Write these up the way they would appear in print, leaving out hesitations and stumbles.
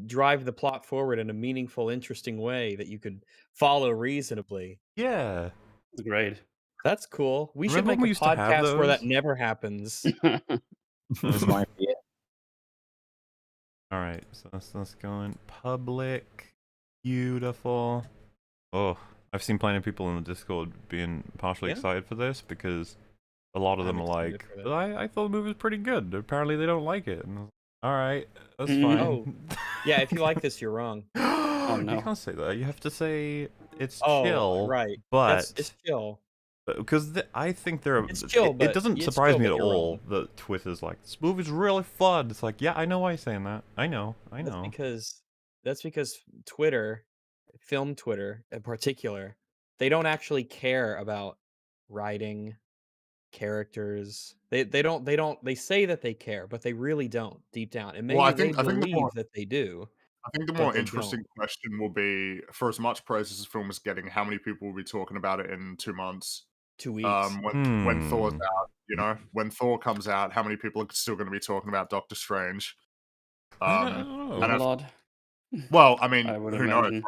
drive the plot forward in a meaningful, interesting way that you could follow reasonably. Yeah. Great. That's cool. We should Remember when make we a used to have podcast where that those? never happens. This might be it. All right, so let's go in public. Beautiful. Oh, I've seen plenty of people in the Discord being partially Yeah. excited for this because a lot of I'm them are excited like, for that. "But I thought the movie was pretty good. Apparently they don't like it." And I was like, all right, that's Oh, fine. yeah, if you like this, you're wrong. Oh You no. can't say that. You have to say it's Oh, chill, right. It's but chill. because I think there are. It's chill, It but doesn't it's surprise chill, me but at you're all wrong. that Twitter's like, this movie's really fun. It's like, yeah, I know why you're saying that. I know. That's because Twitter, film Twitter in particular, they don't actually care about writing, characters. They say that they care, but they really don't deep down. And Well, maybe they believe that they do, I think the but more they don't. interesting question will be, for as much praise as the film is getting, how many people will be talking about it in 2 months? 2 weeks. When Thor's Hmm. out, you know? When Thor comes out, how many people are still gonna be talking about Doctor Strange? I Um, don't know. and Not a if lot. well, I mean, I would who knows, imagine.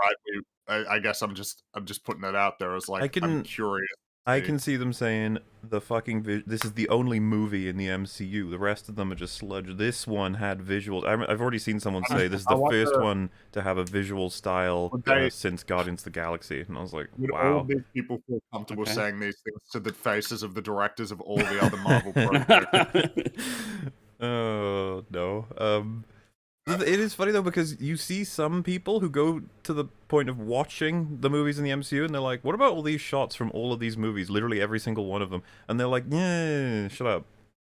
right? I guess I'm just putting it out there as, like, I'm curious to I see. can see them saying the fucking this is the only movie in the MCU. The rest of them are just sludge. This one had visuals. I've already seen someone say this is I the first wonder, one to have a visual style would they since Guardians of the Galaxy, and I was like, would all of wow. these people feel comfortable Okay. saying these things to the faces of the directors of all the other Marvel projects? Oh no. It is funny though because you see some people who go to the point of watching the movies in the MCU and they're like, "What about all these shots from all of these movies? Literally every single one of them." And they're like, "Yeah, shut up."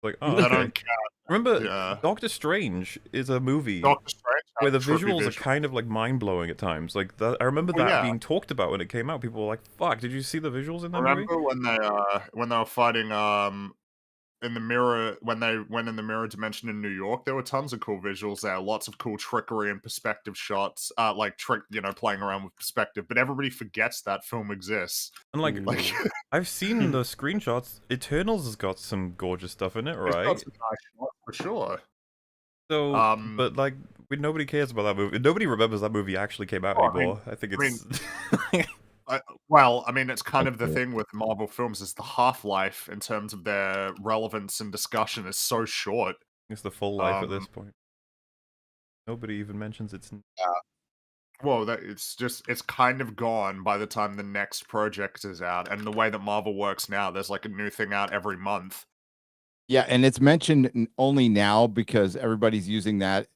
Like, oh, I okay. don't care. Remember, Yeah. Doctor Strange is a movie Doctor Strange where has the trippy visuals are visuals. kind of like mind blowing at times. Like I remember Well, that yeah. being talked about when it came out. People were like, "Fuck, did you see the visuals in that movie?" Remember when they were fighting in the mirror when they went in the mirror dimension in New York? There were tons of cool visuals there, lots of cool trickery and perspective shots, like playing around with perspective. But everybody forgets that film exists. And like, Like I've seen the screenshots. Eternals has got some gorgeous stuff in it, it's got right? some nice shots for sure. So, but like, nobody cares about that movie. Nobody remembers that movie actually came out Well, I mean, anymore. I think I mean, it's. well, I mean, it's kind of the thing with Marvel films is the half-life in terms of their relevance and discussion is so short. It's the full life at this point. Nobody even mentions its. Well, it's kind of gone by the time the next project is out, and the way that Marvel works now, there's like a new thing out every month. Yeah, and it's mentioned only now because everybody's using that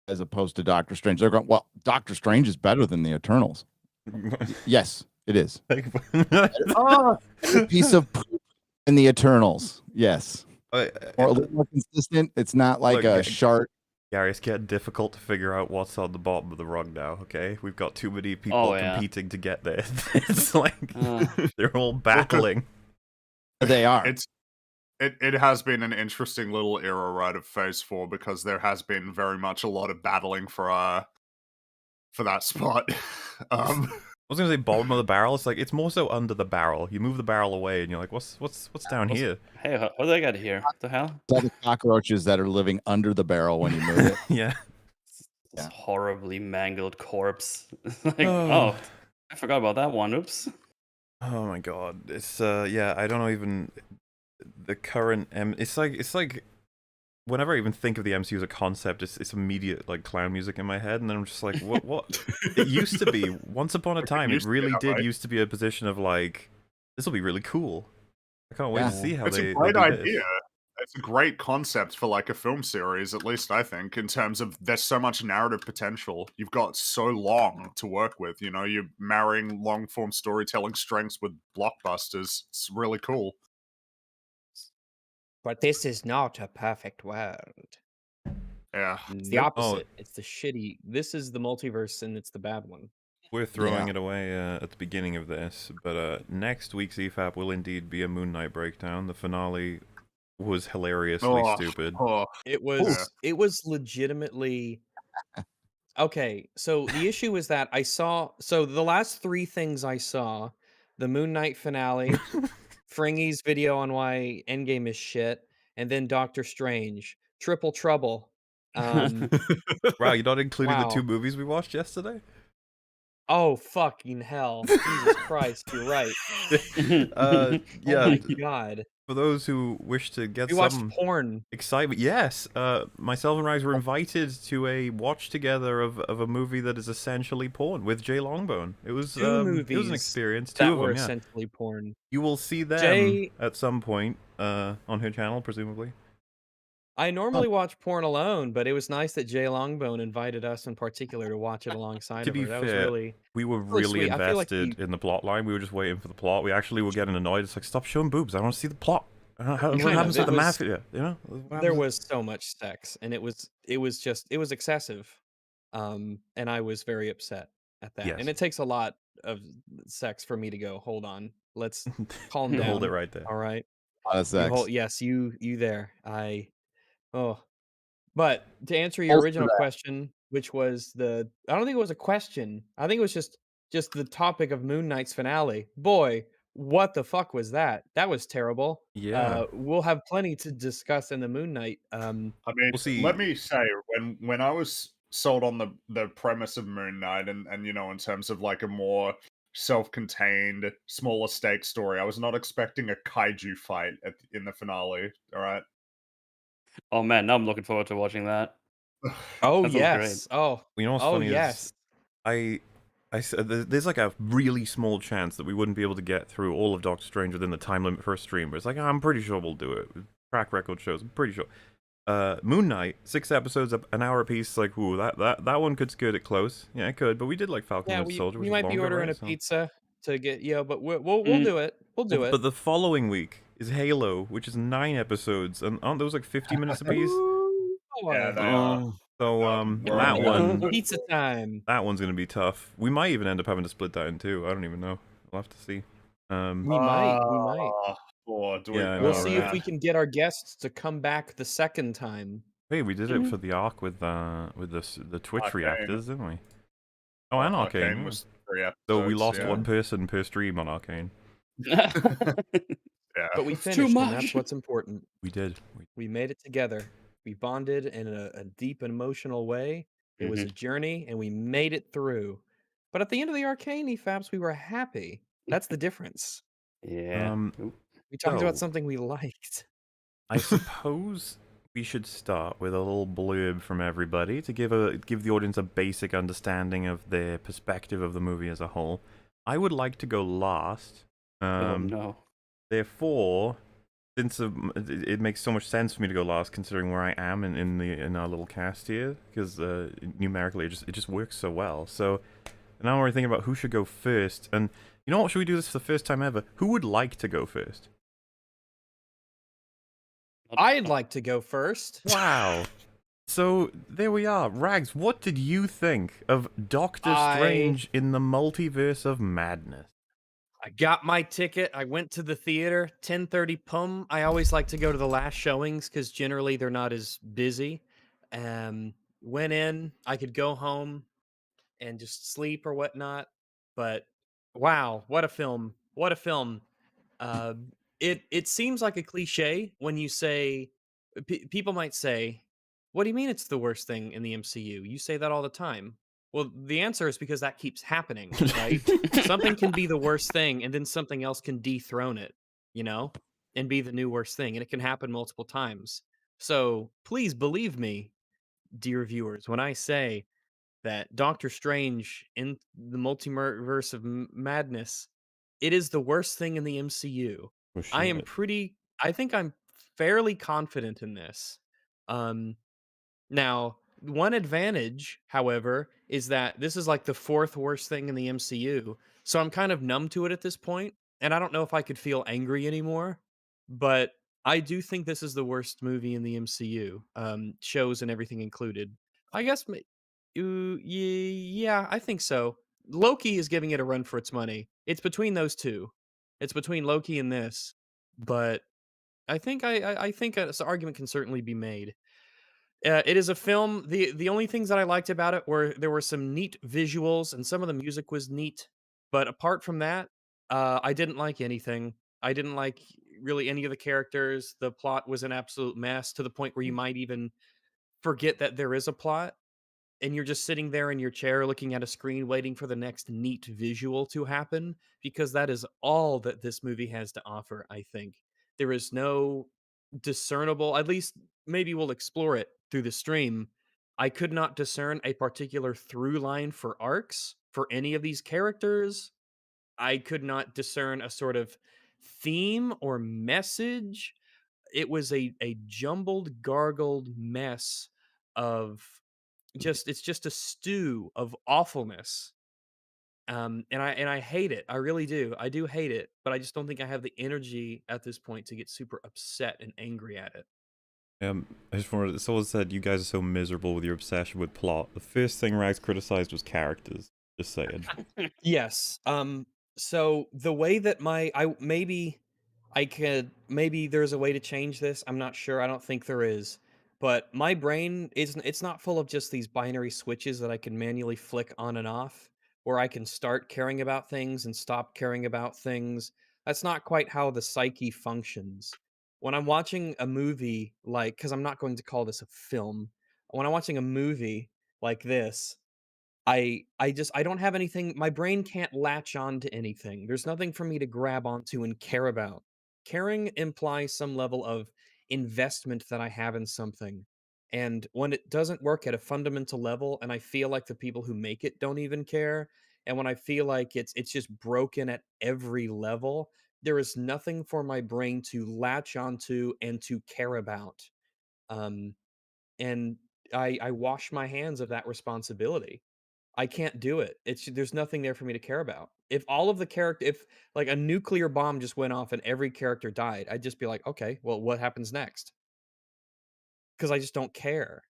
as opposed to Doctor Strange. They're going, well, Doctor Strange is better than the Eternals. Yes, it is. Ah! A piece of poop in the Eternals. Yes. Or a little more consistent. It's not like a shark. Gary, it's getting difficult to figure out what's on the bottom of the rung now, okay? We've got too many people competing to get there. It's like, they're all battling. They are. It has been an interesting little era, right, of Phase 4, because there has been very much a lot of battling for that spot. I was gonna say bottom of the barrel. It's like it's more so under the barrel. You move the barrel away, and you're like, "What's down here?" Hey, how did I get here? What the hell? It's all the cockroaches that are living under the barrel when you move it. Yeah. This horribly mangled corpse. Like, oh, I forgot about that one. Oops. Oh my god, it's yeah. I don't know even the current It's like whenever I even think of the MCU as a concept, it's immediate like clown music in my head, and then I'm just like, what? It used to be once upon a time. It really did used to be a position of like, this will be really cool. I can't wait to see how it's they. a great do idea. this. It's a great concept for like a film series, at least I think, in terms of there's so much narrative potential. You've got so long to work with. You know, you're marrying long form storytelling strengths with blockbusters. It's really cool. But this is not a perfect world. Yeah. It's the opposite. It's the shitty. This is the multiverse, and it's the bad one. We're throwing it away at the beginning of this, but next week's EFAP will indeed be a Moon Knight breakdown. The finale was hilariously stupid. It was legitimately okay. So the issue is that the last 3 things I saw, the Moon Knight finale, Fringy's video on why Endgame is shit, and then Doctor Strange. Triple trouble. Um, Wow, you're not including the 2 wow. movies we watched yesterday? Oh, fucking hell. Jesus Christ, you're right. Uh, Oh yeah, my god. for those who wish to get We watched some porn. excitement, yes, myself and Rags were invited to a watch together of a movie that is essentially porn with Jay Longbone. It was 2 an movies experience, 2 that of were them, yeah. essentially porn. You will see them Jay at some point on her channel, presumably. I Oh, normally watch porn alone, but it was nice that Jay Longbone invited us in particular to watch it alongside To of be her. That was fair, we were really really sweet. I feel like invested in the plot line. We were just waiting for the plot. We actually were getting annoyed. It's like, stop showing boobs. I want to see the plot. What kind happens of to it the was mafia? You know? What there happens? was so much sex and it was excessive. And I was very upset at that. And Yes. it takes a lot of sex for me to go, hold on. Let's calm Hold it down. right there. All right. a lot of sex. Yes, you there. Oh, but to answer your Bolster original that. question, which was I don't think it was a question. I think it was just the topic of Moon Knight's finale. Boy, what the fuck was that? That was terrible. Yeah. We'll have plenty to discuss in the Moon Knight. I mean, We'll let see. me say, when I was sold on the premise of Moon Knight, and in terms of like a more self-contained, smaller stake story, I was not expecting a kaiju fight in the finale. All right. Oh man, now I'm looking forward to watching that. Oh That sounds great. yes. Oh, You know what's oh funny is yes. I said there's like a really small chance that we wouldn't be able to get through all of Doctor Strange within the time limit for a stream. But it's like, I'm pretty sure we'll do it. Track record shows, I'm pretty sure. Moon Knight, 6 episodes, an hour apiece. Like, ooh, that one could skirt it close. Yeah, it could. But we did like Falcon Yeah, Winter Soldier, we which is might be longer, ordering right? a So. pizza to get but we'll Mm, do it. We'll do But it. the following week is Halo, which is 9 episodes, and aren't those like 50 minutes apiece? Ooh, Yeah, boy. they are. So We're that only one Pizza time. that one's gonna be tough. We might even end up having to split that in two. I don't even know. We'll have to see. We might. We might. Lord, do we? Yeah, I We'll know, Oh see if right? man. we can get our guests to come back the second time. Hey, we did it mm. for the arc with the Twitch Arcane. reactors, didn't we? Oh, and Arcane. Yeah. Was 3 episodes. So we lost yeah. one person per stream on Arcane. Yeah. But we It's too finished, and much. that's what's important. We did. We made it together. We bonded in a deep and emotional way. It was a journey, and we made it through. But at the end of the Arcane EFAPs, we were happy. That's the difference. Yeah. Ooh. We talked about So something we liked. I suppose we should start with a little blurb from everybody to give the audience a basic understanding of their perspective of the movie as a whole. I would like to go last. Oh no. Therefore, since it makes so much sense for me to go last, considering where I am in our little cast here, because numerically it just works so well. So now we're thinking about who should go first, and you know what? Should we do this for the first time ever? Who would like to go first? I'd like to go first. Wow. So there we are. Rags, what did you think of Doctor Strange in the Multiverse of Madness? I got my ticket. I went to the theater, 10:30 pum. I always like to go to the last showings because generally they're not as busy. Went in. I could go home and just sleep or whatnot. But wow, what a film! What a film! Uh, it seems like a cliche when you say people might say, "What do you mean it's the worst thing in the MCU?" You say that all the time. Well, the answer is because that keeps happening, right? Something can be the worst thing, and then something else can dethrone it, you know, and be the new worst thing, and it can happen multiple times. So please believe me, dear viewers, when I say that Doctor Strange in the Multiverse of Madness, it is the worst thing in the MCU. Oh I am shit. I think I'm fairly confident in this. Um, Now, one advantage, however, is that this is like the fourth worst thing in the MCU. So I'm kind of numb to it at this point, and I don't know if I could feel angry anymore. But I do think this is the worst movie in the MCU, shows and everything included. I guess, yeah, I think so. Loki is giving it a run for its money. It's between those two. It's between Loki and this, but I think I think an argument can certainly be made. It is a film. The only things that I liked about it were there were some neat visuals and some of the music was neat, but apart from that, I didn't like anything. I didn't like really any of the characters. The plot was an absolute mess to the point where you might even forget that there is a plot and you're just sitting there in your chair looking at a screen waiting for the next neat visual to happen, because that is all that this movie has to offer, I think. There is no discernible, at least maybe we'll explore it through the stream. I could not discern a particular through line for arcs for any of these characters. I could not discern a sort of theme or message. It was a jumbled, gargled mess of it's just a stew of awfulness. And I hate it. I really do. I do hate it, but I just don't think I have the energy at this point to get super upset and angry at it. I just wanted. Someone said you guys are so miserable with your obsession with plot. The first thing Rags criticized was characters. Just saying. Yes. So the way that maybe there's a way to change this. I'm not sure. I don't think there is. But my brain it's not full of just these binary switches that I can manually flick on and off, where I can start caring about things and stop caring about things. That's not quite how the psyche functions. When I'm watching a movie, like, cuz I'm not going to call this a film. When I'm watching a movie like this, I don't have anything. My brain can't latch on to anything. There's nothing for me to grab onto and care about. Caring implies some level of investment that I have in something. And when it doesn't work at a fundamental level and I feel like the people who make it don't even care, and when I feel like it's just broken at every level, there is nothing for my brain to latch onto and to care about. Um and I wash my hands of that responsibility. I can't do it. There's nothing there for me to care about. If all of the character if like a nuclear bomb just went off and every character died, I'd just be like, "Okay, well what happens next?" Cuz I just don't care.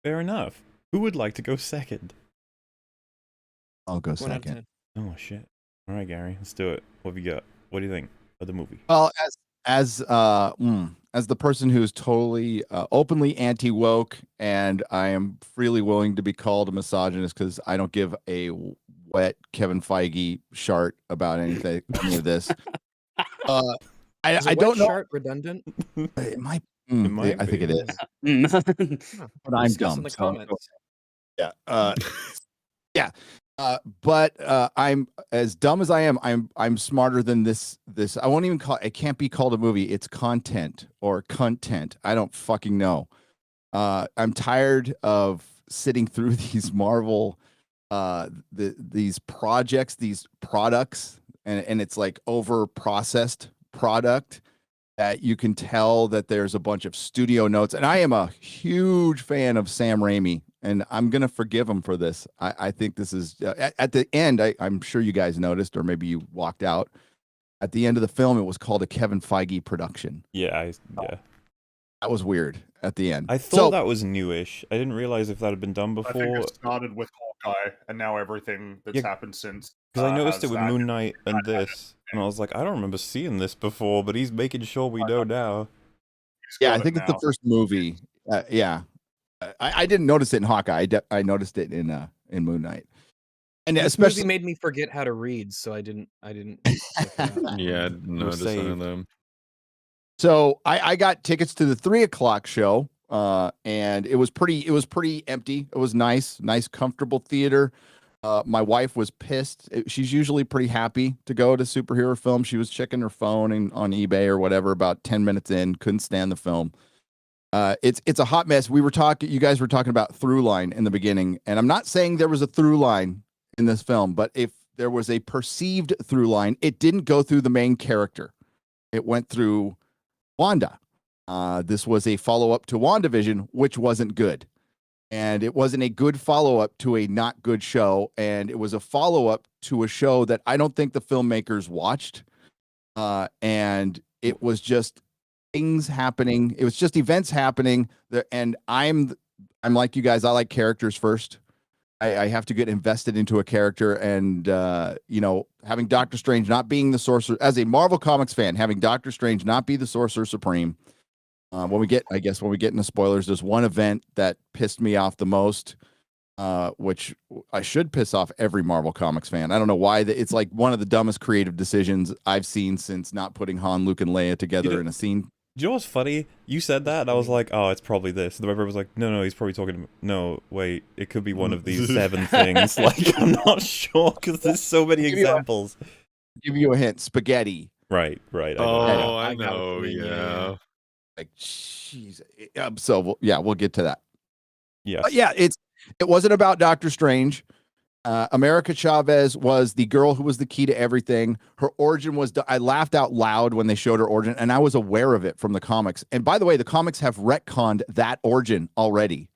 Fair enough. Who would like to go second? I'll go 1 out of second. 10. Oh shit! All right, Gary, let's do it. What have you got? What do you think of the movie? Well, as the person who's totally openly anti woke, and I am freely willing to be called a misogynist because I don't give a wet Kevin Feige shart about anything, any of this. Is a I wet don't know. shark redundant? It might. It might I think be. it is, Huh. but I'm Discuss dumb. in the so- comments. Yeah. Yeah. But I'm as dumb as I am. I'm smarter than this. I won't even call it. It can't be called a movie. It's content or content. I don't fucking know. I'm tired of sitting through these Marvel, these projects, these products, and it's like over processed product that you can tell that there's a bunch of studio notes. And I am a huge fan of Sam Raimi, and I'm going to forgive him for this. I think this is at the end. I'm sure you guys noticed, or maybe you walked out at the end of the film. It was called a Kevin Feige production. Yeah, That was weird at the end. I thought that was newish. I didn't realize if that had been done I think before. it started with Hawkeye, and now everything that's Yeah, happened since. Because I noticed has it with that. Moon Knight and this, and I was like, I don't remember seeing this before, but he's making sure we know now. He's Yeah, got I think it it's the now. first movie. Yeah, I didn't notice it in Hawkeye. I noticed it in Moon Knight, and This especially movie made me forget how to read, so I didn't check it out. Yeah, I didn't We're notice any of saved. them. So I got tickets to the 3:00 show, and it was pretty empty. It was nice, comfortable theater. My wife was pissed. She's usually pretty happy to go to superhero films. She was checking her phone and on eBay or whatever about 10 minutes in, couldn't stand the film. It's a hot mess. You guys were talking about through line in the beginning, and I'm not saying there was a through line in this film, but if there was a perceived through line, it didn't go through the main character. It went through Wanda. This was a follow-up to WandaVision, which wasn't good. And it wasn't a good follow-up to a not good show. And it was a follow-up to a show that I don't think the filmmakers watched. And it was just things happening. It was just events happening there. And I'm like you guys, I like characters first. I have to get invested into a character, and having Doctor Strange not being the sorcerer, as a Marvel Comics fan, having Doctor Strange not be the Sorcerer Supreme. When we get into spoilers, there's one event that pissed me off the most, which I should piss off every Marvel Comics fan. I don't know why. It's like one of the dumbest creative decisions I've seen since not putting Han, Luke, and Leia together in a scene. Do you know what's funny? You said that, and I was like, oh, it's probably this. And the member was like, no, he's probably talking. No, wait, it could be one of these 7 things. Like, I'm not sure because there's so many examples. Give you a hint. Spaghetti. Right. I know. Oh, I got what know. you mean, Yeah. Like, jeez. So we'll get to that. Yes. But yeah, it wasn't about Doctor Strange. America Chavez was the girl who was the key to everything. Her origin was, I laughed out loud when they showed her origin, and I was aware of it from the comics. And by the way, the comics have retconned that origin already.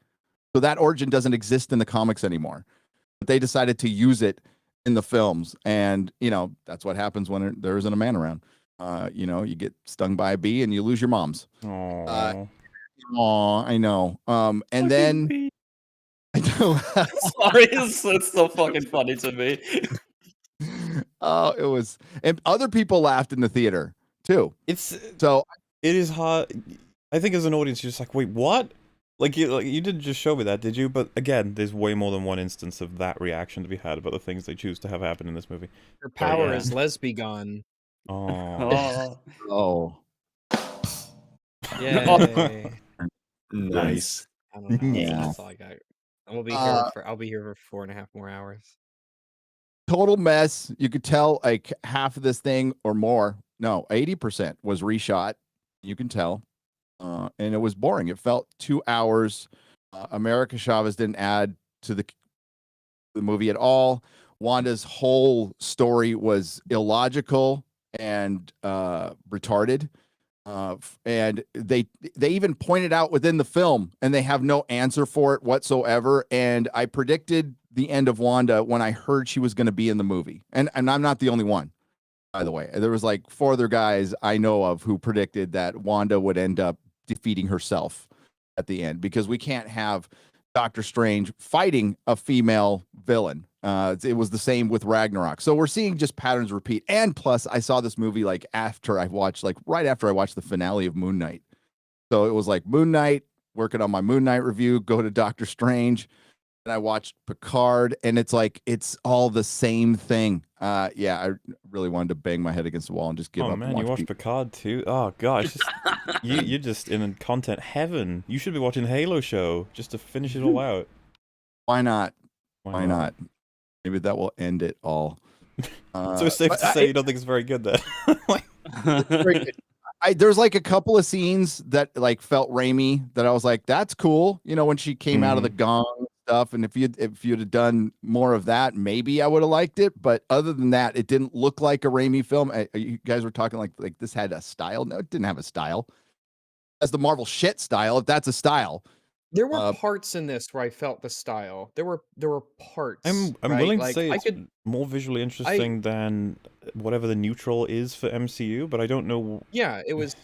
So that origin doesn't exist in the comics anymore. But they decided to use it in the films. And, that's what happens when there isn't a man around. You get stung by a bee and you lose your moms. Aww. I know. And then... I know. Sorry, it's so fucking funny to me. Oh, it was, and other people laughed in the theater too. It is hard. I think as an audience, you're just like, wait, what? Like you didn't just show me that, did you? But again, there's way more than one instance of that reaction to be had about the things they choose to have happen in this movie. Her power yeah. is lesbian. Oh. Oh. Yay. Nice. I don't know. Yeah. That's all I got. I'll be here for 4.5 more hours. Total mess. You could tell like half of this thing or more. No, 80% was reshot. You can tell. And it was boring. It felt 2 hours. America Chavez didn't add to the movie at all. Wanda's whole story was illogical and retarded. And they even pointed out within the film, and they have no answer for it whatsoever. And I predicted the end of Wanda when I heard she was going to be in the movie. And I'm not the only one, by the way. There was like 4 other guys I know of who predicted that Wanda would end up defeating herself at the end, because we can't have Doctor Strange fighting a female villain. It was the same with Ragnarok. So we're seeing just patterns repeat. And plus, I saw this movie right after I watched the finale of Moon Knight. So it was like Moon Knight, working on my Moon Knight review, go to Doctor Strange, and I watched Picard, and it's like it's all the same thing. I really wanted to bang my head against the wall and just give up. Oh man, you watched Picard too? Oh gosh, you're just in content heaven. You should be watching Halo show just to finish it all out. Why not? Why not? Maybe that will end it all. So it's safe to say you don't think it's very good then. There's like a couple of scenes that like felt Raimi that I was like, that's cool. When she came out of the gong stuff, and if you'd have done more of that, maybe I would have liked it. But other than that, it didn't look like a Raimi film. You guys were talking like this had a style. No, it didn't have a style. As the Marvel shit style, if that's a style. There were parts in this where I felt the style. There were parts. I'm right? willing to like, say it's more visually interesting than whatever the neutral is for MCU, but I don't know. Yeah, it was.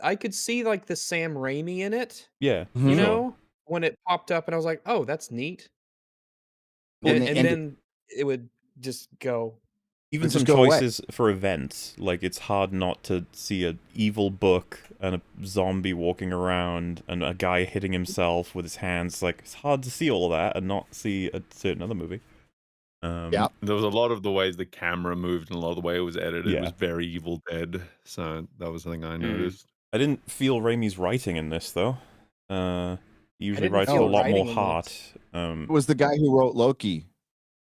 I could see like the Sam Raimi in it. Yeah, You know, when it popped up, and I was like, "Oh, that's neat." And then it would just go. Even some choices for events, like it's hard not to see an evil book and a zombie walking around and a guy hitting himself with his hands. Like it's hard to see all of that and not see a certain other movie. Yeah, there was a lot of the ways the camera moved and a lot of the way it was edited. Yeah. It was very Evil Dead, so that was something I noticed. I didn't feel Raimi's writing in this though. He usually didn't writes with a feel lot more writing in heart. it was the guy who wrote Loki.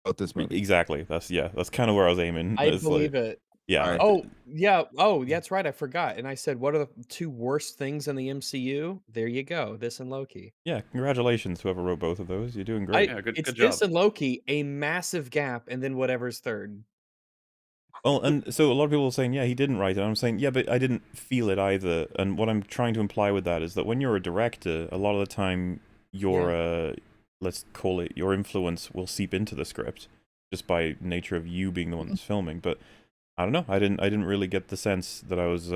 Wrote this movie. Exactly. That's kind of where I was aiming. I believe it. Yeah. Oh, yeah. Oh, that's right. I forgot. And I said, what are the 2 worst things in the MCU? There you go. This and Loki. Yeah. Congratulations, whoever wrote both of those. You're doing great. Yeah, It's good this job. and Loki, a massive gap, and then whatever's third. Well, and so a lot of people are saying, yeah, he didn't write it. I'm saying, yeah, but I didn't feel it either. And what I'm trying to imply with that is that when you're a director, a lot of the time your let's call it your influence will seep into the script just by nature of you being the one that's filming. But I don't know. I didn't really get the sense that I was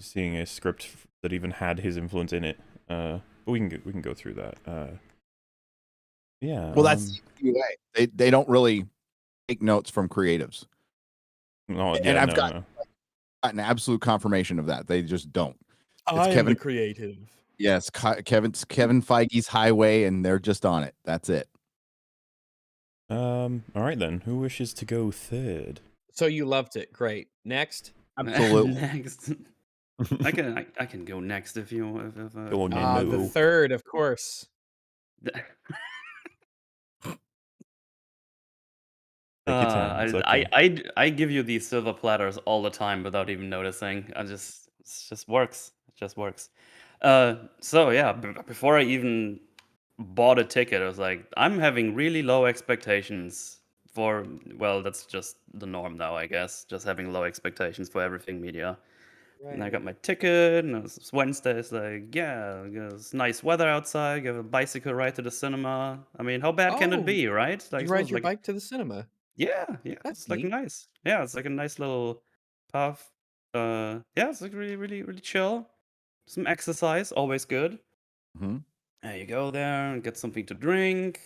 seeing a script that even had his influence in it. But we can go through that. Yeah. Well, that's the way. They don't really take notes from creatives. No, And yeah, I've gotten absolute confirmation of that. They just don't. I am the creative. Yes, Kevin Feige's highway, and they're just on it. That's it. All right then. Who wishes to go third? So you loved it. Great. Next. Absolutely. Next. I can go next if you Go on, The no. third, of course. Take your time. It's okay. I give you these silver platters all the time without even noticing. It just works. It just works. So yeah, before I even bought a ticket, I was like, I'm having really low expectations for. Well, that's just the norm now, I guess. Just having low expectations for everything media. And I got my ticket, and it's Wednesday. It's like, yeah, it's nice weather outside. Give a bicycle ride to the cinema. I mean, how bad can it Oh, be, right? Like, you so ride it's your like, bike to the cinema. yeah, That's it's like neat. nice. Yeah, it's like a nice little path. Yeah, it's like really chill. Some exercise, always good. hmm You go there and get something to drink.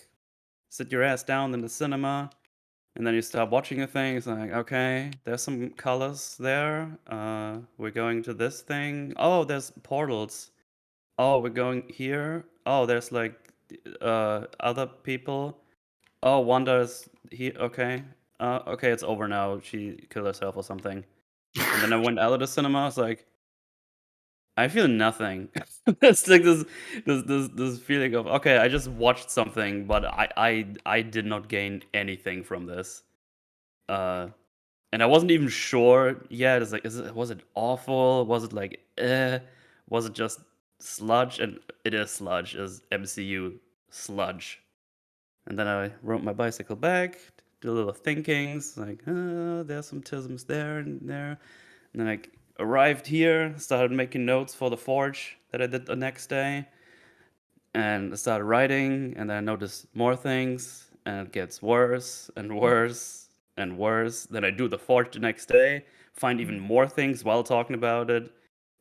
Sit your ass down in the cinema. And then you start watching a thing. It's like, okay, there's some colors there. We're going to this thing. Oh, there's portals. Oh, we're going here. Oh, there's like other people. Oh, Wanda's here. Okay. Okay, it's over now. She killed herself or something. And then I went out of the cinema. I was like, I feel nothing. It's like this feeling of, okay, I just watched something, but I did not gain anything from this. Uh, and I wasn't even sure yet. It's like, was it awful? Was it like, Was it just sludge? And it is sludge, is MCU sludge. And then I rode my bicycle back, did a little thinkings, like, there's some tisms there and there. And then I arrived here, started making notes for the forge that I did the next day, and I started writing, and then I noticed more things, and it gets worse and worse and worse. Then I do the forge the next day, find even more things while talking about it,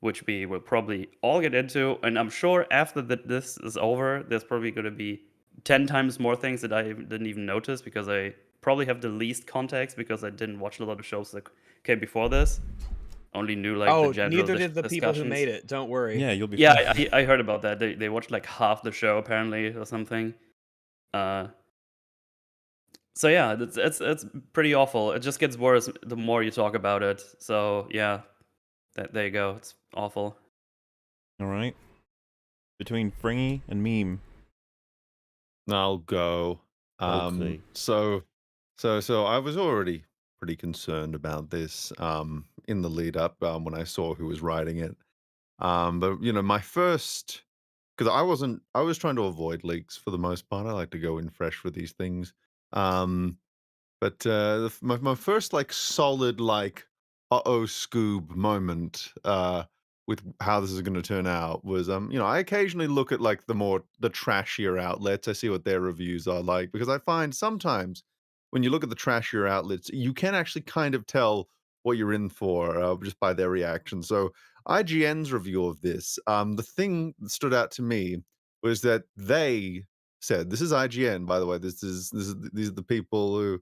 which we will probably all get into. And I'm sure after this is over, there's probably going to be 10 times more things that I didn't even notice because I probably have the least context because I didn't watch a lot of shows that came before this. Only knew like the Oh, general neither did the people who discussions. made it. Don't worry. Yeah, you'll be Yeah, fine. I heard about that. They watched like half the show apparently or something. Uh, so yeah, it's pretty awful. It just gets worse the more you talk about it. So yeah, there you go. It's awful. All right. Between Fringy and Meme. I'll go. Okay. So I was already pretty concerned about this in the lead up when I saw who was writing it. But my first, because I was trying to avoid leaks for the most part. I like to go in fresh with these things. Um, but my first like solid like uh-oh Scoob moment with how this is going to turn out was I occasionally look at like the trashier outlets. I see what their reviews are like because I find sometimes when you look at the trashier outlets, you can actually kind of tell what you're in for just by their reaction. So IGN's review of this, the thing that stood out to me was that they said, this is IGN, by the way. These are the people who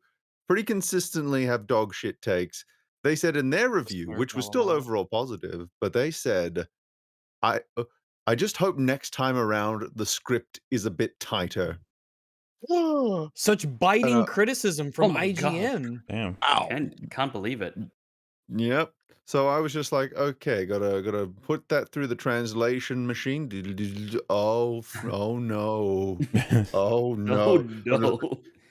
pretty consistently have dog shit takes. They said in their review, which was still overall positive, but they said, I uh, I just hope next time around the script is a bit tighter. Such biting Uh, criticism Oh from my god, IGN. Damn. Wow. can't believe it. Yep. So I was just like, okay, gotta put that through the translation machine. Oh no, oh Oh no.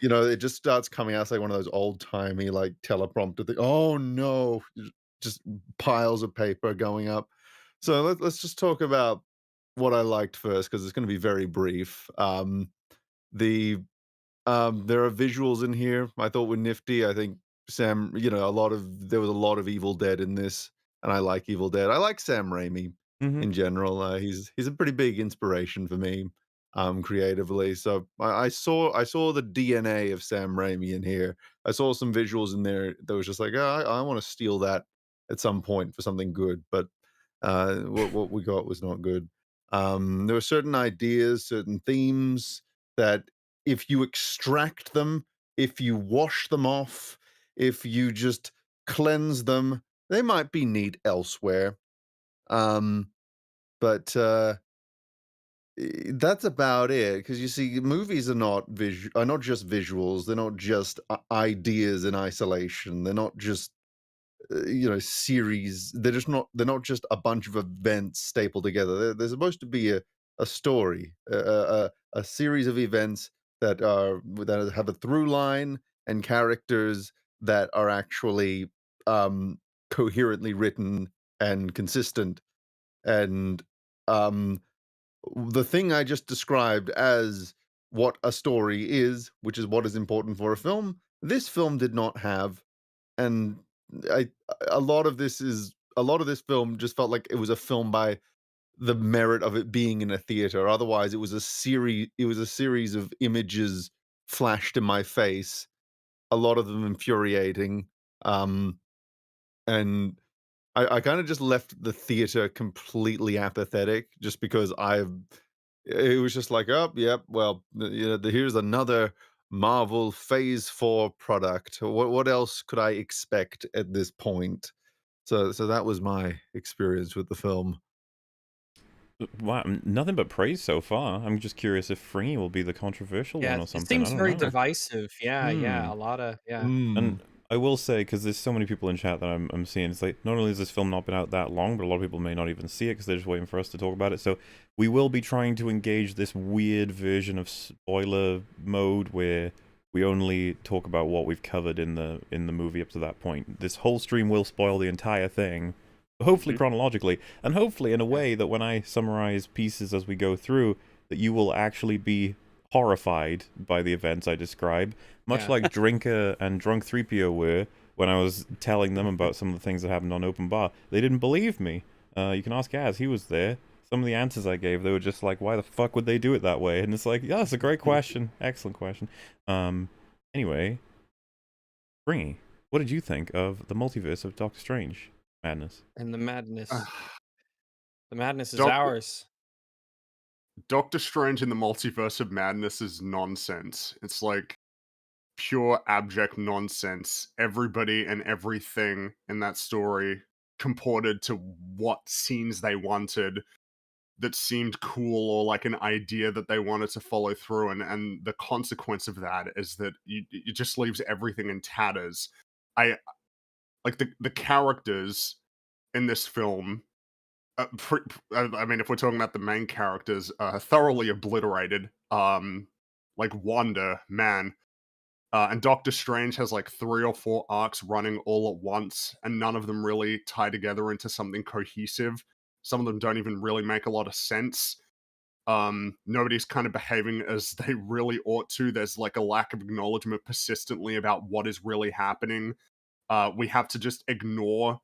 no. It just starts coming out. It's like one of those old-timey, like, teleprompter thing. Oh, no. Just piles of paper going up. So let's just talk about what I liked first, because it's gonna be very brief. The there are visuals in here I thought were nifty. I think Sam, there was a lot of Evil Dead in this, and I like Evil Dead. I like Sam Raimi Mhm. in general. He's a pretty big inspiration for me, creatively. So I saw the DNA of Sam Raimi in here. I saw some visuals in there that was just like, oh, I want to steal that at some point for something good. But what we got was not good. There were certain ideas, certain themes that if you extract them, if you wash them off, if you just cleanse them, they might be neat elsewhere. Um, but that's about it. Because you see, movies are not just visuals. They're not just ideas in isolation. They're not just series. They're not just a bunch of events stapled together. They're supposed to be a story, a series of events that have a through line and characters that are actually coherently written and consistent. And the thing I just described as what a story is, which is what is important for a film, this film did not have. And I a lot of this film just felt like it was a film by the merit of it being in a theater. Otherwise, it was a series of images flashed in my face, a lot of them infuriating. And I kind of just left the theater completely apathetic, just because it was just like, oh, yep, well, here's another Marvel Phase 4 product. What else could I expect at this point? So that was my experience with the film. Wow, nothing but praise so far. I'm just curious if Free will be the controversial Yeah, one or it something. I seems don't very know. divisive. Yeah, Hmm. a lot of And I will say, because there's so many people in chat that I'm seeing, it's like, not only has this film not been out that long, but a lot of people may not even see it because they're just waiting for us to talk about it. So we will be trying to engage this weird version of spoiler mode where we only talk about what we've covered in the movie up to that point. This whole stream will spoil the entire thing, hopefully chronologically, and hopefully in a way that when I summarize pieces as we go through, that you will actually be horrified by the events I describe, much Yeah. like Drinker and Drunk 3PO were when I was telling them about some of the things that happened on Open Bar. They didn't believe me. You can ask Az, he was there. Some of the answers I gave, they were just like, why the fuck would they do it that way? And it's like, yeah, that's a great question. Excellent question. Anyway, Springy, what did you think of the multiverse of Doctor Strange madness? and the madness. The madness is Doctor- ours. Doctor Strange in the Multiverse of Madness is nonsense. It's like pure abject nonsense. Everybody and everything in that story comported to what scenes they wanted that seemed cool, or like an idea that they wanted to follow through, and the consequence of that is that it just leaves everything in tatters. I like the characters in this film. I mean, if we're talking about the main characters, thoroughly obliterated. Like Wanda, man, and Doctor Strange has like 3 or 4 arcs running all at once, and none of them really tie together into something cohesive. Some of them don't even really make a lot of sense. Nobody's kind of behaving as they really ought to. There's like a lack of acknowledgement persistently about what is really happening. We have to just ignore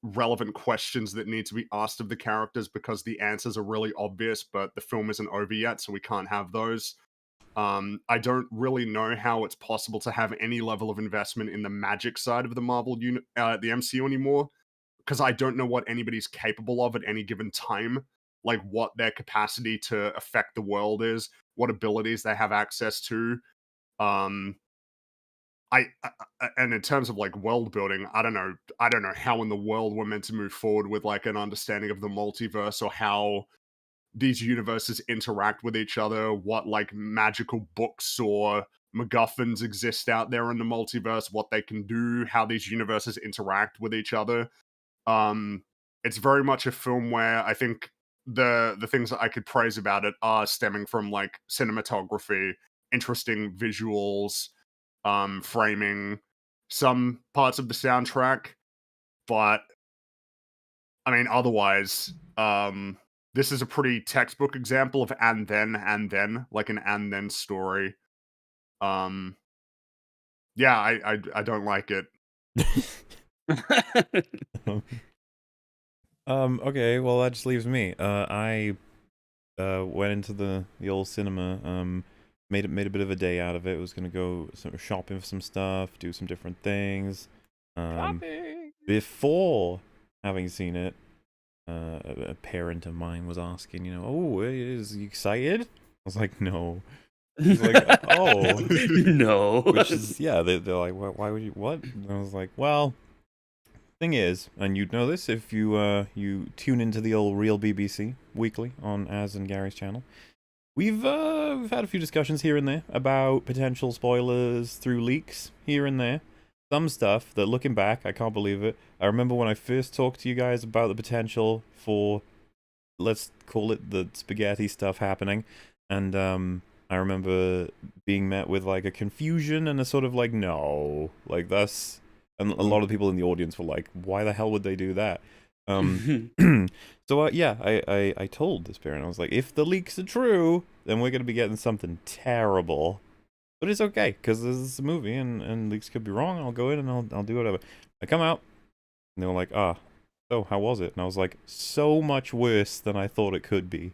relevant questions that need to be asked of the characters because the answers are really obvious, but the film isn't over yet, so we can't have those. I don't really know how it's possible to have any level of investment in the magic side of the the MCU anymore, because I don't know what anybody's capable of at any given time, like what their capacity to affect the world is, what abilities they have access to. Um, and in terms of like world building, I don't know how in the world we're meant to move forward with like an understanding of the multiverse, or how these universes interact with each other, what like magical books or MacGuffins exist out there in the multiverse, what they can do, how these universes interact with each other. It's very much a film where I think the things that I could praise about it are stemming from like cinematography, interesting visuals, framing, some parts of the soundtrack, but I mean otherwise, this is a pretty textbook example of and then, like an and then story. Yeah, I don't like it. Okay, well that just leaves me. I went into the old cinema, made a bit of a day out of it. Was gonna go shopping for some stuff, do some different things. Shopping. Before having seen it, a parent of mine was asking, oh, is he excited? I was like, no. He's like, oh, no. which is, yeah, they're like, why would you, what? And I was like, well, thing is, and you'd know this if you tune into the old Real BBC weekly on Az and Gary's channel. We've had a few discussions here and there about potential spoilers through leaks here and there. some stuff that, looking back, I can't believe it. I remember when I first talked to you guys about the potential for, let's call it, the spaghetti stuff happening, and I remember being met with like a confusion and a sort of like, no, like that's, and a lot of people in the audience were like, why the hell would they do that? So yeah, I told this parent, I was like, if the leaks are true, then we're gonna be getting something terrible. But it's okay, because this is a movie, and leaks could be wrong. I'll go in and I'll do whatever. I come out, and they were like, so how was it? And I was like, so much worse than I thought it could be.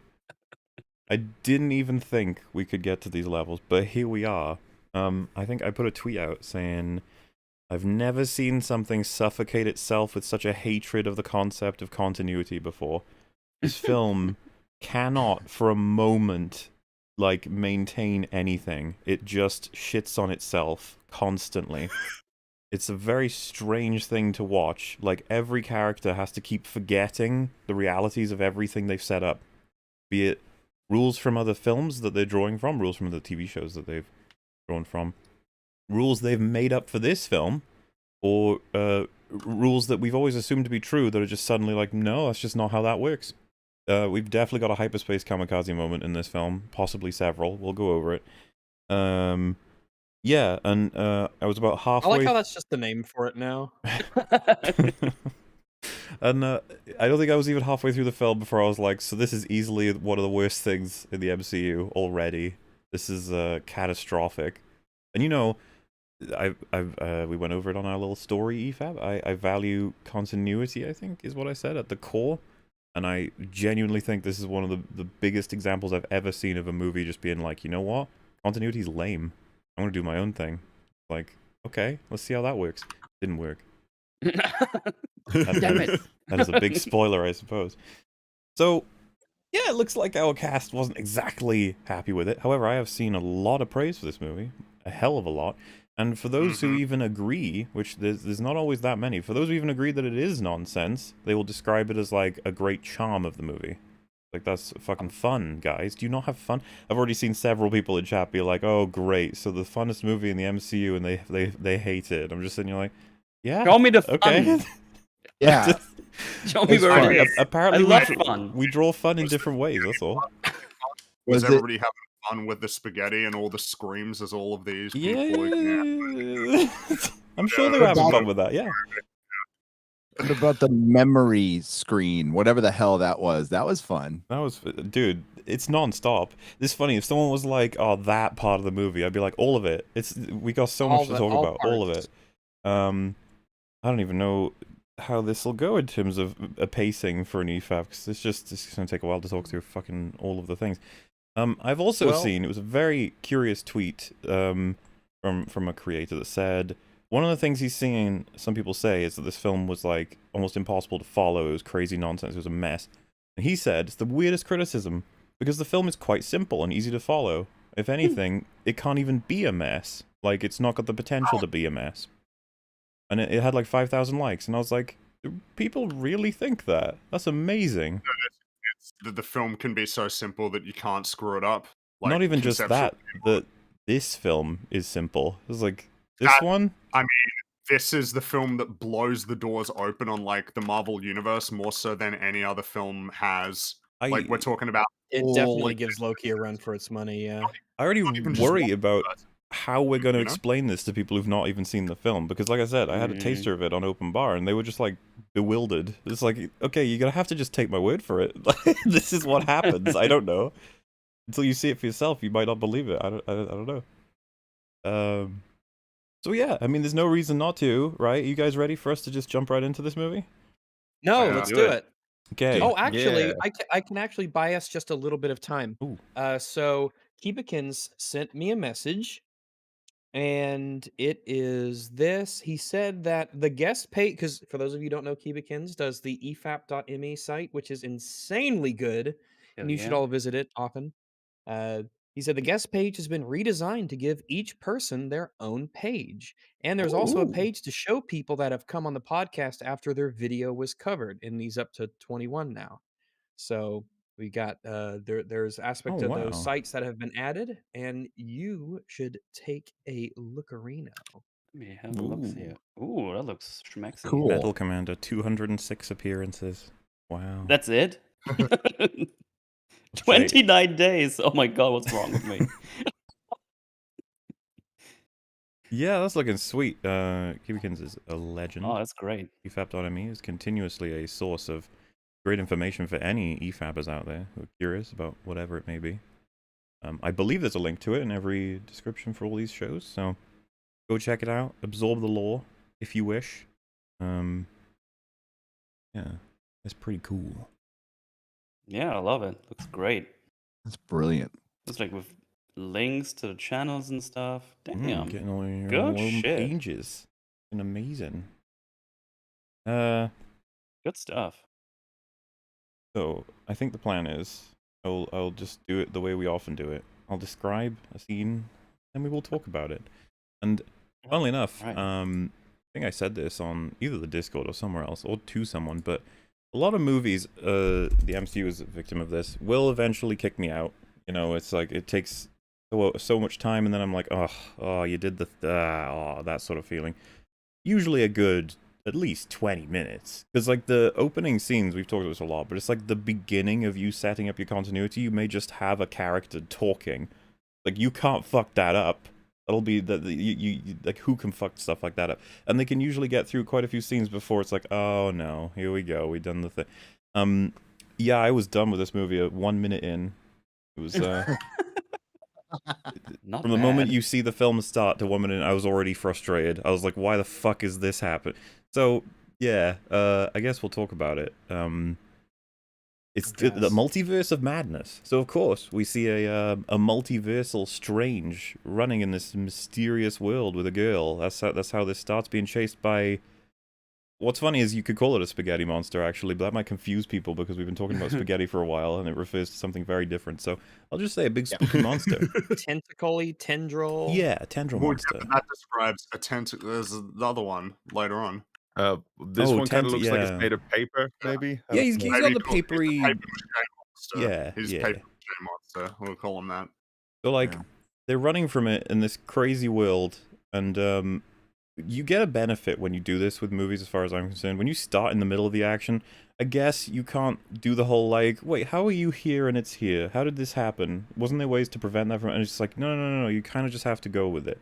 I didn't even think we could get to these levels, but here we are. I think I put a tweet out saying, I've never seen something suffocate itself with such a hatred of the concept of continuity before. This film cannot, for a moment, like, maintain anything. It just shits on itself constantly. It's a very strange thing to watch. Like, every character has to keep forgetting the realities of everything they've set up. Be it rules from other films that they're drawing from, rules from other TV shows that they've drawn from, rules they've made up for this film, or rules that we've always assumed to be true that are just suddenly like, no, that's just not how that works. We've definitely got a hyperspace kamikaze moment in this film, possibly several. We'll go over it. Yeah, and I was about halfway. I like how that's just the name for it now. And I don't think I was even halfway through the film before I was like, so this is easily one of the worst things in the MCU already. This is catastrophic. And you know, we went over it on our little story, EFAP. I value continuity, I think, is what I said, at the core. And I genuinely think this is one of the biggest examples I've ever seen of a movie just being like, you know what? Continuity's lame. I'm gonna do my own thing. Like, okay, let's see how that works. Didn't work. Damn it. That is a big spoiler, I suppose. So, yeah, it looks like our cast wasn't exactly happy with it. However, I have seen a lot of praise for this movie. A hell of a lot. And for those who even agree, which there's not always that many, for those who even agree that it is nonsense, they will describe it as like a great charm of the movie. Like, that's fucking fun, guys. Do you not have fun? I've already seen several people in chat be like, oh, great, so the funnest movie in the MCU, and they hate it. I'm just sitting here like, yeah. Show me the fun. Okay. Yeah. Show me It's where fun. it is. Apparently, I love fun. we draw fun in different ways, that's all. Was Was it- everybody having fun with the spaghetti and all the screams as all of these people? Yeah. I'm sure they were having fun with that, yeah. What about the memory screen? Whatever the hell that was. That was fun. That was, dude, it's non-stop. It's funny, if someone was like, oh, that part of the movie, I'd be like, all of it. We got so much to talk about, all of it. I don't even know how this will go in terms of a pacing for an EFAP, because it's going to take a while to talk through fucking all of the things. I've also seen, it was a very curious tweet from a creator that said, one of the things he's seeing some people say is that this film was like almost impossible to follow. It was crazy nonsense. It was a mess. And he said it's the weirdest criticism because the film is quite simple and easy to follow. If anything, it can't even be a mess. Like, it's not got the potential to be a mess. And it had like 5,000 likes. And I was like, do people really think that? That's amazing. The film can be so simple that you can't screw it up. Like, not even just that. This film is simple. It's like, this one? I mean, this is the film that blows the doors open on, like, the Marvel Universe more so than any other film has. Like, we're talking about... It definitely gives Loki a run for its money, yeah. I already worry about that. how we're going to You know? explain this to people who've not even seen the film. Because, like I said, I had a taster of it on open bar, and they were just, like, bewildered. It's like, okay, you're going to have to just take my word for it. This is what happens. I don't know. Until you see it for yourself, you might not believe it. I don't know. So yeah, I mean, there's no reason not to, right? You guys ready for us to just jump right into this movie? No, Yeah. let's Do do it. it. Okay. Oh, actually, Yeah. I can actually buy us just a little bit of time. Ooh. So Keebikins sent me a message, and it is this. He said that the guest page, because for those of you who don't know, Keebikins does the efap.me site, which is insanely good, and you should all visit it often. He said the guest page has been redesigned to give each person their own page. And there's also a Ooh. page to show people that have come on the podcast after their video was covered. And he's up to 21 now. So we got there's aspect Oh, of those wow. sites that have been added, and you should take a lookerino. Let me have a look here. Ooh, that looks schmexy. Cool. Metal Commander, 206 appearances. Wow. That's it? Say- 29 days. Oh my god, what's wrong with me? Yeah, that's looking sweet. Kibikins is a legend. Oh, that's great. EFAP.me is continuously a source of great information for any EFAPers out there who are curious about whatever it may be. I believe there's a link to it in every description for all these shows, so go check it out. Absorb the lore if you wish. Yeah, it's pretty cool. Yeah, I love it. Looks great. That's brilliant. It's like with links to the channels and stuff. Damn. Getting all your Good own shit. pages. Been amazing. Good stuff. So I think the plan is I'll just do it the way we often do it. I'll describe a scene, and we will talk about it. And funnily enough, Right. I think I said this on either the Discord or somewhere else, or to someone, but a lot of movies, the MCU is a victim of this, will eventually kick me out. You know, it's like it takes so much time, and then I'm like, oh, you did that sort of feeling. Usually a good at least 20 minutes. Because, like, the opening scenes, we've talked about this a lot, but it's like the beginning of you setting up your continuity. You may just have a character talking. Like, you can't fuck that up. That'll be, like, who can fuck stuff like that up? And they can usually get through quite a few scenes before it's like, oh, no, here we go, we've done the thing. Yeah, I was done with this movie at 1 minute in. It was, Not from the moment bad. you see the film start to 1 minute in, I was already frustrated. I was like, why the fuck is this happening? So, yeah, I guess we'll talk about it. It's the multiverse of madness. So, of course, we see a multiversal Strange running in this mysterious world with a girl. That's how this starts, being chased by... What's funny is you could call it a spaghetti monster, actually, but that might confuse people because we've been talking about spaghetti for a while, and it refers to something very different. So I'll just say a big spooky monster. Tentacle-y, tendril. Yeah, a tendril Well, monster. yeah, that describes a tentacle. There's the other one later on. This one kind of looks like yeah. it's made of paper, maybe. Yeah, he's Maybe got the he's a papery... paper-mache monster. Yeah, He's yeah. paper-mache monster. We'll call him that. So, like, Yeah. they're running from it in this crazy world, and you get a benefit when you do this with movies, as far as I'm concerned. When you start in the middle of the action, I guess you can't do the whole, like, wait, how are you here and it's here? How did this happen? Wasn't there ways to prevent that from... And it's just like, no, you kind of just have to go with it.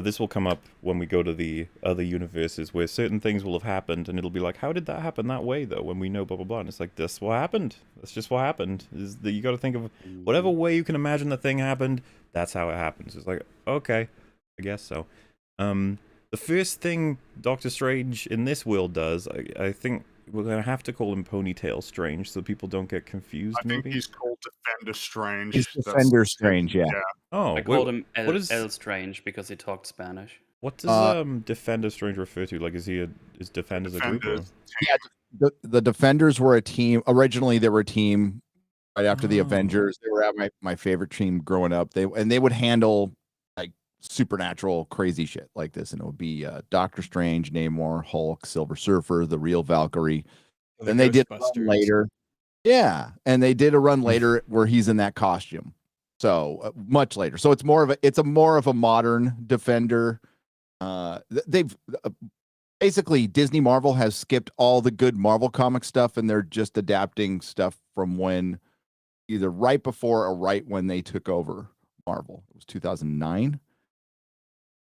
This will come up when we go to the other universes, where certain things will have happened, and it'll be like, how did that happen that way, though, when we know blah, blah, blah. And it's like, that's what happened. That's just what happened. Is that you got to think of whatever way you can imagine the thing happened, that's how it happens. It's like, okay, I guess so. The first thing Doctor Strange in this world does, I think we're going to have to call him Ponytail Strange so people don't get confused, I think maybe? he's called Defender Strange. He's That's- Defender Strange, yeah. Oh, I called him what is- El Strange because he talked Spanish. what does Defender Strange refer to? Like, is Defenders a group? Or? Defenders. The Defenders were a team. Originally, they were a team right after the Oh. Avengers. They were my favorite team growing up. They would handle like supernatural crazy shit like this, and it would be Doctor Strange, Namor, Hulk, Silver Surfer, the real Valkyrie. The Then they did a run Ghostbusters. later. Yeah, and they did a run later where he's in that costume. So much later. So it's more of a modern Defender. They've basically Disney Marvel has skipped all the good Marvel comic stuff, and they're just adapting stuff from when either right before or right when they took over Marvel. It was 2009.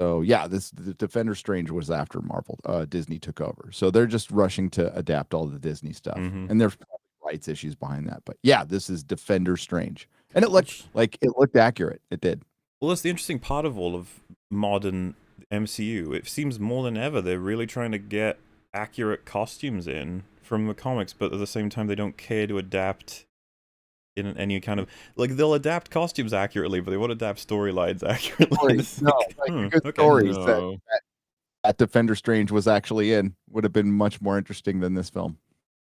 So yeah, the Defender Strange was after Marvel. Disney took over, so they're just rushing to adapt all the Disney stuff, Mhm. and there's rights issues behind that. But yeah, this is Defender Strange, and it looked accurate. It did. Well, that's the interesting part of all of modern MCU. It seems more than ever they're really trying to get accurate costumes in from the comics, but at the same time they don't care to adapt in any kind of... Like, they'll adapt costumes accurately, but they won't adapt storylines accurately. It's No, like, like good okay. stories No. that Defender Strange was actually in would have been much more interesting than this film.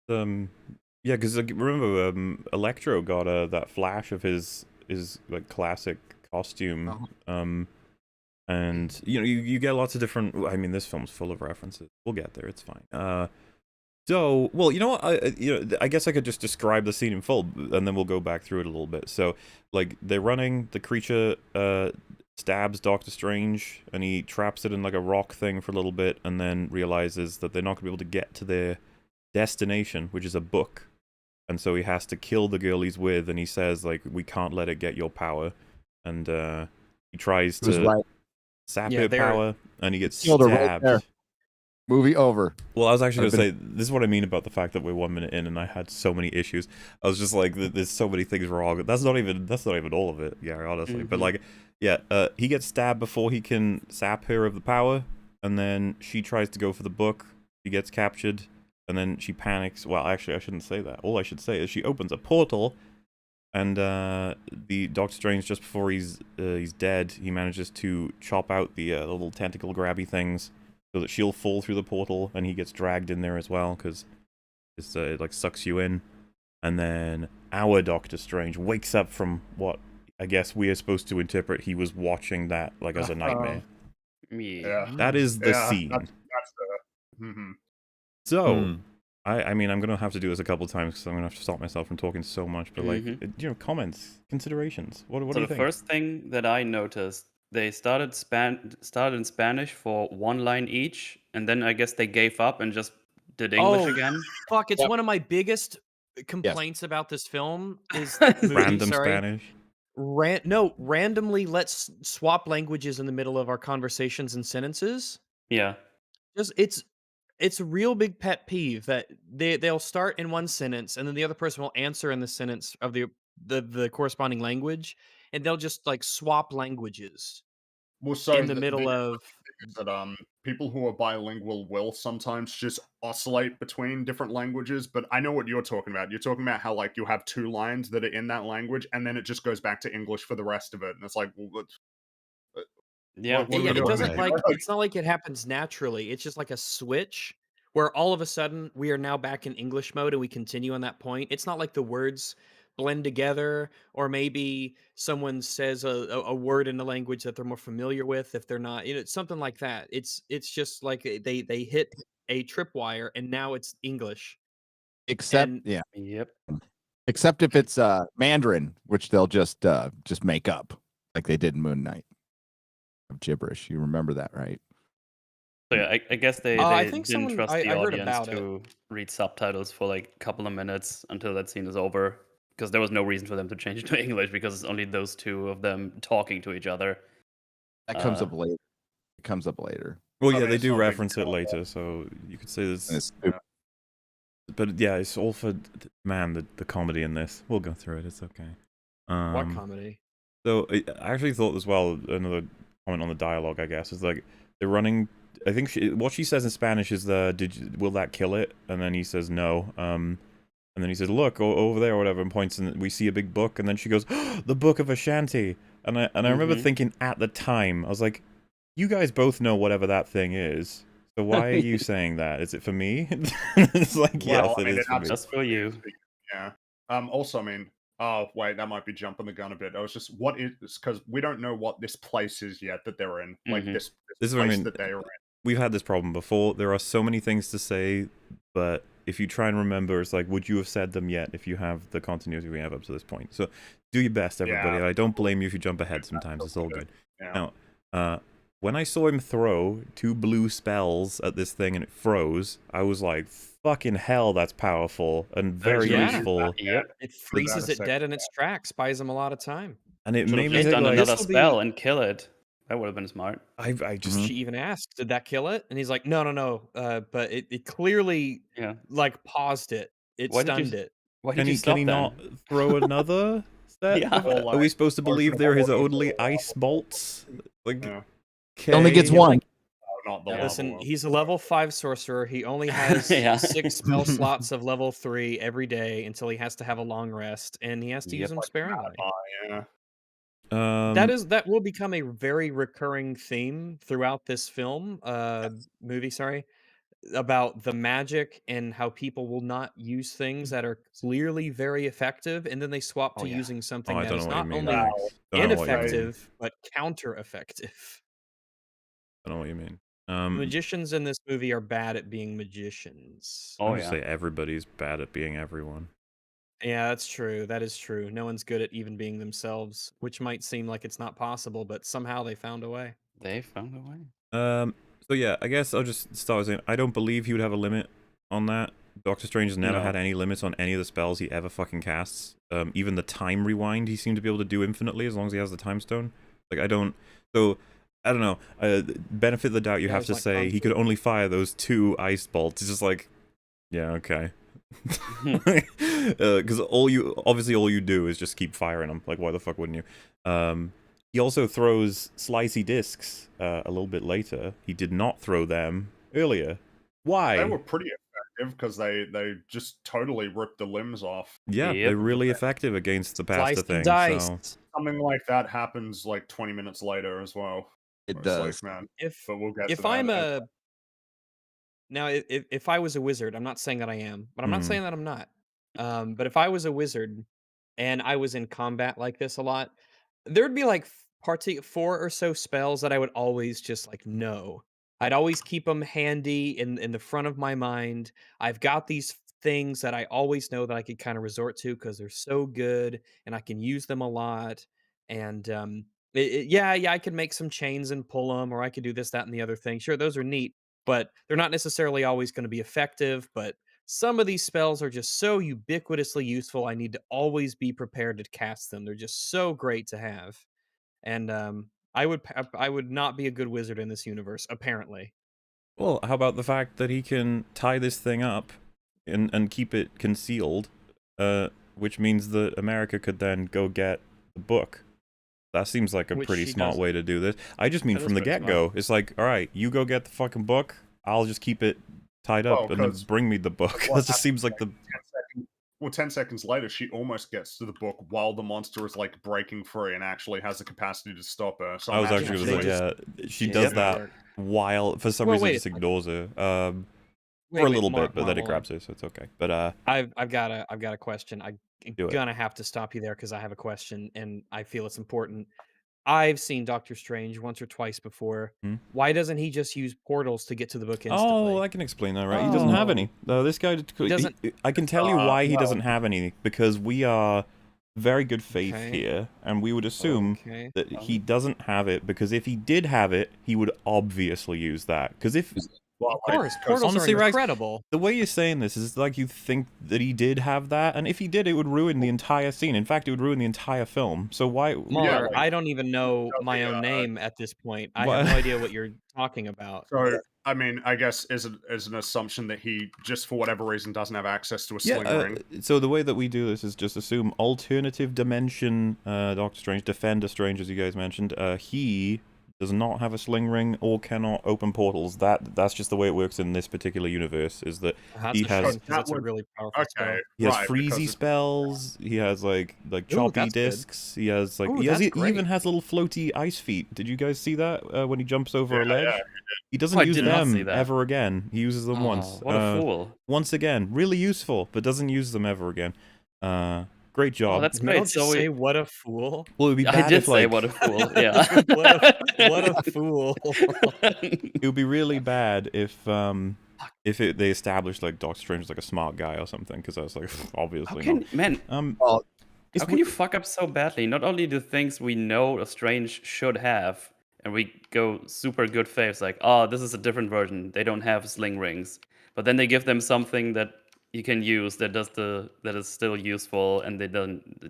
Yeah, because remember, Electro got that flash of his like classic costume, and you get lots of different. I mean, this film's full of references. We'll get there. It's fine. So, well, you know what? I guess I could just describe the scene in full, and then we'll go back through it a little bit. So, like, they're running. The creature stabs Doctor Strange, and he traps it in like a rock thing for a little bit, and then realizes that they're not going to be able to get to their destination, which is a book. And so he has to kill the girl he's with, and he says, like, we can't let it get your power. And he tries Who's to right? sap Yeah, her they're- power, and he gets Killed her right stabbed. there. Movie over. Well, I was actually I've going to say, this is what I mean about the fact that we're 1 minute in, and I had so many issues. I was just like, there's so many things wrong. That's not even all of it, yeah, honestly. But like, yeah, he gets stabbed before he can sap her of the power, and then she tries to go for the book. She gets captured, and then she panics. Well, actually, I shouldn't say that. All I should say is she opens a portal, and the Doctor Strange, just before he's dead, he manages to chop out the little tentacle grabby things, so that she'll fall through the portal, and he gets dragged in there as well, because it like sucks you in. And then our Doctor Strange wakes up from what I guess we are supposed to interpret he was watching that like as a nightmare. Yeah. That is the Yeah, scene. that's mhm. So, I mean, I'm gonna have to do this a couple times because I'm gonna have to stop myself from talking so much. But like, comments, considerations. What So do you the think? first thing that I noticed, they started in Spanish for one line each, and then I guess they gave up and just did English Oh, again. fuck! It's Yep. one of my biggest complaints about this film is Random Spanish. Randomly let's swap languages in the middle of our conversations and sentences. Yeah. Just it's a real big pet peeve that they'll start in one sentence and then the other person will answer in the sentence of the corresponding language, and they'll just like swap languages Well, so in the middle of. is that people who are bilingual will sometimes just oscillate between different languages, but I know what you're talking about. You're talking about how like you have two lines that are in that language, and then it just goes back to English for the rest of it, and it's like, well, Yeah. what are we Yeah, it doing doesn't here? like it's not like it happens naturally. It's just like a switch where all of a sudden we are now back in English mode and we continue on that point. It's not like the words blend together, or maybe someone says a word in the language that they're more familiar with if they're not, it's something like that. It's just like they hit a tripwire and now it's English. Except, And yeah. Yep. Except if it's Mandarin, which they'll just make up like they did in Moon Knight. Of gibberish. You remember that, right? So yeah, I guess they I think didn't someone trust I the heard audience about it. to read subtitles for like a couple of minutes until that scene is over, because there was no reason for them to change it to English because it's only those two of them talking to each other. That comes up later. It comes up later. Well, I yeah, mean, they it's do not a big reference it deal. later, so you could say this. And it's But yeah, it's all for man the comedy in this. We'll go through it. It's okay. What comedy? So I actually thought as well, another comment on the dialogue, I guess, is like they're running. I think what she says in Spanish is will that kill it? And then he says no. And then he says, look over there or whatever, and points, and we see a big book. And then she goes, oh, the Book of Ashanti. And I remember thinking at the time, I was like, you guys both know whatever that thing is. So why are you saying that? Is it for me? It's like, yes, I it mean, is for me. Just for you. Yeah. Also, I mean, oh wait, that might be jumping the gun a bit. I was just, what is, because we don't know what this place is yet that they're in. Like this This is what I place mean. that they are in. We've had this problem before. There are so many things to say, but if you try and remember, it's like, would you have said them yet if you have the continuity we have up to this point? So do your best, everybody. Yeah. I don't blame you if you jump ahead sometimes. It's all good. Yeah. Now, when I saw him throw 2 blue spells at this thing and it froze, I was like, fucking hell, that's powerful and very Yeah. useful. Yep. It freezes it second. dead in its tracks, buys them a lot of time. And it Should made have me just think, done like, another this'll be- spell and kill it. That would have been smart. I just She even asked, "Did that kill it?" And he's like, "No. But it clearly Yeah. like paused it. It Why did you stunned it." Why did Can you he stop then? not throw another set? Yeah. Are we supposed to believe they're his only ice bolts? Like, Yeah. He only gets okay. one. Not the Yeah, lava listen, world. he's a level 5 sorcerer. He only has Yeah. 6 spell slots of level 3 every day until he has to have a long rest, and he has to use Yep. them sparingly. Yeah. That will become a very recurring theme throughout this film, movie, sorry, about the magic and how people will not use things that are clearly very effective, and then they swap to Oh, yeah. using something I that don't is know what you not mean. only Alex. Don't know what you mean. ineffective but counter effective. I don't know what you mean. Magicians in this movie are bad at being magicians. I Oh would yeah. say everybody's bad at being everyone. Yeah, that's true. That is true. No one's good at even being themselves, which might seem like it's not possible, but somehow they found a way. They found a way. So yeah, I guess I'll just start saying I don't believe he would have a limit on that. Doctor Strange has never had any limits on any of the spells he ever fucking casts. Even the time rewind he seemed to be able to do infinitely as long as he has the time stone. Like I don't know. Benefit of the doubt, you Yeah, have to it's like say he could only fire those 2 ice bolts. It's just like, yeah, okay. Because all you do is just keep firing them. Like, why the fuck wouldn't you? He also throws slicey discs a little bit later. He did not throw them earlier. Why? They were pretty effective because they just totally ripped the limbs off. Yeah, Yep. they're really effective against the pasta Slice thing. and dice. So Something like that happens like 20 minutes later as well. It It's does. like, man, If but we'll get to if that. I'm a now if I was a wizard, I'm not saying that I am, but I'm not saying that I'm not. But if I was a wizard and I was in combat like this a lot, there'd be like 4 or so spells that I would always just like know. I'd always keep them handy in the front of my mind. I've got these things that I always know that I could kind of resort to because they're so good and I can use them a lot. And yeah, I could make some chains and pull them, or I could do this, that, and the other thing. Sure, those are neat, but they're not necessarily always going to be effective. But some of these spells are just so ubiquitously useful. I need to always be prepared to cast them. They're just so great to have. And I would not be a good wizard in this universe, apparently. well, how about the fact that he can tie this thing up and keep it concealed, which means that America could then go get the book. That seems like a Which pretty she smart doesn't. way to do this. I just mean That is from the pretty get-go. It's like, all right, you go get the fucking book. I'll just keep it tied up Well, and then 'cause bring me the book. what That just seems like the 10 seconds later, she almost gets to the book while the monster is like breaking free and actually has the capacity to stop her. So I was imagine actually she gonna say, was- yeah, she Yeah, does that that while for some Well, reason wait a just second. ignores her. Wait, For a wait, little Mark, bit, but then it hold on. grabs her, so it's okay. But I've got a question. I'm Do it. gonna have to stop you there because I have a question and I feel it's important. I've seen Doctor Strange once or twice before. Hmm? Why doesn't he just use portals to get to the book Oh, instantly? I can explain that, right? He doesn't have any. This guy, doesn't- I can tell you why he well- doesn't have any, because we are very good faith Okay. here, and we would assume Okay. that he doesn't have it, because if he did have it, he would obviously use that. Because if Well, Of course, because portals honestly, are Rex, incredible. the way you're saying this is like you think that he did have that, and if he did, it would ruin the entire scene. In fact, it would ruin the entire film. So why? Muller, like, I don't even know does my the, own name at this point. I What? have no idea what you're talking about. So, I mean, I guess is an assumption that he just for whatever reason doesn't have access to a Yeah, sling ring. so the way that we do this is just assume alternative dimension Doctor Strange, Defender Strange, as you guys mentioned. He does not have a sling ring or cannot open portals. That's just the way it works in this particular universe. Is that That's he a has- shame, 'cause That that's a would- really powerful spell. Okay, he has right, freezy because it- spells. He has like Ooh, choppy that's good. discs. He has like Ooh, he that's even great. has little floaty ice feet. Did you guys see that when he jumps over a Yeah, ledge? yeah, He doesn't Oh, I use did not see them that. ever again. He uses them Oh, once. what a fool. Once again, really useful, but doesn't use them ever again. Great job. Oh, that's Did Metal great. just So say, we, "What a fool"? Well, it would be bad I did if, say like, what a fool. Yeah. What a fool! it would be really bad if they established like Doctor Strange was like a smart guy or something, because I was like, How obviously can not. man? Well, It's How can you fuck up so badly? Not only do things we know a Strange should have, and we go super good faith, like, oh, this is a different version. They don't have sling rings, but then they give them something that you can use that is still useful, and it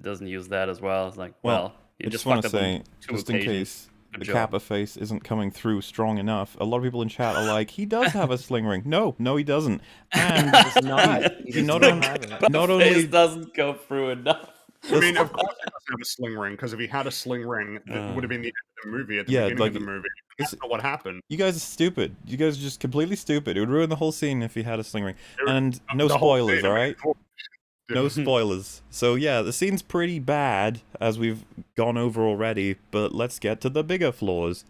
doesn't use that as well. It's like, well, you I just just want fucked to up say, on two just in occasions. case Good the job. Kappa face isn't coming through strong enough, a lot of people in chat are like, he does have a sling ring. No, he doesn't. And It's not. he He not does only- not have it. not Face only doesn't go through enough. I mean, of course he doesn't have a sling ring, because if he had a sling ring, that would have been the end of the movie at the Yeah, beginning like, of the movie. it's- That's not what happened. you guys are stupid. You guys are just completely stupid. It would ruin the whole scene if he had a sling ring. There- And no The whole spoilers, thing, I mean, alright? No spoilers. So yeah, the scene's pretty bad, as we've gone over already, but let's get to the bigger flaws.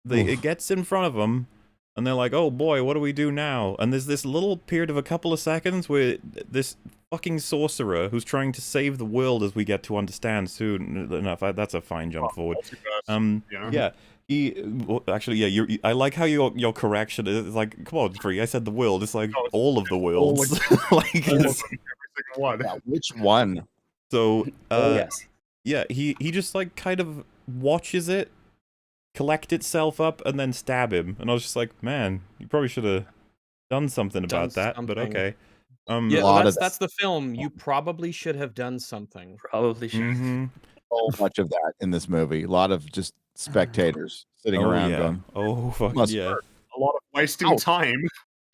It gets in front of them, and they're like, oh boy, what do we do now? And there's this little period of a couple of seconds where this fucking sorcerer, who's trying to save the world, as we get to understand soon enough, that's a fine jump forward. Multiverse, you know? Yeah. Actually, yeah. I like how your correction is like, come on, Free. I said the world. It's like No, it's- all of the all worlds. of like, All of it's, them, every single What? Yeah, which one? So Oh yes. yeah, he just like kind of watches it collect itself up and then stab him, and I was just like, man, you probably should have done something Done about that, but something. okay. Yeah, lot of that's the film. You probably should have done something. Probably should. mhm. so much of that in this movie. A lot of just spectators sitting Oh around yeah. going, Oh fucking "Must yeah. hurt." A lot of wasting Ouch. time.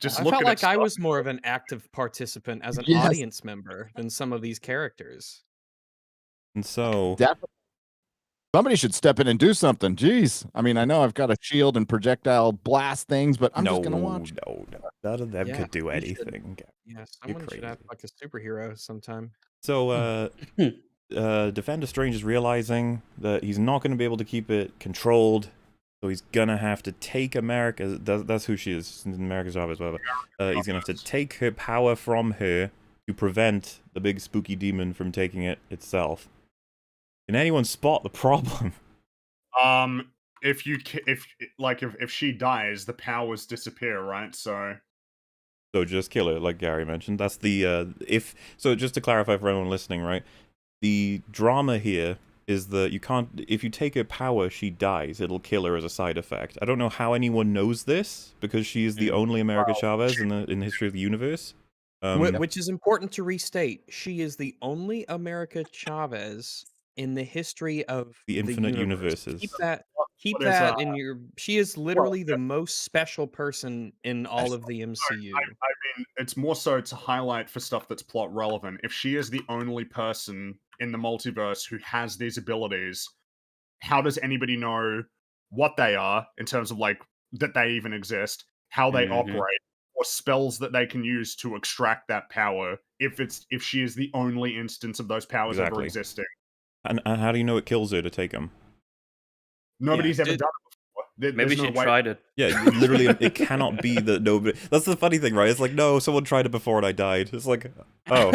Just I look felt at like it. I was more of an active participant as an Yes. audience member than some of these characters. And so Definitely. Somebody should step in and do something. Jeez. I mean, I know I've got a shield and projectile blast things, but I'm no, just gonna watch. no, none of them Yeah, could do we should. anything. Yeah, You're someone should act crazy. like a superhero sometime. So Defender Strange is realizing that he's not going to be able to keep it controlled, so he's gonna have to take America. That's who she is, America's job as well. He's gonna have to take her power from her to prevent the big spooky demon from taking it itself. Can anyone spot the problem? If she dies, the powers disappear, right? So So just kill her, like Gary mentioned. That's the so just to clarify for anyone listening, right? The drama here is that you can't, if you take her power, she dies. It'll kill her as a side effect. I don't know how anyone knows this because she is the only America Chavez in the history of the universe. Which is important to restate. She is the only America Chavez in the history of The infinite universe. universes. Keep what is, that in your. She is literally the most special person in all of the MCU. I mean, it's more so to highlight for stuff that's plot relevant. If she is the only person in the multiverse who has these abilities, how does anybody know what they are in terms of like that they even exist, how they operate, or spells that they can use to extract that power if she is the only instance of those powers ever Exactly. existing? And how do you know it kills her to take them? Nobody's ever Did- done it before. Maybe There's no she way. tried it. Yeah, literally, it cannot be that nobody. That's the funny thing, right? It's like, no, someone tried it before and I died. It's like, oh.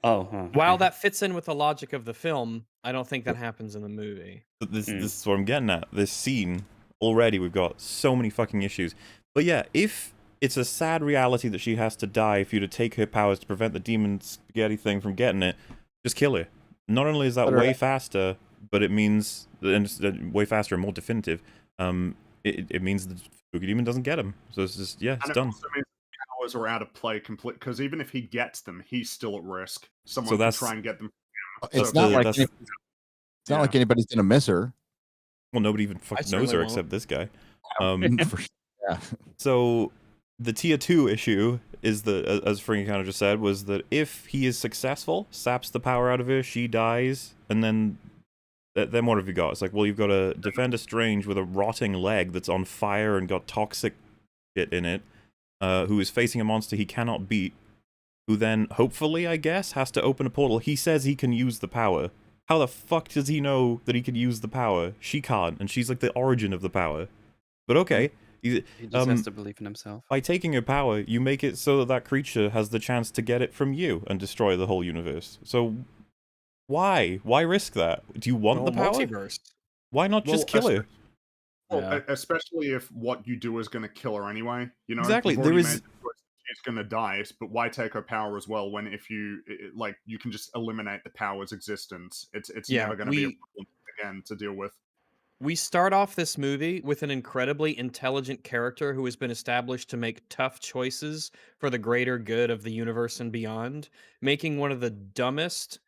Oh, huh. While that fits in with the logic of the film, I don't think that happens in the movie. But this is what I'm getting at. This scene, already we've got so many fucking issues. But yeah, if it's a sad reality that she has to die for you to take her powers to prevent the demon spaghetti thing from getting it, just kill her. Not only is that way faster, but it means way faster and more definitive. It means the spooky demon doesn't get him. So it's just, yeah, it's And done. it also means powers are out of play complete because even if he gets them, he's still at risk. Someone So can that's- try and get them. It's So not the- like that's- it's not like anybody's gonna miss her. Well, nobody even fucking knows certainly her won't. except this guy. Yeah. So the tier 2 issue is that, as Frankie kind of just said, was that if he is successful, saps the power out of her, she dies, and then what have you got? It's like, well, you've got a Defender Strange with a rotting leg that's on fire and got toxic shit in it, who is facing a monster he cannot beat, who then, hopefully, I guess, has to open a portal. He says he can use the power. How the fuck does he know that he can use the power? She can't, and she's like the origin of the power. But okay. He just has to believe in himself. By taking her power, you make it so that that creature has the chance to get it from you and destroy the whole universe. So why? Why risk that? Do you want the power? Multiverse. Why not just kill her? Well, especially if what you do is going to kill her anyway. You know, Exactly, you've there already is- made the choice that she's going to die, but why take her power as well when if you like you can just eliminate the power's existence? It's Yeah, never going to be a problem again to deal with. We start off this movie with an incredibly intelligent character who has been established to make tough choices for the greater good of the universe and beyond, making one of the dumbest,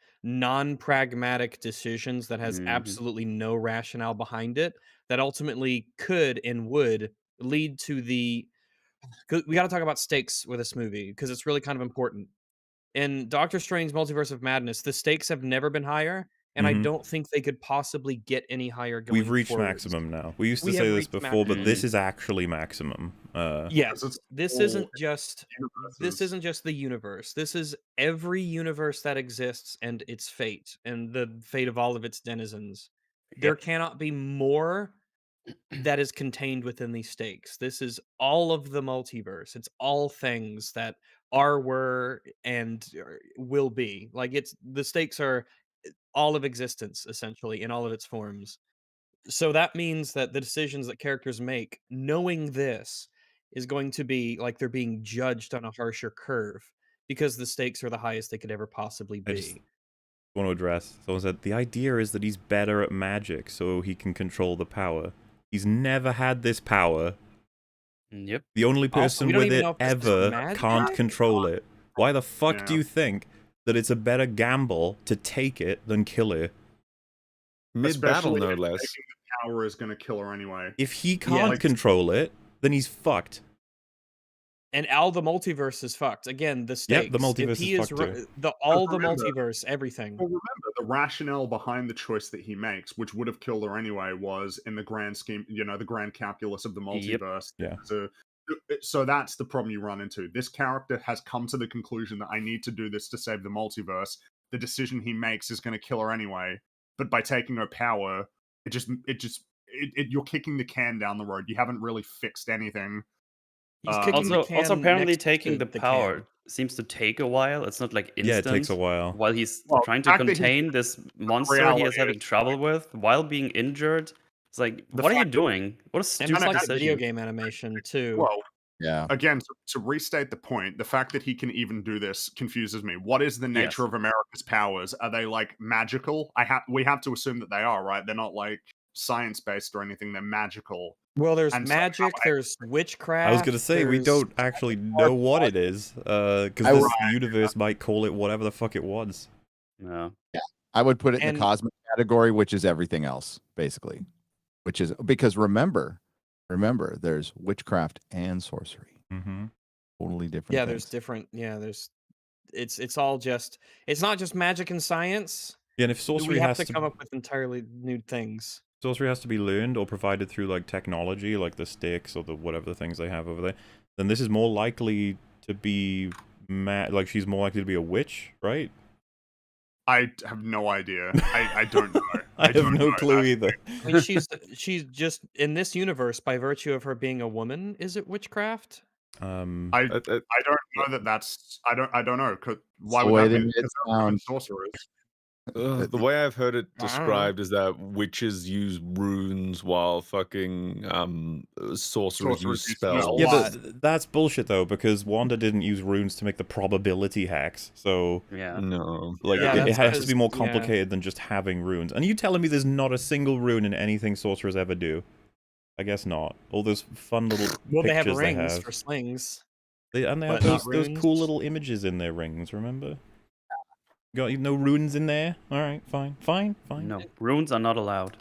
non-pragmatic decisions that has absolutely no rationale behind it, that ultimately could and would lead to the... 'cause we got to talk about stakes with this movie because it's really kind of important. In Doctor Strange Multiverse of Madness, the stakes have never been higher, and I Mhm. don't think they could possibly get any higher going We've reached forwards. maximum now. We used to We say have this reached before, but this maximum. is actually maximum. Yes, Because it's this all isn't just universes. the universe. This is every universe that exists and its fate and the fate of all of its denizens. There cannot be more that is contained within these stakes. This is all of the multiverse. It's all things that are, were, and will be. Like it's the stakes are all of existence essentially in all of its forms. So that means that the decisions that characters make, knowing this, is going to be like they're being judged on a harsher curve. because the stakes are the highest they could ever possibly I just be. want to address. Someone said the idea is that he's better at magic, so he can control the power. He's never had this power. Yep. The only Also, person we don't with even it know if this is ever magic. can't control it. Why the fuck do Yeah. you think that it's a better gamble to take it than kill it? Mid-battle, Especially no if less. taking the power is going to kill her anyway. If he can't like- control it, then he's fucked. And all the multiverse is fucked. Again, the stakes. Yep, the multiverse if he is fucked ri- too. all the remember- multiverse, everything. Well, remember, the rationale behind the choice that he makes, which would have killed her anyway, was in the grand scheme, the grand calculus of the Yep. multiverse. Yeah. So that's the problem you run into. This character has come to the conclusion that I need to do this to save the multiverse. The decision he makes is going to kill her anyway. But by taking her power, you're kicking the can down the road. You haven't really fixed anything. He's kicking the Also, can apparently next taking to the power can. seems to take a while. It's not like instant. Yeah, it takes a while. While he's Well, trying the to fact that he's- contain this monster he reality is having is, trouble with while being injured. It's like, The what are you fact that- doing? What a And stupid it's like a decision. video game animation too. Well, Yeah. again, to restate the point, the fact that he can even do this confuses me. What is the nature Yes. of America's powers? Are they like magical? We have to assume that they are, right? They're not like science based or anything. They're magical. Well, there's And somehow magic, there's witchcraft. I was gonna say we there's- don't actually know what it is, because I this would- universe might call it whatever the fuck it wants. No. I would put it in And- the cosmic category, which is everything else, basically. Which is because remember, there's witchcraft and sorcery. Mm-hmm. Totally different. Yeah, things. there's different. Yeah, there's. It's all just. It's not just magic and science. Yeah, and if We sorcery have has to to come up with entirely new things. sorcery has to be learned or provided through like technology, like the sticks or the whatever the things they have over there, then this is more likely to be like she's more likely to be a witch, right? I have no idea. I don't know. I have don't no know. clue either. I mean, she's just in this universe by virtue of her being a woman. Is it witchcraft? I I- don't know that's. I don't know. Why the would way that they be? made it Because they're women sound. sorcerers. The way I've heard it I don't know. described is that witches use runes while fucking sorcerers use use spells. spells. Yeah, lot. but that's bullshit though, because Wanda didn't use runes to make the probability hacks. So Yeah. No. like Yeah, it that's has to be more because- yeah. complicated than just having runes. And are you telling me there's not a single rune in anything sorcerers ever do? I guess not. All those fun little Well, they have pictures rings they have. for slings. They have but those not cool runes. little images in their rings, remember? Got no runes in there? Alright, fine. No. Runes are not allowed.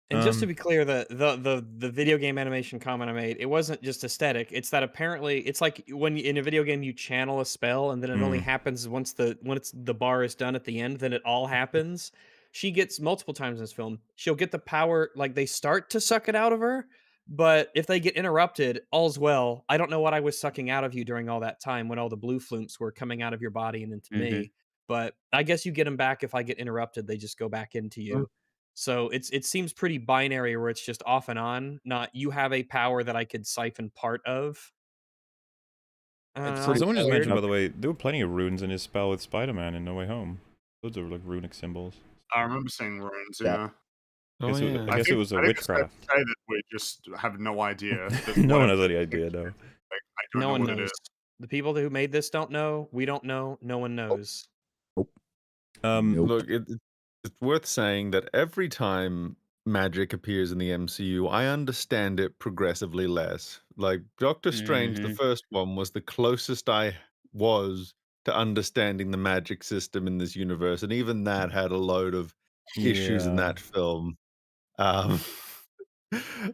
And just to Um, be clear, the video game animation comment I made, it wasn't just aesthetic. It's that apparently it's like when in a video game you channel a spell and then it only happens once the bar is done at the end, then it all happens. She gets multiple times in this film. She'll get the power, like they start to suck it out of her, but if they get interrupted, all's well. I don't know what I was sucking out of you during all that time when all the blue flumps were coming out of your body and into me. But I guess you get them back if I get interrupted. They just go back into you. So it seems pretty binary where it's just off and on. Not you have a power that I could siphon part of. I don't It's know, pretty Someone just weird. mentioned, by the way, there were plenty of runes in his spell with Spider-Man in No Way Home. Loads of like runic symbols. I remember seeing runes. Yeah. Yeah. Oh, guess it- yeah. I guess it was a I think it's fair to witchcraft. say that we just have no idea. that No one has whatever- any idea, no. Like, I don't No know one what it knows. is. The people who made this don't know. We don't know. No one knows. Nope. Look, it's worth saying that every time magic appears in the MCU, I understand it progressively less. Like Doctor Strange, the Mhm. first one, was the closest I was to understanding the magic system in this universe, and even that had a load of issues in Yeah. that film.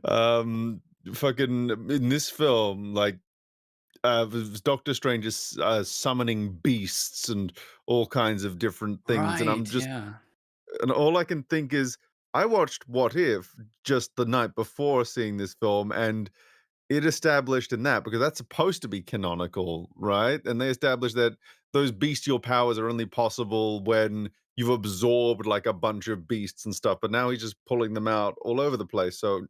Um, fucking in this film, like Doctor Strange is summoning beasts and all kinds of different things, and I'm just yeah. and all I can think is I watched What If just the night before seeing this film, and it established in that because that's supposed to be canonical, right? And they established that those bestial powers are only possible when you've absorbed like a bunch of beasts and stuff. But now he's just pulling them out all over the place. So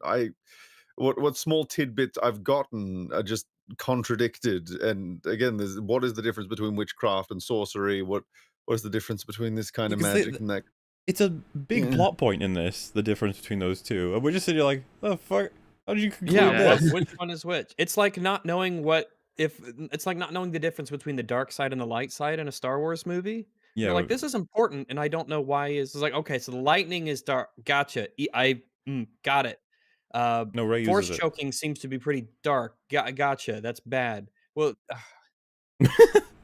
what small tidbits I've gotten are just contradicted. And again, what is the difference between witchcraft and sorcery? What is the difference between this kind of Because they- magic and that? It's a big Yeah. plot point in this, the difference between those two. And we're just sitting here like, oh fuck, how did you conclude Yeah, this? which one is which? It's like not knowing what if it's like not knowing the difference between the dark side and the light side in a Star Wars movie. Yeah, They're like, this is important, and I don't know why. It's like, okay, so the lightning is dark. Gotcha. Got it. no, Ray Force uses it. choking seems to be pretty dark. Gotcha. That's bad. Well,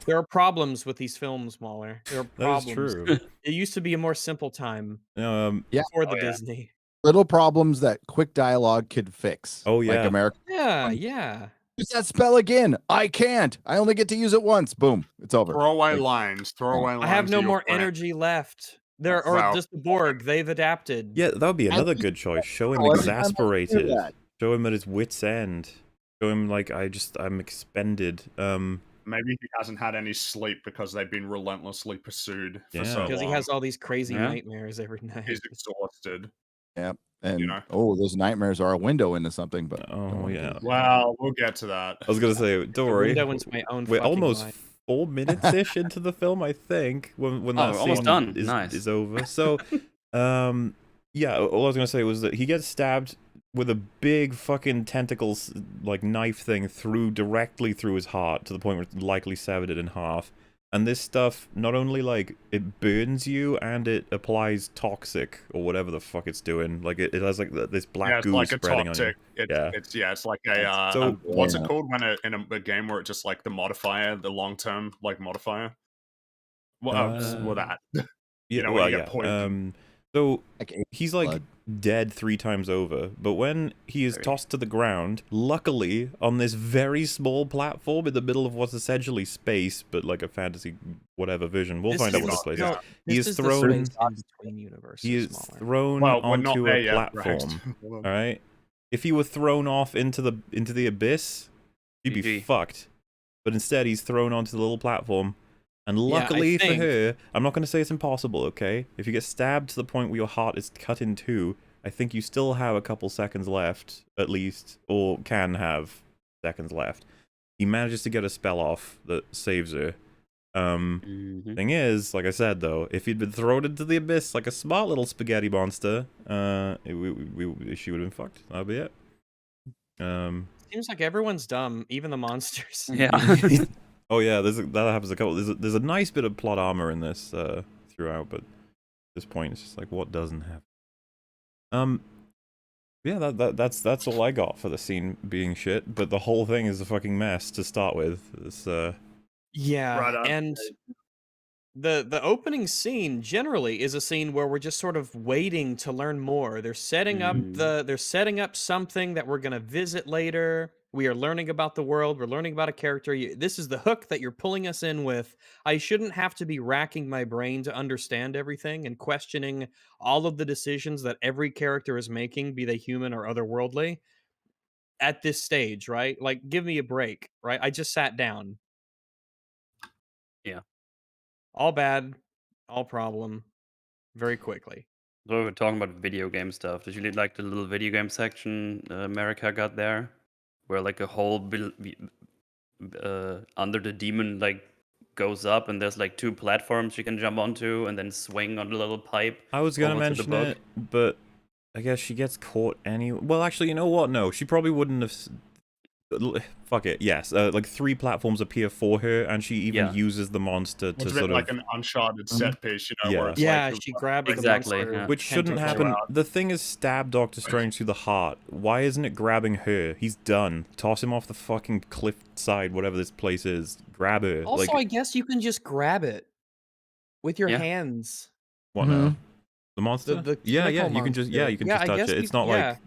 there are problems with these films, Mahler. There are That is problems. true. It used to be a more simple time Yeah. before the Oh, yeah. Disney. Little problems that quick dialogue could fix. Oh, Like yeah. America. Yeah, yeah. Use that spell again. I can't. I only get to use it once. Boom. It's over. Throwaway Like, lines. Throwaway lines. I have no are your more friend. energy left. There or Wow. just the Borg. They've adapted. Yeah, that would be I another think- good choice. Show him Oh, every time I hear exasperated. that. Show him at his wit's end. Show him like I'm expended. Maybe he hasn't had any sleep because they've been relentlessly pursued for Yeah. so long. Because he has all these crazy Yeah. nightmares every night. He's exhausted. And know. those nightmares are a window into something. But Oh yeah. Well, we'll get to that. I was gonna say, don't The worry. window into my own We're fucking almost life. 4 minutes ish into the film, I think, when that almost scene done. is, Nice. is over. So, yeah, all I was gonna say was that he gets stabbed with a big fucking tentacles like knife thing directly through his heart to the point where it likely severed it in half. And this stuff not only like it burns you and it applies toxic or whatever the fuck it's doing. Like it has like this black Yeah, it's goo like a spreading on you. toxic. Yeah. It's like a So- what's Yeah. it called when in a game where it's just like the modifier, the long term like modifier. Well, that. Yeah, know, when well, you yeah. get poisoned. So like he's like blood. dead 3 times over, but when he is Right. tossed to the ground, luckily on this very small platform in the middle of what's essentially space, but like a fantasy whatever vision, we'll This find out is what the- this place no, is. He this is the thrown. space in between universes. He is Mahler. thrown Well, we're not onto there a yet, platform. right? All right. If he were thrown off into the abyss, he'd be GG. fucked. But instead, he's thrown onto the little platform. And Yeah, I luckily for think- her, I'm not going to say it's impossible, okay? If you get stabbed to the point where your heart is cut in two, I think you still have a couple seconds left, at least, or can have seconds left. He manages to get a spell off that saves her. Mhm. Thing is, like I said though, if he'd been thrown into the abyss like a smart little spaghetti monster, she would have been fucked. That'd be it. Seems like everyone's dumb, even the monsters. Yeah. Oh yeah, that happens a couple. There's a nice bit of plot armor in this throughout, but at this point it's just like what doesn't happen. Yeah, that's all I got for the scene being shit. But the whole thing is a fucking mess to start with. It's Yeah, Right on. and the opening scene generally is a scene where we're just sort of waiting to learn more. They're setting up they're setting up something that we're gonna visit later. We are learning about the world. We're learning about a character. This is the hook that you're pulling us in with. I shouldn't have to be racking my brain to understand everything and questioning all of the decisions that every character is making, be they human or otherworldly, at this stage, right? Like, give me a break, right? I just sat down. Yeah. All bad, all problem, very quickly. So we're talking about video game stuff. Did you like the little video game section America got there, where like a whole under the demon like goes up, and there's like 2 platforms you can jump onto, and then swing on the little pipe. I was gonna over to the mention it, but I guess she gets caught anyway. Well, actually, you know what? No, she probably wouldn't have. Fuck it. Yes, like 3 platforms appear for her, and she even Yeah. uses the monster It's to a bit sort like of. an Uncharted set piece, you know, Yeah. where it's Yeah, like she grabs Exactly, the monster, yeah. Which shouldn't tentacle. happen. The thing is, stab Doctor Strange through the heart. Why isn't it grabbing her? He's done. Toss him off the fucking cliff side, whatever this place is. Grab her. Also, like, I guess you can just grab it with your Yeah. hands. what now? The monster? The yeah, tentacle you can just monster. you can Yeah, just I touch guess it. you It's not yeah.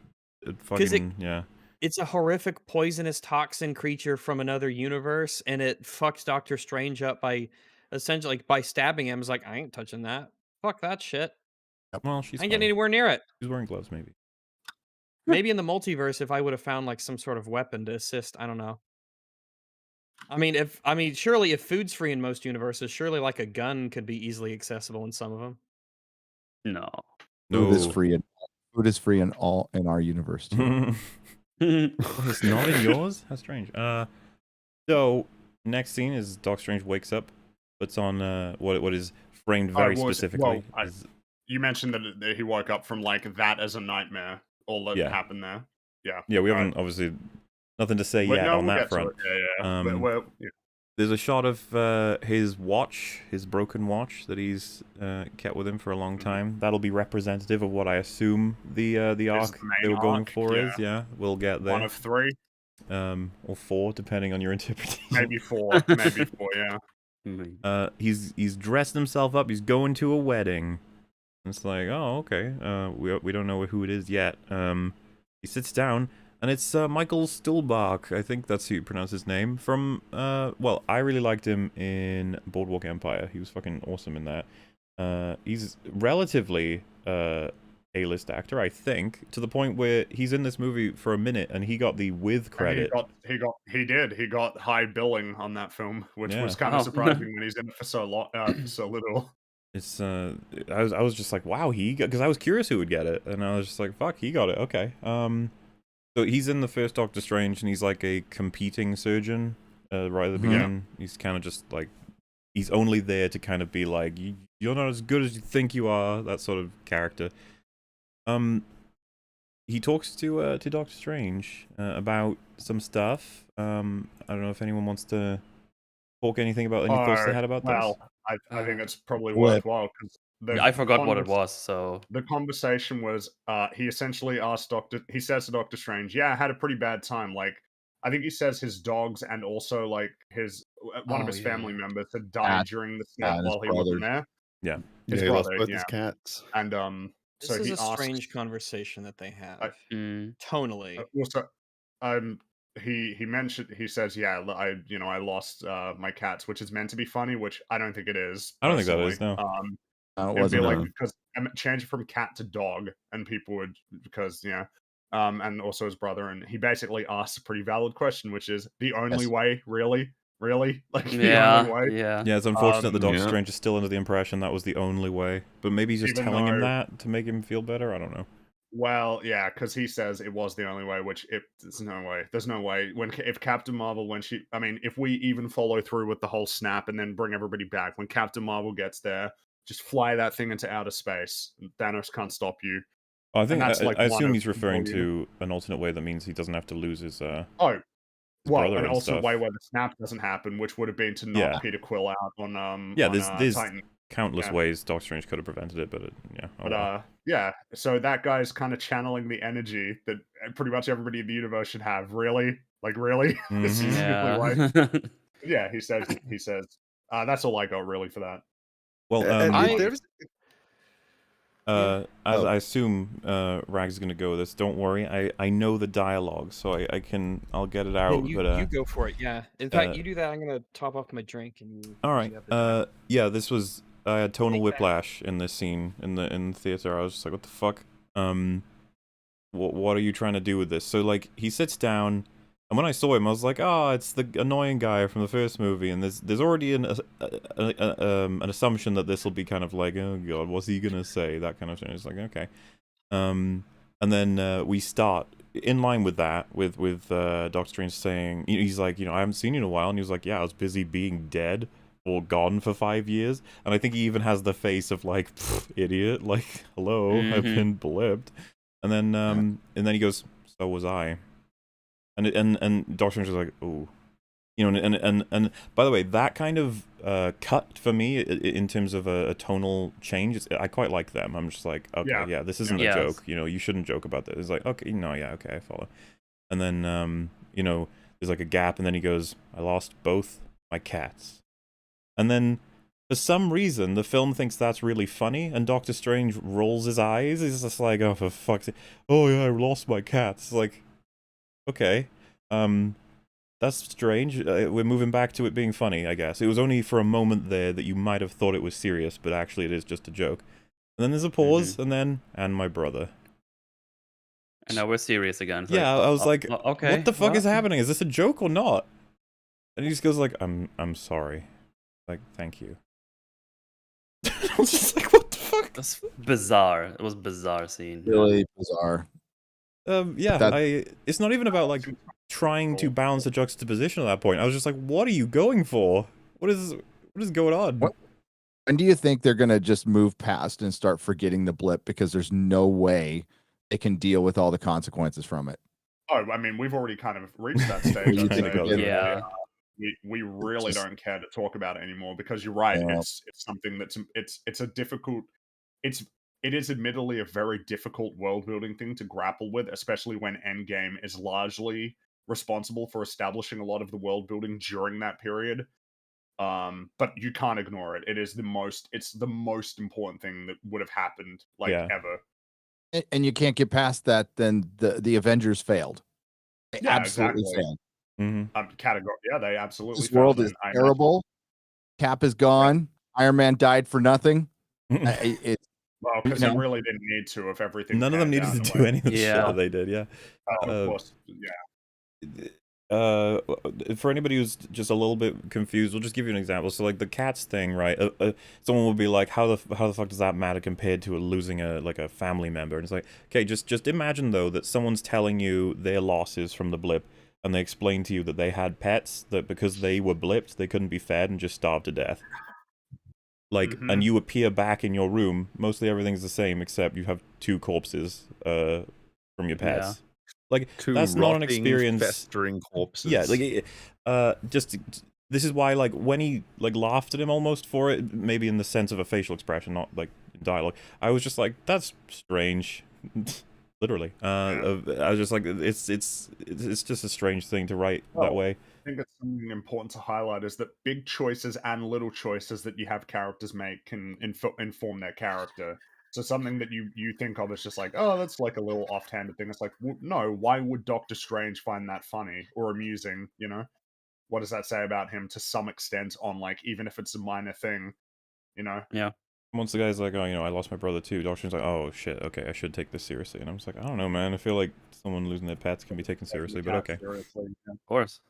like fucking yeah. It's a horrific poisonous toxin creature from another universe, and it fucks Doctor Strange up by essentially by stabbing him. It's like, I ain't touching that. Fuck that shit. Well, she's I ain't fine. getting anywhere near it. She's wearing gloves, maybe. Maybe in the multiverse, if I would have found like some sort of weapon to assist, I don't know. Surely if food's free in most universes, surely like a gun could be easily accessible in some of them. No. Food is No. free in our universe too. It's not in yours? How strange. So next scene is Doc Strange wakes up, puts on what is framed very specifically. you mentioned that he woke up from like that as a nightmare. All that Yeah. happened there. Yeah. Yeah, we All haven't obviously nothing to say But yet no, on we'll that get to front. it. Yeah. Yeah. There's a shot of his watch, his broken watch that he's kept with him for a long time. That'll be representative of what I assume the arc the they main were going arc, for yeah. is. Yeah, we'll get there. One of 3, or 4, depending on your interpretation. maybe 4, maybe 4. Yeah. He's dressed himself up. He's going to a wedding. It's like, oh, okay. We don't know who it is yet. He sits down. And it's Michael Stuhlbarg, I think that's how you pronounce his name, from, well, I really liked him in Boardwalk Empire. He was fucking awesome in that. He's relatively A-list actor, I think, to the point where he's in this movie for a minute and he got the with credit. He got high billing on that film, which Yeah. was kind of surprising when he's in it for so long, so little. It's, I was just like, wow, because I was curious who would get it, and I was just like, fuck, he got it, okay. So he's in the first Doctor Strange, and he's like a competing surgeon right at the beginning. He's kind of just like, he's only there to kind of be like, you're not as good as you think you are, that sort of character. He talks to Doctor Strange about some stuff. I don't know if anyone wants to talk anything about any thoughts they had about this. I think it's probably worthwhile because I forgot what it was, so the conversation was he essentially asked he says to Doctor Strange, yeah, I had a pretty bad time. Like, I think he says his dogs and also like one of his family members had died during the snap while he wasn't there. Yeah. His he brother, lost both his cats. And This so is he a asked, strange conversation that they have. Tonally. Also, he says, yeah, I lost my cats, which is meant to be funny, which I don't think it is. I don't think that personally. is, no. It would be like, because change it from cat to dog, and people would, because and also his brother, and he basically asked a pretty valid question, which is the only way, really, like the only way. Yeah, it's unfortunate that Doctor Strange is still under the impression that was the only way, but maybe he's just Even telling him though- that to make him feel better. I don't know. Well, yeah, because he says it was the only way, which there's no way. There's no way. If Captain Marvel, if we even follow through with the whole snap and then bring everybody back, when Captain Marvel gets there, just fly that thing into outer space. Thanos can't stop you. I think that's I like assume one he's of referring people, to an alternate way that means he doesn't have to lose his well, brother and and also stuff. way where the snap doesn't happen, which would have been to knock Yeah. Peter Quill out on there's Titan. countless ways Doctor Strange could have prevented it, but So that guy's kind of channeling the energy that pretty much everybody in the universe should have. Really, like really. This is the only way. Yeah, he says. That's all I got really for that. Well, there's as I assume Rags is gonna go with this. Don't worry, I know the dialogue, so I'll get it out. You go for it, yeah. In fact, you do that. I'm gonna top off my drink and you. All right. you have the This was I had tonal whiplash in this scene in the theater. I was just like, what the fuck? What are you trying to do with this? So like he sits down, and when I saw him, I was like, oh, it's the annoying guy from the first movie, and there's already an assumption that this will be kind of like, oh god, what's he gonna say? That kind of thing. It's like, okay. And then we start in line with that, with Doctor Strange saying, he's like, I haven't seen you in a while, and he was like, yeah, I was busy being dead or gone for 5 years, and I think he even has the face of like, idiot, like, hello, I've been blipped, and then he goes, so was I, and Doctor Strange was like, oh, and by the way, that kind of cut for me in terms of a tonal change, I quite like them. I'm just like, okay, yeah, this isn't a joke, you shouldn't joke about this. It's like, okay, no, yeah, okay, I follow. And then there's like a gap, and then he goes, I lost both my cats. And then, for some reason, the film thinks that's really funny, and Doctor Strange rolls his eyes. He's just like, oh, for fuck's sake. Oh, yeah, I lost my cats. Like, okay. That's strange. We're moving back to it being funny, I guess. It was only for a moment there that you might have thought it was serious, but actually it is just a joke. And then there's a pause, and my brother. And now we're serious again. It's yeah, I was like, okay, what the fuck is happening? Is this a joke or not? And he just goes like, I'm sorry. Like, thank you. I was just like, what the fuck? That's bizarre. It was a bizarre scene. Really bizarre. It's not even about like trying to balance the juxtaposition at that point. I was just like, what are you going for? What is going on? And do you think they're gonna just move past and start forgetting the blip because there's no way they can deal with all the consequences from it? Oh, I mean, we've already kind of reached that Where stage. you I'd think say. goes That, there. Yeah. we really just don't care to talk about it anymore because you're right. yeah. It's something that's it's a difficult. It's it is admittedly a very difficult world building thing to grapple with, especially when Endgame is largely responsible for establishing a lot of the world building during that period. But you can't ignore it. It's the most important thing that would have happened like Yeah. ever. And you can't get past that, then the Avengers failed. They Yeah, absolutely exactly. failed. Category. Yeah, they absolutely This world failed, is and I imagine. terrible. Cap is gone. Iron Man died for nothing. It's Well, you because he know, really didn't need to if everything None of them panned needed out to the do way. any of the shit Yeah. that they did. Yeah. Oh, of Uh, course. Yeah. uh for anybody who's just a little bit confused, we'll just give you an example. So like the cats thing, right? Someone will be like, how the fuck does that matter compared to losing a family member? And it's like, okay, just imagine though that someone's telling you their losses from the blip, and they explain to you that they had pets that because they were blipped they couldn't be fed and just starved to death. Like, and you appear back in your room, mostly everything's the same except you have 2 corpses from your Yeah. pets. Like, 2 that's not an rotting, experience. festering corpses. Yeah, like, just this is why, like, when he like laughed at him almost for it, maybe in the sense of a facial expression, not like dialogue. I was just like, that's strange, literally. I was just like, it's just a strange thing to write that way. I think it's something important to highlight is that big choices and little choices that you have characters make can inform their character. So something that you think of as just like, oh, that's like a little offhanded thing. It's like, no, why would Doctor Strange find that funny or amusing? You know, what does that say about him to some extent? On like, even if it's a minor thing, you know. Yeah. Once the guy's like, oh, I lost my brother too. Doctor's like, oh shit, okay, I should take this seriously. And I'm just like, I don't know, man. I feel like someone losing their pets can be taken seriously, but okay. Seriously, yeah. Of course.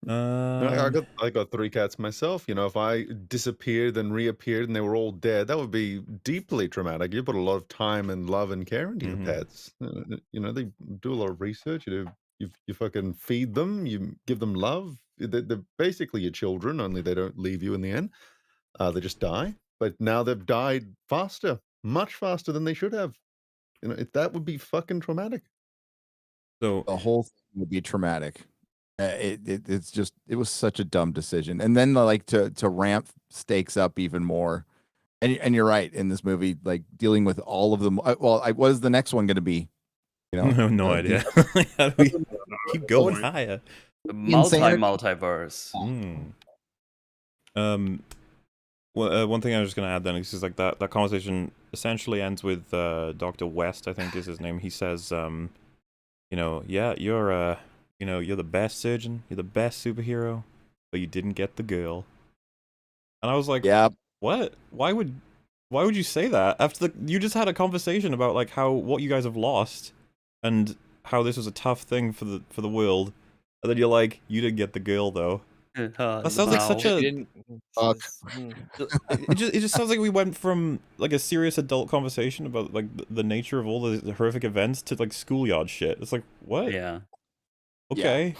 I got 3 cats myself. If I disappeared and reappeared and they were all dead, that would be deeply traumatic. You put a lot of time and love and care into your pets. They do a lot of research. You fucking feed them. You give them love. They're basically your children, only they don't leave you in the end. They just die. But now they've died faster, much faster than they should have. That would be fucking traumatic. So the whole thing would be traumatic. It's just it was such a dumb decision. And then like to ramp stakes up even more. And you're right, in this movie, like dealing with all of them. What is the next one going to be? no idea. How do we keep going higher? The Insanity. multiverse. Well, one thing I was just gonna add then is just like that conversation essentially ends with Dr. West, I think is his name. He says, yeah, you're the best surgeon, you're the best superhero, but you didn't get the girl. And I was like, yeah, what? Why would you say that after you just had a conversation about like what you guys have lost and how this was a tough thing for the world, and then you're like, you didn't get the girl though. That sounds like such a Fuck. it just sounds like we went from like a serious adult conversation about like the nature of all the horrific events to like schoolyard shit. It's like, what? Yeah. Okay.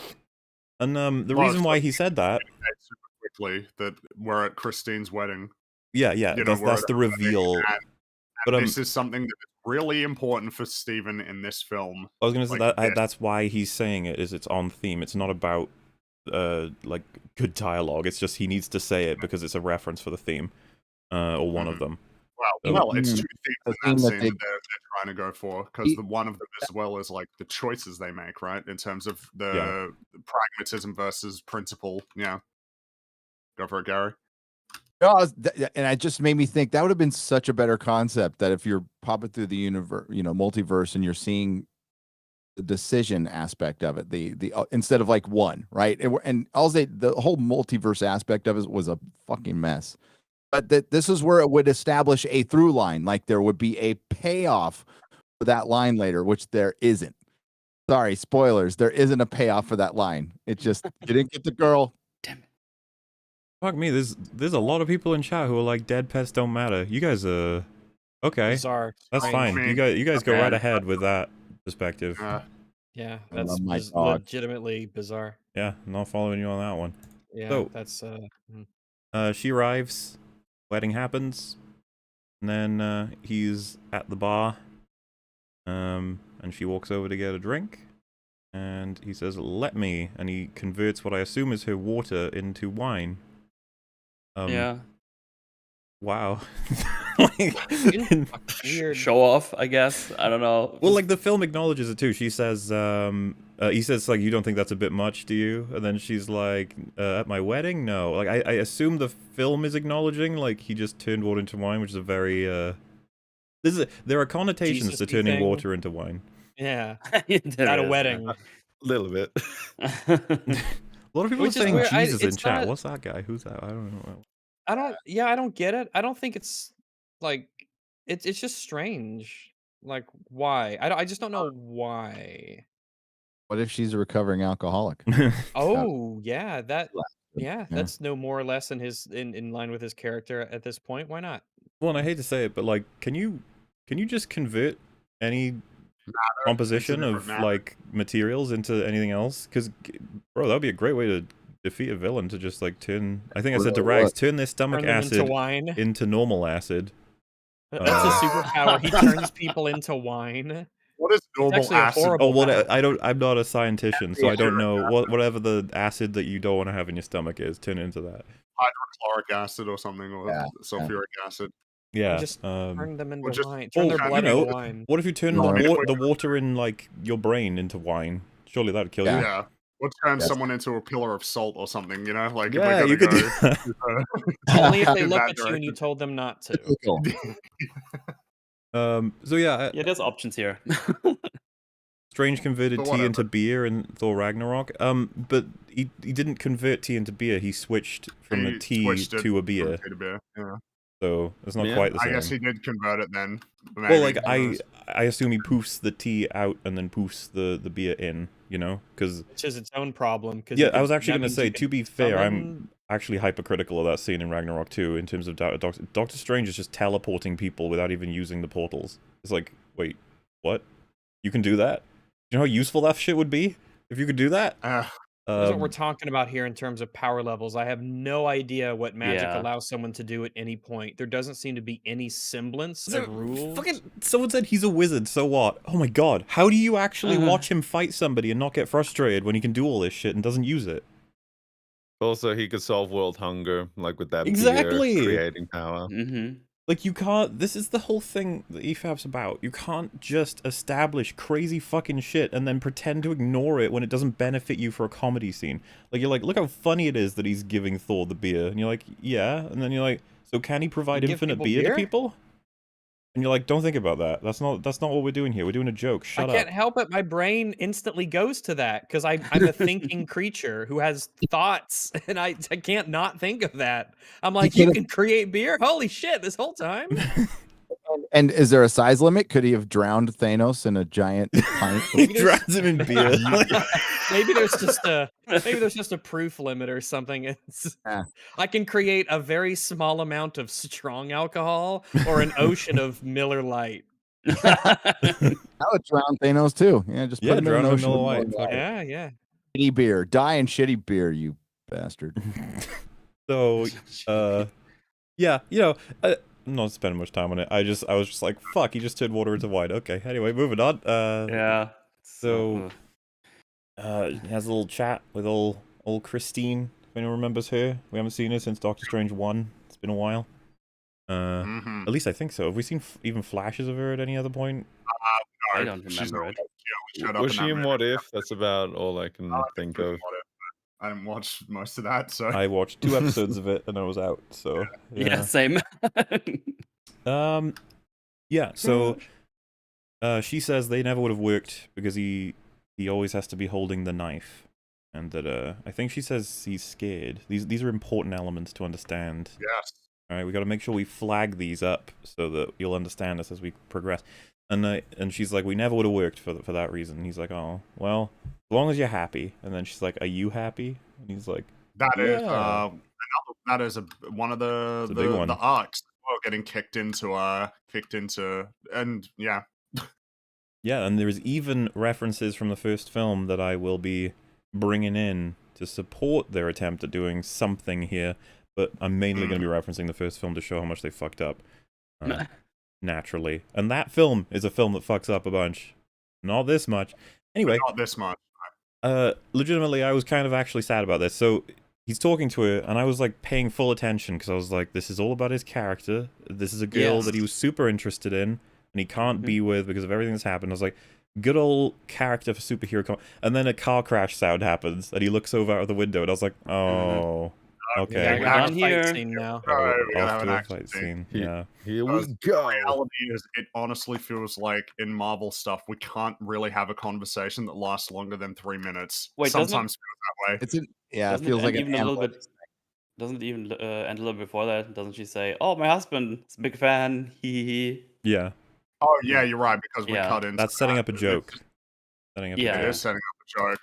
And the Well, reason it's why like he said that, super quickly that we're at Christine's wedding. yeah, You know, we're that's at the a wedding, reveal. and But this is something that is really important for Steven in this film. I was gonna say like that's why he's saying it, is it's on theme. It's not about like good dialogue. It's just he needs to say it because it's a reference for the theme, or one of them. Well, it's 2 themes in that scene that they- they're trying to go for, because the one of them as well is like the choices they make, right? In terms of the pragmatism versus principle. Yeah. Go for it, Gary. No, and it just made me think that would have been such a better concept, that if you're popping through the universe, multiverse, and you're seeing the decision aspect of it, the instead of like one, right? And the whole multiverse aspect of it was a fucking mess. But this is where it would establish a through line, like there would be a payoff for that line later, which there isn't. Sorry, spoilers. There isn't a payoff for that line. It just you didn't get the girl. Damn it. Fuck me, there's a lot of people in chat who are like, dead pets don't matter. You guys okay. Bizarre. That's strange. fine. You guys go Okay. right ahead with that perspective. Yeah, I that's love my dog. legitimately bizarre. Yeah, not following you on that one. Yeah, So- that's She arrives, wedding happens, and then he's at the bar, and she walks over to get a drink, And he says, "Let me," and he converts what I assume is her water into wine. Yeah. Wow. Fucking weird. Show off, I guess. I don't know. Well, like the film acknowledges it too. She says, he says like, "You don't think that's a bit much, do you?" And then she's like, "At my wedding, no." Like I assume the film is acknowledging like he just turned water into wine, which is a very there are connotations to Jesus-y turning thing. water into wine. Yeah. There At a is, wedding. A little bit. A lot of people Which are is saying weird. Jesus in It's chat. not- What's that guy? Who's that? I don't know. I don't get it. I don't think it's like it's just strange. Like why? I just don't know why. What if she's a recovering alcoholic? Oh, yeah, that Yeah. that's no more or less in line with his character at this point. Why not? Well, and I hate to say it, but like, can you just convert any composition different of matter. like materials into anything else? Because, bro, that would be a great way to defeat a villain, to just like turn. I think I said to Really, Rags, turn their stomach Turn them into acid wine. into normal acid. That's a superpower. He turns people into wine. What is normal actually a acid? horrible- Oh well, power. I don't. I'm not a scientician, so I don't know Hydrochloric whatever the acid that you don't want to have in your stomach is. Turn it into that. Hydrochloric acid or something, or Yeah, sulfuric acid. Yeah. Just turn them into just- wine. Turn their well, blood you know, into wine. What if you turn No. the water in like your brain into wine? Surely that'd kill Yeah. you. Yeah. What turns Yes. someone into a pillar of salt or something, you know? Like, Yeah, if you we're could gonna do go, Only if they in look that at you and you direction. told them not to. Cool. So yeah, Yeah, there's options here. Strange converted But tea into whatever. beer in Thor Ragnarok. But he didn't convert tea into beer. He switched from a He tea switched it to a from beer. tea to beer, yeah. So it's not Yeah. quite the I same. guess he did convert it then. Well, maybe, like who knows? I assume he poofs the tea out and then poofs the beer in. You know, because Which is its own problem. yeah, I was actually going to say, to be fair, I'm summon- actually hypercritical of that scene in Ragnarok 2 in terms of Doctor Strange is just teleporting people without even using the portals. It's like, wait, what? You can do that? You know how useful that shit would be if you could do that? That's what we're talking about here in terms of power levels. I have no idea what magic Yeah. allows someone to do at any point. There doesn't seem to be any semblance of rules. Fucking someone said he's a wizard, so what? Oh my god, how do you actually watch him fight somebody and not get frustrated when he can do all this shit and doesn't use it? Also, he could solve world hunger, like with that beer Exactly. creating power. Mm-hmm. Like, you can't. This is the whole thing that EFAP's about. You can't just establish crazy fucking shit and then pretend to ignore it when it doesn't benefit you for a comedy scene. Like, you're like, look how funny it is that he's giving Thor the beer. And you're like, yeah. And then you're like, so can he provide Give infinite people beer to beer? people? And you're like, don't think about that. That's not what we're doing here. We're doing a joke. Shut I up. can't help it. My brain instantly goes to that because I'm a thinking creature who has thoughts, and I can't not think of that. I'm like, you could've- can create beer? Holy shit! This whole time. And is there a size limit? Could he have drowned Thanos in a giant pint? He drowns him in beer. Maybe there's just a proof limit or something. It's, Yeah. I can create a very small amount of strong alcohol or an ocean of Miller Lite. I would drown Thanos too. Yeah, just put Yeah, him in drown an him in ocean Miller of Lite. Miller Lite. Yeah. Shitty beer. Die in shitty beer, you bastard. So, yeah, you know, I'm not spending much time on it. I was just like, fuck, he just turned water into wine. Okay, anyway, moving on. Yeah. So, he has a little chat with old Christine. If anyone remembers her, we haven't seen her since Doctor Strange 1. It's been a while. Mhm. At least I think so. Have we seen even flashes of her at any other point? I No, don't she's remember not- it. she only showed up Was in she that in movie. What If? That's about all I can think of. I didn't watch most of that, so I watched 2 episodes of it and I was out. So Yeah, same. Yeah. So, she says they never would have worked because he always has to be holding the knife, and that I think she says he's scared. These are important elements to understand. yes. All right, we got to make sure we flag these up so that you'll understand us as we progress. And she's like, we never would have worked for that reason. And he's like, oh well, as long as you're happy. And then she's like, are you happy? And he's like, That is Yeah. that is one of It's a big one. the arcs. Well, getting kicked into, and yeah, yeah. And there's even references from the first film that I will be bringing in to support their attempt at doing something here. But I'm mainly going to be referencing the first film to show how much they fucked up. Naturally. And that film is a film that fucks up a bunch. Not this much. Anyway, not this much. Legitimately, I was kind of actually sad about this. So he's talking to her, and I was like paying full attention because I was like, this is all about his character. This is a girl that he was super interested in, and he can't be with because of everything that's happened. I was like, good old character for superhero. And then a car crash sound happens, and he looks over out of the window, and I was like, oh, Yeah, okay. we're We're gonna done have a fight here. scene now. Right, we gotta Off have an to a action fight scene. scene. Here, Yeah. here Because we the go. reality is, it honestly feels like in Marvel stuff, we can't really have a conversation that lasts longer than 3 minutes. Wait, doesn't it- Sometimes feels that way. It's an, yeah, it Doesn't it feels like end an even a little bit? analytics thing. Doesn't it even end a little before that? Doesn't she say, "Oh, my husband is a big fan"? He. Yeah. Oh yeah, you're right, because we Yeah. cut into That's setting that. up a joke. Setting up a Yeah. It joke. is setting up a joke,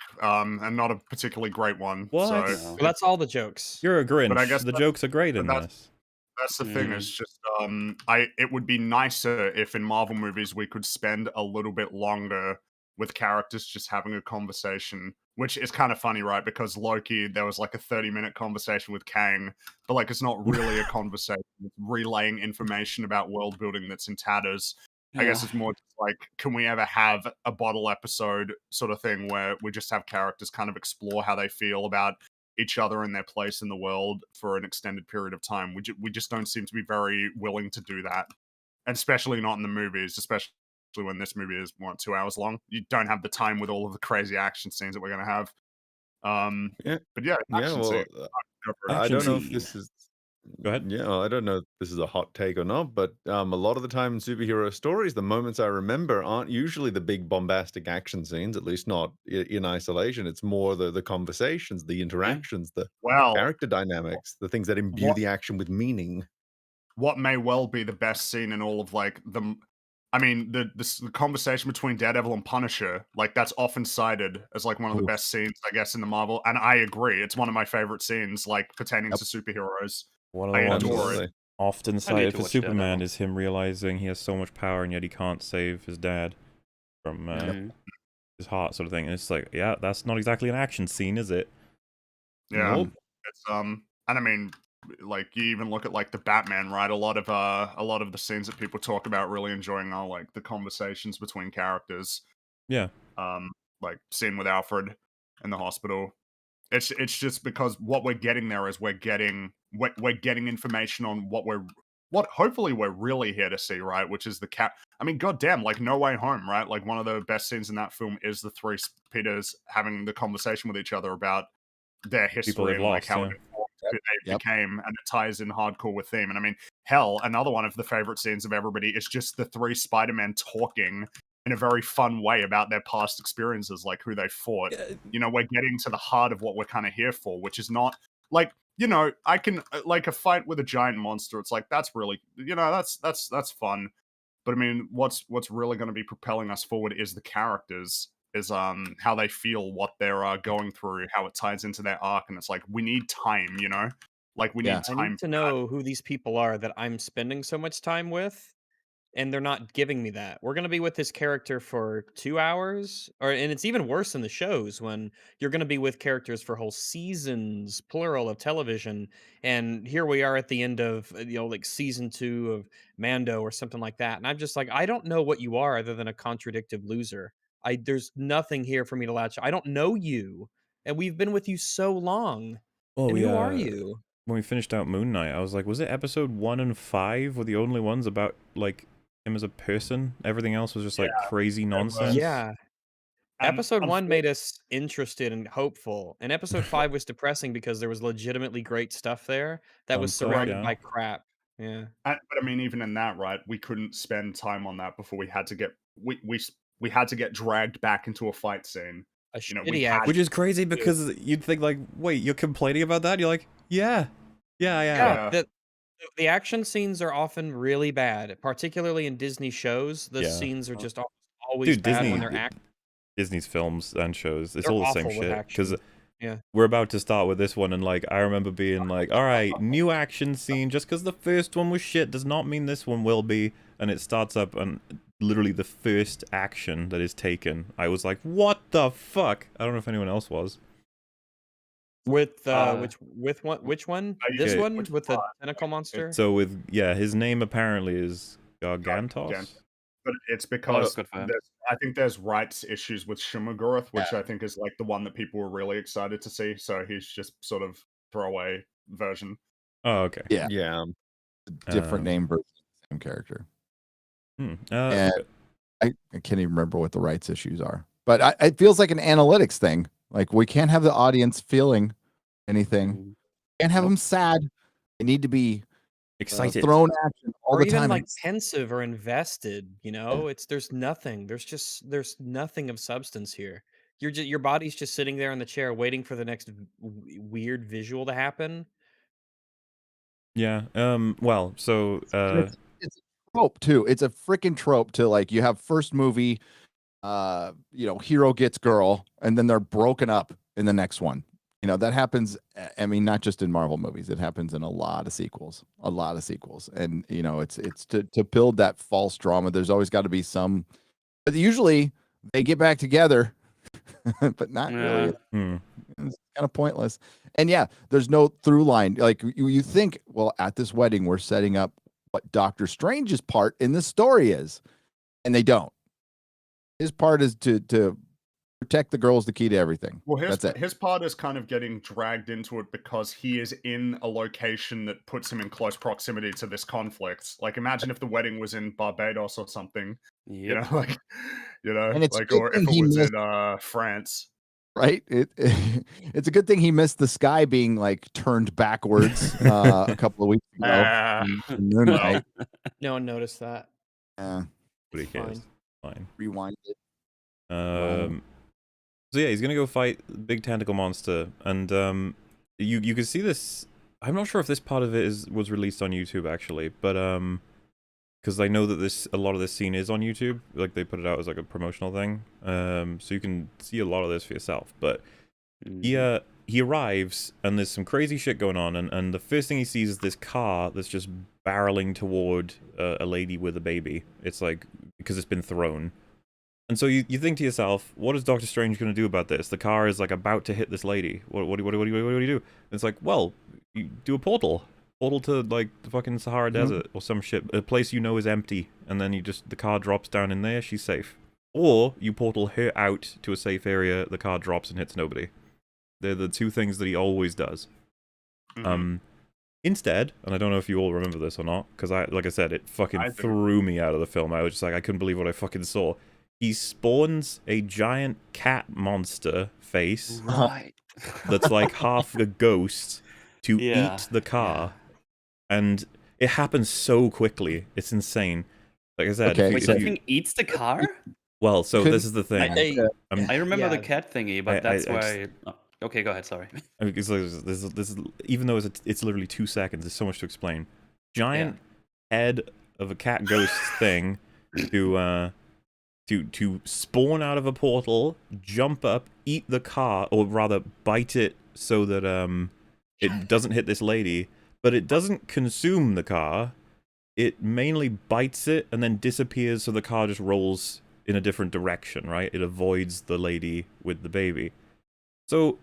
and not a particularly great one. What? So No. Well, that's all the jokes. You're a Grinch. But I guess the that- jokes are great but in that's- this. that's the thing. Is just it would be nicer if in Marvel movies we could spend a little bit longer with characters just having a conversation, which is kind of funny, right? Because Loki, there was like a 30-minute conversation with Kang, but like it's not really a conversation. It's relaying information about world building that's in tatters. I guess it's more just like, can we ever have a bottle episode sort of thing where we just have characters kind of explore how they feel about each other and their place in the world for an extended period of time? We just don't seem to be very willing to do that, and especially not in the movies, especially when this movie is 2 hours long. You don't have the time with all of the crazy action scenes that we're going to have. Yeah. But yeah, Yeah, action well, scene. Go for it. I Action don't know if scene. this is. Go ahead. Yeah, well, I don't know if this is a hot take or not, but a lot of the time in superhero stories, the moments I remember aren't usually the big bombastic action scenes, at least not in isolation. It's more the conversations, the interactions, the Well, character dynamics, the things that imbue What- the action with meaning. what may well be the best scene in all of like the conversation between Daredevil and Punisher, like that's often cited as like one of the Oof. best scenes, I guess, in the Marvel, and I agree, it's one of my favorite scenes, like pertaining Yep. to superheroes. One of I the ones adore it. Absolutely. often I need cited to for watch Superman Daredevil. is him realizing he has so much power and yet he can't save his dad from his heart, sort of thing. And it's like, yeah, that's not exactly an action scene, is it? Yeah, Nope. it's and I mean, like you even look at like the Batman, right? A lot of the scenes that people talk about really enjoying are like the conversations between characters. Yeah. Like scene with Alfred in the hospital. It's just because what we're getting there is we're getting information on what hopefully we're really here to see, right? Which is the I mean, goddamn, like No Way Home, right? Like one of the best scenes in that film is the three Peters having the conversation with each other about their history they've and like lost, how yeah. it informed who they Yep. became, and it ties in hardcore with theme. And I mean, hell, another one of the favorite scenes of everybody is just the three Spider-Men talking in a very fun way about their past experiences, like who they fought. You know, we're getting to the heart of what we're kind of here for, which is not like, you know, I can like a fight with a giant monster. It's like that's really, you know, that's fun. But I mean, what's really going to be propelling us forward is the characters, is how they feel, what they're going through, how it ties into their arc, and it's like we need time, you know, like we Yeah. need I time need for to know who these people are that I'm spending so much time with, and they're not giving me that. We're gonna be with this character for 2 hours, and it's even worse in the shows when you're gonna be with characters for whole seasons, plural, of television, and here we are at the end of, like season 2 of Mando or something like that, and I'm just like, I don't know what you are other than a contradictive loser. There's nothing here for me to latch. I don't know you, and we've been with you so long. Well, And we, who are you? when we finished out Moon Knight, I was like, was it episode 1 and 5 were the only ones about like him as a person? Everything else was just like crazy nonsense. Yeah. And Episode 1 made us interested and hopeful, and episode 5 was depressing because there was legitimately great stuff there that Fun was stuff, surrounded yeah. by crap. Yeah. But I mean, even in that, right, we couldn't spend time on that before we had to get we had to get dragged back into a fight scene. A You know, we shitty had- action. Which is crazy because you'd think like, wait, you're complaining about that? You're like, yeah. Yeah. The action scenes are often really bad, particularly in Disney shows. The Yeah. scenes are just always Dude, bad Disney- when they're acting. Disney's films and shows, it's They're all the same awful with shit. Because action. Yeah. we're about to start with this one, and like I remember being like, all right, new action scene. Just because the first one was shit does not mean this one will be. And it starts up, and literally the first action that is taken, I was like, what the fuck? I don't know if anyone else was. With which one? This Okay. one with the tentacle monster? So with his name apparently is Gargantos. But it's Oh, because that's good for him. there's I think there's rights issues with Shumagoroth, Yeah. which I think is like the one that people were really excited to see. So he's just sort of throwaway version. Oh, okay. Yeah, Yeah. different Um, name version of the same character. hmm. And I can't even remember what the rights issues are, but it feels like an analytics thing. Like we can't have the audience feeling anything. Mm. Can't have Nope. them sad. They need to be Excited. thrown action all Or the even time. like pensive or invested, you know? There's nothing. There's nothing of substance here. Your body's just sitting there in the chair waiting for the next weird visual to happen. Yeah. Well, so And it's a trope too. It's a freaking trope to like you have first movie, hero gets girl, and then they're broken up in the next one. You know, that happens. I mean, not just in Marvel movies, it happens in a lot of sequels. And you know, it's to build that false drama, there's always got to be some, but usually they get back together, but not really. hmm. It's kind of pointless. And yeah, there's no through line. Like you think, well, at this wedding, we're setting up what Doctor Strange's part in the story is, and they don't. His part is to protect the girl's the key to everything. Well, That's it. his part is kind of getting dragged into it because he is in a location that puts him in close proximity to this conflict. Like, imagine if the wedding was in Barbados or something. You Yep. know, like, And it's a like, good or thing if it he was missed, in France. right? It's a good thing he missed the sky being like turned backwards a couple of weeks ago. in Moonlight. No one noticed that. Nobody cares. Fine. Fine. Rewind it. So yeah, he's gonna go fight the big tentacle monster, and you can see this. I'm not sure if this part of it was released on YouTube actually, but because I know that a lot of this scene is on YouTube, like they put it out as like a promotional thing, so you can see a lot of this for yourself. But he arrives, and there's some crazy shit going on, and the first thing he sees is this car that's just barreling toward a lady with a baby. It's like because it's been thrown. And so you think to yourself, what is Doctor Strange going to do about this? The car is like about to hit this lady. What do you do? And it's like, well, you do a portal to like the fucking Sahara Desert or some shit, a place you know is empty, and then the car drops down in there, she's safe. Or you portal her out to a safe area, the car drops and hits nobody. They're the two things that he always does. Instead, and I don't know if you all remember this or not, because like I said, it fucking threw me out of the film. I was just like, I couldn't believe what I fucking saw. He spawns a giant cat monster face that's like half a ghost to eat the car. And it happens so quickly. It's insane. Like I said, Okay. Wait, the thing eats the car? Well, so this is the thing. I remember the Yeah. cat thingy, but that's why. Okay, go ahead. Sorry. I mean, this is even though it's literally 2 seconds, there's so much to explain. Giant head of a cat ghost thing to spawn out of a portal, jump up, eat the car, or rather bite it so that it doesn't hit this lady, but it doesn't consume the car. It mainly bites it and then disappears, so the car just rolls in a different direction, right? It avoids the lady with the baby. So,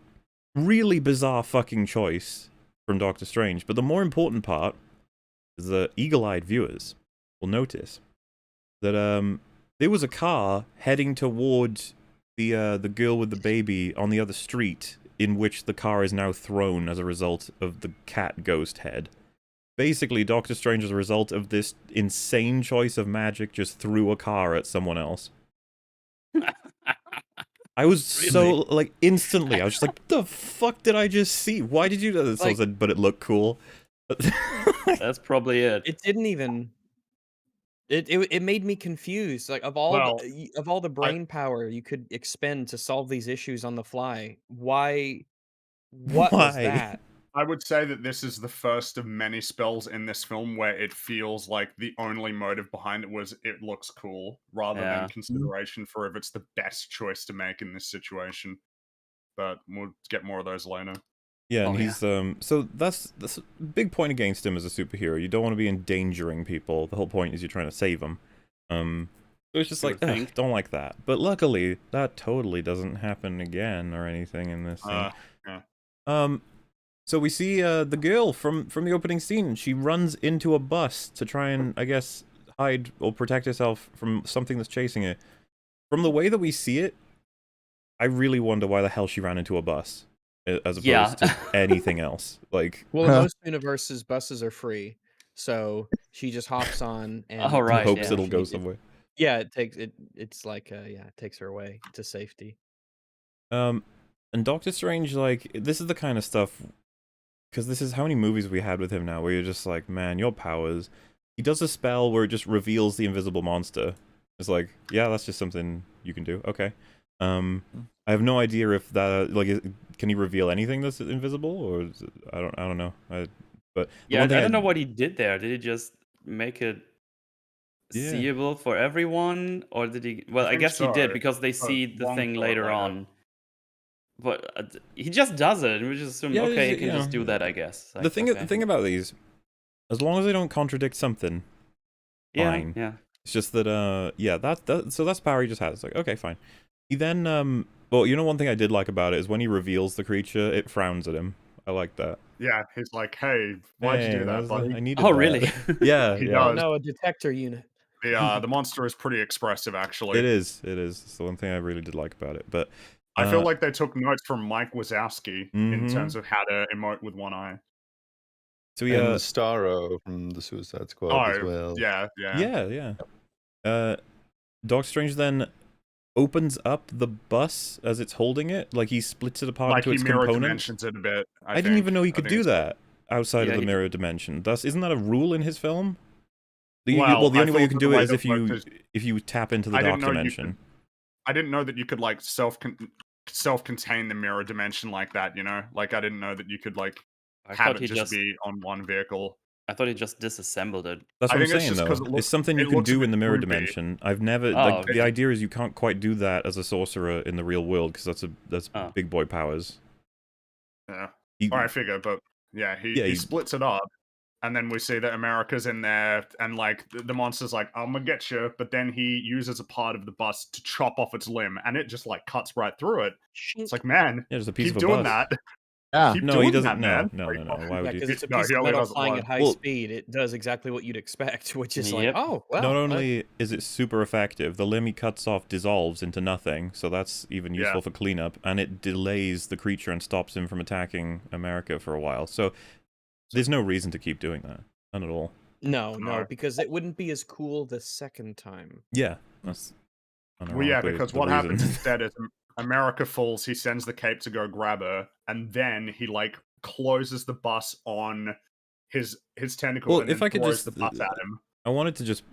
really bizarre fucking choice from Doctor Strange. But the more important part is that eagle-eyed viewers will notice that there was a car heading towards the girl with the baby on the other street, in which the car is now thrown as a result of the cat ghost head. Basically, Doctor Strange, as a result of this insane choice of magic, just threw a car at someone else. I was so, like, instantly, I was just like, the fuck did I just see? Why did you do this? Like, I said, but it looked cool. That's probably it. It didn't even. It made me confused. Like of all the brain power you could expend to solve these issues on the fly, why? What was that? I would say that this is the first of many spells in this film where it feels like the only motive behind it was it looks cool, rather than consideration for if it's the best choice to make in this situation. But we'll get more of those later. Yeah, and he's so that's a big point against him as a superhero. You don't want to be endangering people. The whole point is you're trying to save them. So it's just like, don't like that. But luckily, that totally doesn't happen again or anything in this thing. So we see the girl from the opening scene. She runs into a bus to try and, I guess, hide or protect herself from something that's chasing her. from the way that we see it, I really wonder why the hell she ran into a bus as opposed Yeah. to anything else. Like, Well, in most universes, buses are free, so she just hops on and Oh, right, hopes yeah. it'll go somewhere. Yeah, it takes it. It's like yeah, it takes her away to safety. And Doctor Strange, like, this is the kind of stuff, because this is how many movies we had with him now, where you're just like, man, your powers. He does a spell where it just reveals the invisible monster. It's like, yeah, that's just something you can do. Okay. I have no idea if that, like, can he reveal anything that's invisible, or is it, I don't know. But the Yeah, one I thing don't know what he did there. Did he just make it Yeah. seeable for everyone, or did he? Well, I think guess he did so, because they but see the long thing story later later. on. But he just does it, and we just assume, Yeah, okay, he it's, can you just know, do that, I guess. the Like, thing okay. about these, as long as they don't contradict something, Yeah, fine. yeah. It's just that, yeah, so that's power he just has. It's like, okay, fine. He then, well, you know, one thing I did like about it is when he reveals the creature, it frowns at him. I like that. Yeah, he's like, "Hey, why'd you Hey, do that, buddy?" I needed Oh, that. really? Yeah, He yeah. Oh does. no, a detector unit. The monster is pretty expressive, actually. It is. It's the one thing I really did like about it. But I feel like they took notes from Mike Wazowski in Mhm. terms of how to emote with one eye. so And Starro from the Suicide Squad as Oh, well. yeah. Doctor Strange then opens up the bus as it's holding it, like he splits it apart Like into he its mirror components. dimensions it a bit. I didn't think. even know he I could think do it's cool. that outside Yeah, of the he mirror dimension. Thus, isn't that a rule in his film? Well, The I only way you thought can that the do it way is that worked is if you tap into the I dark didn't know you dimension. I didn't know that you could like self-contain the mirror dimension like that. You know, like I didn't know that you could like I have thought it he just just, be on one vehicle. I thought he just disassembled it. That's I what I'm think it's saying, just 'cause though. it It's looks something you it can looks a do in bit the mirror creepy. dimension. I've never Oh, like the okay. idea is you can't quite do that as a sorcerer in the real world because that's Oh. big boy powers. Yeah. He- Or I figure, but yeah, he splits it up, and then we see that America's in there, and like the monster's like, "I'm gonna get you," but then he uses a part of the bus to chop off its limb, and it just like cuts right through it. It's like, man, yeah, there's a piece keep of a doing bus. that. Yeah. Keep No, doing he doesn't. that, man. No. Why Yeah, would because you? it's a No, piece he of only metal does it flying once. at high Well- speed. It does exactly what you'd expect, which is like, Yep. oh well. Not only is it super effective, the limb he cuts off dissolves into nothing, so that's even useful Yeah. for cleanup, and it delays the creature and stops him from attacking America for a while. So there's no reason to keep doing that. None at all. No, No. because it wouldn't be as cool the second time. Yeah, that's Well, yeah, unironically because the what reason. happens instead is America falls. He sends the cape to go grab her, and then he like closes the bus on his tentacle, Well, and if then I could throws just, the bus at him. I wanted to just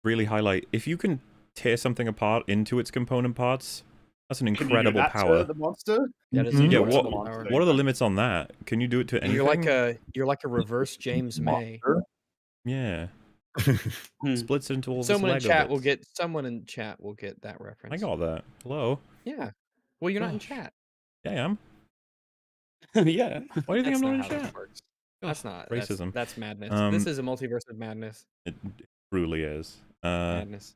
really highlight, if you can tear something apart into its component parts, that's an Can you do incredible that power. to the monster? That is Mhm. a Yeah, incredible what- power. What are the limits on that? Can you do it to anything? You're like a reverse James May. Monster. Yeah. Hmm. Splits it into all Someone in this Lego chat will bits. get that reference. I got that. Hello. Yeah. Well, you're not in Gosh. chat. Yeah, I am. Yeah. Why do you think That's I'm not not in how that chat? works. Ugh, That's not racism. That's madness. Um, This is a multiverse of madness. It truly is. Madness.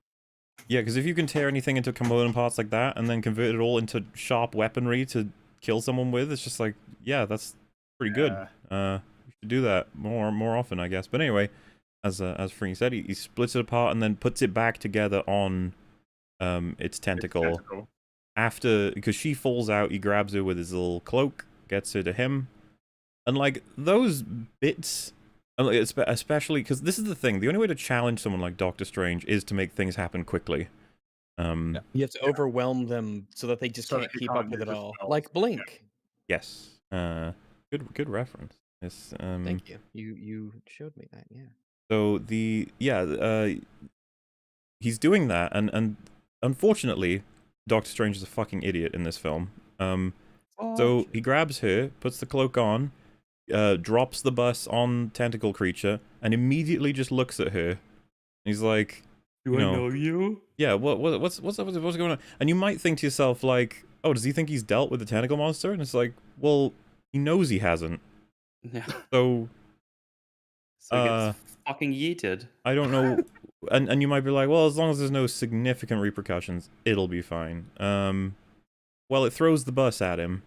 Yeah, because if you can tear anything into component parts like that and then convert it all into sharp weaponry to kill someone with, it's just like, yeah, that's pretty good. You should do that more often, I guess. But anyway, as Free said, he splits it apart and then puts it back together on its tentacle. After, because she falls out, he grabs her with his little cloak, gets her to him, and like those bits, especially because this is the thing, the only way to challenge someone like Doctor Strange is to make things happen quickly. You have to overwhelm them so that they just So can't that he keep can't up with use it his all. spells. Like Blink. Yes. Good reference. It's, Thank you. You showed me that. Yeah. So he's doing that, and unfortunately, Doctor Strange is a fucking idiot in this film. So he grabs her, puts the cloak on, drops the bus on tentacle creature, and immediately just looks at her. He's like, Do I know you? yeah, what's going on? And you might think to yourself like, oh, does he think he's dealt with the tentacle monster? And it's like, well, he knows he hasn't. Yeah. So So he gets fucking yeeted. I don't know. And you might be like, well, as long as there's no significant repercussions, it'll be fine. Well, it throws the bus at him,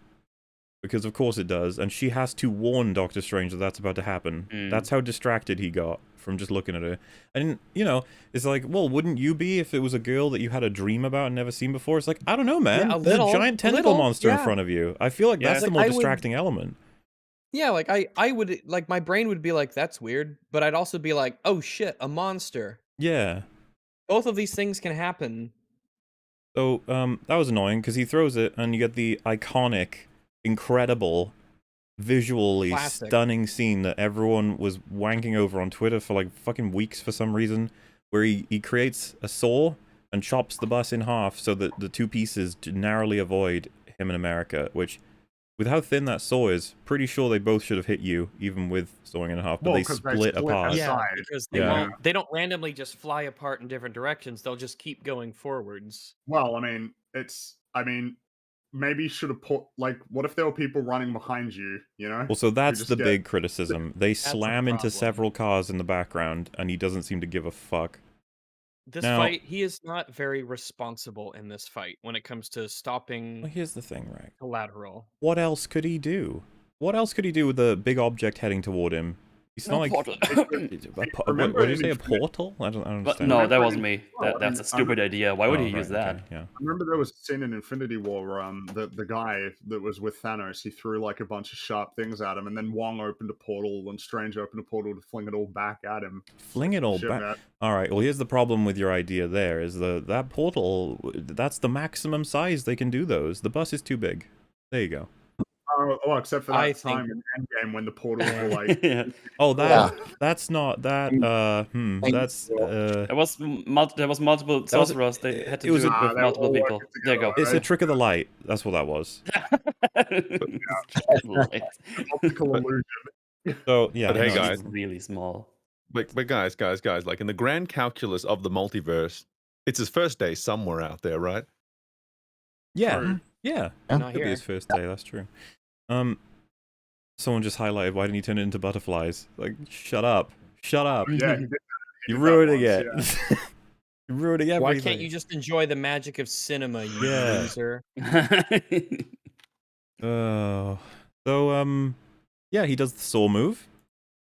because of course it does, and she has to warn Doctor Strange that that's about to happen. That's how distracted he got from just looking at her. And, you know, it's like, well, wouldn't you be if it was a girl that you had a dream about and never seen before? It's like, I don't know, man. Yeah, There's a giant tentacle monster in yeah. front of you. I feel like Yeah, that's it's the like, more I would- distracting element. Yeah, like I would like my brain would be like, that's weird, but I'd also be like, oh shit, a monster. Yeah. Both of these things can happen. So, that was annoying, because he throws it, and you get the iconic, incredible, visually Classic. stunning scene that everyone was wanking over on Twitter for, like, fucking weeks for some reason, where he creates a saw and chops the bus in half so that the two pieces narrowly avoid him in America, which, with how thin that saw is, pretty sure they both should have hit you, even with sawing in half, but Well, they 'cause they split split apart. aside. Yeah, because they Yeah. won't. They don't randomly just fly apart in different directions. They'll just keep going forwards. Well, I mean, maybe you should have put, like, what if there were people running behind you, you know? Well, so that's just the get- big criticism. They the slam into problem. several cars in the background, and he doesn't seem to give a fuck. This Now- fight, he is not very responsible in this fight when it comes to Well, stopping here's the thing, right? collateral. What else could he do? What else could he do with a big object heading toward him? He's not like portal. Remember what did you say? A in Infinity- portal? I don't But understand. no, that Remember wasn't in- me. well, That's a I'm- stupid idea. Why would Oh, he use right, that? okay, yeah. I remember there was a scene in Infinity War where the guy that was with Thanos, he threw like a bunch of sharp things at him, and then Wong opened a portal, and Strange opened a portal to fling it all back at him. Fling it all Shit, back. man. All right. Well, here's the problem with your idea. There is that portal. That's the maximum size they can do those. The bus is too big. There you go. Oh, except for that I time think- in Endgame when the portals were like, Yeah. Oh, that's not that. That's There was multiple was- sorcerers. They had to it do was it a- with they were multiple all people. working There you go. together, it's a trick of the light. That's what that was. optical illusion. So yeah. But hey, no, guys. It's really small. But guys, like in the grand calculus of the multiverse, it's his first day somewhere out there, right? Yeah. True. Yeah. Not Could be here. his first day. That's true. Someone just highlighted, why didn't he turn it into butterflies? Like, shut up. Shut up. Yeah, he did that. He You're did that ruining once, it. You're ruining everything. Why can't you just enjoy the magic of cinema, you Yeah. loser? Oh. So, yeah, he does the saw move.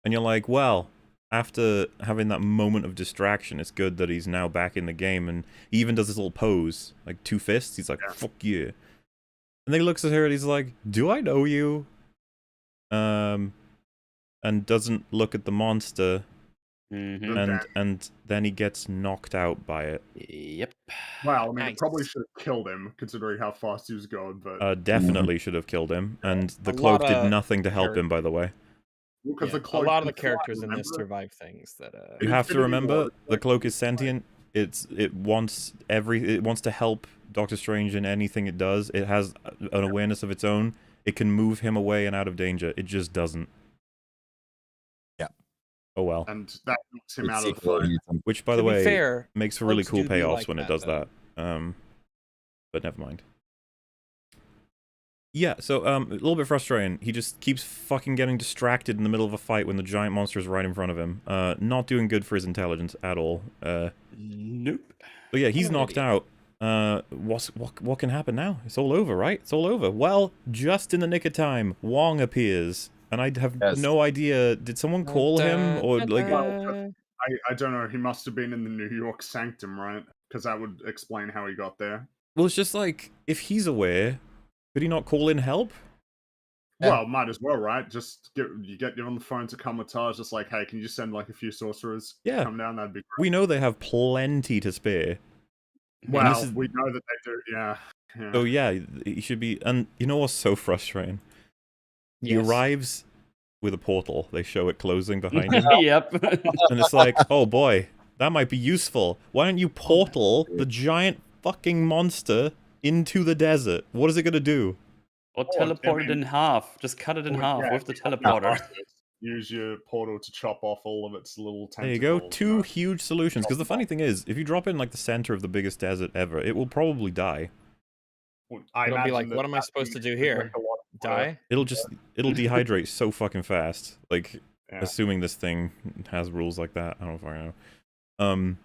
And you're like, well, after having that moment of distraction, it's good that he's now back in the game. And he even does this little pose, like two fists. He's like, Yeah. fuck you. And then he looks at her and he's like, do I know you? And doesn't look at the monster. Mhm. And then he gets knocked out by it. Yep. Well, I mean, Nice. it probably should have killed him, considering how fast he was going, but... Definitely should have killed him. And the A cloak lot did of nothing to help him, by the way. because Yeah, the a cloak lot of the can fly, characters in this remember? survive things that You In have to Infinity remember, War, the cloak is sentient. It wants to help Doctor Strange in anything it does. It has an awareness of its own. It can move him away and out of danger. It just doesn't. Yeah. Oh well. And that knocks him out of the Sequel fight. needs him. Which, by to the be way, fair, makes for really cloaks cool do be payoffs like when it that, does though. that. But never mind. Yeah, so a little bit frustrating. He just keeps fucking getting distracted in the middle of a fight when the giant monster is right in front of him. Not doing good for his intelligence at all. Nope. But yeah, he's What an knocked idiot. out. What can happen now? It's all over, right? It's all over. Well, just in the nick of time, Wong appears, and I have Yes. no idea. Did someone call him or like? I don't know, he must have been in the New York Sanctum, right? Because that would explain how he got there. Well, it's just like if he's aware, could he not call in help? Yeah. Well, might as well, right? Just get you on the phone to Kamatage, just like, hey, can you just send like a few sorcerers? Yeah. Come down, that'd be great. We know they have plenty to spare. Well, this is- we know that they do, yeah. So yeah, he should be. And you know what's so frustrating? He Yes. arrives with a portal. They show it closing behind him. Yep. And it's like, oh boy, that might be useful. Why don't you portal the giant fucking monster into the desert? What is it gonna do? Or I teleport it mean- in half. Just cut it in half Yeah, with the teleporter. Use your portal to chop off all of its little tentacles. There you go, two right? huge solutions. Because the funny thing is, if you drop it in like the center of the biggest desert ever, it will probably die. Well, I It'll be imagine like, that what am I that supposed to thing do would here? drink a lot of water. Die? It'll dehydrate so fucking fast. Like, Yeah. assuming this thing has rules like that, I don't fucking know.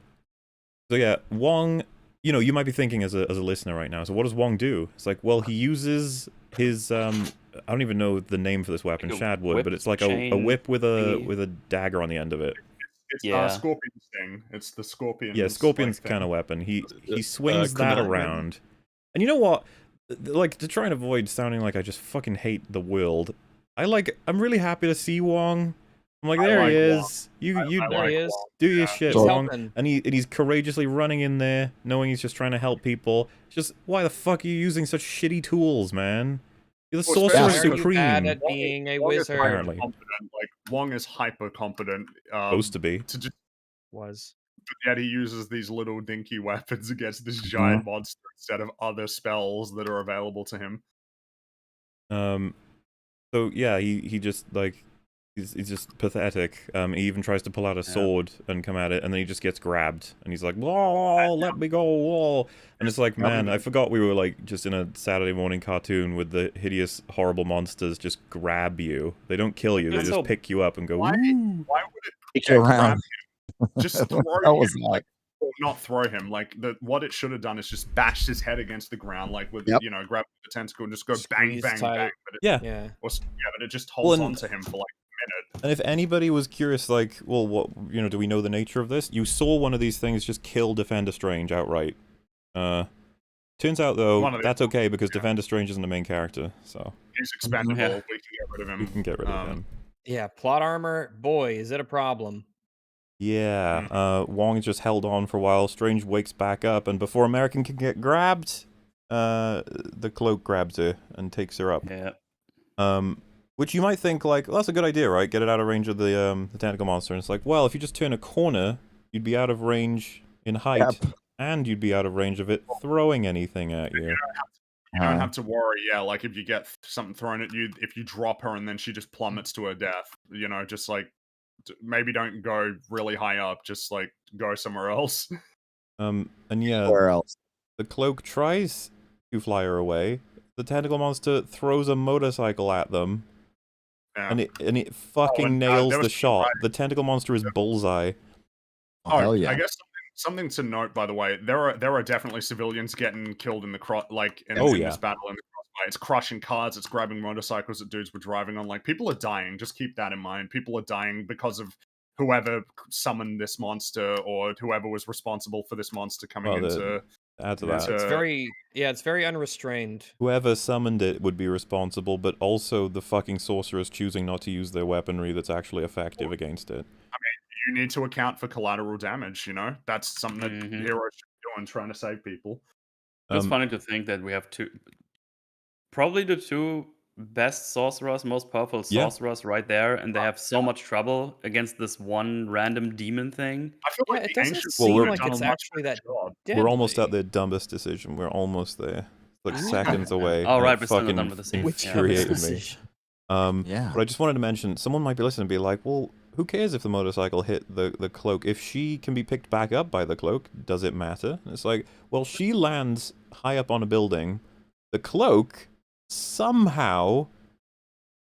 So yeah, Wong. You know, you might be thinking as a listener right now. So what does Wong do? It's like, well, he uses his I don't even know the name for this weapon. Like a Shad would, whip but it's like a chain whip with a thingy. dagger on the end of it. It's Yeah. Scorpion Sting. It's the Scorpion. Yeah, Scorpion's kind of weapon. He swings that kunai. around, and you know what? Like, to try and avoid sounding like I just fucking hate the world, I'm really happy to see Wong. I'm like, I there like he Wong. is. You I There like he is. Wong. do your Yeah. shit, He's Wong. helping. And he's courageously running in there, knowing he's just trying to help people. It's just, why the fuck are you using such shitty tools, man? You're the Well, Sorcerer Why especially are you bad Supreme. at being a Wong is wizard? Apparently. hyper-competent. Like Wong is hyper competent. Supposed to be. To just, Was. but yet he uses these little dinky weapons against this Mm-hmm. giant monster instead of other spells that are available to him. So yeah, he just like he's just pathetic. He even tries to pull out a sword and come at it, and then he just gets grabbed, and he's like, "Whoa, let me go!" Whoa. And it's like, man, I forgot we were like just in a Saturday morning cartoon with the hideous, horrible monsters just grab you. They don't kill you; they That's just so- pick you up and go. Why? "Woo." Why would it Kick you grab around. him? Just throw What the hell was him, that? like, or not throw him. Like what it should have done is just bashed his head against the ground, like with Yep. grab the tentacle and just go bang, Squeeze bang, tight. bang. But it, Yeah. Yeah. but it just holds and- on to him for like a minute. And if anybody was curious, like, well, what do we know the nature of this? You saw one of these things just kill Defender Strange outright. Turns out though One of the- that's okay because Defender Strange isn't the main character, so He's expendable. Yeah. We can get rid of him. we can get rid of him. Yeah. Plot armor. Boy, is it a problem. Yeah, Wong is just held on for a while. Strange wakes back up, and before American can get grabbed, the cloak grabs her and takes her up. Yeah. Which you might think, like, well, that's a good idea, right? Get it out of range of the tentacle monster. And it's like, well, if you just turn a corner, you'd be out of range in height, Yep. and you'd be out of range of it throwing anything at you. You don't have to worry. Yeah, like if you get something thrown at you, if you drop her and then she just plummets to her death, just like maybe don't go really high up, just like go somewhere else. And yeah, Where else? the cloak tries to fly her away. The tentacle monster throws a motorcycle at them, Yeah. and it fucking and, nails there the was- shot. The tentacle monster is bullseye. Oh, hell yeah. I guess something to note, by the way, there are definitely civilians getting killed in the in Oh, this yeah. battle in the crossfire. It's crushing cars, it's grabbing motorcycles that dudes were driving on. Like people are dying. Just keep that in mind. People are dying because of whoever summoned this monster or whoever was responsible for this monster coming Well, into. Add to Yeah, that. it's It's very unrestrained. Whoever summoned it would be responsible, but also the fucking sorcerers choosing not to use their weaponry that's actually effective against it. You need to account for collateral damage. That's something that Mhm. heroes should be doing, trying to save people. It's Um, funny to think that we have probably the two best sorcerers, most powerful Yeah. sorcerers right there, and they have so much trouble against this one random demon thing. I feel Yeah, like it the doesn't ancients seem we're- like done a it's much actually better that job. We're almost at deadly. their dumbest decision. We're almost there. Like Ooh. seconds away. Oh, and right, it we're still not fucking done with the scene. Which Yeah. infuriated me. decision? Yeah. But I just wanted to mention, someone might be listening and be like, well, who cares if the motorcycle hit the cloak? If she can be picked back up by the cloak, does it matter? And it's like, well, she lands high up on a building. The cloak somehow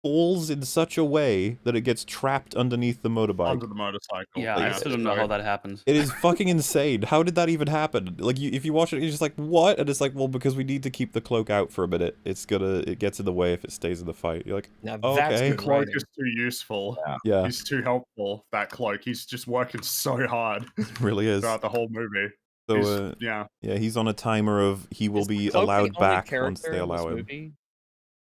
falls in such a way that it gets trapped underneath the motorbike. Under the motorcycle. Yeah, I still don't know how that happened. It is fucking insane. How did that even happen? Like, if you watch it, you're just like, what? And it's like, well, because we need to keep the cloak out for a minute. It gets in the way if it stays in the fight. You're like, Now Okay. that's The good cloak writing. is too useful. yeah, He's too helpful, that cloak. He's just working so hard it really is. throughout the whole movie. So, He's- yeah. yeah, he's on a timer of he will Is the be cloak the allowed only back character once they in this allow him. movie?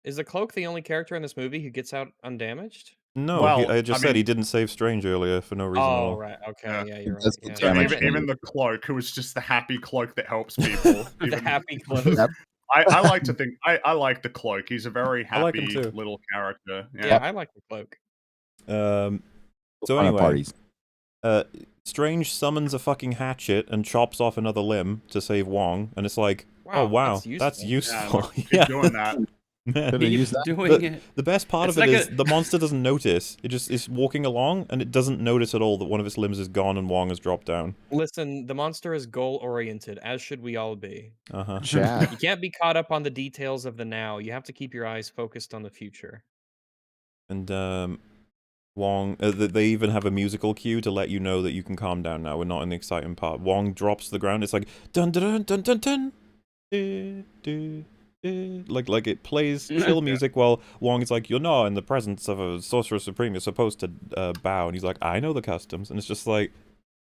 Is the cloak the only character in this movie who gets out undamaged? No, Well, I just I said mean- he didn't save Strange earlier for no reason at Oh, all. right. Okay. Yeah. Yeah, you're right. That's the Yeah. So damage even the cloak, who is just the happy cloak that helps people. The even- happy cloak. Yep. I like to think I like the cloak. He's a very I like him happy too. little character. Yeah, Yeah. I like the cloak. So Fun at anyway, parties. Strange summons a fucking hatchet and chops off another limb to save Wong, and it's like, oh wow, that's useful. Keep Yeah, doing that. man. Could have used that. Doing But it. the best part It's of it like is the monster doesn't notice. It just is walking along, and it doesn't notice at all that one of its limbs is gone and Wong has dropped down. Listen, the monster is goal oriented, as should we all be. Uh-huh. Chad. You can't be caught up on the details of the now. You have to keep your eyes focused on the future. And Wong, they even have a musical cue to let you know that you can calm down now. We're not in the exciting part. Wong drops to the ground. It's like dun dun dun dun dun dun. Du, du, like it plays chill music while Wong is like, you're not in the presence of a sorcerer supreme. You're supposed to bow, and he's like, I know the customs, and it's just like,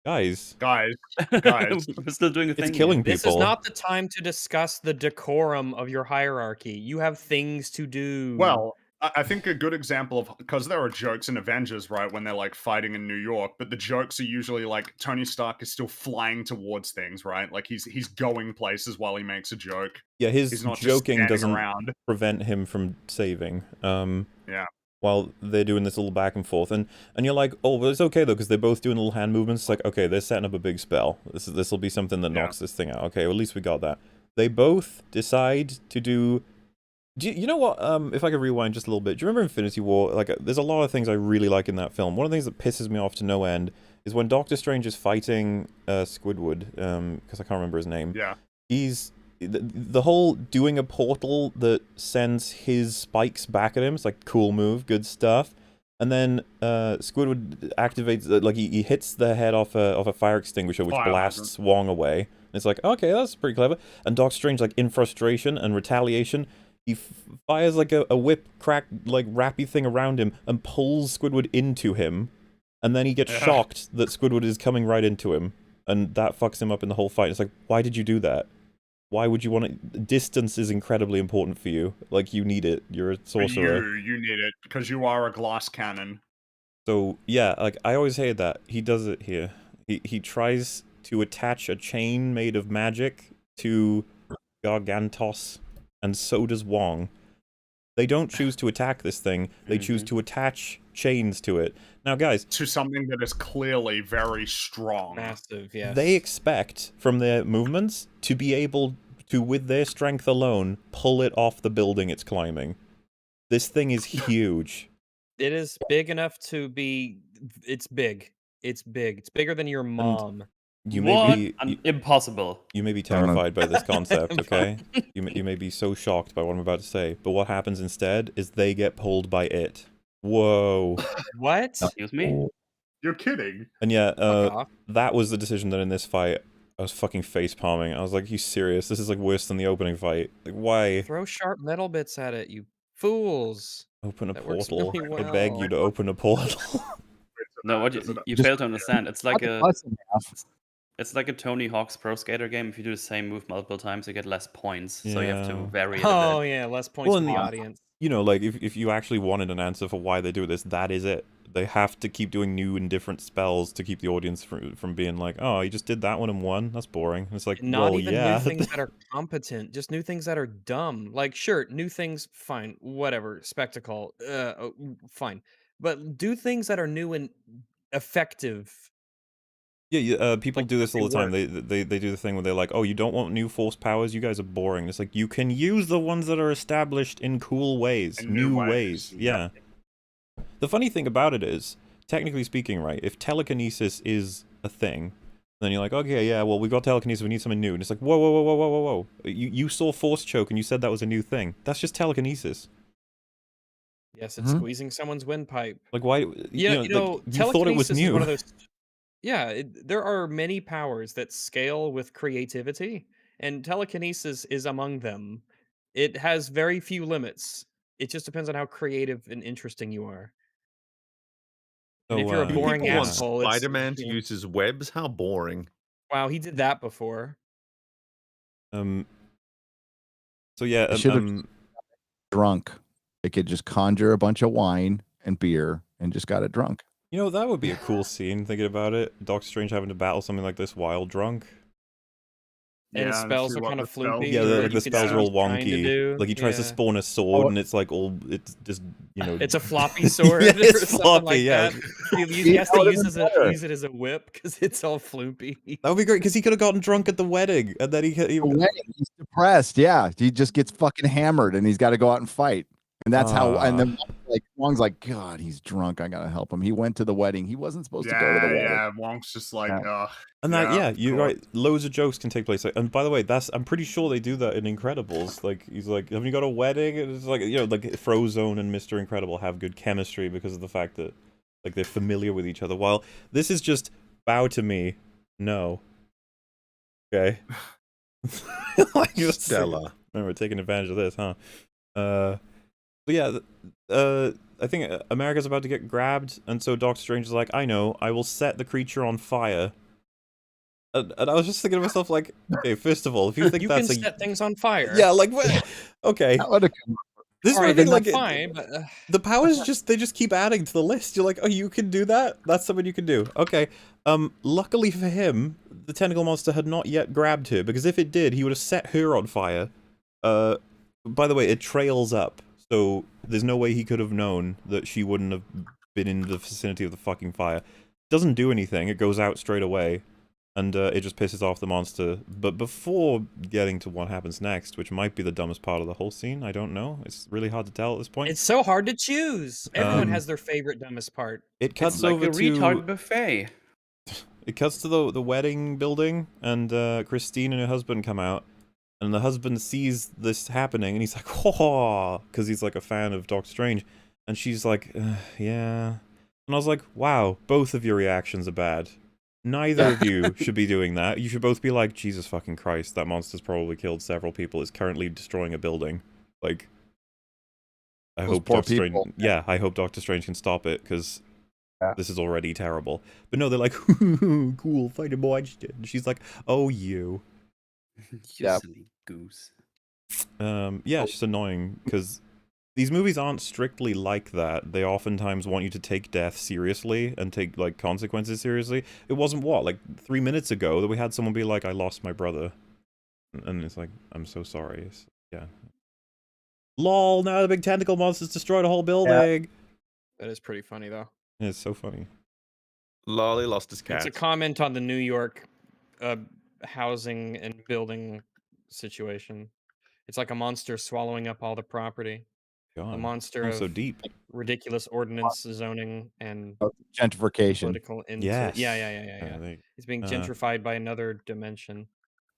guys, guys. We're still doing a thing. it's killing here. This is people. not the time to discuss the decorum of your hierarchy. You have things to do. Well, I think a good example of, because there are jokes in Avengers, right, when they're like fighting in New York, but the jokes are usually like Tony Stark is still flying towards things, right? Like he's going places while he makes a joke. Yeah, his He's not just joking standing doesn't around. prevent him from saving. Yeah. While they're doing this little back and forth, and you're like, oh, but it's okay though, because they're both doing little hand movements. It's like, okay, they're setting up a big spell. This will be something that knocks this thing out. Okay, well, at least we got that. They both decide to do. You know what? If I could rewind just a little bit, do you remember Infinity War? Like, there's a lot of things I really like in that film. One of the things that pisses me off to no end is when Doctor Strange is fighting Squidward, because I can't remember his name. Yeah. He's the whole doing a portal that sends his spikes back at him. It's like, cool move, good stuff. And then Squidward activates, like he hits the head off a fire extinguisher, which blasts Wong away. And it's like, okay, that's pretty clever. And Doc Strange, like in frustration and retaliation, he fires like a whip crack like rappy thing around him and pulls Squidward into him. And then he gets shocked that Squidward is coming right into him, and that fucks him up in the whole fight. It's like, why did you do that? Why would you want to... Distance is incredibly important for you. Like, you need it. You're a sorcerer. You need it, because you are a glass cannon. So, yeah, like, I always hated that. He does it here. He tries to attach a chain made of magic to Gargantos, and so does Wong. They don't choose to attack this thing. They choose to attach chains to it. Now, guys... To something that is clearly very strong. Massive, yes. They expect, from their movements, to be able to, with their strength alone, pull it off the building it's climbing. This thing is huge. It is big enough to be... It's big. It's big. It's bigger than your mom. You may be... Impossible. You may be terrified by this concept, okay? You may be so shocked by what I'm about to say, but what happens instead is they get pulled by it. Whoa. What? Excuse me? You're kidding. And yeah, that was the decision that in this fight, I was fucking face palming. I was like, you serious? This is like worse than the opening fight. Like, why? Throw sharp metal bits at it, you fools. Open a That works portal. really I beg you to open a portal. No, what you fail to understand. It's like it's like a Tony Hawk's Pro Skater game. If you do the same move multiple times, you get less points. So you have to vary it a Oh, bit. yeah, less points for the audience. You know, like, if you actually wanted an answer for why they do this, that is it. They have to keep doing new and different spells to keep the audience from being like, oh, you just did that one and won? That's boring. And it's like, Not well, even yeah. new things that are competent, just new things that are dumb. Like, sure, new things, fine, whatever, spectacle, fine. But do things that are new and effective. Yeah, people Like, do this all the time. work. They do the thing where they're like, oh, you don't want new force powers? You guys are boring. It's like, you can use the ones that are established in cool ways. In new new ways. ways. Yeah. The funny thing about it is, technically speaking, right, if telekinesis is a thing, then you're like, okay, yeah, well, we got telekinesis, we need something new. And it's like, whoa, whoa, whoa, whoa, whoa, whoa, whoa. You saw force choke and you said that was a new thing. That's just telekinesis. Yes, it's squeezing someone's windpipe. Like, why? Yeah, you thought it was telekinesis new. is one of those. Yeah, there are many powers that scale with creativity, and telekinesis is among them. It has very few limits. It just depends on how creative and interesting you are. And So, if you're a Do boring people want asshole, it's Spider-Man to you know, use his webs? How boring. wow, he did that before. So yeah, They should have drunk. They could just conjure a bunch of wine and beer and just got it drunk. you know, that would be a cool scene, thinking about it. Doctor Strange having to battle something like this while drunk. And his Yeah, spells see are what kind of the spells floopy. Yeah, do. the you could spells see are all what he's trying to wonky. do. Like, he tries to Yeah. spawn a sword, and it's like all, it's just, you know... It's a floppy sword Yeah, or it's something floppy, like yeah. that. He has to use it as a whip because it's all floopy. That would be great, because he could have gotten drunk at the wedding, and then he The wedding, he's depressed. Yeah, he just gets fucking hammered, and he's got to go out and fight. And that's how. And then like Wong's like, God, he's drunk. I gotta help him. He went to the wedding. He wasn't supposed to go to the wedding. Yeah, Wong's just like, And that, yeah, you're cool. right. Loads of jokes can take place. And by the way, I'm pretty sure they do that in Incredibles. Like, he's like, haven't you got a wedding? And it's like, you know, like Frozone and Mr. Incredible have good chemistry because of the fact that, like, they're familiar with each other. While this is just bow to me, no. Okay. Stella. Remember taking advantage of this, huh? But yeah, I think America's about to get grabbed, and so Doctor Strange is like, I know, I will set the creature on fire. And I was just thinking to myself, like, okay, first of all, if you think You that's can set things on fire. yeah, like, what? Okay, That would have come. this is All my right, thing, then like, that's fine, but the powers they just keep adding to the list. You're like, oh, you can do that? That's something you can do. Okay. Luckily for him, the tentacle monster had not yet grabbed her, because if it did, he would have set her on fire. By the way, it trails up, so there's no way he could have known that she wouldn't have been in the vicinity of the fucking fire. Doesn't do anything, it goes out straight away, and it just pisses off the monster. But before getting to what happens next, which might be the dumbest part of the whole scene, I don't know, it's really hard to tell at this point. it's so hard to choose. Everyone Um, has their favorite dumbest part. It cuts It's like over a to retard buffet. it cuts to the wedding building, and Christine and her husband come out, and the husband sees this happening, and he's like, "Oh," because he's like a fan of Doctor Strange, and she's like, "Yeah," and I was like, "Wow, both of your reactions are bad. Neither of you should be doing that. You should both be like, Jesus fucking Christ, that monster's probably killed several people. It's currently destroying a building. Like, I Those hope poor Doctor Strange, people. yeah, I hope Doctor Strange can stop it, because Yeah. this is already terrible." But no, they're like, "Cool, fight a monster." And she's like, "Oh, you." You Yeah. silly goose. Yeah, it's just annoying, because these movies aren't strictly like that. They oftentimes want you to take death seriously and take, like, consequences seriously. It wasn't, what, like 3 minutes ago that we had someone be like, "I lost my brother." And it's like, I'm so sorry. Yeah. LOL, now the big tentacle monster's destroyed a whole building. That is pretty funny, though. It's so funny. Lolly lost his cat. It's a comment on the New York housing and building situation. It's like a monster swallowing up all the property. God, A monster oh, of so deep. ridiculous ordinance zoning and Gentrification. political Yes. Yeah. He's being gentrified by another dimension.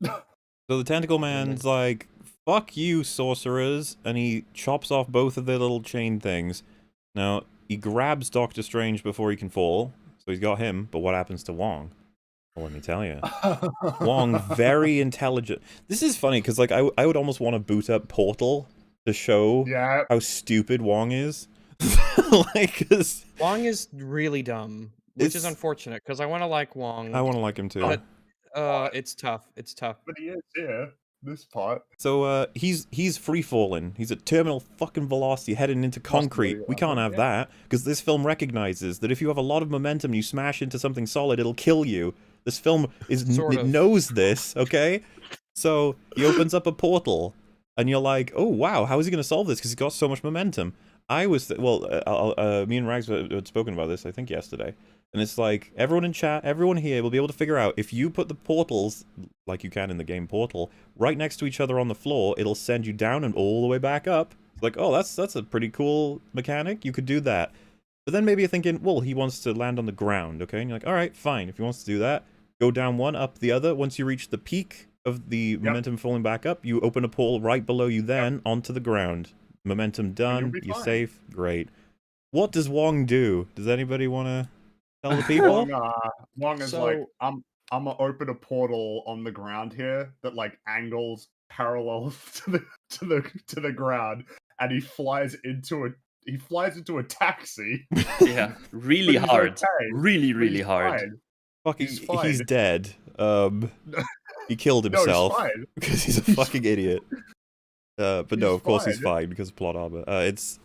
So the tentacle man's like, "Fuck you, sorcerers," and he chops off both of their little chain things. Now, he grabs Doctor Strange before he can fall, so he's got him, but what happens to Wong? Well, let me tell you. Wong, very intelligent. This is funny, because like, I would almost want to boot up Portal to show Yeah. how stupid Wong is. Like, 'cause Wong is really dumb, which is It's- unfortunate, because I want to like Wong. I want to like him too. But it's tough. It's tough. But he is, yeah. This part. So he's free falling. He's at terminal fucking velocity heading into concrete. Possibly, We can't have yeah. that, because this film recognizes that if you have a lot of momentum, you smash into something solid, it'll kill you. This film is Sort it of. knows this, okay? So he opens up a portal, and you're like, "Oh wow, how is he gonna solve this? Because he's got so much momentum." I was me and Rags had spoken about this, I think yesterday. And it's like, everyone in chat, everyone here will be able to figure out, if you put the portals, like you can in the game Portal, right next to each other on the floor, it'll send you down and all the way back up. It's like, oh, that's a pretty cool mechanic. You could do that. But then maybe you're thinking, well, he wants to land on the ground, okay? And you're like, all right, fine. If he wants to do that, go down one, up the other. Once you reach the peak of the momentum falling back up, you open a portal right below you then onto the ground. Momentum done. be You're fine. safe. Great. What does Wong do? Does anybody want to tell the people? Wong is like, So- I'm gonna open a portal on the ground here that like angles parallel to the ground, and he flies into a taxi. Yeah, really But he's hard. okay. Really, But really he's hard. fine. Fucking, He's he's fine. dead. He killed No, he's himself fine. because he's a fucking idiot. But no, He's of course he's fine. fine because of plot armor. It's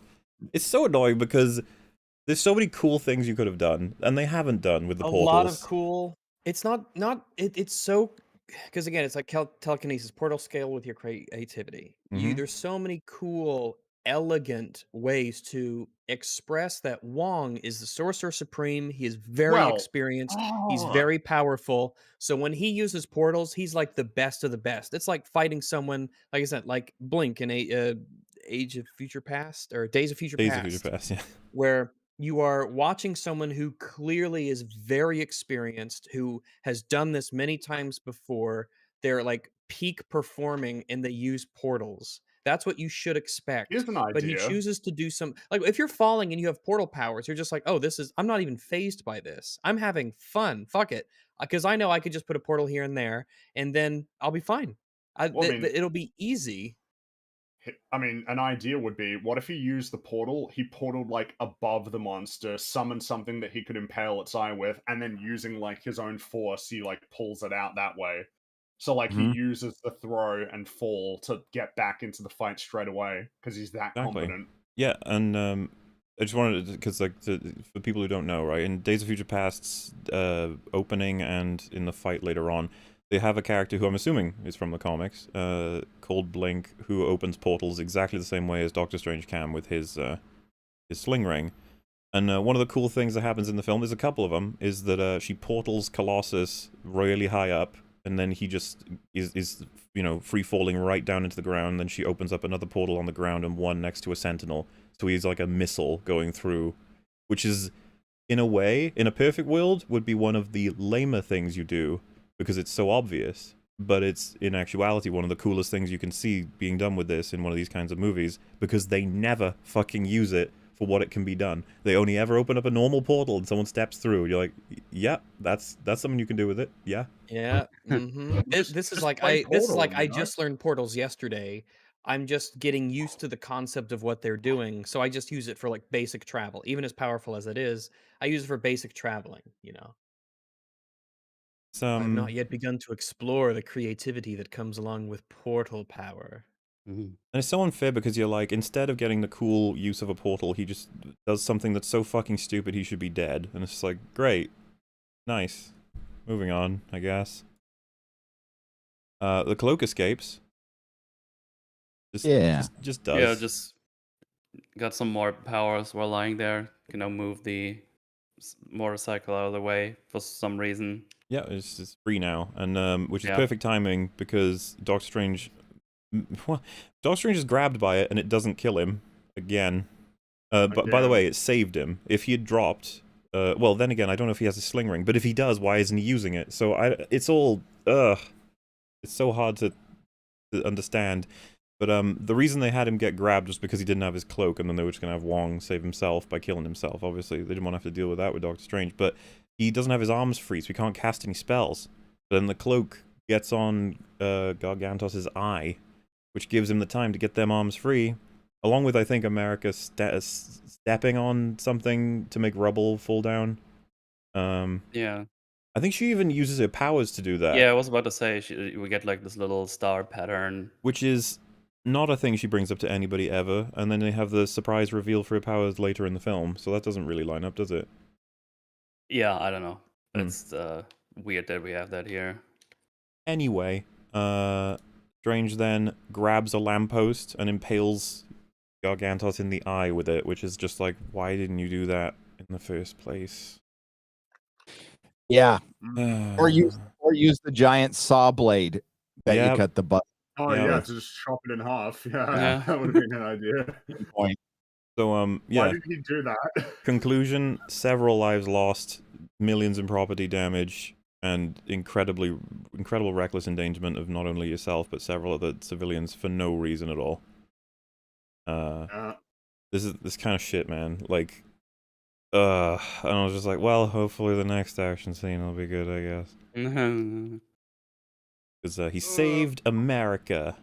so annoying because there's so many cool things you could have done, and they haven't done with the A portals. lot of cool. It's it's so, because again, it's like telekinesis, portal scale with your creativity. Mhm. There's so many cool, elegant ways to express that Wong is the sorcerer supreme. He is very Well, experienced. He's ah. very powerful. So when he uses portals, he's like the best of the best. It's like fighting someone, like I said, like Blink in Age of Future Past or Days of Future Days Past, of Future Past, yeah. where you are watching someone who clearly is very experienced, who has done this many times before. They're like peak performing and they use portals. That's what you should expect. Here's an But he idea. chooses to do some, like, if you're falling and you have portal powers, you're just like, oh, I'm not even phased by this. I'm having fun. Fuck it. Because I know I could just put a portal here and there and then I'll be fine. Well, I mean- It'll be easy. I mean, an idea would be, what if he used the portal, he portaled, like, above the monster, summoned something that he could impale its eye with, and then using, like, his own force, he, like, pulls it out that way. So, like, he Mhm. uses the throw and fall to get back into the fight straight away, because he's that Exactly. competent. Yeah, and I just wanted to, because like for people who don't know, right, in Days of Future Past's opening and in the fight later on, they have a character who I'm assuming is from the comics, called Blink, who opens portals exactly the same way as Doctor Strange can with his sling ring. And one of the cool things that happens in the film, there's a couple of them, is that she portals Colossus really high up, and then he just is you know, free falling right down into the ground. Then she opens up another portal on the ground and one next to a sentinel. So he's like a missile going through, which is, in a way, in a perfect world, would be one of the lamer things you do because it's so obvious. But it's, in actuality, one of the coolest things you can see being done with this in one of these kinds of movies, because they never fucking use it for what it can be done. They only ever open up a normal portal and someone steps through. You're like, yeah, that's something you can do with it. Yeah. Yeah. This is Just like play Portal, I you know? just learned portals yesterday. I'm just getting used to the concept of what they're doing, so I just use it for like basic travel. Even as powerful as it is, I use it for basic traveling, you know. It's, I have not yet begun to explore the creativity that comes along with portal power. Mhm. And it's so unfair because you're like, instead of getting the cool use of a portal, he just does something that's so fucking stupid he should be dead. And it's just like, great. Nice. Moving on, I guess. The cloak escapes. Yeah. Just does. Yeah, just got some more powers while lying there. You know, move the motorcycle out of the way for some reason. Yeah, it's free now. And which is Yeah. perfect timing because Doctor Strange... Well, Doctor Strange is grabbed by it and it doesn't kill him. Again. But by the Again. way, it saved him. If he had dropped... well, then again, I don't know if he has a sling ring, but if he does, why isn't he using it? So it's all... Ugh. It's so hard to understand. But the reason they had him get grabbed was because he didn't have his cloak, and then they were just going to have Wong save himself by killing himself. Obviously, they didn't want to have to deal with that with Doctor Strange. But he doesn't have his arms free, so he can't cast any spells. But then the cloak gets on Gargantos' eye, which gives him the time to get them arms free. Along with, I think, America stepping on something to make rubble fall down. Yeah. I think she even uses her powers to do that. Yeah, I was about to say we get like this little star pattern. Which is not a thing she brings up to anybody ever, and then they have the surprise reveal for her powers later in the film, so that doesn't really line up, does it? Yeah, I don't know. Hmm. It's weird that we have that here. Anyway, Strange then grabs a lamppost and impales Gargantos in the eye with it, which is just like, why didn't you do that in the first place? Yeah. Mm. Or use the giant saw blade that Yeah. you cut the butt Oh, Yeah, yeah, but- to just chop it in half. Yeah, Yeah. that would have been an idea. point. So, Why yeah. did he do that? Conclusion, several lives lost, millions in property damage, and incredible reckless endangerment of not only yourself, but several other civilians for no reason at all. This kind of shit, man. Like, and I was just like, well, hopefully the next action scene will be good, I guess. Because he saved America.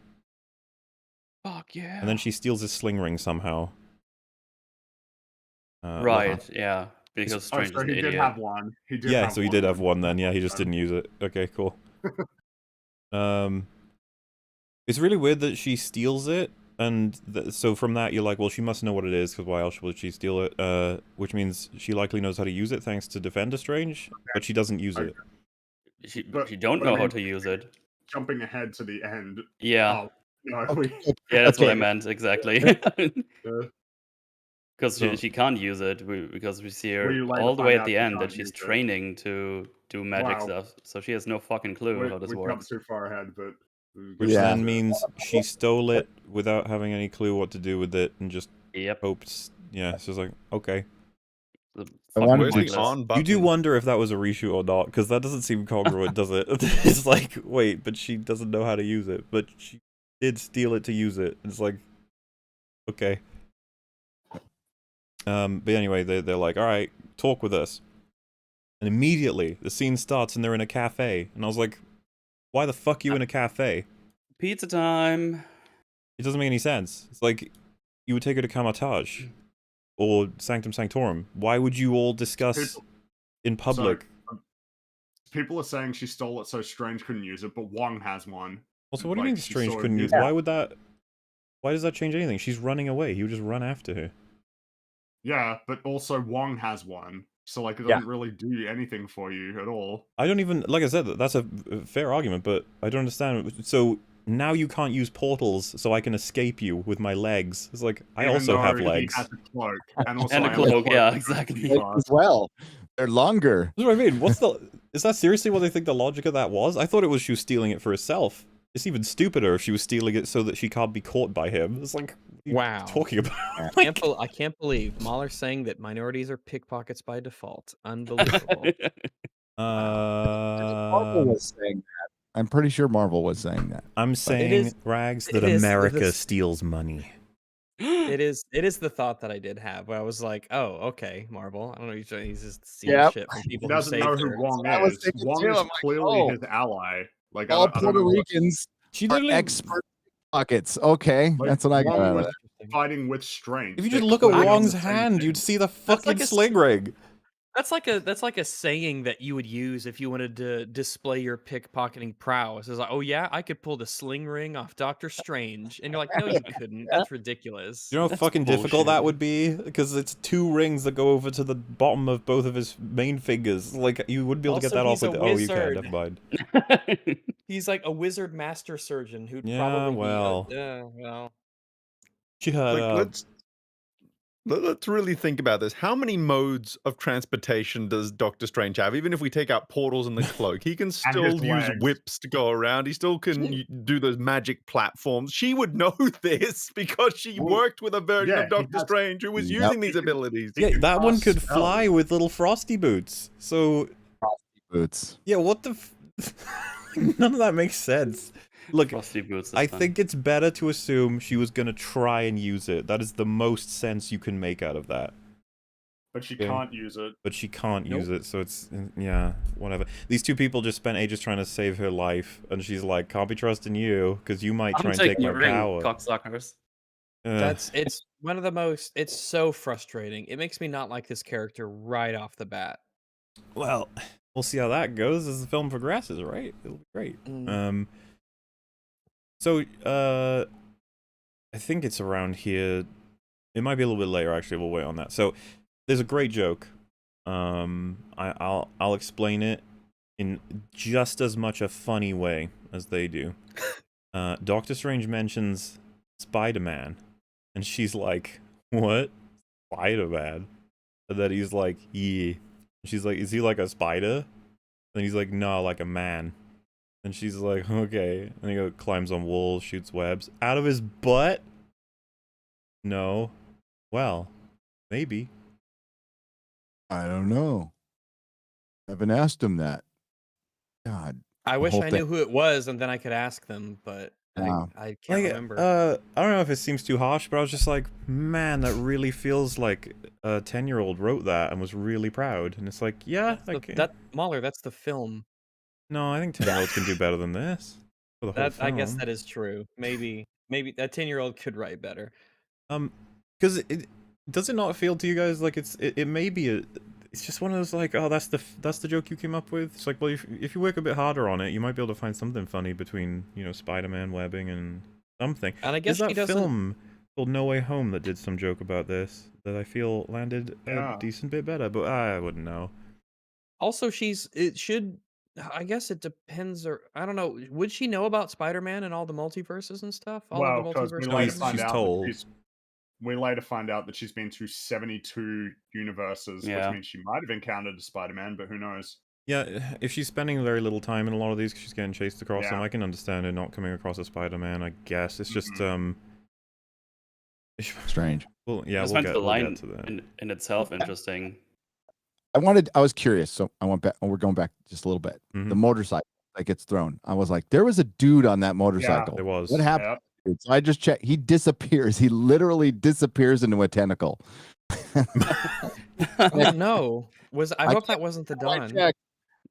Fuck yeah. And then she steals his sling ring somehow. Right, yeah. Because Oh, Strange so is an he did idiot. have one. He did Yeah, have so he one did have then. one then. Yeah, he just didn't use it. Okay, cool. It's really weird that she steals it, and so from that you're like, well, she must know what it is, because why else would she steal it? Which means she likely knows how to use it thanks to Defender Strange, but she doesn't use it. She But- don't but I know how mean- to use it. Jumping ahead to the end. Yeah. Oh, no, Yeah, that's what I Okay. meant, exactly. Because So- she can't use it, because we see her We later all the find way at out the she end that can't she's use it. training to do magic Wow. stuff. So she has no fucking clue how this we works. jumped too far ahead, but Which Yeah. then means she stole it without having any clue what to do with it, and just Yep. hoped. Yeah, so it's like, okay. The I fucking wanted Where's to- the pointless. on button? You do wonder if that was a reshoot or not, because that doesn't seem congruent, does it? It's like, wait, but she doesn't know how to use it, but she did steal it to use it. It's like, okay. But anyway, they're like, all right, talk with us. And immediately, the scene starts and they're in a cafe. And I was like, why the fuck are you in a cafe? Pizza time. It doesn't make any sense. It's like you would take her to Kamatage or Sanctum Sanctorum. Why would you all discuss in public? So, people are saying she stole it so Strange couldn't use it, but Wong has one. Also, what do you mean she Strange saw it couldn't use? use it. Why would that? Why does that change anything? She's running away. He would just run after her. Yeah, but also Wong has one. So, like, it doesn't really do anything for you at all. I don't even, like I said, that's a fair argument, but I don't understand. So now you can't use portals, so I can escape you with my legs. It's like, I Even also have though legs. He has a cloak. And also And a I have cloak, yeah, that exactly. he Legs as has. well. They're longer. That's what I mean. What's the? Is that seriously what they think the logic of that was? I thought it was she was stealing it for herself. It's even stupider if she was stealing it so that she can't be caught by him. It's like, what are you Wow. talking about? I can't believe Mahler's saying that minorities are pickpockets by default. Unbelievable. Marvel was saying that. I'm pretty sure Marvel was saying that. I'm saying, is- Rags, it that is America this- steals money. It is the thought that I did have where I was like, oh, okay, Marvel. I don't know, he's just seeing Yep. shit from people He who doesn't saved know who her. Wong I was is. thinking Wong too, is I'm like, clearly oh. his ally. Like, I All don't Puerto know what- Ricans She are literally. expert pockets. Okay, Like, that's what I got Wong out of was that. fighting with Strange. If you just They're look at clearly on Wong's the same hand, thing. you'd see the That's fucking like a sling ring. That's like a saying that you would use if you wanted to display your pickpocketing prowess. It's like, oh yeah, I could pull the sling ring off Doctor Strange, and you're like, no, you couldn't. That's ridiculous. You know how That's fucking difficult that bullshit. would be? Because it's 2 rings that go over to the bottom of both of his main fingers. Like, you wouldn't be able to get Also, that off he's a with... Oh, you can, wizard. never mind. He's like a wizard master surgeon who'd Yeah, probably well. be. Well. Shut Like, up. let's really think about this. How many modes of transportation does Doctor Strange have? Even if we take out portals and the cloak, he can still use legs. whips to go around. He still can do those magic platforms. She would know this because she Well, worked with a version yeah, of he Doctor has- Strange who was Yep. using these He can- abilities. he Yeah, can that one cast could spells. fly with little frosty boots. So, Boots. yeah, what the... None of that makes sense. Look, Frosty boots. Is I fun. think it's better to assume she was going to try and use it. That is the most sense you can make out of that. But she Okay. can't use it. But she can't use it, so it's... Yeah, whatever. These 2 people just spent ages trying to save her life, and she's like, can't be trusting you, because you might try I'm and take taking my your ring, power. cocksuckers. It's one of the most. It's so frustrating. It makes me not like this character right off the bat. Well, we'll see how that goes as the film progresses, right? It'll be great. So, I think it's around here. It might be a little bit later, actually. We'll wait on that. So, there's a great joke. I'll explain it in just as much a funny way as they do. Doctor Strange mentions Spider-Man, and she's like, "What? Spider-Man?" And then he's like, "Yeah." She's like, "Is he like a spider?" And he's like, "No, like a man." And she's like, "Okay." And he climbs on walls, shoots webs. Out of his butt? No. Well, maybe. I don't know. Haven't asked him that. God. I wish whole I thing. knew who it was, and then I could ask them, but Yeah. I can't Like, remember. I don't know if it seems too harsh, but I was just like, man, that really feels like a 10-year-old wrote that and was really proud. And it's like, yeah, Mahler, that's the film. no, I think 10-year-olds can do better than this. For the whole I guess film. that is true. Maybe that 10-year-old could write better. Because it does it not feel to you guys like it may be it's just one of those like, oh, that's the joke you came up with. It's like, well, if you work a bit harder on it, you might be able to find something funny between, you know, Spider-Man webbing and something. And I guess There's she that doesn't. film called No Way Home that did some joke about this that I feel landed Yeah. a decent bit better, but I wouldn't know. Also, I guess it depends, or I don't know. Would she know about Spider-Man and all the multiverses and stuff? All Well, of the because we multiverse. No, later she's find out told. we later find out that she's been to 72 universes, Yeah. which means she might have encountered a Spider-Man, but who knows? Yeah, if she's spending very little time in a lot of these because she's getting chased across them, Yeah. I can understand her not coming across a Spider-Man, I guess. It's just, Strange. well, yeah, I just we'll find get the line to that. in itself interesting. I was curious, so I went back. We're going back just a little bit. Mhm. The motorcycle that gets thrown. I was like, there was a dude on that motorcycle. There was. What happened? Yep. So I just checked. He disappears. He literally disappears into a tentacle. Oh no! I I hope that wasn't the I Dawn. checked.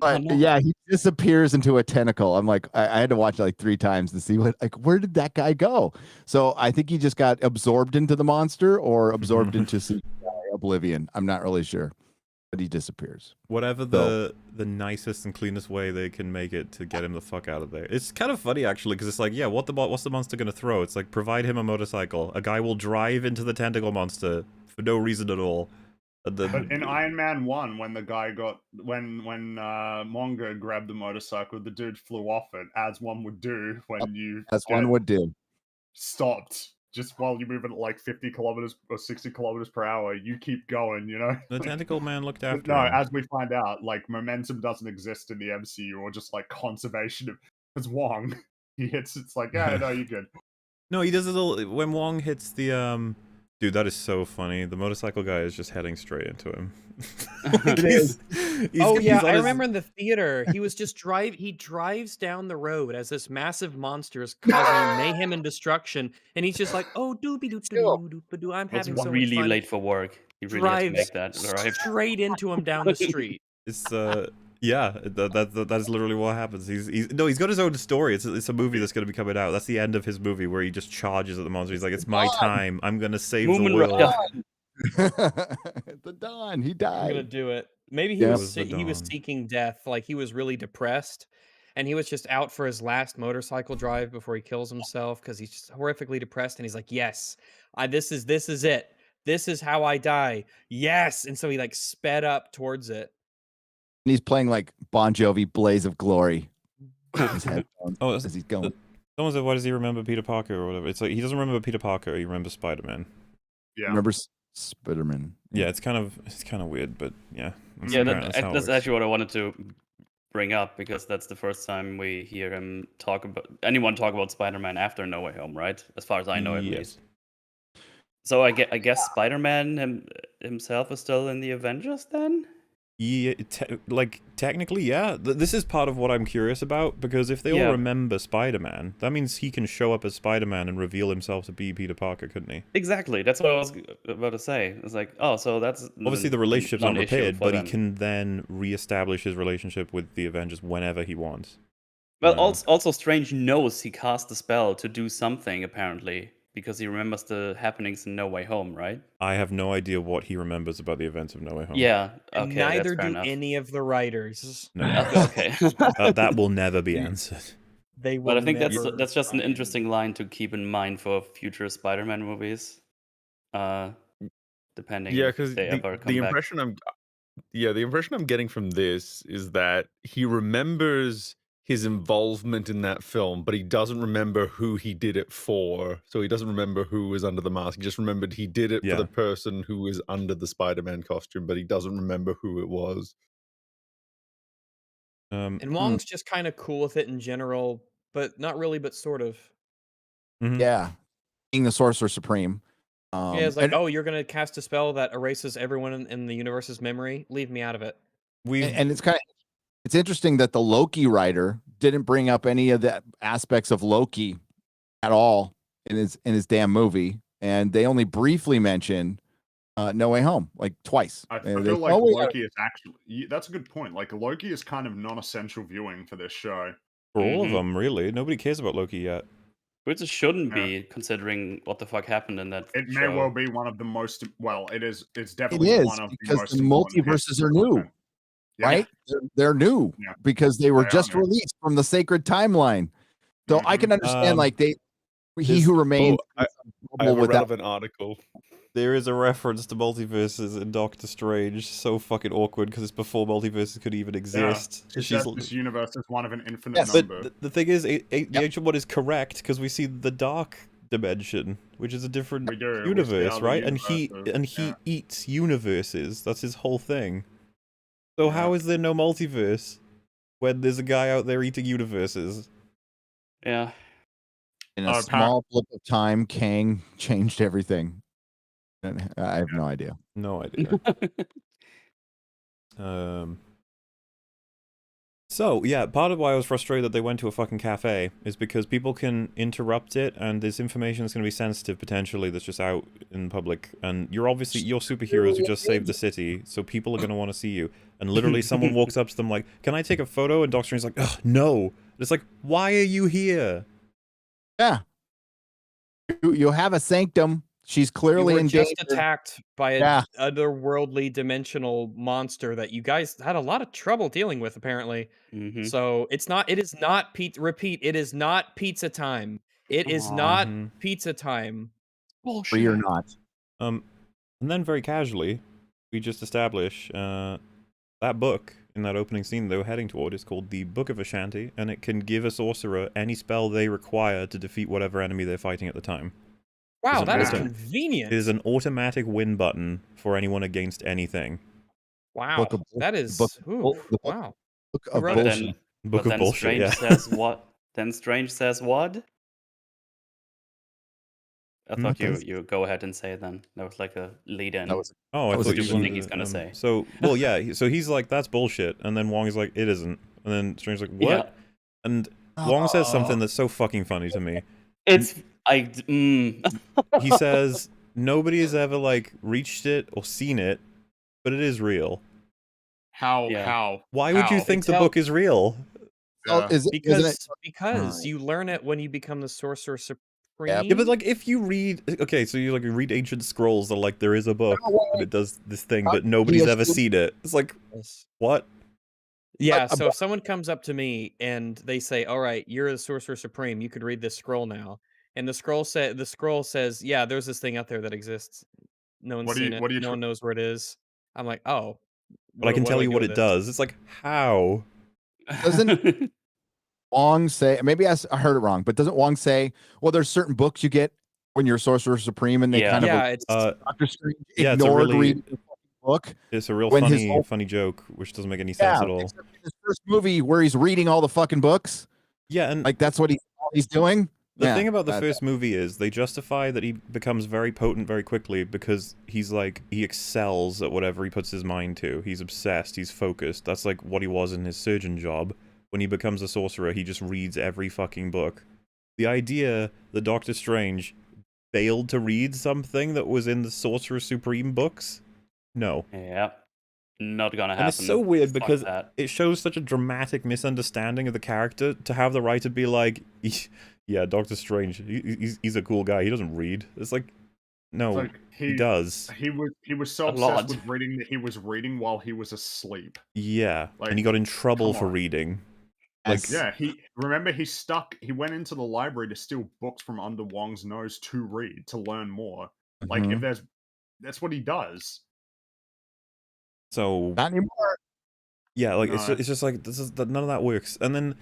But no. yeah, he disappears into a tentacle. I'm like, I had to watch it like 3 times to see where did that guy go? So I think he just got absorbed into the monster or absorbed into oblivion. I'm not really sure, but he disappears. Whatever So- the nicest and cleanest way they can make it to get him the fuck out of there. It's kind of funny actually, because it's like, yeah, what's the monster gonna throw? It's like, provide him a motorcycle. A guy will drive into the tentacle monster for no reason at all. And then, But in Iron Man 1, when the guy got when Mongo grabbed the motorcycle, the dude flew off it, as one would do when you As one would do. stopped just while you're moving at like 50 kilometers or 60 kilometers per hour. You keep going, you know. the tentacle man looked after No, him. as we find out, like momentum doesn't exist in the MCU, or just like conservation of. Because Wong, he hits. It's like, yeah, no, you're good. No, he does a little when Wong hits the Dude, that is so funny. The motorcycle guy is just heading straight into him. It Oh he's yeah, on I his- remember in the theater. He was just he drives down the road as this massive monster is causing mayhem and destruction, and he's just like, "Oh, doopy doop doop doop doop. I'm I was having so much really fun." late for work. He really had to Drives make that drive. straight into him down the street. It's yeah, that is literally what happens. He's got his own story. It's a movie that's going to be coming out. That's the end of his movie where he just charges at the monster. He's like, "It's my time. I'm going to save the Moomin world." Rider. The Dawn, he I'm gonna died. do it. Maybe he Yeah. It was was the he was dawn. seeking death. Like he was really depressed, and he was just out for his last motorcycle drive before he kills himself because he's just horrifically depressed. And he's like, "Yes, this is it. This is how I die. Yes!" And so he like sped up towards it. And he's playing like Bon Jovi, Blaze of Glory. His headphones Oh, as he's going. Someone said, "Why does he remember Peter Parker or whatever?" It's like he doesn't remember Peter Parker. He remembers Spider-Man. Yeah. Remember Spiderman? Yeah, it's kind of weird, but yeah. Yeah, how it that's works. actually what I wanted to bring up because that's the first time we hear him talk about Spider-Man after No Way Home, right? As far as I know, at Yes. least. So I guess Spider-Man himself is still in the Avengers then? Yeah, technically, yeah. This is part of what I'm curious about, because if they Yeah. all remember Spider-Man, that means he can show up as Spider-Man and reveal himself to be Peter Parker, couldn't he? Exactly. That's what I was about to say. It's like, oh, so that's Obviously, the relationship's not non-issue repaired, for but he them. can then re-establish his relationship with the Avengers whenever he wants. Well, Um, also Strange knows he cast the spell to do something apparently because he remembers the happenings in No Way Home, right? I have no idea what he remembers about the events of No Way Home. Yeah. And Okay. neither that's fair do enough. any of the writers. No. Okay. That will never be answered. They will. But I think never that's just an find- interesting line to keep in mind for future Spider-Man movies. Depending Yeah, if because they ever come the back. impression I'm getting from this is that he remembers his involvement in that film, but he doesn't remember who he did it for. So he doesn't remember who was under the mask. He just remembered he did it Yeah. for the person who was under the Spider-Man costume, but he doesn't remember who it was. And Wong's just kind of cool with it in general, but not really, but sort of. Mhm. Yeah, being the Sorcerer Supreme. Yeah, it's like, and, oh, you're gonna cast a spell that erases everyone in the universe's memory. Leave me out of it. and it's interesting that the Loki writer didn't bring up any of the aspects of Loki at all in his damn movie, and they only briefly mention No Way Home like twice. I And feel they- like oh, yeah. Loki is actually. That's a good point. Like Loki is kind of non-essential viewing for this show. For all of Mhm. them, really. Nobody cares about Loki yet. Which it shouldn't Yeah. be, considering what the fuck happened in that It may show. well be one of the most. Well, it is. It's It definitely is one of the because most the important multiverses hits are of new, content. Yeah. right? They're new Yeah. because they were They are just new. released from the sacred timeline. So I can understand like he this- who remains I have a without relevant article. There is a reference to multiverses in Doctor Strange. So fucking awkward because it's before multiverses could even exist. It says this universe is one of an infinite Yes. But number. the thing is, the ancient one is correct because we see the dark dimension, which is a different We do, we see universe, other right? universes, And he yeah. eats universes. That's his whole thing. So how Yeah. is there no multiverse when there's a guy out there eating universes? Yeah. in a Oh, small blip of time, Kang changed everything. And I have no idea. No idea. So, yeah, part of why I was frustrated that they went to a fucking cafe is because people can interrupt it, and there's information that's going to be sensitive, potentially, that's just out in public. And you're superheroes who just saved the city, so people are going to want to see you. And literally someone walks up to them like, can I take a photo? And Doctor Strange's like, ugh, no. And it's like, why are you here? Yeah. You have a sanctum. She's clearly in just danger. attacked by an otherworldly dimensional monster that you guys had a lot of trouble dealing with, apparently. Mhm. So it is not pizza. Repeat, it is not pizza time. It is not pizza time. Bullshit. Free or not. And then very casually, we just establish that book in that opening scene they were heading toward is called the Book of Ashanti, and it can give a sorcerer any spell they require to defeat whatever enemy they're fighting at the time. Wow, that is It convenient. is an automatic win button for anyone against anything. Wow, that is wow. Book of But bullshit. Book of bullshit. Strange Yeah. says what? Then Strange says what? I thought you go ahead and say it then. That was like a lead in. I was thought a you different thing wanted he's to, gonna say. So, well, yeah. So he's like, "That's bullshit," and then Wong is like, "It isn't." And then Strange's like, "What?" Yeah. And Wong says something that's so fucking funny to me. It's He says nobody has ever like reached it or seen it, but it is real. How? Why would you think the book is real? Yeah. Because you learn it when you become the Sorcerer Supreme. Yeah, but like if you read, okay, so you like read ancient scrolls that like there is a book and it does this thing, but nobody's ever seen it. It's like, what? Yeah, so if someone comes up to me and they say, "All right, you're the Sorcerer Supreme. You could read this scroll now," and the scroll says, "Yeah, there's this thing out there that exists. No one's seen it. No one knows where it is." I'm like, "Oh, But I can tell you what it does." It's like, how? Doesn't Wong say? Maybe I heard it wrong, but doesn't Wong say, "Well, there's certain books you get when you're Sorcerer Supreme, and they kind of it's Doctor Strange yeah, ignored reading the book." It's a real when funny joke, which doesn't make any sense at all. Except in his first movie where he's reading all the fucking books. Yeah, and like that's what he's doing. The thing about the first movie is they justify that he becomes very potent very quickly because he's like, he excels at whatever he puts his mind to. He's obsessed, he's focused. That's like what he was in his surgeon job. When he becomes a sorcerer, he just reads every fucking book. The idea that Doctor Strange failed to read something that was in the Sorcerer Supreme books? No. Yep. Not gonna happen. And it's so weird because it shows such a dramatic misunderstanding of the character to have the writer be like, yeah, Doctor Strange, he's a cool guy. He doesn't read. It's like, no, like he does. He was so obsessed with reading that he was reading while he was asleep. Yeah, like, and he got in trouble for reading. Like, yeah, he went into the library to steal books from under Wong's nose to read, to learn more. Like, if that's what he does. So not anymore. Yeah, like it's just like none of that works. And then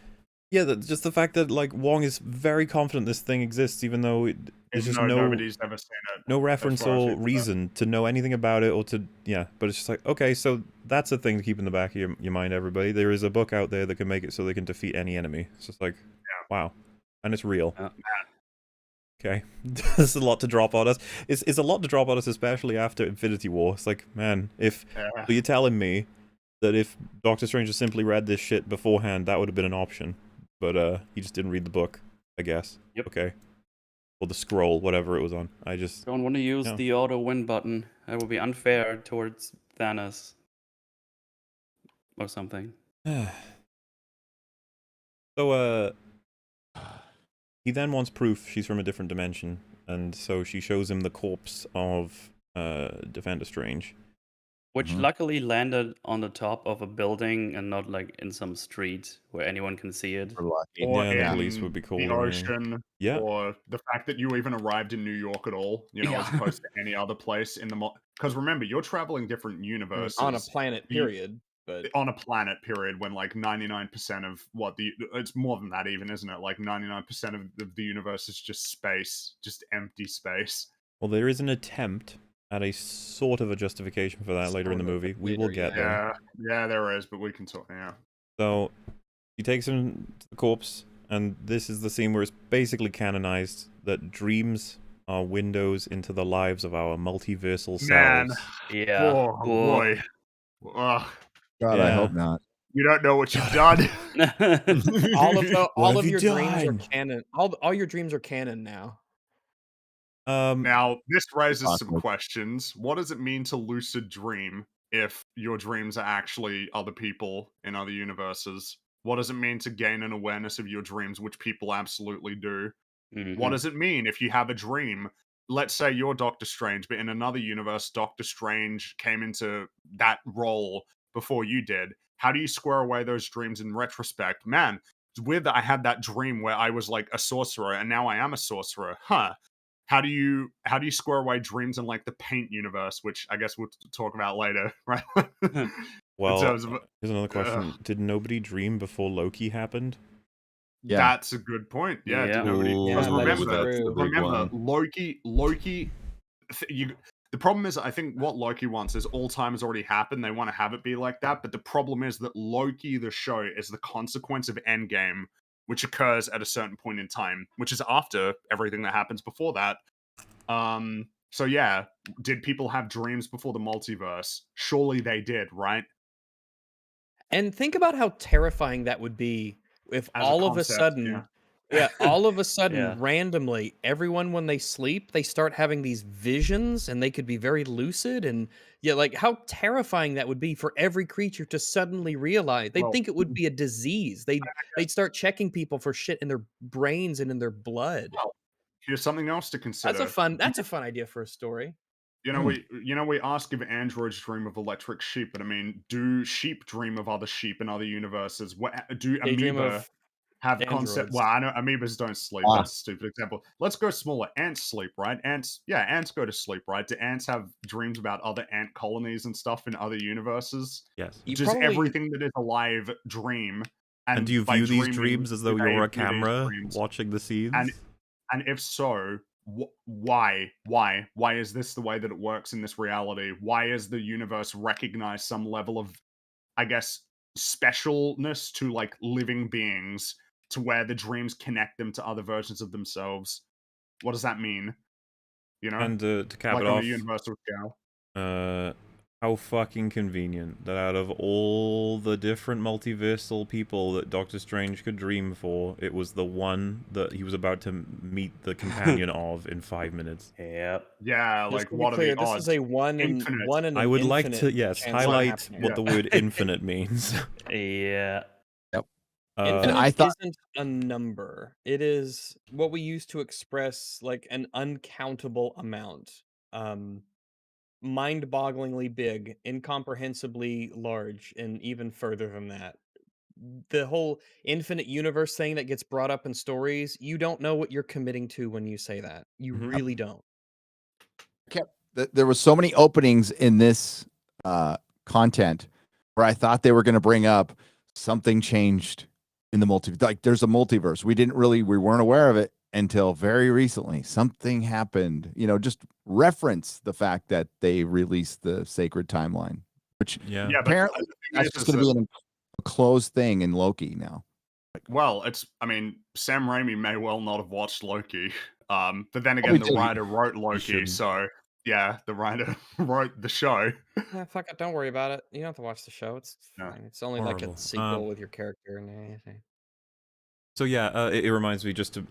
just the fact that like Wong is very confident this thing exists, even though there's just nobody's ever seen it. No reference or reason to know anything about it or to but it's just like, okay, so that's a thing to keep in the back of your mind, everybody. There is a book out there that can make it so they can defeat any enemy. It's just like, wow, and it's real. Okay, there's a lot to drop on us. It's a lot to drop on us, especially after Infinity War. It's like, man, so you're telling me that if Doctor Strange had simply read this shit beforehand, that would have been an option. But he just didn't read the book, I guess. Yep. Okay. Or the scroll, whatever it was on. I just don't want to use the auto win button. That would be unfair towards Thanos. Or something. So, he then wants proof she's from a different dimension, and so she shows him the corpse of Defender Strange. Which luckily landed on the top of a building and not like in some street where anyone can see it. Or the police would be the ocean. Yeah. Or the fact that you even arrived in New York at all, as opposed to any other place in the because remember, you're traveling different universes. On a planet, period. But on a planet, period, when like 99% of it's more than that even, isn't it? Like 99% of the universe is just space, just empty space. Well, there is an attempt at a sort of a justification for that later in the movie. We will get there. Yeah, there is, but we can talk. Yeah. So he takes him to the corpse, and this is the scene where it's basically canonized that dreams are windows into the lives of our multiversal selves. Yeah. Oh boy. Ugh. God, I hope not. You don't know what you've done. All have of you your dreams are done? canon. All your dreams are canon now. Now, this raises some Awkward. questions. What does it mean to lucid dream if your dreams are actually other people in other universes? What does it mean to gain an awareness of your dreams, which people absolutely do? What Mhm. does it mean if you have a dream? Let's say you're Doctor Strange, but in another universe, Doctor Strange came into that role before you did. How do you square away those dreams in retrospect? Man, it's weird that I had that dream where I was like a sorcerer and now I am a sorcerer. Huh. How do you square away dreams in like the Paint universe, which I guess we'll talk about later, right? In Well, terms of here's another question: Did nobody dream before Loki happened? Yeah. that's a good point. Yeah, Yeah. did nobody? Ooh, Because Yeah, that is remember, true. big one. Loki. The problem is, I think what Loki wants is all time has already happened. They want to have it be like that, but the problem is that Loki, the show, is the consequence of Endgame, which occurs at a certain point in time, which is after everything that happens before that. So yeah, did people have dreams before the multiverse? Surely they did, right? And think about how terrifying that would be if As a all of a concept, sudden, yeah, all of a sudden, Yeah. randomly, everyone when they sleep, they start having these visions and they could be very lucid. And yeah, like how terrifying that would be for every creature to suddenly realize. They'd Well, think it would be a disease. They'd start checking people for shit in their brains and in their blood. well, here's something else to consider. That's a fun idea for a story. We ask if androids dream of electric sheep, but I mean, do sheep dream of other sheep in other universes? What do They dream amoeba of have concept? androids. Well, I know amoebas don't sleep. Ah. That's a stupid example. Let's go smaller. Ants sleep, right? Ants go to sleep, right? Do ants have dreams about other ant colonies and stuff in other universes? Yes. You Does probably everything that is alive dream? And do you by view these dreaming, dreams as though do they you're a view these camera dreams? watching the scenes? And if so, why is this the way that it works in this reality? Why is the universe recognize some level of, I guess, specialness to like living beings to where the dreams connect them to other versions of themselves? What does that mean? You know, And to cap like it on off, a universal scale. how fucking convenient that out of all the different multiversal people that Doctor Strange could dream for, it was the one that he was about to meet the companion of in 5 minutes. Yep. Yeah, Just like to be what are clear, the this odds? is a one in Infinite. an I would like infinite to, yes, chance of highlight happening. what the word infinite means. Yeah. Infinite I thought- isn't a number. It is what we use to express like an uncountable amount. Mind-bogglingly big, incomprehensibly large, and even further than that. The whole infinite universe thing that gets brought up in stories, you don't know what you're committing to when you say that. You Mhm. really don't. There was so many openings in this content where I thought they were going to bring up something changed in the like there's a multiverse. We weren't aware of it until very recently. Something happened, just reference the fact that they released the sacred timeline, which Yeah. Yeah, but apparently the thing that's is just that- going to be a closed thing in Loki now. Well, Sam Raimi may well not have watched Loki. But then again, Probably the didn't. writer wrote Loki, shouldn't. so yeah, the writer wrote the show. Fuck it, don't worry about it. You don't have to watch the show. It's Yeah. fine. It's only like Horrible. a sequel with your character and anything. So yeah, it reminds me, just to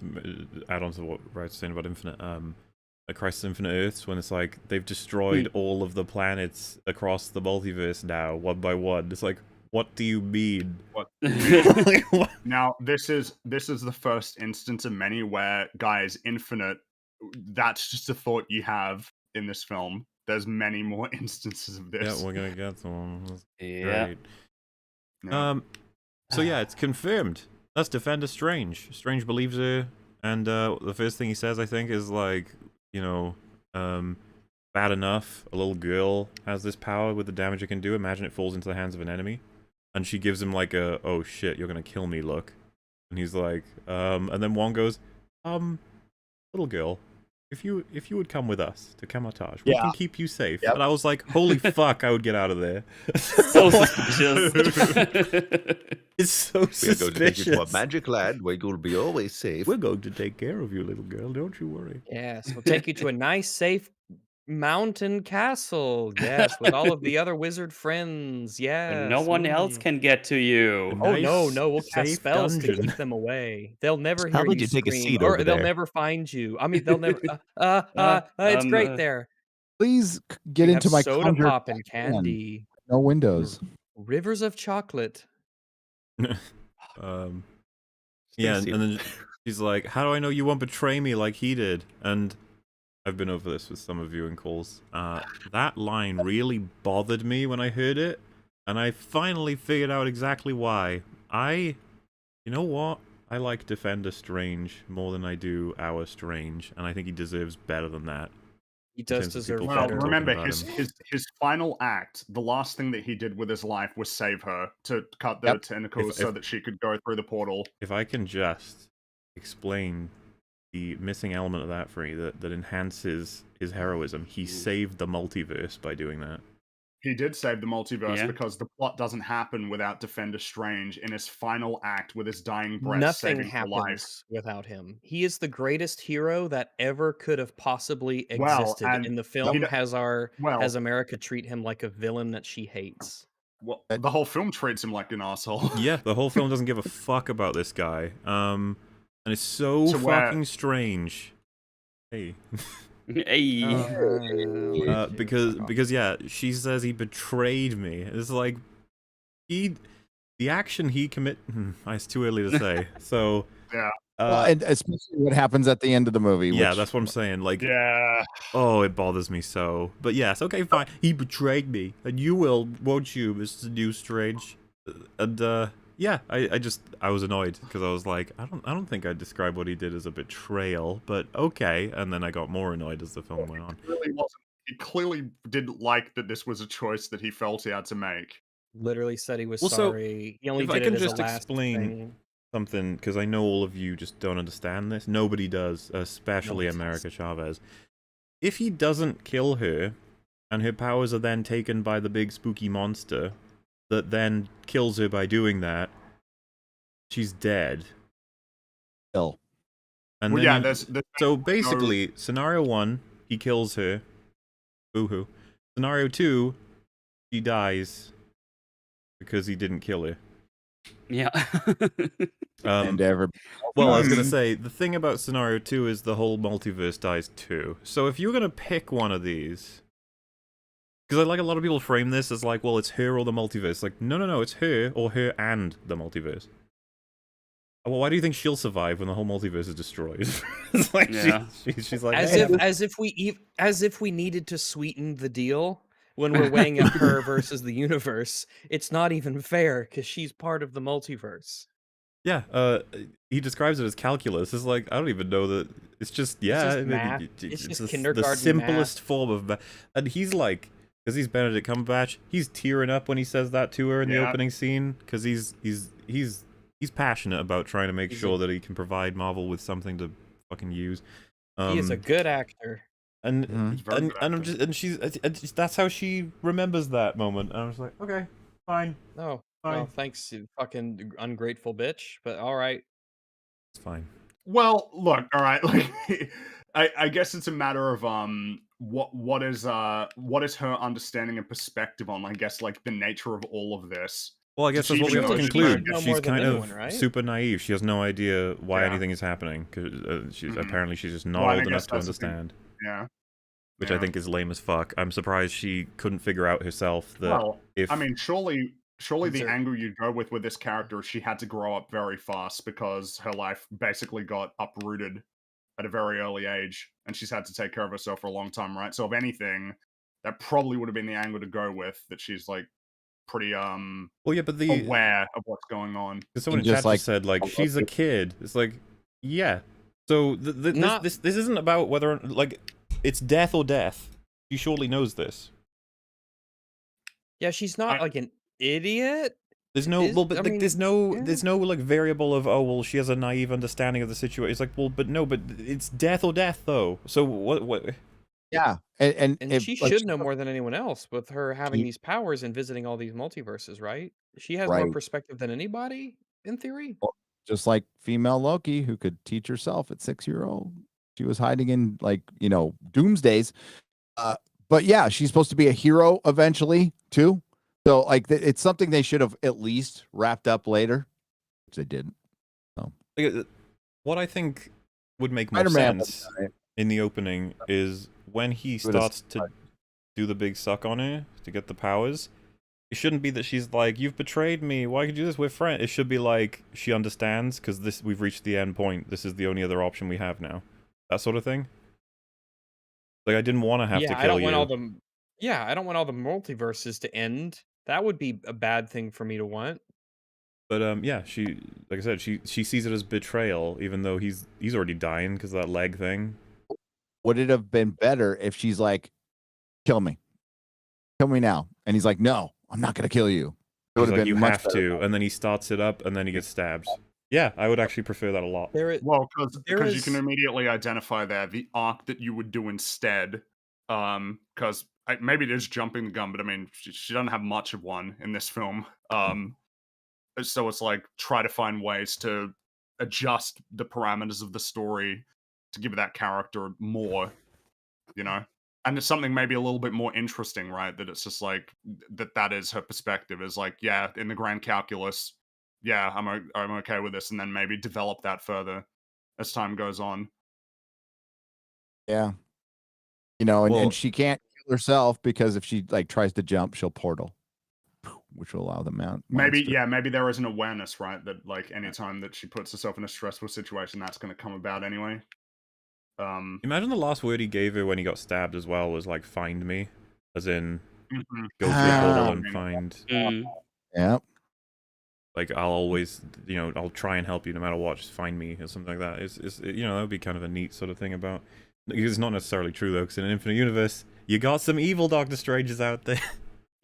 add on to what Wright's saying about Infinite, a Crisis on Infinite Earths, when it's like they've destroyed all of the planets across the multiverse now, one by one. It's like, what do you mean? What? Like, what? Now, this is the first instance of many where, guys, Infinite, that's just a thought you have in this film. There's many more instances of Yeah, this. we're gonna get to them. That's Yeah. great. Yeah. So yeah, it's confirmed. That's Defender Strange. Strange believes her, and the first thing he says, I think, is like, bad enough a little girl has this power with the damage it can do. Imagine it falls into the hands of an enemy. And she gives him like a, oh shit, you're gonna kill me look. And he's like, and then Wong goes, little girl, if you would come with us to Kamatage, we Yeah. can keep you safe. Yep. And I was like, holy fuck, I would get out of there. So suspicious. It's so We are going to take suspicious. you to a magic land where you'll be always safe. We're going to take care of you, little girl. Don't you worry. Yes, we'll take you to a nice, safe Mountain Castle, yes, with all of the other wizard friends, And no yes, one else can get to you. Oh, no, Nice, no, we'll cast safe spells to dungeon. keep them away. They'll never hear Probably you to take a scream, seat or over they'll there. never find you. I mean, they'll never it's Um, great uh, there. Please get We have into my soda conjure pop and can. candy, No windows. rivers of chocolate. um, yeah, and Stacy. then she's like, "How do I know you won't betray me like he did?" And I've been over this with some of you in calls. That line really bothered me when I heard it, and I finally figured out exactly why. You know what? I like Defender Strange more than I do Our Strange, and I think he deserves better than that. He in does terms of deserve people Well, better. talking remember about his, him. his final act, the last thing that he did with his life was save her to cut the Yep. tentacles so that she could go through the portal. If I can just explain the missing element of that for you that enhances his heroism, he saved the multiverse by doing that. He did save the multiverse Yeah. because the plot doesn't happen without Defender Strange in his final act with his dying breath Nothing saving her life. happens without him. He is the greatest hero that ever could have possibly Well, existed, and and the he film d- has well, America treat him like a villain that she hates. well, the whole film treats him like an asshole. Yeah, the whole film doesn't give a fuck about this guy. And it's so To where- fucking strange. Hey. Hey. Because yeah, she says he betrayed me. It's like the action he commit. It's too early to say. So Yeah. Well, and especially what happens at the end of the movie. yeah, which, that's what I'm saying. Like, Yeah. oh, it bothers me so. But yes, okay, fine. He betrayed me, and you will, won't you, Mr. New Strange? And yeah, I was annoyed because I was like, I don't think I'd describe what he did as a betrayal, but okay. And then I got more annoyed as the film went on. It really wasn't. He clearly didn't like that this was a choice that he felt he had to make. Literally said he was Well, so, sorry. He only if I did can it as just a last explain thing. something, because I know all of you just don't understand this. Nobody does, especially Nobody America Chavez. If he doesn't kill her, and her powers are then taken by the big spooky monster that then kills her by doing that, she's dead. Still. And Well, then yeah, you- there's so no- basically, scenario 1, he kills her. Boo-hoo. Scenario 2, she dies because he didn't kill her. Yeah. And every Well, I was gonna Hmm. say, the thing about scenario 2 is the whole multiverse dies too. So if you're gonna pick one of these, because like a lot of people frame this as like, well, it's her or the multiverse. Like, no, it's her or her and the multiverse. Well, why do you think she'll survive when the whole multiverse is destroyed? It's like Yeah. she's like, As "Hey, if we needed to sweeten the deal when we're weighing up her versus the universe. It's not even fair because she's part of the multiverse. yeah." He describes it as calculus. It's like I don't even know that. It's just just math. It's just the kindergarten simplest form of math. And he's like, because he's Benedict Cumberbatch, he's tearing up when he says that to her in the Yeah. opening scene because he's passionate about trying to make He's sure that he can provide Marvel with something to fucking use. He is a good actor. and Mhm. He's very and good and I'm actor. just and she's that's how she remembers that moment. And I was like, okay, fine, Oh, fine, well, thanks, you fucking ungrateful bitch. But all right. it's fine. Well, look, all right. Like, I guess it's a matter of what is her understanding and perspective on, I guess, like the nature of all of this. Well, I guess Did that's what she we have to even know? conclude. She know She's more than kind anyone, of right? super naive. She has no idea why Yeah. anything is happening. Because she's Mhm. apparently she's just not Well, and old I enough guess to that's the thing. understand. Yeah. Which Yeah. I think is lame as fuck. I'm surprised she couldn't figure out herself that Well, if I mean, surely These the are- angle you go with this character is she had to grow up very fast because her life basically got uprooted at a very early age, and she's had to take care of herself for a long time, right? So, if anything, that probably would have been the angle to go with, that she's like pretty well, yeah, but the aware of what's going on. because someone in just chat like- just said like she's a kid. It's like, yeah. So Not- this isn't about whether like it's death or death. She surely knows this. Yeah, she's not I- like an idiot. There's no Is- well, but I like, mean, there's no like variable of oh well she has a naive understanding of the situation. It's like well but no but it's death or death though. So what? Yeah, and And if, she like, should know more than anyone else with her having He- these powers and visiting all these multiverses, right? She has more Right. perspective than anybody, in theory. just like female Loki, who could teach herself at 6-year-old. She was hiding in like doomsdays. But yeah, she's supposed to be a hero eventually too. So like it's something they should have at least wrapped up later, which they didn't. Like, what I think would make more Spider-Man sense in the opening is when he Give it a starts to do the big suck on her to get the powers. It shouldn't be that she's like, "You've betrayed me. Why could you do this? We're friends." It should be like she understands because we've reached the end point. This is the only other option we have now. That sort of thing. Like I didn't want to have to kill I don't you. want all the I don't want all the multiverses to end. That would be a bad thing for me to want. But yeah, she, like I said, she sees it as betrayal, even though he's already dying because of that leg thing. Would it have been better if she's like, "Kill me now," and he's like, "No, I'm not gonna kill you." It would He's have like, been "You much have better. to," and then he starts it up, and then he gets stabbed. Yeah, I would actually prefer that a lot. Well, there because you can is- immediately identify there the arc that you would do instead. Because maybe it is jumping the gun, but I mean, she doesn't have much of one in this film. So it's like try to find ways to adjust the parameters of the story to give that character more, you know, and it's something maybe a little bit more interesting, right? That it's just like that is her perspective. Is like, yeah, in the grand calculus, yeah, I'm okay with this, and then maybe develop that further as time goes on. Yeah, you know, Well- and she can't kill herself because if she like tries to jump, she'll portal, which will allow them out. Maybe there is an awareness, right? That like anytime that she puts herself in a stressful situation, that's going to come about anyway. Imagine the last word he gave her when he got stabbed as well was like, "Find me," as in mhm. go to the portal and find. Yeah. Like I'll always, I'll try and help you no matter what. Just find me or something like that. That would be kind of a neat sort of thing about. It's not necessarily true though, because in an infinite universe, you got some evil Doctor Stranges out there.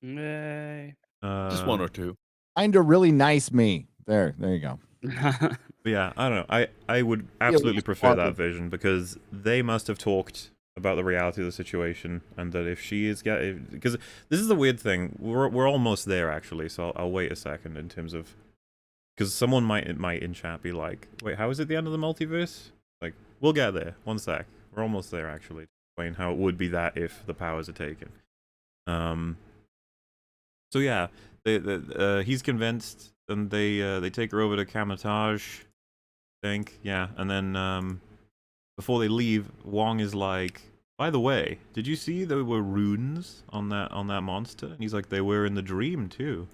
Yay. Just one or two. Find a really nice me. There you go. But yeah, I don't know. I would absolutely prefer that version because they must have talked about the reality of the situation and that if she is because this is the weird thing. We're almost there actually. So I'll wait a second in terms of because someone might in chat be like, wait, how is it the end of the multiverse? Like we'll get there. One sec. We're almost there actually. Explain how it would be that if the powers are taken. So yeah, he's convinced, and they take her over to Kamatage, I think, yeah, and then before they leave, Wong is like, "By the way, did you see there were runes on that monster?" And he's like, "They were in the dream too."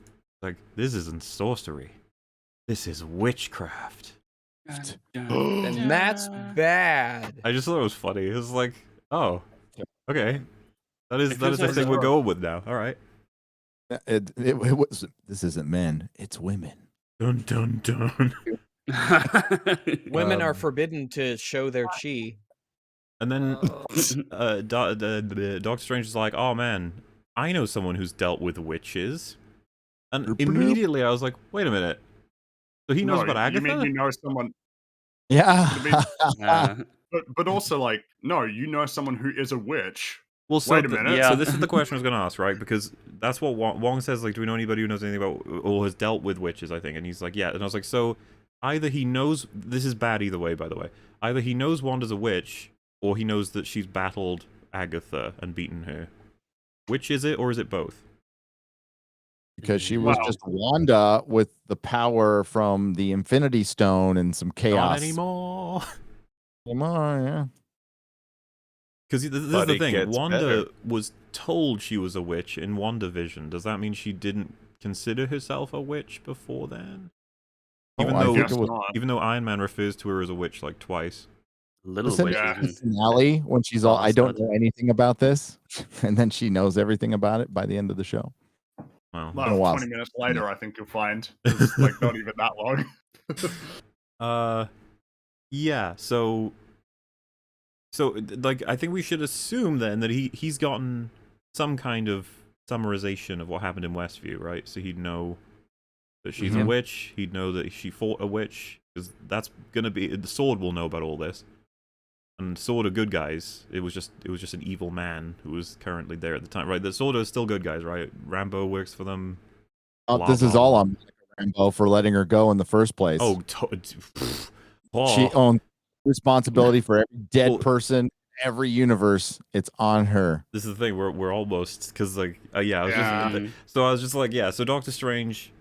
Like, this isn't sorcery, this is witchcraft. And that's bad. I just thought it was funny. It was like, oh, okay, that is the feels thing we're going with now. All right. It was. This isn't men. It's women. Dun dun dun. Women are forbidden to show their chi. And then Doctor Strange is like, "Oh man, I know someone who's dealt with witches." And immediately I was like, "Wait a minute." So he knows about Agatha? You mean you know someone? Yeah. But also like, no, you know someone who is a witch. Well, so Wait a minute. Yeah. So this is the question I was going to ask, right? Because that's what Wong says. Like, do we know anybody who knows anything about or has dealt with witches? I think, and he's like, yeah. And I was like, so either he knows. This is bad either way, by the way. Either he knows Wanda's a witch, or he knows that she's battled Agatha and beaten her. Which is it, or is it both? Because she was Wow. just Wanda with the power from the Infinity Stone and some Not chaos. anymore. Yeah. Because this is But the it thing. gets Wanda better. was told she was a witch in WandaVision. Does that mean she didn't consider herself a witch before then? Even I though think it was even though Iron Man refers to her as a witch like twice. Little Listen, witch. yeah. in the finale when she's all, I don't know anything about this, and then she knows everything about it by the end of the show. Wow. Been a while 20 minutes later, I think you'll find it's like not even that long. Yeah. So like I think we should assume then that he's gotten some kind of summarization of what happened in Westview, right? So he'd know that she's a witch. He'd know that she fought a witch because that's gonna be the Sword will know about all this. And Sword are good guys. It was just an evil man who was currently there at the time, right? The Sword are still good guys, right? Rambo works for them. This is all on Rambo for letting her go in the first place. Oh, She owns responsibility for every dead Well, person, every universe, it's on her. This is the thing. We're almost because like yeah. I was Yeah. just so I was just like yeah. So Doctor Strange.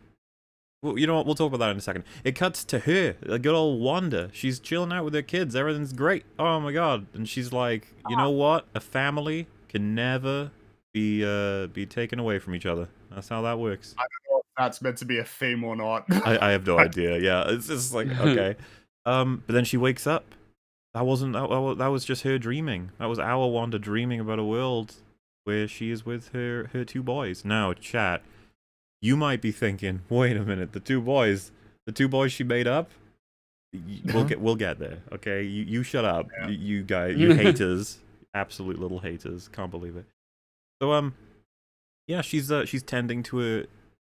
Well, you know what? We'll talk about that in a second. It cuts to her, a good old Wanda. She's chilling out with her kids. Everything's great. Oh my god! And she's like, you know what? A family can never be taken away from each other. That's how that works. I don't know if that's meant to be a theme or not. I have no idea. Yeah, it's just like okay. But then she wakes up. That wasn't that was just her dreaming. That was our Wanda dreaming about a world where she is with her two boys. Now, chat. You might be thinking, wait a minute, the two boys she made up. We'll get there, okay? You shut up, Yeah. you guys, you haters, absolute little haters. Can't believe it. So yeah, she's tending to her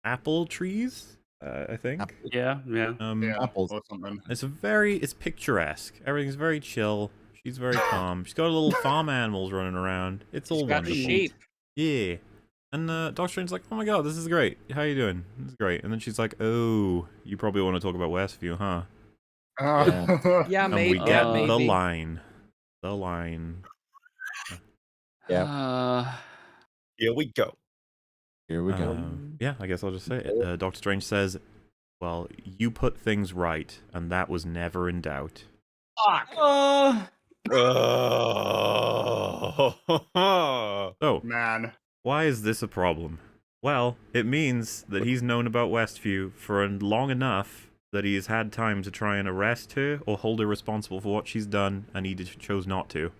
apple trees, I think. Yeah. Yeah, Apples. or something. It's picturesque. Everything's very chill. She's very calm. She's got little farm animals running around. It's all She's got wonderful. sheep. Yeah. And Doctor Strange's like, oh my god, this is great. How you doing? This is great. And then she's like, oh, you probably want to talk about Westview, huh? Yeah, And maybe. we get maybe. the line. The line. Here we go. Here we go. Yeah, I guess I'll just say it. Doctor Strange says, well, you put things right, and that was never in doubt. So, Man. why is this a problem? Well, it means that he's known about Westview for long enough that he has had time to try and arrest her or hold her responsible for what she's done, and he chose not to.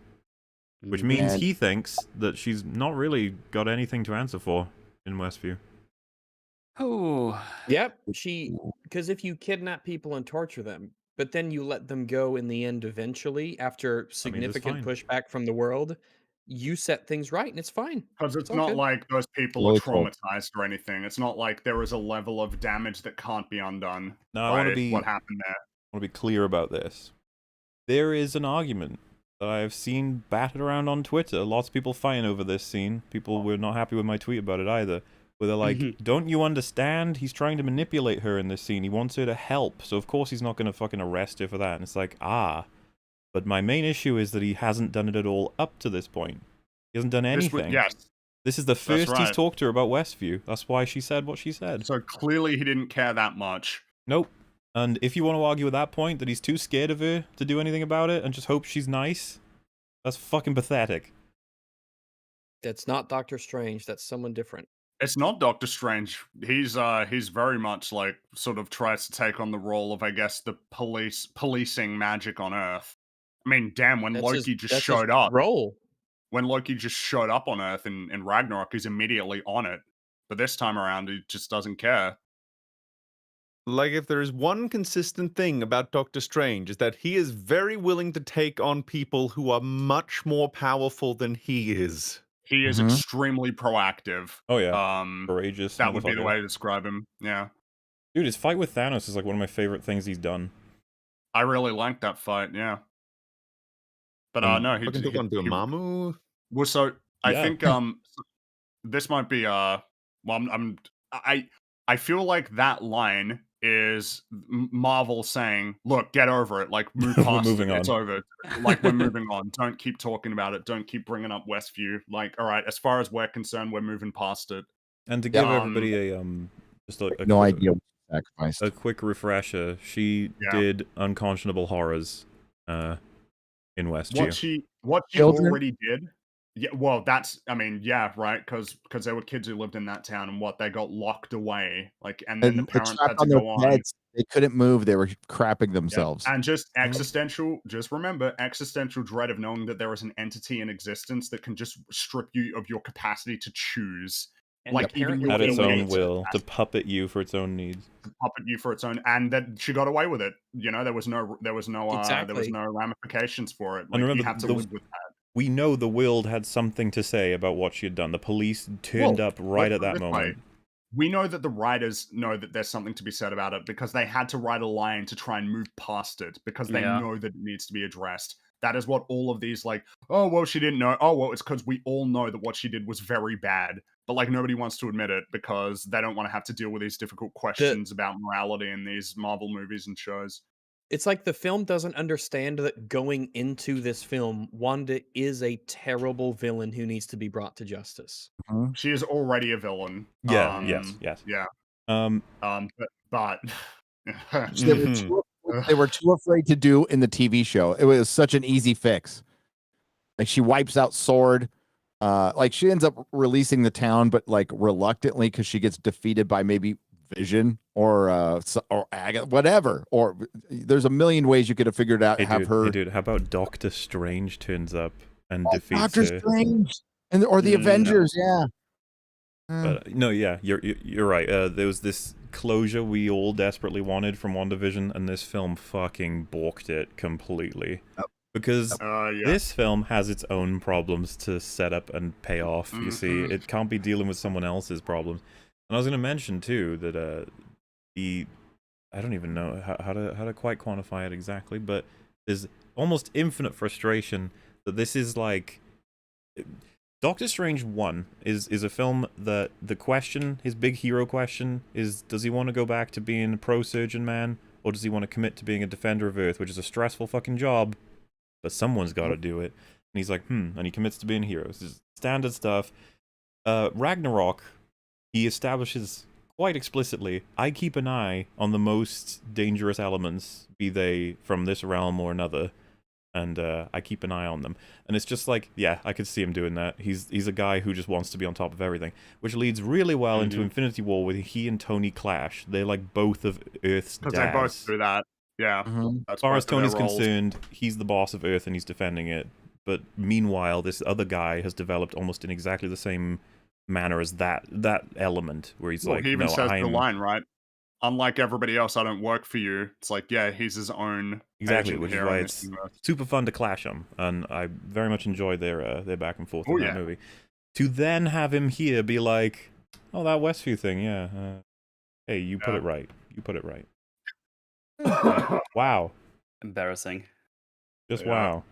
Which means And- he thinks that she's not really got anything to answer for in Westview. Oh. Yep. Because if you kidnap people and torture them, but then you let them go in the end eventually after significant fine. pushback from the world, you set things right and it's fine. Because it's all not good. like those people are Really cool. traumatized or anything. It's not like there is a level of damage that can't be undone. Now, I want to by be what happened there. clear about this. There is an argument that I've seen battered around on Twitter. Lots of people fighting over this scene. People were not happy with my tweet about it either. Where they're like, don't you understand? He's trying to manipulate her in this scene. He wants her to help. So of course he's not going to fucking arrest her for that. And it's like, But my main issue is that he hasn't done it at all up to this point. He hasn't done anything. Yes. This is the first he's right. talked to her about Westview. That's why she said what she said. So clearly he didn't care that much. Nope. And if you want to argue at that point that he's too scared of her to do anything about it and just hope she's nice, that's fucking pathetic. That's not Doctor Strange. That's someone different. It's not Doctor Strange. He's very much like sort of tries to take on the role of, I guess, the policing magic on Earth. I mean, damn, when That's Loki his- just that's showed his up. Role. When Loki just showed up on Earth in Ragnarok, he's immediately on it. But this time around, he just doesn't care. Like, if there is one consistent thing about Doctor Strange, is that he is very willing to take on people who are much more powerful than he is. He is extremely proactive. Oh yeah, courageous. That would be the motherfucker. way to describe him. Yeah, Dude, his fight with Thanos is like one of my favorite things he's done. I really liked that fight. Yeah, but no, he Fucking took on Dormammu. Well, so I Yeah. think this might be well, I feel like that line is Marvel saying, "Look, get over it. Like, move We're past moving it. It's on." over. Like, we're moving on. Don't keep talking about it. Don't keep bringing up Westview. Like, all right, as far as we're concerned, we're moving past it." And to give Yeah. everybody a just a No quick, idea what you sacrificed. a quick refresher, she Yeah. did Unconscionable Horrors in Westview. What she Children? already did. Yeah, well, that's, I mean, yeah, right, because there were kids who lived in that town, and they got locked away, like, and then the parents trapped had to on their go on. beds. They couldn't move. They were crapping Yeah. themselves. And just existential, just remember, existential dread of knowing that there is an entity in existence that can just strip you of your capacity to choose. And Like, even apparently At your its they own wait. will, to puppet you for its own needs. puppet you for its own, and that she got away with it. You know, there was no Exactly. ramifications for it. Like, And remember, you have to the- live with that. We know the world had something to say about what she had done. The police turned Well, up right let's at that put it this way. moment. We know that the writers know that there's something to be said about it because they had to write a line to try and move past it because they Yeah. know that it needs to be addressed. That is what all of these, like, oh, well, she didn't know. Oh, well, it's because we all know that what she did was very bad. But, like, nobody wants to admit it because they don't want to have to deal with these difficult questions about morality in these Marvel movies and shows. It's like the film doesn't understand that going into this film, Wanda is a terrible villain who needs to be brought to justice. She is already a villain. Yeah, yes. Yeah. Um, But They were they were too afraid to do in the TV show. It was such an easy fix. Like she wipes out Sword. Like she ends up releasing the town, but like reluctantly because she gets defeated by maybe Vision or Agatha, whatever. Or there's a million ways you could have figured out. hey dude, how about Doctor Strange turns up and defeats Doctor her? Strange or the Avengers, yeah. But no, yeah, you're right. There was this closure we all desperately wanted from WandaVision, and this film fucking balked it completely. Because this film has its own problems to set up and pay off. You see, it can't be dealing with someone else's problems. And I was going to mention too that I don't even know how to quite quantify it exactly, but there's almost infinite frustration that this is like. Doctor Strange 1 is a film that the question, his big hero question, is does he want to go back to being a pro-surgeon man, or does he want to commit to being a defender of Earth, which is a stressful fucking job, but someone's got to do it. And he's like, and he commits to being a hero. This is standard stuff. Ragnarok, he establishes quite explicitly, I keep an eye on the most dangerous elements, be they from this realm or another, and I keep an eye on them. And it's just like, yeah, I could see him doing that. He's a guy who just wants to be on top of everything, which leads really well into Infinity War, where he and Tony clash. They're like both of Earth's dads. They both do that. Yeah. As far as Tony's concerned, he's the boss of Earth and he's defending it. But meanwhile, this other guy has developed almost in exactly the same manner as that element, where he's like, he even no, says the line, right? Unlike everybody else, I don't work for you. It's like, yeah, he's his own exactly, agent which is here why in it's this universe. super fun to clash them, and I very much enjoyed their back and forth in that yeah. movie. To then have him here be like, oh, that Westview thing, yeah. Hey, you put it right. You put it right. Wow. Embarrassing. Just wow.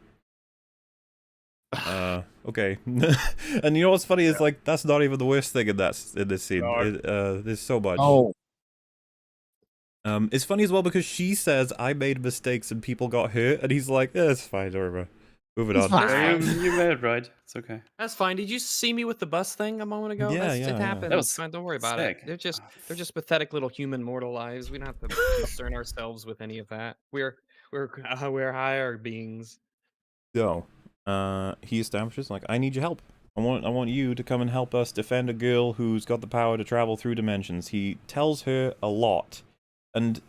Okay. And you know what's funny is like that's not even the worst thing in this scene. No. There's so much. Oh. It's funny as well because she says I made mistakes and people got hurt, and he's like, it's fine, don't worry. Moving on. You made it right. It's okay. That's fine. Did you see me with the bus thing a moment ago? Yeah, It happened. That was fine. Don't worry about sick. it. They're just pathetic little human mortal lives. We don't have to concern ourselves with any of that. We're higher beings. So, he establishes like I need your help. I want you to come and help us defend a girl who's got the power to travel through dimensions. He tells her a lot, and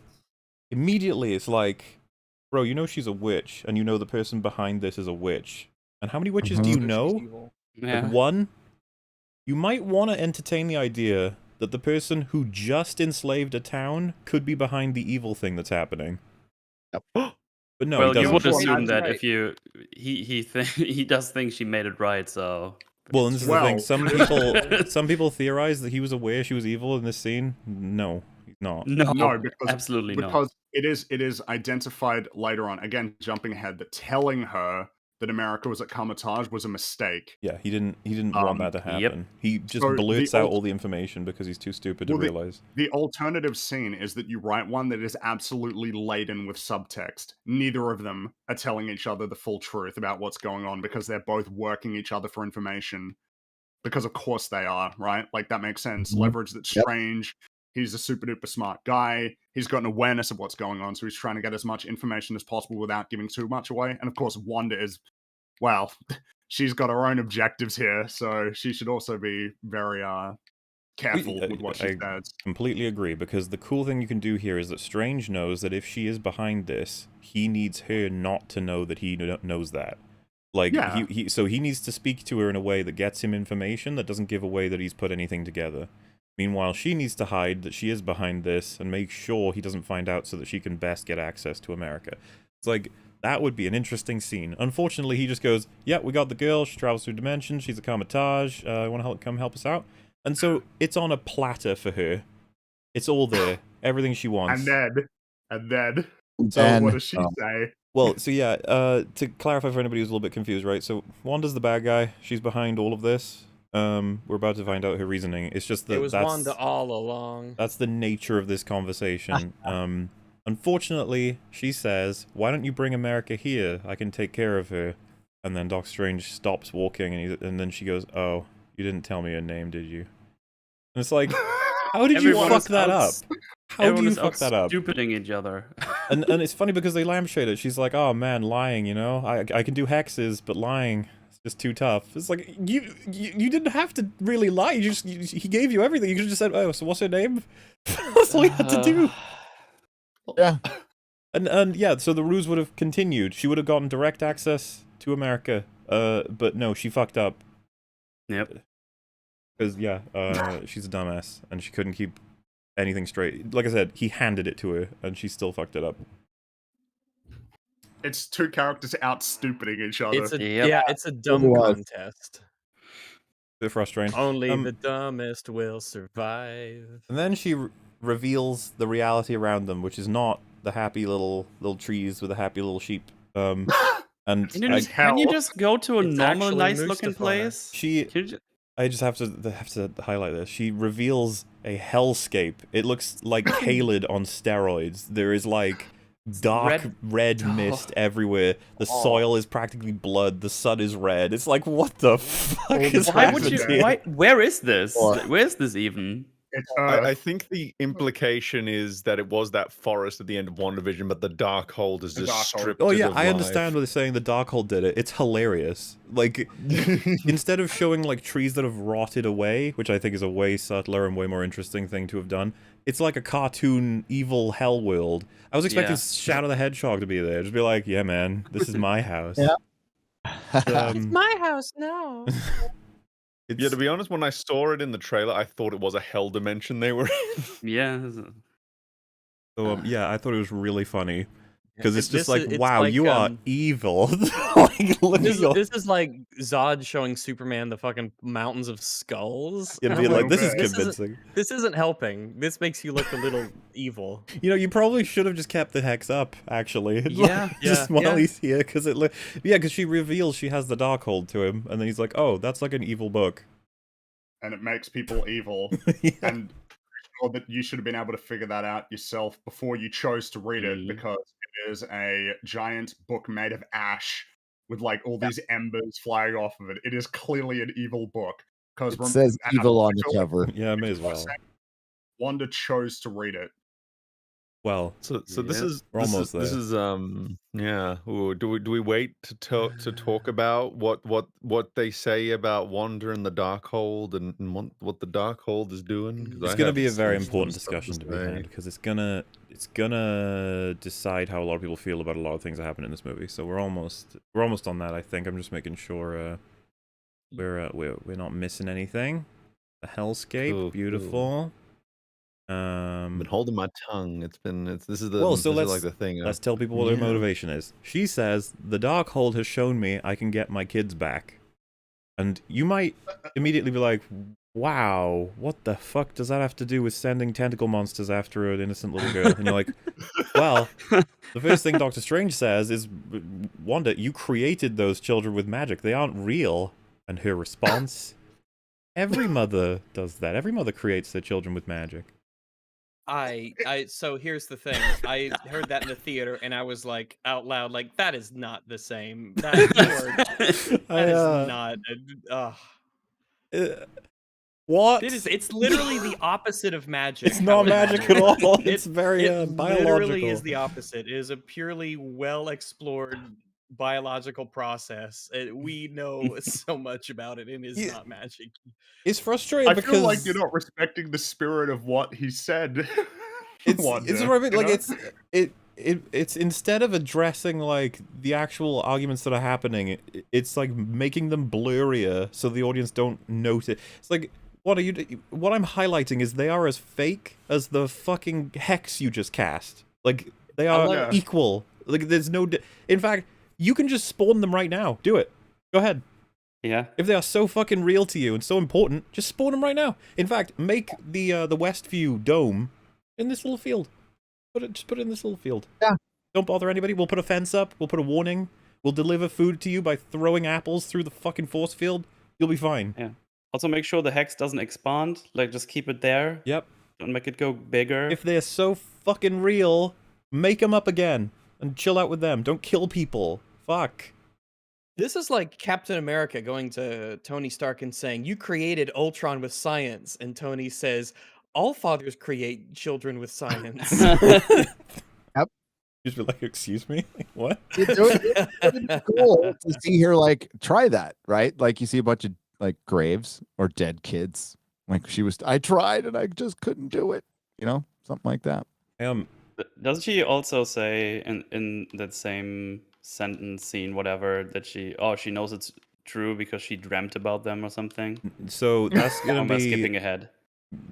immediately it's like, bro, you know she's a witch, and you know the person behind this is a witch. And how many witches do you know? Yeah. Like one? You might want to entertain the idea that the person who just enslaved a town could be behind the evil thing that's happening. But no, well, he you doesn't. would assume that right. if you he does think she made it right, so. Well, and this is the thing. Some people theorize that he was aware she was evil in this scene. No, he's not. No, because absolutely not. Because it is identified later on. Again, jumping ahead, that telling her that America was at Kamar-Taj was a mistake. Yeah, he didn't want that to happen. Yep. He just blurts out all the information because he's too stupid to realize. The alternative scene is that you write one that is absolutely laden with subtext. Neither of them are telling each other the full truth about what's going on because they're both working each other for information. Because of course they are, right? Like that makes sense. Leverage that's strange. He's a super duper smart guy. He's got an awareness of what's going on, so he's trying to get as much information as possible without giving too much away. And of course, Wanda is, well, she's got her own objectives here, so she should also be very careful with what she says. Completely agree, because the cool thing you can do here is that Strange knows that if she is behind this, he needs her not to know that he knows that. Like, so he needs to speak to her in a way that gets him information that doesn't give away that he's put anything together. Meanwhile, she needs to hide that she is behind this and make sure he doesn't find out so that she can best get access to America. It's like, that would be an interesting scene. Unfortunately, he just goes, yeah, we got the girl, she travels through dimensions, she's a Kamar-Taj, want to come help us out? And so, it's on a platter for her. It's all there. Everything she wants. And then, so what does she say? Well, so yeah, to clarify for anybody who's a little bit confused, right? So, Wanda's the bad guy. She's behind all of this. We're about to find out her reasoning. It's just that it was Wanda all along. That's the nature of this conversation. Unfortunately, she says, why don't you bring America here? I can take care of her. And then Doctor Strange stops walking, and then she goes, oh, you didn't tell me your name, did you? And it's like, how did you Everyone fuck is that out- up? How do Everyone you is fuck that up? stupiding each other. And it's funny because they lampshade it. She's like, oh man, lying, you know? I can do hexes, but lying is just too tough. It's like, you didn't have to really lie. He gave you everything. You could have just said, oh, so what's her name? That's all you had to do. Yeah. And yeah, so the ruse would have continued. She would have gotten direct access to America. But no, she fucked up. Yep. Because, yeah, she's a dumbass, and she couldn't keep anything straight. Like I said, he handed it to her, and she still fucked it up. It's two characters out stupiding each other. It's a dumb was. contest. Bit frustrating. Only the dumbest will survive. And then she reveals the reality around them, which is not the happy little trees with the happy little sheep. And Can you just go to a It's normal, actually nice-looking Mustafar. place? I just have to highlight this. She reveals a hellscape. It looks like Kaled on steroids. There is like dark red mist everywhere. The soil is practically blood. The sun is red. It's like, what the fuck is happening here? Where is this? Where is this even? I think the implication is that it was that forest at the end of WandaVision, but the Darkhold is just stripped. Oh yeah, of I life. understand what they're saying. The Darkhold did it. It's hilarious. Like, instead of showing like trees that have rotted away, which I think is a way subtler and way more interesting thing to have done, it's like a cartoon evil hell world. I was expecting Shadow the Hedgehog to be there. Just be like, yeah, man, this is my house. Yeah. It's my house now. Yeah, to be honest, when I saw it in the trailer, I thought it was a hell dimension they were in. Yeah. So yeah, I thought it was really funny because it's just It's wow, like, you are evil. Like, look at your... This is like Zod showing Superman the fucking mountains of skulls. You'd And be I'm like, this is Isn't, convincing. this isn't helping. This makes you look a little evil. You know, you probably should have just kept the hex up, actually. Yeah, Just while he's here, because because she reveals she has the Darkhold to him, and then he's like, oh, that's like an evil book. And it makes people evil. And that you should have been able to figure that out yourself before you chose to read it, because it is a giant book made of ash with like all these embers flying off of it. It is clearly an evil book. Because It says evil on the cover. Yeah, may as well. Wanda chose to read it. Well, so this is we're almost there. This is yeah. Ooh, do we wait to talk about what they say about Wanda and the Darkhold and what the Darkhold is doing? It's going to be a very important discussion to be had, because it's gonna decide how a lot of people feel about a lot of things that happen in this movie. So we're almost on that. I think I'm just making sure we're not missing anything. The hellscape, beautiful. I've been holding my tongue. This is the let's the thing. Let's tell people what their motivation is. She says the Darkhold has shown me I can get my kids back, and you might immediately be like, "Wow, what the fuck does that have to do with sending tentacle monsters after an innocent little girl?" And you're like, "Well, the first thing Doctor Strange says is, Wanda, you created those children with magic. They aren't real." And her response, every mother does that. Every mother creates their children with magic. So here's the thing. I heard that in the theater and I was like out loud, like, that is not the same. That is not what? It's literally the opposite of magic. It's not magic at all. It's very biological. Literally is the opposite. It is a purely well explored biological process. We know so much about it, and it's not magic. It's frustrating I because feel like you're not respecting the spirit of what he said. It's instead of addressing like the actual arguments that are happening, it's like making them blurrier so the audience don't notice. It's like, what I'm highlighting is they are as fake as the fucking hex you just cast. Like, they are equal. Like, there's no in fact, you can just spawn them right now. Do it. Go ahead. Yeah. If they are so fucking real to you and so important, just spawn them right now. In fact, make the Westview dome in this little field. Just put it in this little field. Yeah. Don't bother anybody. We'll put a fence up. We'll put a warning. We'll deliver food to you by throwing apples through the fucking force field. You'll be fine. Yeah. Also, make sure the hex doesn't expand. Like, just keep it there. Yep. Don't make it go bigger. If they're so fucking real, Make them up again and chill out with them. Don't kill people. Fuck. This is like Captain America going to Tony Stark and saying, "You created Ultron with science," and Tony says, "All fathers create children with science." Just be like, excuse me? Like, what? It would be cool to see her like try that, right? Like you see a bunch of like graves or dead kids. Like I tried and I just couldn't do it. You know, something like that. Doesn't she also say in that same sentence, scene, whatever, that she knows it's true because she dreamt about them or something? So that's gonna Am I be skipping ahead?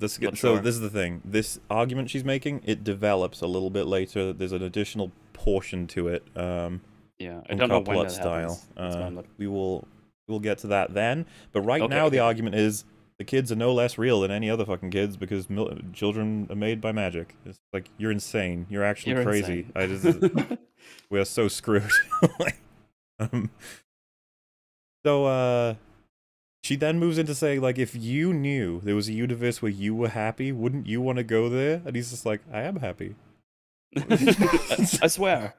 so sure. this is the thing. This argument she's making, it develops a little bit later. There's an additional portion to it. Yeah, I on don't know when Coppola that style. happens. That's why I'm not- We'll get to that then. But right Okay, now the okay. argument is the kids are no less real than any other fucking kids because children are made by magic. It's like, you're insane. You're actually You're crazy. insane. We are so screwed. So she then moves into saying, like, if you knew there was a universe where you were happy, wouldn't you want to go there? And he's just like, I am happy. I swear.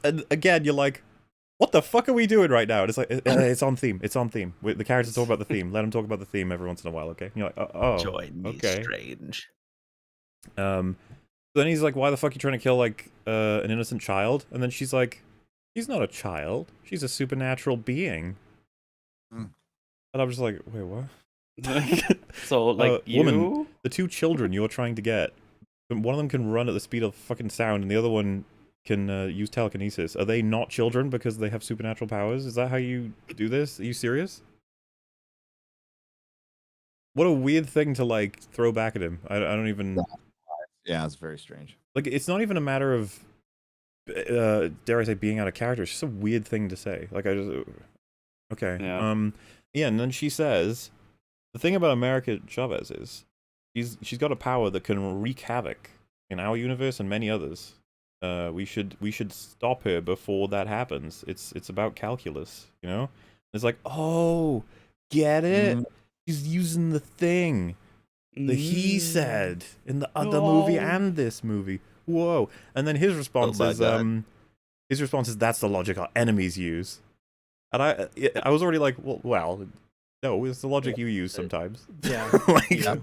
And again, you're like, what the fuck are we doing right now? And it's like, it's on theme. It's on theme. The characters talk about the theme. Let them talk about the theme every once in a while, okay? And you're like, oh, Join me, okay. strange. Then he's like, why the fuck are you trying to kill, like, an innocent child? And then she's like, she's not a child. She's a supernatural being. Mm. And I'm just like, wait, what? So, like, woman, the two children you're trying to get, one of them can run at the speed of fucking sound, and the other one can use telekinesis. Are they not children because they have supernatural powers? Is that how you do this? Are you serious? What a weird thing to, like, throw back at him. I don't even... Yeah, it's very strange. Like, it's not even a matter of, dare I say, being out of character. It's just a weird thing to say. Like, I just... Okay. Yeah. Yeah, and then she says, the thing about America Chavez is, she's got a power that can wreak havoc in our universe and many others. We should stop her before that happens. It's about calculus, you know? It's like, oh, get it? She's using the thing. The he said in the other movie and this movie. Whoa. And then his response is that's the logic our enemies use. And I was already like, well, no, it's the logic you use sometimes. Yeah. Like,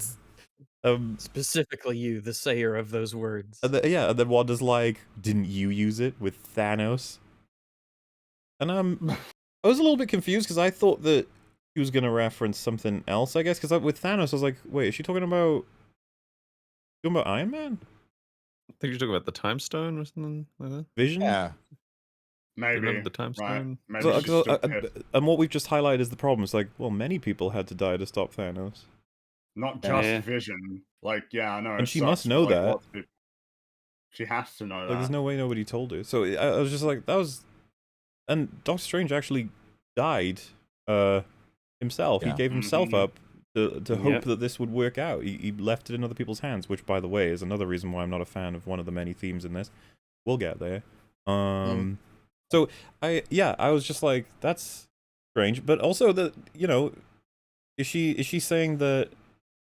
Specifically you, the sayer of those words. And then Wanda's like, didn't you use it with Thanos? And I was a little bit confused because I thought that she was gonna reference something else, I guess, because with Thanos I was like, wait, is she talking about Iron Man? I think you're talking about the Time Stone or something like that. Vision? Yeah. Maybe. Remember the Time Right. Stone? Maybe So, she's still pissed. and what we've just highlighted is the problem. It's like, well, many people had to die to stop Thanos. Not just Yeah. Vision. Like, yeah, I know. And it she sucks, must know but, like, that. lots of people- She has to know Like, that. there's no way nobody told her. So I was just like, that was... And Doctor Strange actually died himself. Yeah. He gave himself up to hope Yep. that this would work out. He left it in other people's hands, which, by the way, is another reason why I'm not a fan of one of the many themes in this. We'll get there. So, I was just like, that's strange. But also, is she saying that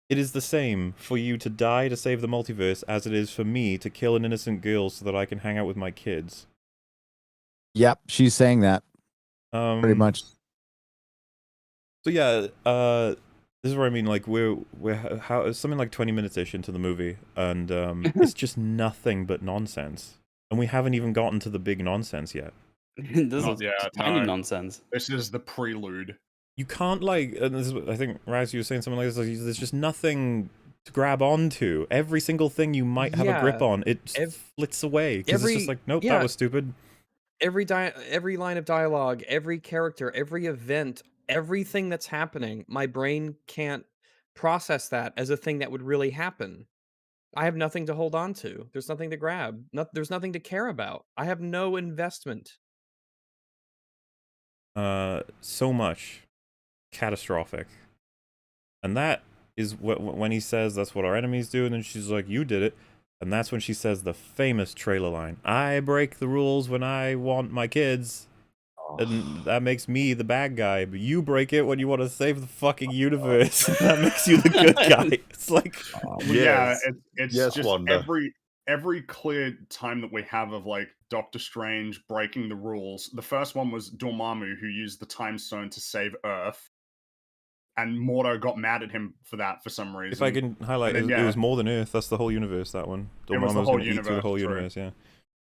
it is the same for you to die to save the multiverse as it is for me to kill an innocent girl so that I can hang out with my kids? Yep, she's saying that pretty much. So yeah, this is where I mean, like, we're something like 20 minutes-ish into the movie, and it's just nothing but nonsense. And we haven't even gotten to the big nonsense yet. This Not is yet, tiny no. nonsense. This is the prelude. You can't, like, and this is, I think, Raz, you were saying something like this, like, there's just nothing to grab onto. Every single thing you might have a grip Yeah. on, it flits away. Because it's just like, nope, that yeah. was stupid. Every line of dialogue, every character, every event, everything that's happening, my brain can't process that as a thing that would really happen. I have nothing to hold on to. There's nothing to grab. There's nothing to care about. I have no investment. So much catastrophic. And that is when he says that's what our enemies do, and then she's like, you did it. And that's when she says the famous trailer line, I break the rules when I want my kids, and that makes me the bad guy, but you break it when you want to save the fucking universe, and that makes you the good guy. It's like, Yeah, Yes. it's Yes, just Wanda. every clear time that we have of like Doctor Strange breaking the rules. The first one was Dormammu, who used the Time Stone to save Earth, and Mordo got mad at him for that for some reason. If I can highlight, And then, it was more than Earth. That's the whole universe. That one. It was the Dormammu's whole gonna eat through the universe, whole true. universe. Yeah.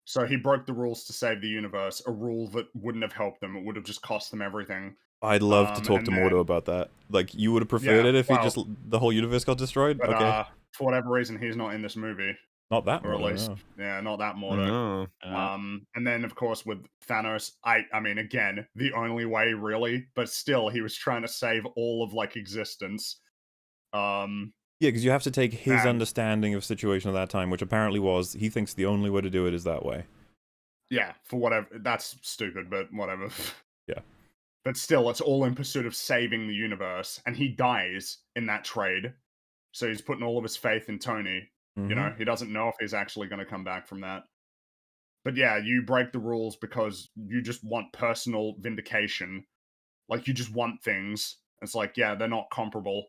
So he broke the rules to save the universe, a rule that wouldn't have helped them. It would have just cost them everything. I'd love to talk and to then- Mordo about that. Like, you would have preferred Yeah, it if well- he just the whole universe got destroyed. But Okay, for whatever reason, he's not in this movie, not that or at Mordo. least, No. yeah, not that Mordo. No. And then of course with Thanos, I mean, again, the only way really, but still, he was trying to save all of like existence. Yeah, because you have to take his And- understanding of situation at that time, which apparently was he thinks the only way to do it is that way. Yeah, for whatever. That's stupid, but whatever. Yeah. But still, it's all in pursuit of saving the universe, and he dies in that trade. So he's putting all of his faith in Tony. You know, he doesn't know if he's actually going to come back from that. But yeah, you break the rules because you just want personal vindication. Like, you just want things. It's like, yeah, they're not comparable.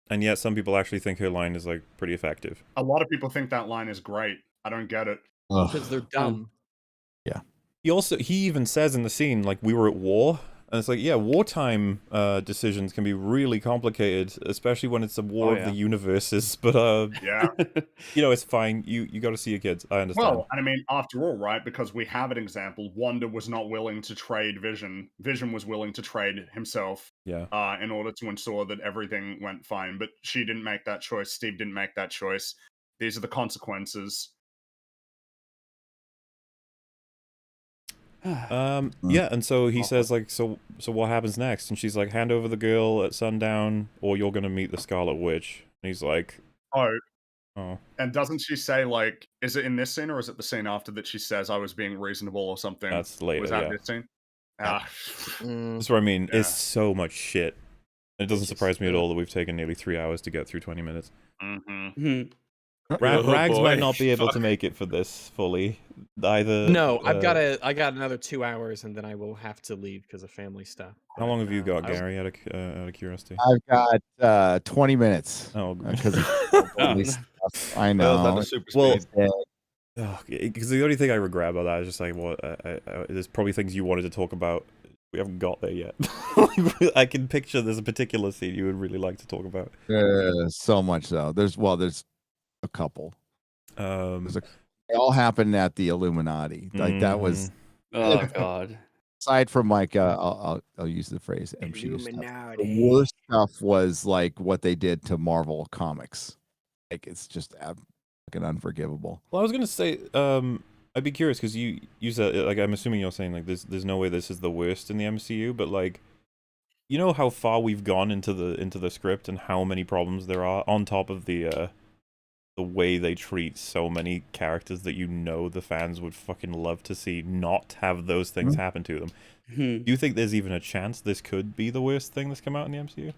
And yet, some people actually think her line is like pretty effective. A lot of people think that line is great. I don't get it. Because they're dumb. He even says in the scene, like, we were at war, and it's like, yeah, wartime decisions can be really complicated, especially when it's a war of the universes. But Yeah. you know, it's fine. You got to see your kids. I understand. Well, and I mean, after all, right? Because we have an example. Wanda was not willing to trade Vision. Vision was willing to trade himself. Yeah. In order to ensure that everything went fine, but she didn't make that choice. Steve didn't make that choice. These are the consequences. Yeah, and so he says, like, so what happens next? And she's like, hand over the girl at sundown, or you're gonna meet the Scarlet Witch. And he's like, Oh. oh. And doesn't she say, like, is it in this scene or is it the scene after that she says I was being reasonable or something? That's later, Was that yeah. this scene? That's what I mean. Yeah. It's so much shit. And it doesn't surprise me at all that we've taken nearly 3 hours to get through 20 minutes. Mhm. Rags boy. might not be able to make it for this fully. Either. No, I got another 2 hours, and then I will have to leave because of family stuff. How long have you got, I was- Gary? Out of curiosity. I've got 20 minutes. Oh, Because Oh. I Well, that know. is super Well, speed. because the only thing I regret about that is just like, well, there's probably things you wanted to talk about. We haven't got there yet. I can picture there's a particular scene you would really like to talk about. So much so. There's a couple. Um, They all happened at the Illuminati. Like that was Oh God. aside from like I'll use the phrase MCU stuff. The worst stuff was like what they did to Marvel Comics. Like it's just fucking unforgivable. Well, I was gonna say, I'd be curious because you said, like, I'm assuming you're saying like there's no way this is the worst in the MCU, but like, you know how far we've gone into the script and how many problems there are on top of the way they treat so many characters that you know the fans would fucking love to see not have those things happen to them. Mhm. Do you think there's even a chance this could be the worst thing that's come out in the MCU?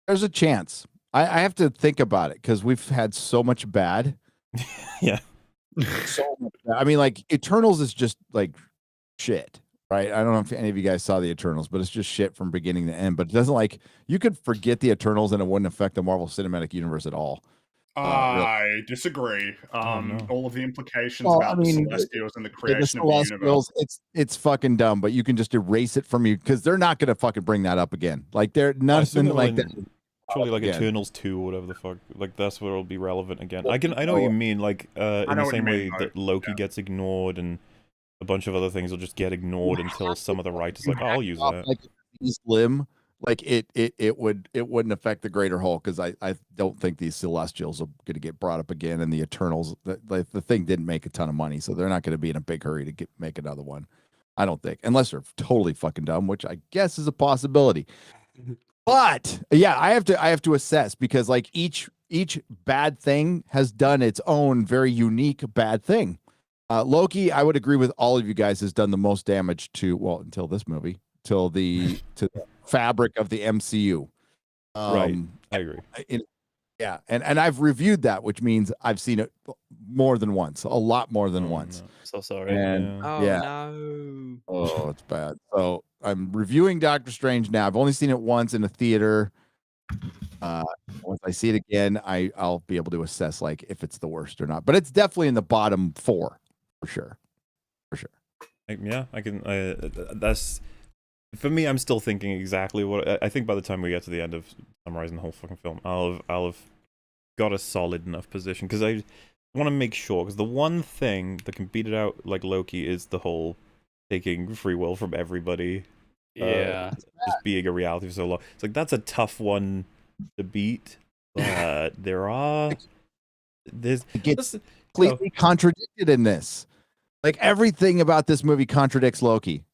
There's a chance. I have to think about it because we've had so much bad. Yeah. So much bad. I mean, like Eternals is just like shit, right? I don't know if any of you guys saw the Eternals, but it's just shit from beginning to end. But it doesn't like you could forget the Eternals and it wouldn't affect the Marvel Cinematic Universe at all. I disagree. no. All of the implications Well, about I mean, the Celestials and the The creation of the universe. Celestials, it's fucking dumb, but you can just erase it from you because they're not gonna fucking bring that up again. Like they're I assume nothing like that. Surely like again. Eternals 2 or whatever the fuck. Like that's where it'll be relevant again. I know what you mean, like in know the what you same way mean, though. that Loki gets ignored and a bunch of other things will just get ignored until some of the writers are like, oh, I'll use that. Like these limb, like it wouldn't affect the greater whole because I don't think these Celestials are going to get brought up again, and the Eternals the thing didn't make a ton of money, so they're not going to be in a big hurry to make another one. I don't think, unless they're totally fucking dumb, which I guess is a possibility. But yeah, I have to assess because like each bad thing has done its own very unique bad thing. Loki, I would agree with all of you guys, has done the most damage to until this movie, to the fabric of the MCU. Right, I agree. Yeah, and I've reviewed that, which means I've seen it more than once, a lot more than once. No. So sorry. And Oh yeah. no. Oh, it's bad. So I'm reviewing Doctor Strange now. I've only seen it once in a theater. Once I see it again, I'll be able to assess like if it's the worst or not. But it's definitely in the bottom 4 for sure. For sure. Yeah, I can. That's for me. I'm still thinking exactly what I think. By the time we get to the end of summarizing the whole fucking film, I'll have got a solid enough position because I want to make sure. Because the one thing that can beat it out like Loki is the whole taking free will from everybody. Yeah. Just being a reality for so long. It's like that's a tough one to beat, but there's It gets completely contradicted in this. Like everything about this movie contradicts Loki.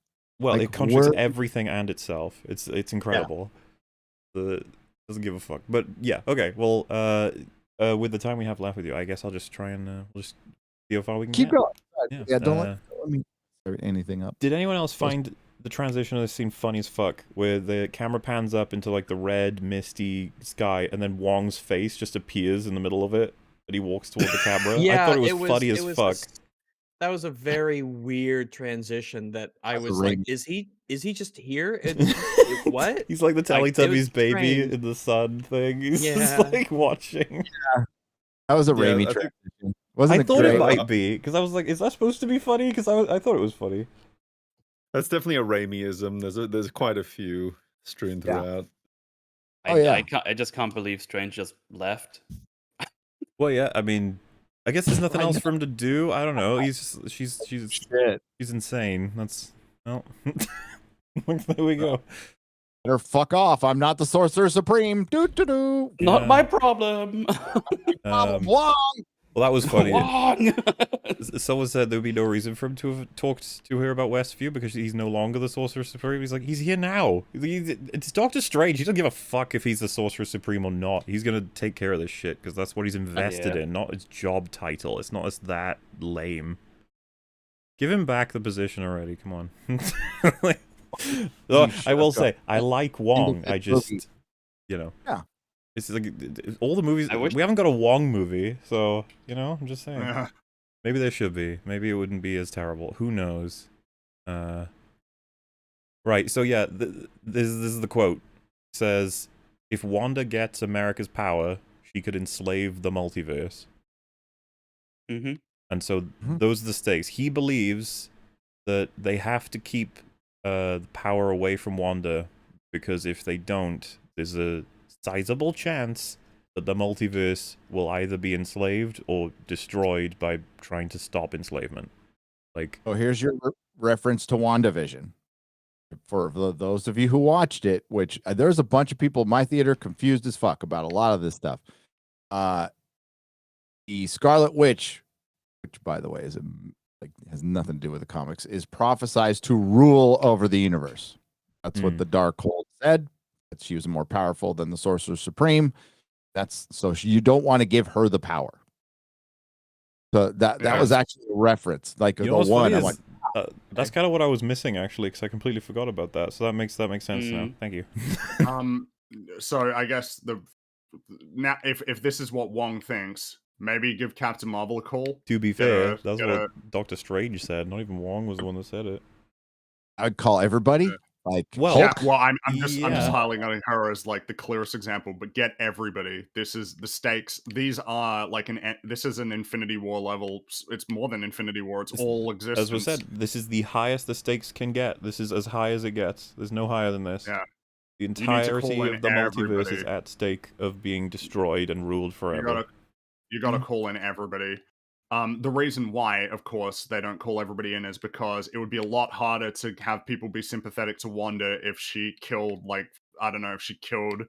well, like, it contradicts we're- everything and itself. It's incredible. Doesn't give a fuck. But yeah, okay. Well, with the time we have left with you, I guess I'll just try and we'll just see how far we can Keep get. going. Yeah, don't let me anything up. Did anyone else find the transition of this scene funny as fuck, where the camera pans up into like the red, misty sky, and then Wong's face just appears in the middle of it, and he walks toward the camera? Yeah, I thought it was funny as fuck. That was a very weird transition that I That's a was like, ring. is he just here? What? He's like the Like, it was Teletubbies baby strange. in the sun thing. He's just Yeah. like watching. That was a Yeah, Raimi I think- transition. Wasn't I it thought great? it might be, because I was like, is that supposed to be funny? Because I thought it was funny. That's definitely a Raimiism. There's quite a few strewn Yeah. throughout. Oh, yeah. I just can't believe Strange just left. Well, yeah, I mean, I guess there's nothing I else for him to do. I don't know. She's Shit. insane. That's well. There we go. Better fuck off. I'm not the Sorcerer Supreme. Do do do. Not Yeah. my problem. Wong. Well, that was funny. Wrong. Someone said there would be no reason for him to have talked to her about Westview because he's no longer the Sorcerer Supreme. He's like, he's here now. It's Doctor Strange. He doesn't give a fuck if he's the Sorcerer Supreme or not. He's gonna take care of this shit because that's what he's invested Yeah. in, not his job title. It's not as that lame. Give him back the position already. Come on. Like, oh, I will say, I like Wong. I just, you know. Yeah. It's like all the movies. I wish- We haven't got a Wong movie, so you know. I'm just saying. Yeah. Maybe there should be. Maybe it wouldn't be as terrible. Who knows? Right. So yeah, this is the quote. It says, "If Wanda gets America's power, she could enslave the multiverse." hmm And so Mhm. those are the stakes. He believes that they have to keep the power away from Wanda because if they don't, there's a sizable chance that the multiverse will either be enslaved or destroyed by trying to stop enslavement. Like, So here's your reference to WandaVision. For those of you who watched it, which there's a bunch of people in my theater confused as fuck about a lot of this stuff. The Scarlet Witch, which by the way is has nothing to do with the comics, is prophesized to rule over the universe. That's what the Darkhold said. That she was more powerful than the Sorcerer Supreme. That's so you don't want to give her the power. So that Yeah. was actually a reference, like you the know what's one. funny I'm is, like, that's kind of what I was missing actually, because I completely forgot about that. So that makes sense now. Thank you. So I guess now if this is what Wong thinks, maybe give Captain Marvel a call. To be fair, Get that's a- what Doctor Strange said. Not even Wong was the one that said it. I'd call everybody like Well, Hulk. Yeah, well, I'm just yeah. highlighting her as like the clearest example, but get everybody. This is the stakes. These are like this is an Infinity War level. It's more than Infinity War. It's all existence. As was said, this is the highest the stakes can get. This is as high as it gets. There's no higher than this. Yeah. The need to call entirety in of the multiverse is everybody. at stake of being destroyed and ruled forever. You gotta call in everybody. The reason why, of course, they don't call everybody in is because it would be a lot harder to have people be sympathetic to Wanda if she killed, like, I don't know, if she killed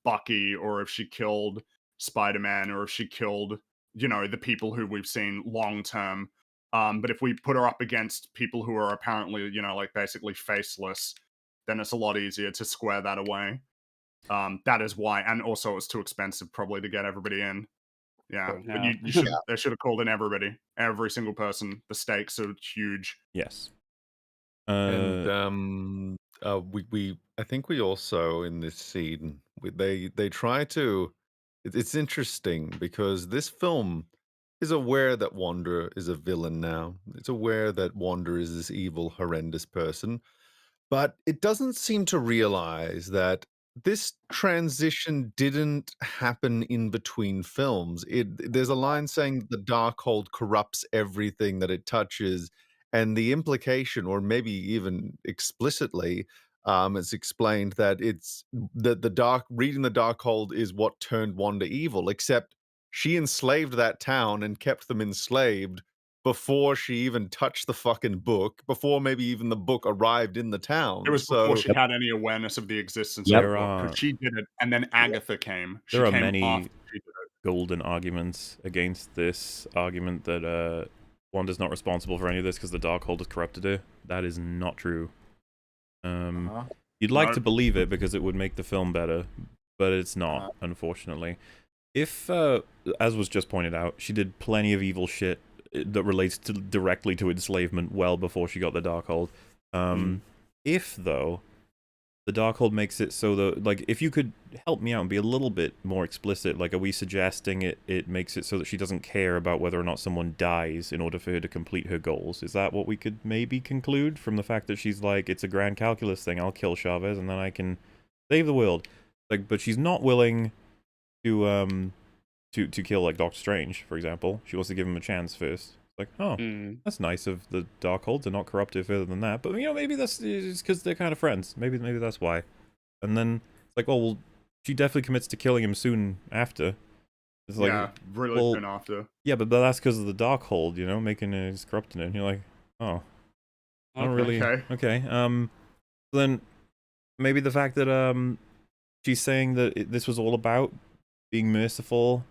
Bucky or if she killed Spider-Man or if she killed, you know, the people who we've seen long term. But if we put her up against people who are apparently, you know, like basically faceless, then it's a lot easier to square that away. That is why, and also it's too expensive probably to get everybody in. Yeah, Sure, but yeah. you should they should have called in everybody, every single person. The stakes are huge. Yes. And we I think we also in this scene they try to it's interesting because this film is aware that Wanda is a villain now. It's aware that Wanda is this evil, horrendous person, but it doesn't seem to realize that this transition didn't happen in between films. There's a line saying the Darkhold corrupts everything that it touches, and the implication, or maybe even explicitly, it's explained that it's that reading the Darkhold is what turned Wanda evil. Except she enslaved that town and kept them enslaved before she even touched the fucking book, before maybe even the book arrived in the town. It was before So she had any awareness of the existence Yep. of the There book, because are she did it, and then Agatha came. She there are came many after she did it. golden arguments against this argument that Wanda's not responsible for any of this because the Darkhold has corrupted her. That is not true. You'd like No. to believe it because it would make the film better, but it's not, unfortunately. If, as was just pointed out, she did plenty of evil shit that relates directly to enslavement well before she got the Darkhold. If, though, the Darkhold makes it so that, like, if you could help me out and be a little bit more explicit, like, are we suggesting it makes it so that she doesn't care about whether or not someone dies in order for her to complete her goals? Is that what we could maybe conclude from the fact that she's like, it's a grand calculus thing, I'll kill Chavez and then I can save the world? Like, but she's not willing to kill, like, Doctor Strange, for example. She wants to give him a chance first. Like, oh, that's nice of the Darkhold to not corrupt her further than that. But, you know, maybe that's just because they're kind of friends. Maybe that's why. And then it's like, oh, well, she definitely commits to killing him soon after. It's like, Yeah, really well, soon after. yeah, but that's because of the Darkhold, you know, making it, he's corrupting it. And you're like, oh, I don't really. Okay. Then maybe the fact that she's saying that this was all about being merciful.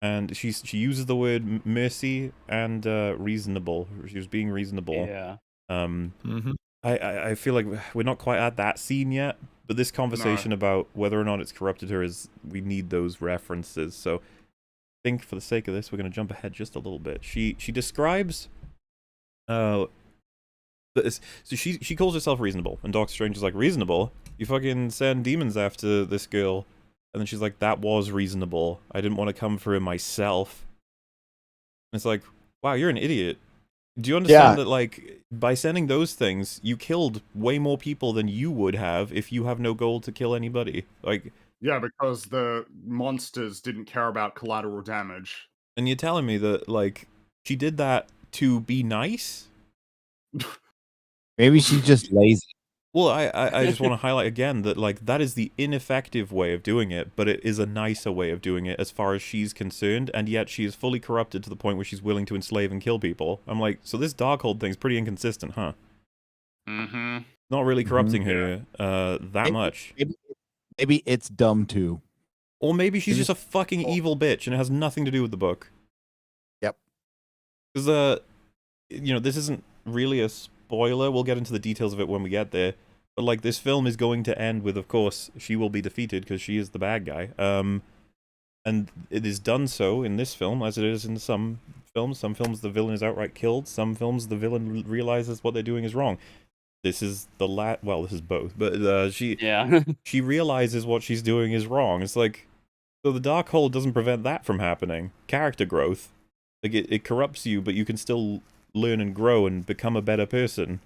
And she uses the word mercy and reasonable. She was being reasonable. Yeah. I feel like we're not quite at that scene yet, but this conversation about whether or not it's corrupted her is, we need those references. So I think for the sake of this, we're going to jump ahead just a little bit. She describes so she calls herself reasonable, and Doctor Strange is like, reasonable? You fucking send demons after this girl. And then she's like, that was reasonable. I didn't want to come for it myself. And it's like, wow, you're an idiot. Do you understand that, like, by sending those things, you killed way more people than you would have if you have no goal to kill anybody? Like, yeah, because the monsters didn't care about collateral damage. And you're telling me that, like, she did that to be nice? Maybe she's just lazy. Well, I just want to highlight again that, like, that is the ineffective way of doing it, but it is a nicer way of doing it as far as she's concerned, and yet she is fully corrupted to the point where she's willing to enslave and kill people. I'm like, so this Darkhold thing's pretty inconsistent, huh? Not really corrupting her that much. Maybe it's dumb too. Or maybe she's just a fucking evil bitch and it has nothing to do with the book. Yep. Because, you know, this isn't really a spoiler. We'll get into the details of it when we get there. But, like, this film is going to end with, of course, she will be defeated because she is the bad guy. And it is done so in this film, as it is in some films. Some films the villain is outright killed. Some films the villain realizes what they're doing is wrong. This is the well, this is both. But she realizes what she's doing is wrong. It's like, so the Darkhold doesn't prevent that from happening. Character growth. Like, it corrupts you, but you can still learn and grow and become a better person.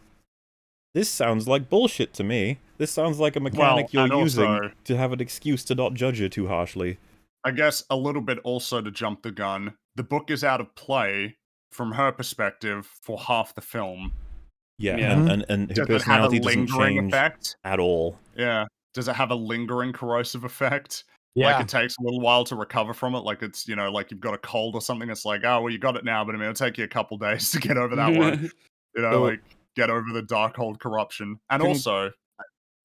This sounds like bullshit to me. This sounds like a mechanic you're using to have an excuse to not judge her too harshly. I guess a little bit also to jump the gun. The book is out of play, from her perspective, for half the film. Yeah. And her personality doesn't change effect at all. Yeah. Does it have a lingering corrosive effect? Yeah. Like, it takes a little while to recover from it. Like, it's, you know, like you've got a cold or something. It's like, oh, well, you got it now, but I mean, it'll take you a couple days to get over that one. You know, like, get over the Darkhold corruption. And also,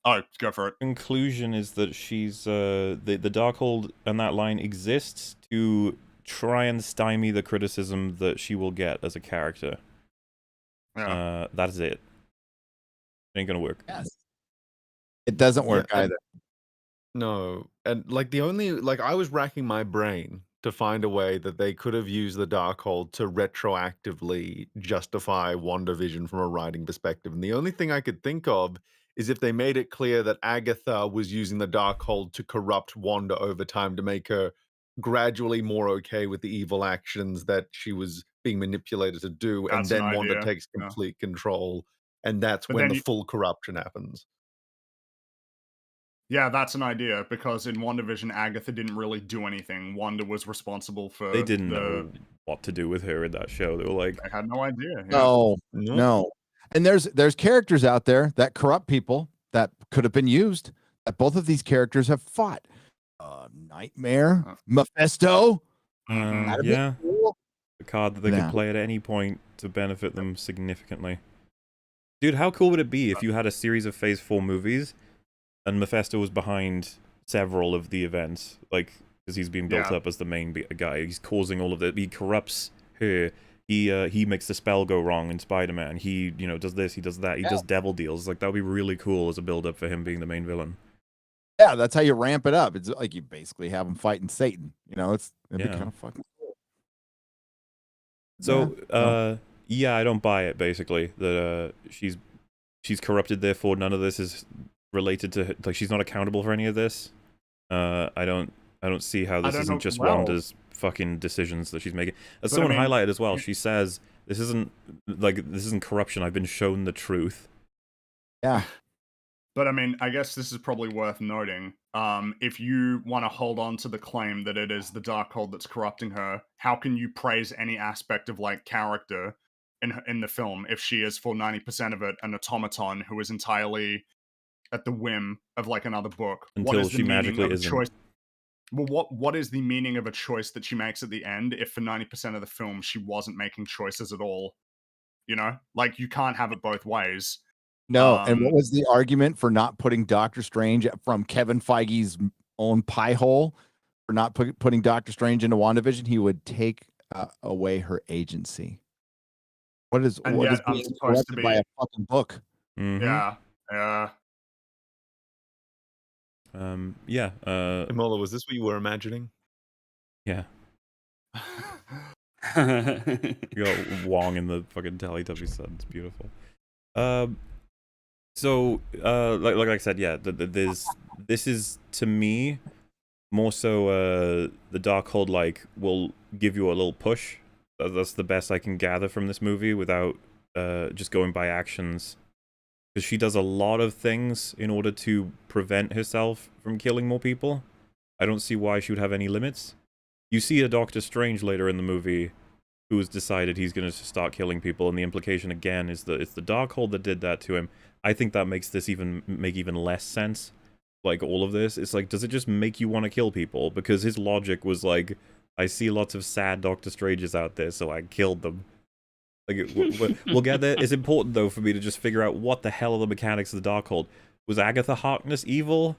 oh, go for it. Conclusion is that she's, the Darkhold and that line exists to try and stymie the criticism that she will get as a character. Yeah. That is it. It ain't gonna work. Yes. It doesn't work either. No, and like I was racking my brain to find a way that they could have used the Darkhold to retroactively justify WandaVision from a writing perspective. And the only thing I could think of is if they made it clear that Agatha was using the Darkhold to corrupt Wanda over time to make her gradually more okay with the evil actions that she was being manipulated to do, and then Wanda takes complete control, and that's when the full corruption happens. Yeah, that's an idea because in WandaVision, Agatha didn't really do anything. Wanda was responsible for They didn't the. know what to do with her in that show. They were like, I had no idea. Yeah. No, Nope. no. And there's characters out there that corrupt people that could have been used. That both of these characters have fought. Nightmare, Mephisto. Mhm. That'd be yeah, cool. a card that they Yeah. could play at any point to benefit them significantly. Dude, how cool would it be if you had a series of Phase 4 movies and Mephisto was behind several of the events, like, because he's being built Yeah. up as the main guy. He's causing all of it. He corrupts her. He makes the spell go wrong in Spider-Man. He, does this, he does that. He does devil deals. Like, that would be really cool as a build-up for him being the main villain. Yeah, that's how you ramp it up. It's like you basically have him fighting Satan. It'd be Yeah. kind of fucking cool. So, yeah, I don't buy it, basically, that she's corrupted, therefore none of this is related to her. Like, she's not accountable for any of this. I don't see how this isn't just Wanda's fucking decisions that she's making. As someone highlighted as well, she says, this isn't corruption, I've been shown the truth. Yeah. But I mean, I guess this is probably worth noting. If you want to hold on to the claim that it is the Darkhold that's corrupting her, how can you praise any aspect of like character in the film if she is for 90% of it an automaton who is entirely at the whim of like another book? What Until is the she meaning magically of a isn't. choice? Well, what is the meaning of a choice that she makes at the end if for 90% of the film she wasn't making choices at all? Like you can't have it both ways. No, and what was the argument for not putting Doctor Strange from Kevin Feige's own pie hole for not putting Doctor Strange into WandaVision? He would take away her agency. What is And what yet is I'm being supposed to corrupted by be. a fucking book? Mhm. Yeah. Yeah. Imola, was this what you were imagining? Yeah. You got Wong in the fucking Teletubbies son. It's beautiful. So, like I said, yeah, this is, to me, more so, the Darkhold, like, will give you a little push. That's the best I can gather from this movie without, just going by actions. Because she does a lot of things in order to prevent herself from killing more people. I don't see why she would have any limits. You see a Doctor Strange later in the movie who has decided he's going to start killing people, and the implication again is that it's the Darkhold that did that to him. I think that makes this make even less sense. Like, all of this, it's like, does it just make you want to kill people? Because his logic was like, I see lots of sad Doctor Stranges out there, so I killed them. Like, we'll get there. It's important, though, for me to just figure out what the hell are the mechanics of the Darkhold. Was Agatha Harkness evil?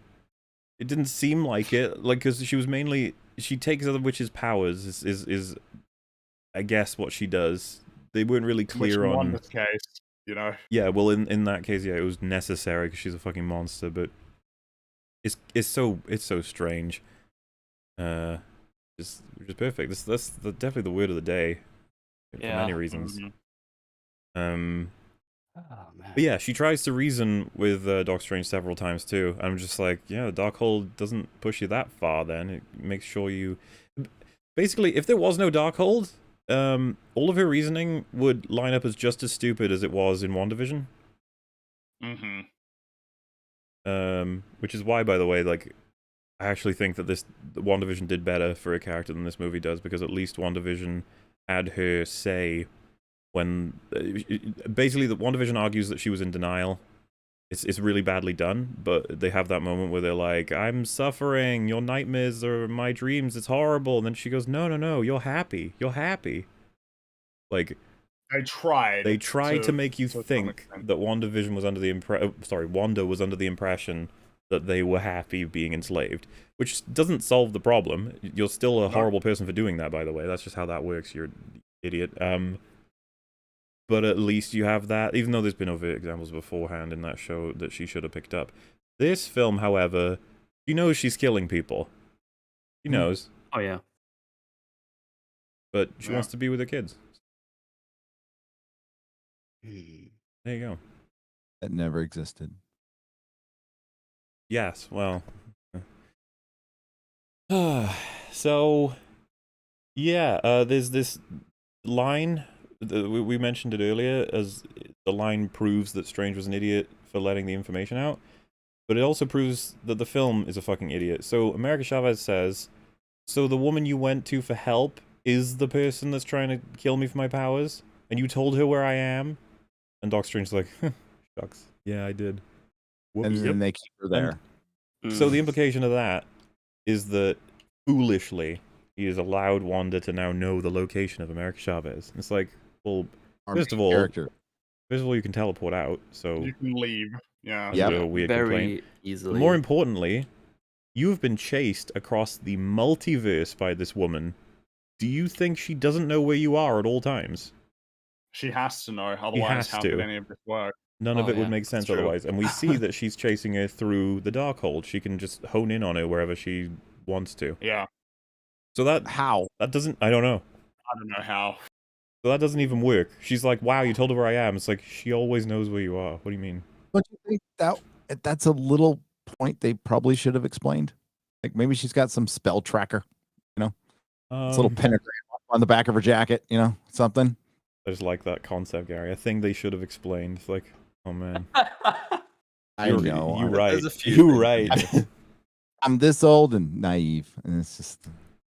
It didn't seem like it. Like, because she was mainly... She takes other witches' powers, is I guess, what she does. They weren't really clear Which on... in this case, Yeah, well, in that case, yeah, it was necessary, because she's a fucking monster, but... It's so strange. Just perfect. That's definitely the word of the day. For many reasons. Oh, But yeah, she tries to reason with Doctor Strange several times too. I'm just like, yeah, the Darkhold doesn't push you that far then. It makes sure you... Basically, if there was no Darkhold, all of her reasoning would line up as just as stupid as it was in WandaVision. Which is why, by the way, like, I actually think that WandaVision did better for a character than this movie does, because at least WandaVision had her say when basically the WandaVision argues that she was in denial. It's really badly done, but they have that moment where they're like, I'm suffering, your nightmares are my dreams, it's horrible, and then she goes, no, you're happy, like they tried to make you some think extent. that WandaVision was under the Wanda was under the impression that they were happy being enslaved, which doesn't solve the problem. You're still a horrible person for doing that, by the way. That's just how that works, you're an idiot. But at least you have that, even though there's been other examples beforehand in that show that she should have picked up. This film, however, she knows she's killing people. She knows. Oh, yeah. But she wants to be with her kids. There you go. That never existed. Yes, well. So, yeah, there's this line, we mentioned it earlier, as the line proves that Strange was an idiot for letting the information out. but it also proves that the film is a fucking idiot. So America Chavez says, so the woman you went to for help is the person that's trying to kill me for my powers? And you told her where I am? And Doc Strange's like, shucks. Yeah, I did. And Whoops. then they keep her there. So the implication of that is that, foolishly, he has allowed Wanda to now know the location of America Chavez. It's like, well, Our first of main all, character. you can teleport out, so You can leave. Yeah. that's Yep. a weird complaint. Very But easily. more importantly, you've been chased across the multiverse by this woman. Do you think she doesn't know where you are at all times? She has to know, otherwise has how to. could any of this work? None of Oh, it would yeah, make that's sense true. otherwise. And we see that she's chasing her through the Darkhold. She can just hone in on her wherever she wants to. Yeah. So that How? doesn't, I don't know. I don't know how. So that doesn't even work. She's like, wow, you told her where I am. It's like, she always knows where you are. What do you mean? Don't you think that's a little point they probably should have explained? Like maybe she's got some spell tracker, this little pentagram on the back of her jacket, something. I just like that concept, Gary. I think they should have explained. It's like, oh man. I You're, know. You're I'm, right. There's a few You're things. right. I'm this old and naive, and it's just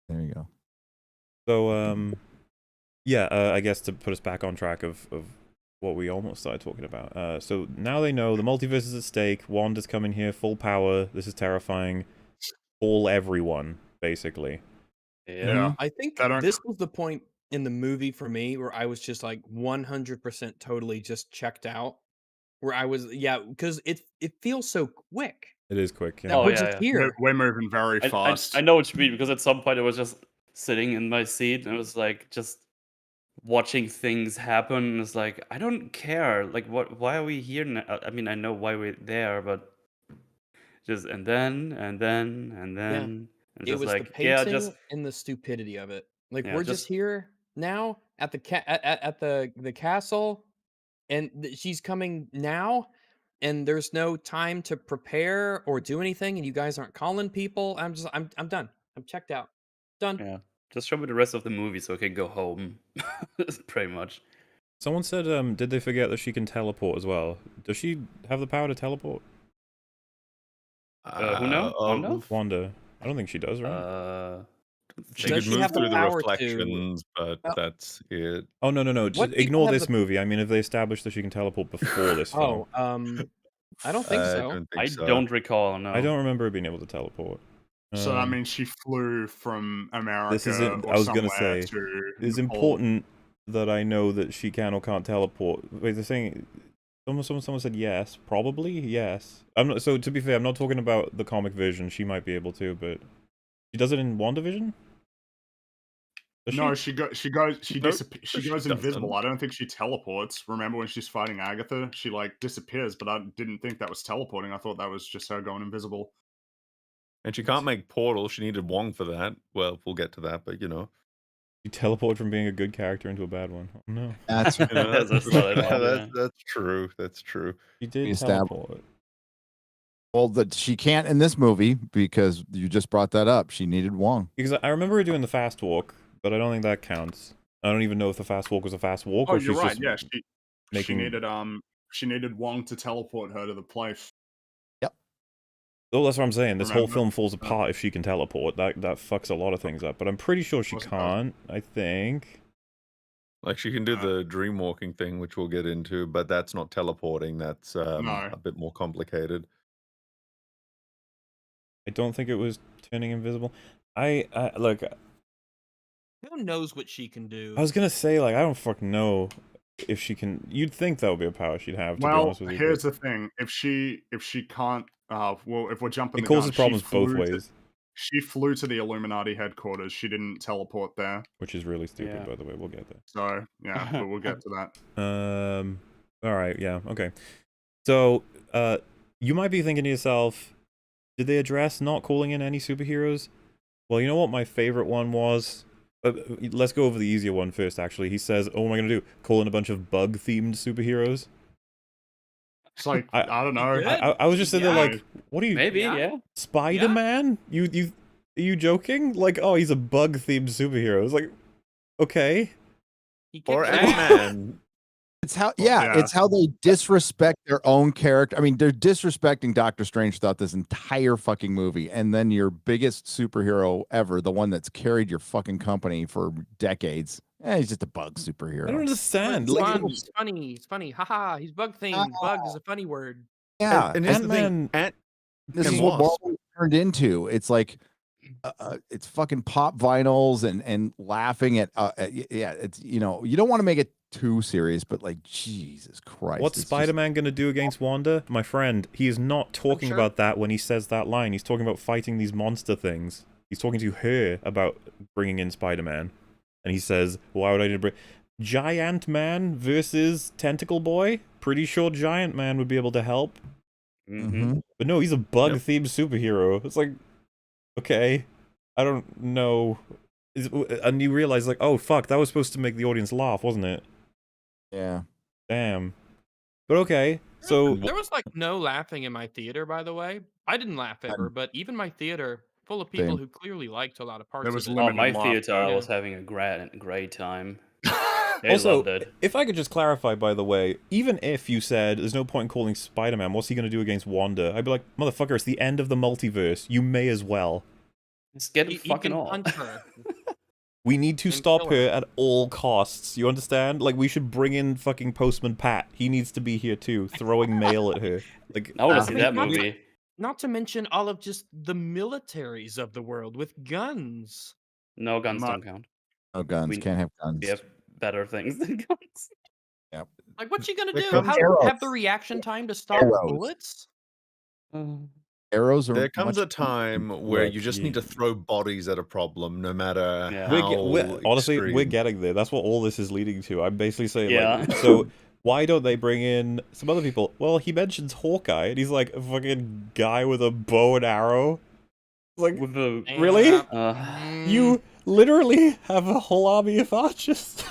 there you go. So, yeah, I guess to put us back on track of what we almost started talking about. So now they know the multiverse is at stake. Wanda's coming here, full power. This is terrifying. All everyone, basically. Yeah. I think That aren't- this was the point in the movie for me where I was just like 100% totally just checked out. Where I was, because it feels so quick It is quick. Yeah. that Oh, we're yeah, just yeah. here. We're moving very fast. I know what you mean, because at some point I was just sitting in my seat and it was like just watching things happen. And it's like, I don't care. Like, why are we here now? I mean, I know why we're there, but just and then and It just was the like, yeah, pacing just and the stupidity of it. Like yeah, we're just here now at the at the castle, and she's coming now, and there's no time to prepare or do anything, and you guys aren't calling people. I'm done. I'm checked out. Done. yeah, just show me the rest of the movie so I can go home. Pretty much. Someone said, did they forget that she can teleport as well? Does she have the power to teleport? Who knows? Wanda? Wanda. I don't think she does, right? She Does could she move have the through the power to- reflections, but Well- that's it. Oh, no. Just What people ignore have this the- movie. I mean, if they established that she can teleport before this film. I don't think I so. don't think I so. don't recall. No, I don't remember her being able to teleport. So that means she flew from America or I was gonna somewhere say, to it's Nepal. important that I know that she can or can't teleport. Wait, they're saying someone said yes, probably yes. I'm not. So to be fair, I'm not talking about the comic version. She might be able to, but she does it in WandaVision. Does No, she? she No, goes she invisible. doesn't. I don't think she teleports. Remember when she's fighting Agatha? She like disappears, but I didn't think that was teleporting. I thought that was just her going invisible. And she can't make portals. She needed Wong for that. Well, we'll get to that, but She teleported from being a good character into a bad one. Oh, no, That's That's not at all, yeah. that's true. That's true. she did established. teleport. well that she can't in this movie because you just brought that up. She needed Wong. Because I remember her doing the fast walk, but I don't think that counts. I don't even know if the fast walk was a fast walk Oh, or you're she's right. just Yeah, making. she needed Wong to teleport her to the place. Oh, that's what I'm saying. This whole Remember? film falls apart if she can teleport. That fucks a lot of things up. But I'm pretty sure she Was it can't. I think. Like she can do the dream walking thing, which we'll get into, but that's not teleporting. That's No. a bit more complicated. I don't think it was turning invisible. I look. Who knows what she can do? I was gonna say like I don't fucking know if she can. You'd think that would be a power she'd have. To be Well, honest with you, here's but the thing: if she can't, well, if we're jumping, it the causes gun, problems both ways, She flew to the Illuminati headquarters. She didn't teleport there. which is really stupid. Yeah. By the way, we'll get there. So yeah, but we'll get to that. All right. Yeah. Okay. So, you might be thinking to yourself, did they address not calling in any superheroes? Well, you know what my favorite one was? Let's go over the easier one first, actually. He says, oh, what am I going to do? Call in a bunch of bug-themed superheroes? It's like I don't know. I was just sitting there like, what are you... Maybe, Yeah. yeah. Spider-Man? You are you joking? Like, oh, he's a bug-themed superhero. It's like, okay. He Or kicks Ant-Man. It's how, Yeah. it's how they disrespect their own character. I mean, they're disrespecting Doctor Strange throughout this entire fucking movie. And then your biggest superhero ever, the one that's carried your fucking company for decades, he's just a bug I don't superhero. understand. It's Like, fun. He's funny. He's funny. Haha. He's bug themed. Bug is a funny word. Yeah. And here's the thing, Ant-Man. This and is what Wasp. Marvel turned into. It's like, it's fucking pop vinyls and laughing at, yeah, it's, you know, you don't want to make it too serious, but like, Jesus Christ. What's it's just- Spider-Man going to do against Wanda? My friend, he is not talking sure. about that when he says that line. He's talking about fighting these monster things. He's talking to her about bringing in Spider-Man. And he says, why would I need to bring... Giant Man versus Tentacle Boy? Pretty sure Giant Man would be able to help. Mhm. But no, he's a bug-themed superhero. It's like, okay, I don't know. And you realize, like, oh, fuck, that was supposed to make the audience laugh, wasn't it? Yeah. Damn. But okay, so... There was like no laughing in my theater, by the way. I didn't laugh ever, but even my theater, full of people Same. who clearly liked a lot of parts There was of it. Oh, limited my laughter. theater, I Yeah. was having a great time. They Also, loved it. if I could just clarify, by the way, even if you said there's no point in calling Spider-Man, what's he going to do against Wanda? I'd be like, motherfucker, it's the end of the multiverse. You may as well. Just get He, it he fucking can all. punch her. We need to And stop kill her her. at all costs. You understand? Like, we should bring in fucking Postman Pat. He needs to be here too, throwing mail at her. Like, I want to Uh, see I mean, that not to- movie. Not to mention all of just the militaries of the world with guns. No guns Not- don't count. No guns. We- Can't have guns. We have better things than guns. Like, what's she gonna There do? comes Have the reaction time to stop Arrows. bullets? Arrows are There comes much a time where you just need to throw bodies at a problem, no matter Yeah. how honestly, we're extreme. getting there. That's what all this is leading to. I'm basically saying, Yeah. like, so why don't they bring in some other people? Well, he mentions Hawkeye, and he's like a fucking guy with a bow and arrow. Like, With the really? Yeah. You literally have a whole army of archers.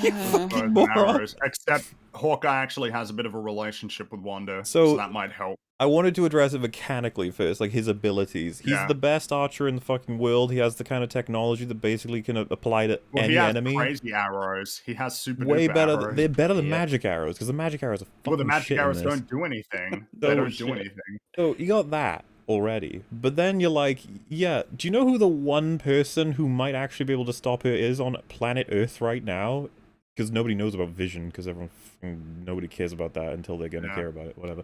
You fucking Bows and moron. arrows. Except Hawkeye actually has a bit of a relationship with Wanda, So- so that might help. I wanted to address it mechanically first, like his abilities. He's Yeah. the best archer in the fucking world. He has the kind of technology that basically can apply to Well, any he has enemy. crazy arrows. He has super Way duper better. arrows. They're better than Yeah. magic arrows because the magic arrows are fucking Well, the magic shit in arrows this. don't do anything. So They don't do shit. anything. So you got that already, but then you're like, yeah. Do you know who the one person who might actually be able to stop her is on planet Earth right now? Because nobody knows about Vision, because nobody cares about that until they're gonna Yeah. care about it. Whatever.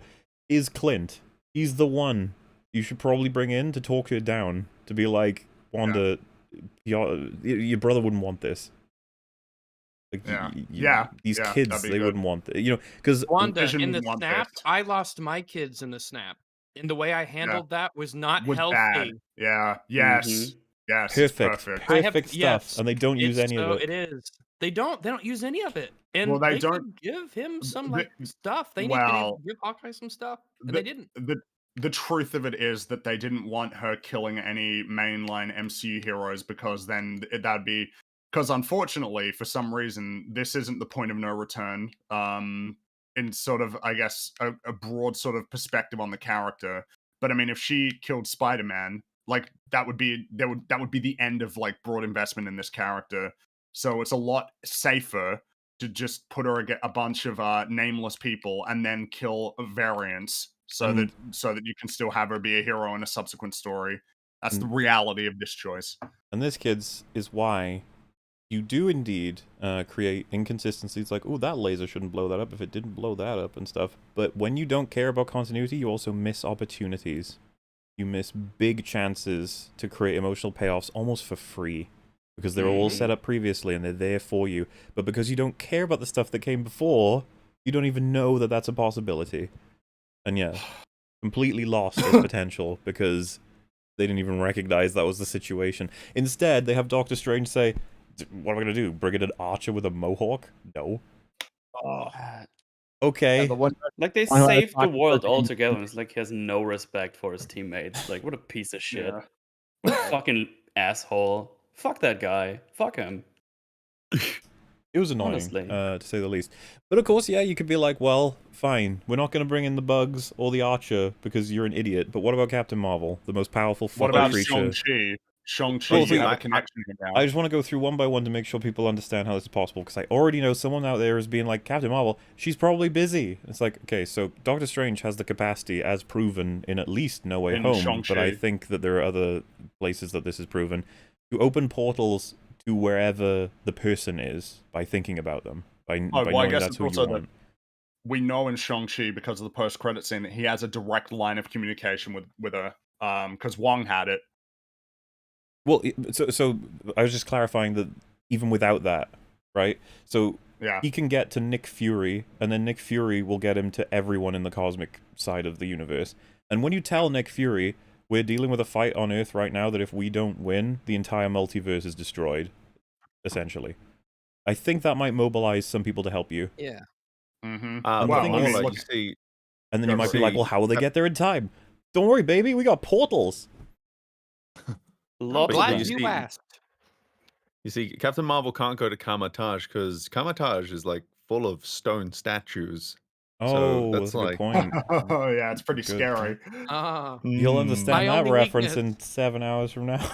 Is Clint? He's the one you should probably bring in to talk her down, to be like, Wanda, your brother wouldn't want this. Like, Yeah. These Yeah, kids, that'd be they good. wouldn't want it. You know, because Wanda, Vision in the would want snap, this. I lost my kids in the snap. And the way I handled that was not Was healthy. bad. Yeah. Yes. Mhm. Yes. It's perfect, perfect. I have- perfect stuff, yes, and they don't use any of it. It is. They don't use any of it. And Well, they they don't- could give him some the- like stuff. They well, need to give Hawkeye some stuff. And the- they didn't. The truth of it is that they didn't want her killing any mainline MCU heroes because then that'd be because unfortunately for some reason this isn't the point of no return in sort of I guess a broad sort of perspective on the character. But I mean if she killed Spider-Man, like that would be the end of like broad investment in this character. So it's a lot safer to just put her a bunch of nameless people and then kill variants so that you can still have her be a hero in a subsequent story. That's the reality of this choice. And this, kids, is why you do indeed create inconsistencies like, oh, that laser shouldn't blow that up if it didn't blow that up and stuff. But when you don't care about continuity, you also miss opportunities. You miss big chances to create emotional payoffs almost for free. Because they're all set up previously and they're there for you. But because you don't care about the stuff that came before, you don't even know that that's a possibility. And yeah, completely lost its potential because they didn't even recognize that was the situation. Instead, they have Doctor Strange say, what am I going to do? Bring in an archer with a mohawk? No. Okay. Yeah, the one Like they Why not saved the talk world about- altogether. And it's like he has no respect for his teammates. Like what a piece of shit. Yeah. What a fucking asshole. Fuck that guy. Fuck him. It was annoying, Honestly. to say the least. But of course, yeah, you could be like, well, fine. We're not going to bring in the bugs or the archer because you're an idiot. But what about Captain Marvel, the most powerful What fucking about creature? Shang-Chi? Shang-Chi, Well, you see, have I- a connection here now. I just want to go through one by one to make sure people understand how this is possible, because I already know someone out there is being like, Captain Marvel, she's probably busy. It's like, okay, so Doctor Strange has the capacity, as proven in at least No Way In Home, but I Shang-Chi. think that there are other places that this is proven, to open portals to wherever the person is by thinking about them, by well, I knowing guess that's it's who you also that want. we know in Shang-Chi, because of the post-credit scene, that he has a direct line of communication with her, because Wong had it. Well, so I was just clarifying that even without that, right? So Yeah. he can get to Nick Fury, and then Nick Fury will get him to everyone in the cosmic side of the universe. And when you tell Nick Fury, we're dealing with a fight on Earth right now that if we don't win, the entire multiverse is destroyed, essentially. I think that might mobilize some people to help you. Yeah. Mm-hmm. And the Well, thing I is, mean, like, look, you see, And then you Go might for be it. like, well, how will they get there in time? Don't worry, baby, we got portals. Lots But of Glad you them. you see- asked. you see, Captain Marvel can't go to Kamatage because Kamatage is like full of stone statues. So Oh, that's that's a good like- point. oh yeah, it's pretty Good scary. point. Ah. You'll Hmm. understand My that only reference weakness. in 7 hours from now.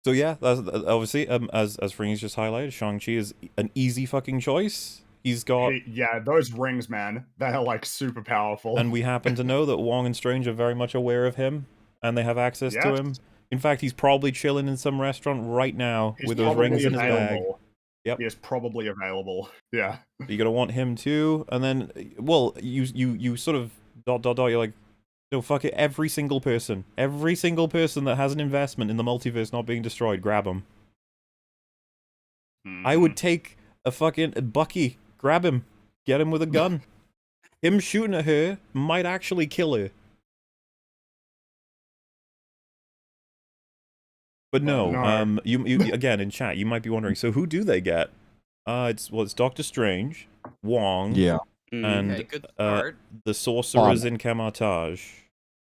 So yeah, that's obviously as Fringy's just highlighted, Shang-Chi is an easy fucking choice. He's got, Yeah, those rings, man, they're like super powerful. and we happen to know that Wong and Strange are very much aware of him, and they have access to Yes. him. In fact, he's probably chilling in some restaurant right now He's with those probably rings in his bag. available. Yep. He is probably available. Yeah. You're gonna want him too, and then, well, you sort of ... You're like, no, fuck it. Every single person that has an investment in the multiverse not being destroyed, grab him. I would take a fucking Bucky, grab him, get him with a gun. Him shooting at her might actually kill her. But no, No. you again in chat, you might be wondering, so who do they get? It's Doctor Strange, Wong, Yeah. and Okay, good start. the sorcerers in Kamatage.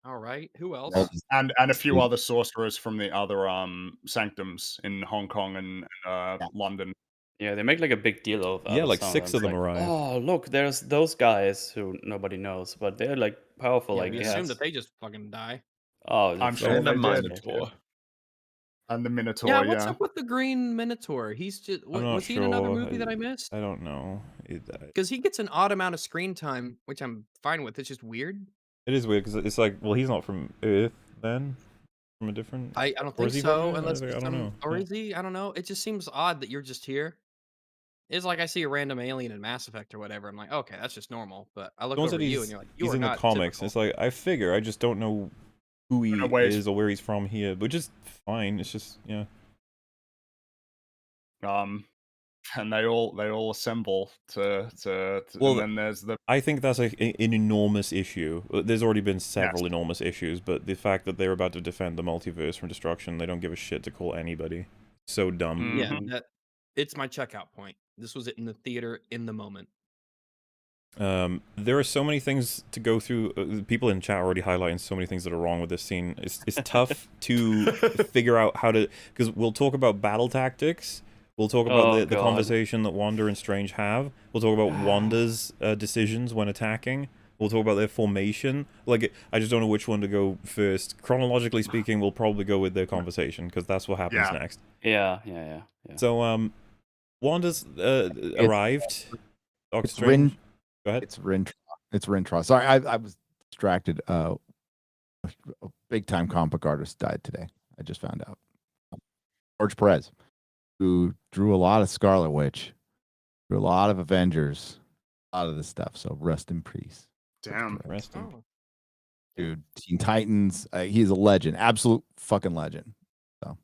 All right. Who else? And a few other sorcerers from the other sanctums in Hong Kong and London. Yeah, they make like a big deal of Yeah, like some 6 of them like, arrive. oh, look, there's those guys who nobody knows, but they're like powerful, Yeah, I we guess. assume that they just fucking die. Oh, I'm it's sure And the they did. Minotaur. And the Minotaur, Yeah, what's up with the green Minotaur? He's just I'm not was he in another sure. movie that I missed? I don't know. Because he gets an odd amount of screen time, which I'm fine with. It's just weird. It is weird because it's like, well, he's not from Earth then, from a different. I don't Or think is he so, from Earth? unless I it's don't some, know. or Yeah. is he? I don't know. It just seems odd that you're just here. It's like I see a random alien in Mass Effect or whatever. I'm like, okay, that's just normal. But I look Someone over said you and you're like, you he's are in the not comics. typical. It's like, I figure, I just don't know who he No, wait. is or where he's from here, which is fine. It's just, yeah. And they all assemble to Well, and then there's the I think that's an enormous issue. There's already been several enormous issues, but the fact that they're about to defend the multiverse from destruction, they don't give a shit to call anybody. So dumb. Yeah, Mhm. it's my checkout point. This was it in the theater in the moment. There are so many things to go through. People in chat are already highlighting so many things that are wrong with this scene. It's tough to figure out how to, because we'll talk about battle tactics. We'll talk about Oh, the God. conversation that Wanda and Strange have. We'll talk about Wanda's decisions when attacking. We'll talk about their formation. Like, I just don't know which one to go first. Chronologically speaking, we'll probably go with their conversation, because that's what happens Yeah. next. Yeah. So, Wanda's arrived. Doctor It's Strange. Rin. Go ahead. It's Rintra. Sorry, I was distracted. A big time comic book artist died today. I just found out. George Perez, who drew a lot of Scarlet Witch, drew a lot of Avengers, a lot of this stuff. So rest in peace. damn. Rest in Oh, Dude, Teen Titans. He's a legend, absolute fucking legend. So,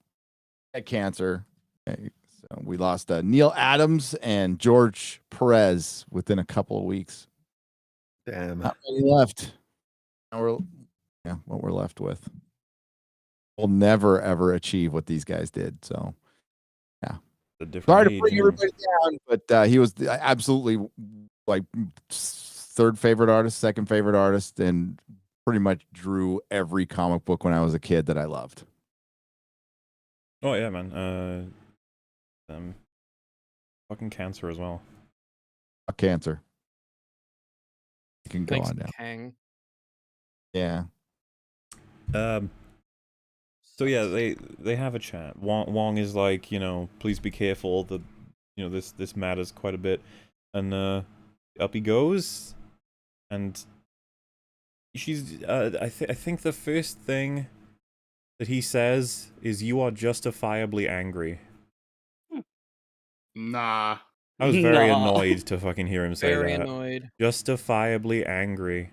had cancer. So we lost Neil Adams and George Perez within a couple of weeks. Damn. Not many left. Now what we're left with. We'll never ever achieve what these guys did. So a different sorry to age, bring yeah. everybody down, but he was absolutely like third favorite artist, second favorite artist, and pretty much drew every comic book when I was a kid that I loved. Oh yeah, man. Fucking cancer as well. Cancer. You can go thanks, on down. Kang. Yeah. So yeah, they have a chat. Wong is like, please be careful. This matters quite a bit, and up he goes, and she's I think the first thing that he says is, "You are justifiably angry." Nah. I was very Nah. annoyed to fucking hear him say Very that. annoyed. Justifiably angry.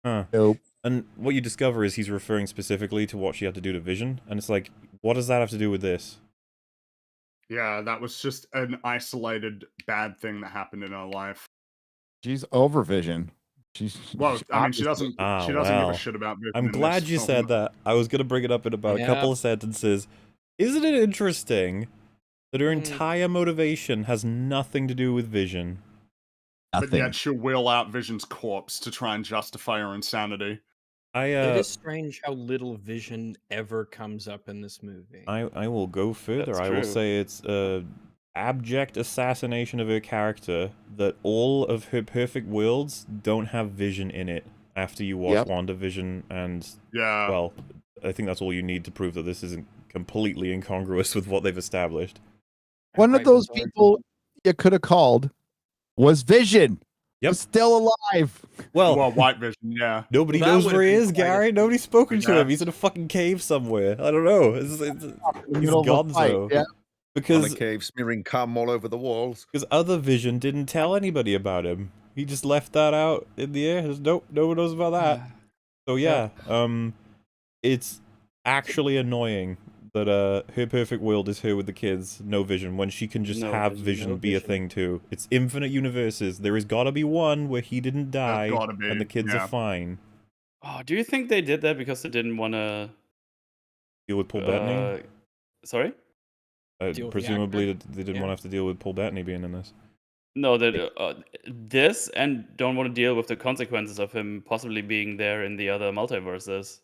Huh. Nope. And what you discover is he's referring specifically to what she had to do to Vision, and it's like, what does that have to do with this? Yeah, that was just an isolated bad thing that happened in her life. She's over Vision. Well, I mean, she obviously- doesn't. She doesn't give a shit about Vision. I'm in glad this you film. said that. I was gonna bring it up in about a couple of sentences. Isn't it interesting that her entire motivation has nothing to do with Vision? But nothing. yet she'll wheel out Vision's corpse to try and justify her insanity. It is strange how little Vision ever comes up in this movie. I will go further. That's I will true. say it's abject assassination of her character that all of her perfect worlds don't have Vision in it after you watch WandaVision, and Yeah. well, I think that's all you need to prove that this isn't completely incongruous with what they've established. One of those people you could have called was Vision. Yep. Was still alive. Well, White Vision, yeah. nobody Well, that knows would've where he been is, quite a Gary. Nobody's spoken to Yeah. him. He's in a fucking cave somewhere. I don't know. In the He's middle of a fight, gonzo. yeah. On Because a cave, smearing cum all over the walls. other Vision didn't tell anybody about him. He just left that out in the air. Nope, no one knows about that. So yeah, it's actually annoying that her perfect world is her with the kids, no Vision, when she can just No have Vision, Vision no be a Vision. thing too. It's infinite universes. There has got to be one where he didn't die gotta be, and the kids yeah. are fine. Oh, do you think they did that because they didn't want to? Deal with Paul Bettany. Sorry. Deal with the Presumably, actor? they didn't Yeah. want to have to deal with Paul Bettany being in this. No, that this and don't want to deal with the consequences of him possibly being there in the other multiverses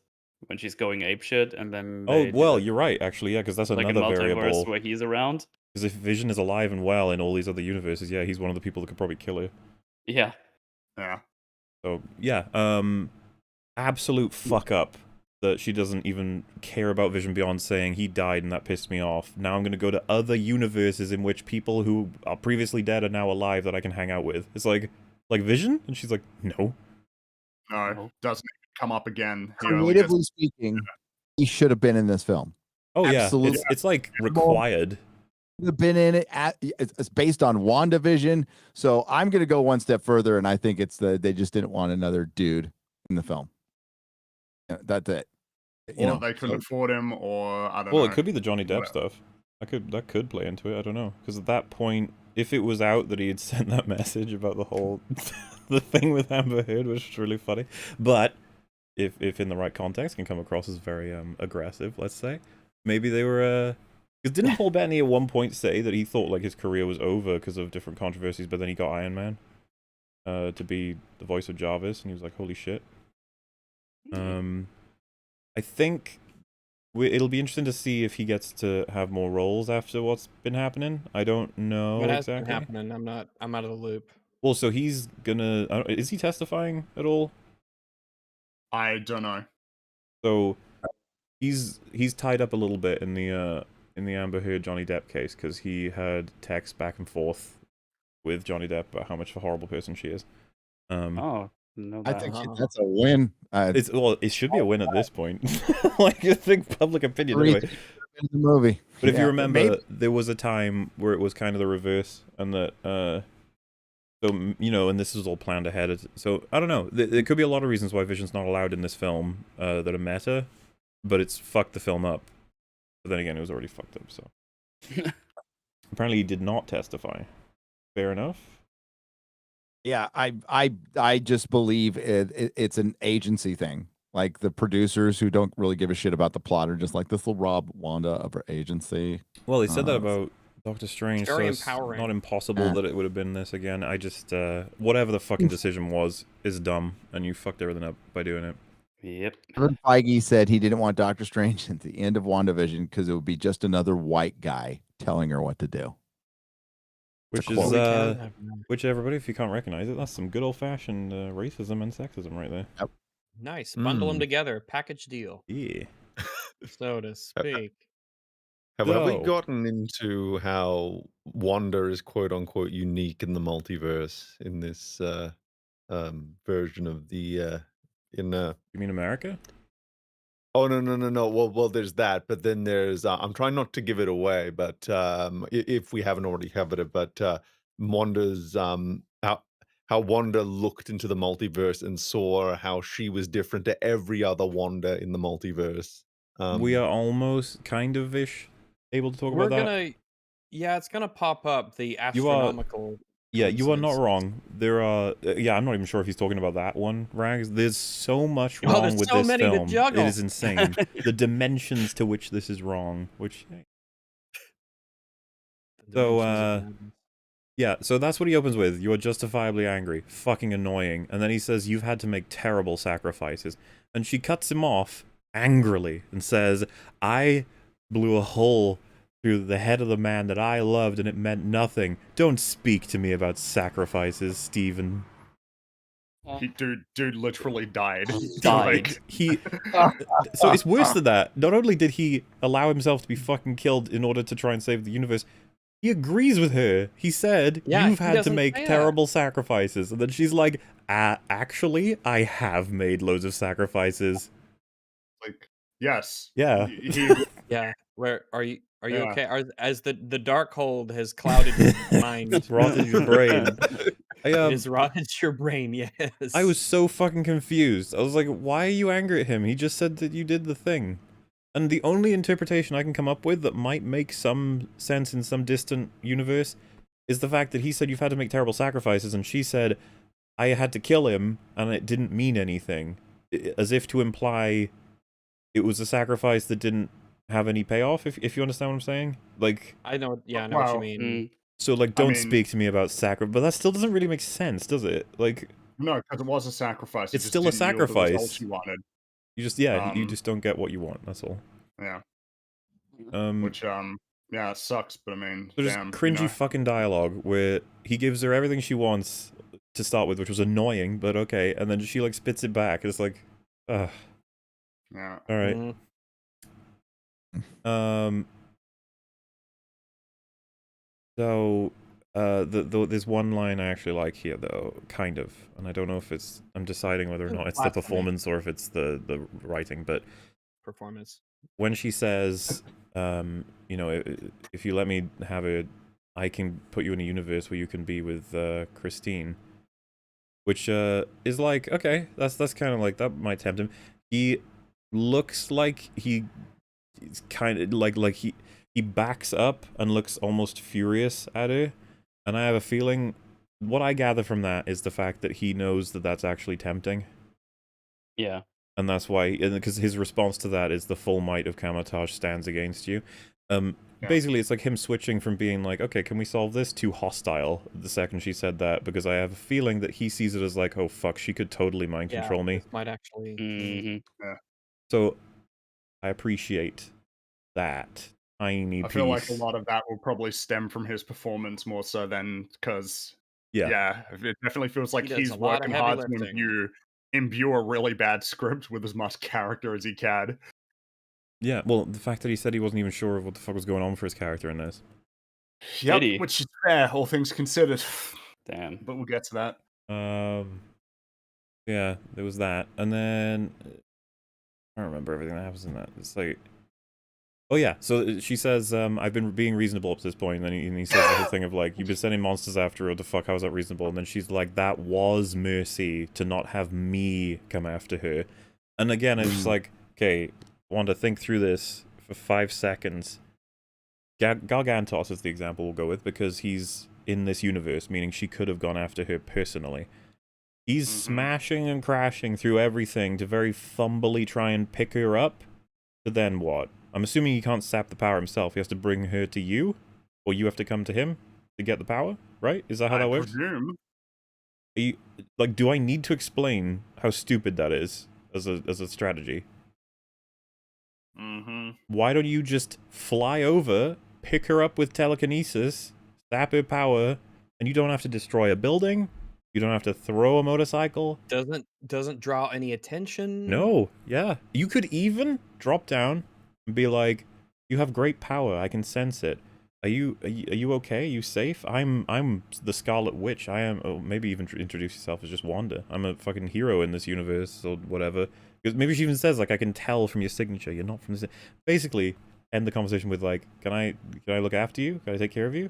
when she's going apeshit, and then Oh, they do well, that, you're right, actually, yeah, because that's like a another multiverse variable. where he's around. Because if Vision is alive and well in all these other universes, yeah, he's one of the people that could probably kill her. Yeah. Yeah. So, yeah, absolute fuck up that she doesn't even care about Vision beyond saying he died and that pissed me off. Now I'm going to go to other universes in which people who are previously dead are now alive that I can hang out with. It's like Vision? And she's like, no. No, doesn't even come up again. He only Creatively speaking, he should have been in this film. Oh, Absolutely. yeah, it's like required. Have been in it. It's based on WandaVision. So I'm going to go one step further, and I think it's they just didn't want another dude in the film. That's it. or they couldn't afford him, or I don't know. Well, it could be the Johnny Depp Whatever. stuff. That could play into it. I don't know, because at that point, if it was out that he had sent that message about the whole the thing with Amber Heard, which was really funny, but if in the right context, can come across as very aggressive. Let's say maybe they were. Because didn't Paul Bettany at one point say that he thought like his career was over because of different controversies, but then he got Iron Man to be the voice of Jarvis, and he was like, "Holy shit!" I think it'll be interesting to see if he gets to have more roles after what's been happening. I don't know What has exactly. been happening? I'm out of the loop. Well, so he's gonna. Is he testifying at all? I don't know. So he's tied up a little bit in the Amber Heard Johnny Depp case because he had texts back and forth with Johnny Depp about how much of a horrible person she is. Oh, no. I think that's a win. It should be a win at this point. Like, I think public opinion Three anyway. in the movie. But if you Yeah, remember, maybe- there was a time where it was kind of the reverse, and that so and this is all planned ahead. So I don't know. There could be a lot of reasons why Vision's not allowed in this film that are meta, but it's fucked the film up. But then again, it was already fucked up. So apparently, he did not testify. Fair enough. Yeah, I just believe it's an agency thing. Like the producers who don't really give a shit about the plot are just like, this will rob Wanda of her agency. Well, they said that about Doctor Strange, so very it's empowering. not impossible that it would have been this again. I just whatever the fucking decision was is dumb, and you fucked everything up by doing it. Yep. Kevin Feige said he didn't want Doctor Strange at the end of WandaVision because it would be just another white guy telling her what to do. Which a quote. which everybody, if you can't recognize it, that's some good old fashioned racism and sexism right there. Yep. Nice. Bundle them Mm. together. Package deal, Yeah. so to speak. Have we So- gotten into how Wanda is quote unquote unique in the multiverse in this version of the in You mean America? Oh no. Well, there's that, but then there's I'm trying not to give it away, but if we haven't already covered it, but Wanda's how Wanda looked into the multiverse and saw how she was different to every other Wanda in the multiverse. We are almost kind of ish able to talk We're about that. gonna, yeah, it's gonna pop up the You are- astronomical. Yeah, you are not coincidence. wrong. There are, yeah, I'm not even sure if he's talking about that one, Rags. There's so much wrong there's with so this many to film. It juggle. is insane. The dimensions to which this is wrong, which, The So, dimensions of madness. yeah, so that's what he opens with. You are justifiably angry. Fucking annoying. And then he says, you've had to make terrible sacrifices. And she cuts him off angrily and says, I blew a hole through the head of the man that I loved and it meant nothing. Don't speak to me about sacrifices, Stephen. Dude literally died. Died. He. So it's worse than that. Not only did he allow himself to be fucking killed in order to try and save the universe, he agrees with her. He said, Yeah, you've he had to doesn't make say that. terrible sacrifices. And then she's like, actually, I have made loads of sacrifices. Like, yes. Yeah. Yeah. Where are you? Are you Yeah. okay? As the dark hold has clouded your mind. Rotted your brain. It has rotted your brain. Yes. I was so fucking confused. I was like, why are you angry at him? He just said that you did the thing. And the only interpretation I can come up with that might make some sense in some distant universe is the fact that he said you've had to make terrible sacrifices, and she said, I had to kill him, and it didn't mean anything. As if to imply it was a sacrifice that didn't have any payoff, if you understand what I'm saying? Like, I know. Yeah, I know what you Wow. mean. so like, don't mean- speak to me about sacrifice, but that still doesn't really make sense, does it? Like, No, because it was a sacrifice. It It's just still a didn't yield the results sacrifice. you wanted. you just, yeah, you Um, just don't get what you want, that's all. Yeah. Which, Yeah, it sucks, but I mean, there's damn. cringy fucking dialogue where he gives her everything she wants to start with, which was annoying, but okay, and then she like spits it back. It's like, ugh. Yeah. All right. Mhm. So, there's one line I actually like here, though, kind of, and I don't know if it's. I'm deciding whether or not it's the Blasphemy. performance or if it's the writing, but Performance. when she says, you know, if you let me have it, I can put you in a universe where you can be with Christine, which is like, okay, that's kind of like, that might tempt him. He looks like he's kind of like he backs up and looks almost furious at her, and I have a feeling what I gather from that is the fact that he knows that that's actually tempting. Yeah. And that's why, because his response to that is the full might of Kamatage stands against you. Basically, it's like him switching from being like, okay, can we solve this, to hostile the second she said that, because I have a feeling that he sees it as like, oh fuck, she could totally mind control me. This might actually. Mm-hmm. So, I appreciate that tiny I piece. feel like a lot of that will probably stem from his performance more so than because it definitely feels like He does he's a lot of working heavy hard to lifting. imbue a really bad script with as much character as he can. Yeah, well, the fact that he said he wasn't even sure of what the fuck was going on for his character in this. Yep, Pity. which is fair, all things considered. Damn. But we'll get to that. Yeah, there was that, and then I don't remember everything that happens in that. It's like, oh yeah, so she says, I've been being reasonable up to this point, and he says the whole thing of like, you've been sending monsters after her, what the fuck, how is that reasonable? And then she's like, that was mercy to not have me come after her. And again, it's just like, okay, I want to think through this for 5 seconds. Gargantos is the example we'll go with, because he's in this universe, meaning she could have gone after her personally. He's smashing and crashing through everything to very fumbly try and pick her up, to then what? I'm assuming he can't sap the power himself. He has to bring her to you, or you have to come to him to get the power, right? Is that how that works? Presume. Like, do I need to explain how stupid that is as a strategy? Why don't you just fly over, pick her up with telekinesis, sap her power, and you don't have to destroy a building, You don't have to throw a motorcycle. Doesn't draw any attention. No, yeah. You could even drop down and be like, "You have great power. I can sense it. Are you okay? Are you safe? I'm the Scarlet Witch. I am." Oh, maybe even introduce yourself as just Wanda. I'm a fucking hero in this universe or whatever. Because maybe she even says like, "I can tell from your signature. You're not from this." Basically, end the conversation with like, "Can I look after you? Can I take care of you?"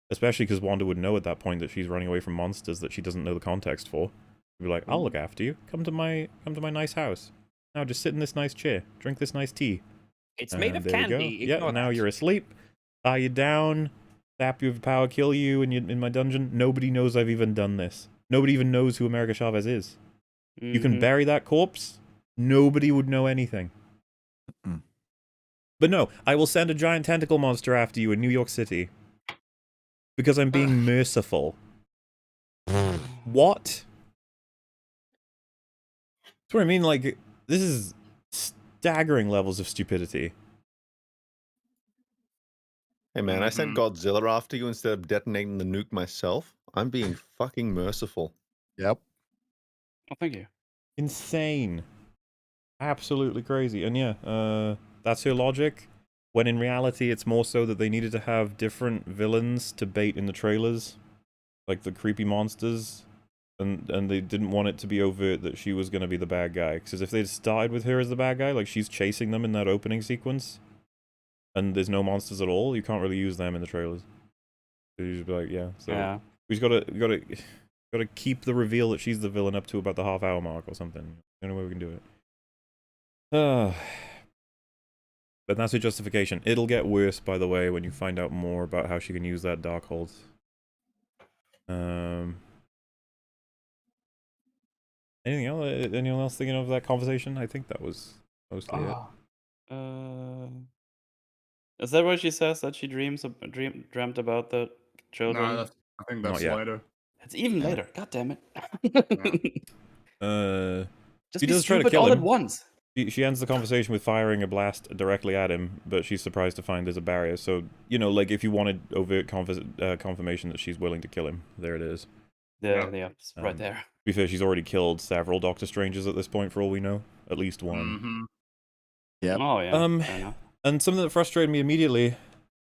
Especially because Wanda would know at that point that she's running away from monsters that she doesn't know the context for. She'd be like, "I'll look after you. Come to my nice house. Now just sit in this nice chair. Drink this nice tea." It's made of there we go. candy. Yeah, Ignore now that. you're asleep. Tie you down. Zap you with power. Kill you in my dungeon. Nobody knows I've even done this. Nobody even knows who America Chavez is. You can bury that corpse. Nobody would know anything. But no, I will send a giant tentacle monster after you in New York City. Because I'm being merciful. What? That's what I mean, like, this is staggering levels of stupidity. Hey man, I sent Godzilla after you instead of detonating the nuke myself. I'm being fucking merciful. Yep. Oh, thank you. Insane. Absolutely crazy. And yeah, that's her logic. When in reality, it's more so that they needed to have different villains to bait in the trailers. Like the creepy monsters. And they didn't want it to be overt that she was going to be the bad guy. Because if they'd started with her as the bad guy, like she's chasing them in that opening sequence, and there's no monsters at all, you can't really use them in the trailers. So you just be like, yeah. So Yeah. we just gotta keep the reveal that she's the villain up to about the half-hour mark or something. The only way we can do it. But that's her justification. It'll get worse, by the way, when you find out more about how she can use that Darkhold. Anything else? Anyone else thinking of that conversation? I think that was mostly it. Is that what she says that she dreamt about the children? No, I think that's Not yet. later. It's even later. God damn it. Just She be does try to stupid kill all him. at once. She ends the conversation with firing a blast directly at him, but she's surprised to find there's a barrier. So, you know, like, if you wanted overt confirmation that she's willing to kill him, there it is. Yeah, it's right there. To be fair, she's already killed several Doctor Strangers at this point, for all we know. At least one. Yep. Oh, yeah. Fair enough. And something that frustrated me immediately,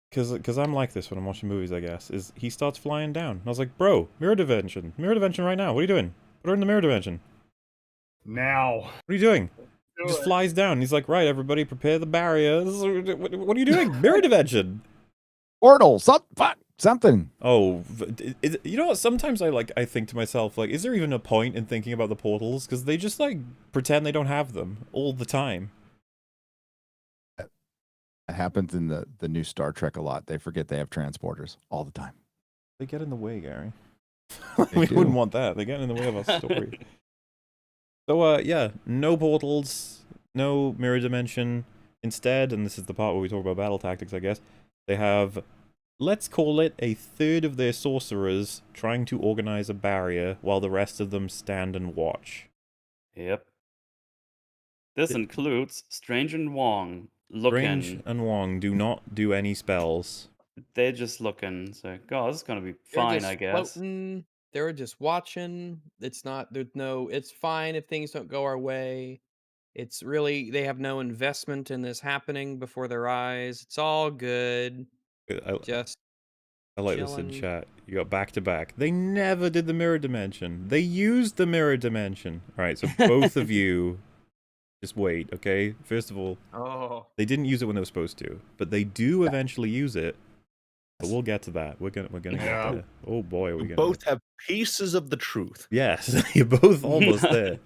because I'm like this when I'm watching movies, I guess, is he starts flying down. And I was like, bro, mirror dimension right now. What are you doing? Put her in the mirror dimension. Now. What are you doing? He just flies down. He's like, right, everybody, prepare the barriers. What are you doing? Mirror dimension. Portal. Something. Oh, you know what? Sometimes I think to myself, like, is there even a point in thinking about the portals? Because they just, like, pretend they don't have them all the time. That happens in the new Star Trek a lot. They forget they have transporters all the time. They get in the way, Gary. They We do. wouldn't want that. They get in the way of our story. So, yeah, no portals, no mirror dimension. Instead, and this is the part where we talk about battle tactics, I guess, they have, let's call it, a third of their sorcerers trying to organize a barrier while the rest of them stand and watch. Yep. This includes Strange and Wong looking. Strange and Wong do not do any spells. They're just looking. So, God, this is gonna be They're fine, just I guess. floating. They're just watching. It's not. There's no. It's fine if things don't go our way. It's really. They have no investment in this happening before their eyes. It's all good. Just. I like this in chilling. chat. You got back to back. They never did the mirror dimension. They used the mirror dimension. All right, so both of you, just wait, okay? First of all, they didn't use it when they were supposed to, but they do eventually use it. But we'll get to that. We're gonna get there. Oh boy, are we gonna Both have pieces of the truth. Yes, you're both almost there.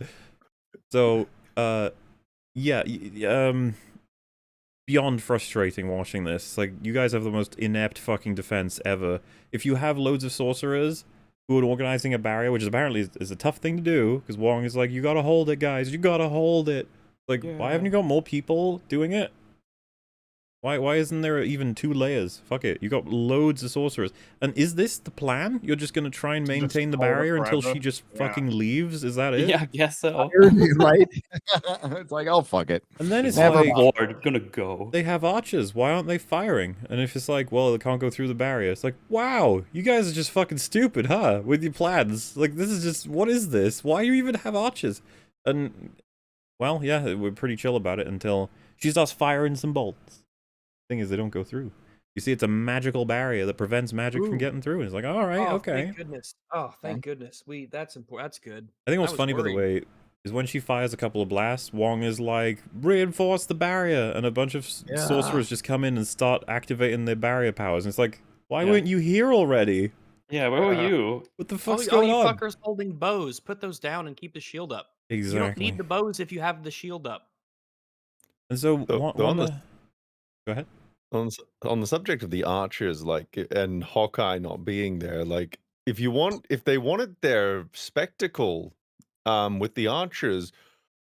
So, yeah, beyond frustrating watching this. Like, you guys have the most inept fucking defense ever. If you have loads of sorcerers who are organizing a barrier, which apparently is a tough thing to do, because Wong is like, you gotta hold it, guys. You gotta hold it. Like, why haven't you got more people doing it? Why isn't there even 2 layers? Fuck it. You got loads of sorcerers. And is this the plan? You're just gonna try and To just maintain the hold it barrier until forever? she just Yeah. fucking leaves? Is that it? Yeah, I guess so. Right? It's like, oh, fuck it. And then it's Never like Lord, I'm gonna go. they have archers. Why aren't they firing? And if it's like, well, they can't go through the barrier. It's like, wow, you guys are just fucking stupid, huh? With your plans. Like, this is just, what is this? Why do you even have archers? And, well, yeah, we're pretty chill about it until she starts firing some bolts. Thing is, they don't go through. You see, it's a magical barrier that prevents magic from Ooh. getting through. And it's like, all right, Oh, okay. thank goodness. Oh, thank goodness. That's important. That's good. I think I what's was funny, by the worried. way, is when she fires a couple of blasts, Wong is like, reinforce the barrier, and a bunch of sorcerers just come in and start activating their barrier powers. And it's like, why Yeah. weren't you here already? Yeah, where were you? What the All, fuck's all going you on? fuckers holding bows, put those down and keep the shield up. You don't Exactly. need the bows if you have the shield up. And so, So on the go ahead. on the subject of the archers, like, and Hawkeye not being there, like, if they wanted their spectacle, with the archers,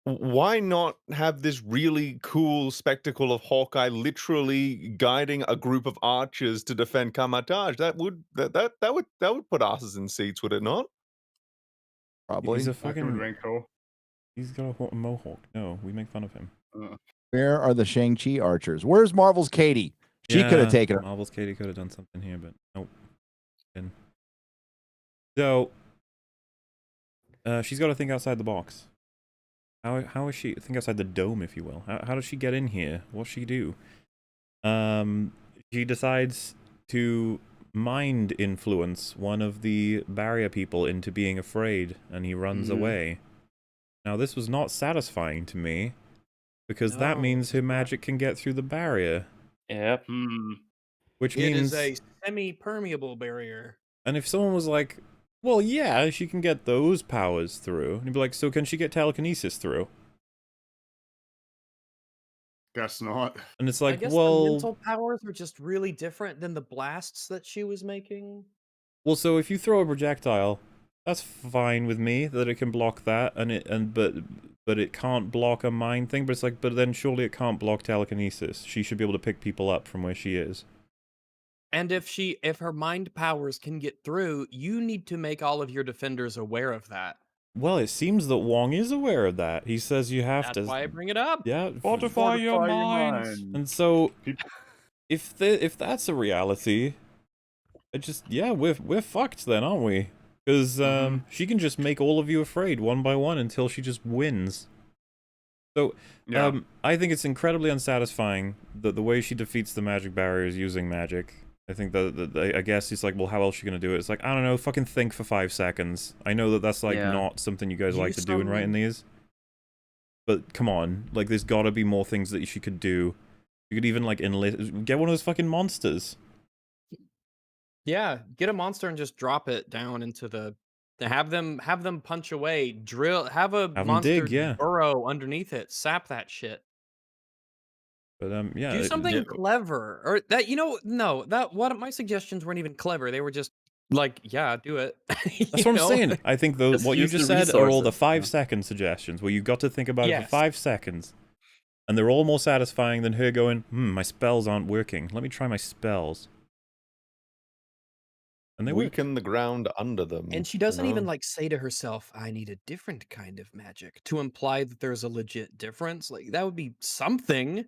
why not have this really cool spectacle of Hawkeye literally guiding a group of archers to defend Kamatage? That would put asses in seats, would it not? Probably. He's a That would fucking. have been cool. He's got a mohawk. No, we make fun of him. Where are the Shang-Chi archers? Where's Marvel's Katie? She could have taken her. Marvel's Katie could have done something here, but nope. Didn't. So, she's got to think outside the box. How is she think outside the dome, if you will? How does she get in here? What's she do? She decides to mind influence one of the barrier people into being afraid, and he runs away. Now, this was not satisfying to me, because that No, means her it's not. magic can get through the barrier, Yep. which It means... is a semi-permeable barrier. And if someone was like, well, yeah, she can get those powers through, and you'd be like, so can she get telekinesis through? Guess not. And it's I like, guess the well... mental powers are just really different than the blasts that she was making. Well, so if you throw a projectile, that's fine with me that it can block that, but it can't block a mind thing. But it's like, but then surely it can't block telekinesis. She should be able to pick people up from where she is. And if her mind powers can get through, you need to make all of your defenders aware of that. Well, it seems that Wong is aware of that. He says you have That's to. why I bring it up. Yeah. Fortify your minds. And so, People- if that's a reality, we're fucked then, aren't we? Because she can just make all of you afraid one by one until she just wins. So, Yeah. I think it's incredibly unsatisfying that the way she defeats the magic barrier is using magic. I think that I guess it's like, well, how else are you gonna do it? It's like, I don't know, fucking think for 5 seconds. I know that that's like Yeah. not something you guys like to Use do in writing some- these. But come on, like, there's gotta be more things that she could do. You could even like enlist, get one of those fucking monsters. Yeah, get a monster and just drop it down into the. Have them punch away, drill. Have a 'em monster dig, yeah. burrow underneath it, sap that shit. But yeah, Do something clever, or that no, that what my suggestions weren't even clever. They were just like, yeah, do it. That's what I'm saying. I think Just what you use just the said are all the resources, 5-second suggestions where you've got to think about it for Yes. 5 seconds. And they're all more satisfying than her going, my spells aren't working. Let me try my spells. And they work. Weaken the ground under them. And she you doesn't even know? like say to herself, "I need a different kind of magic," to imply that there's a legit difference. Like that would be something.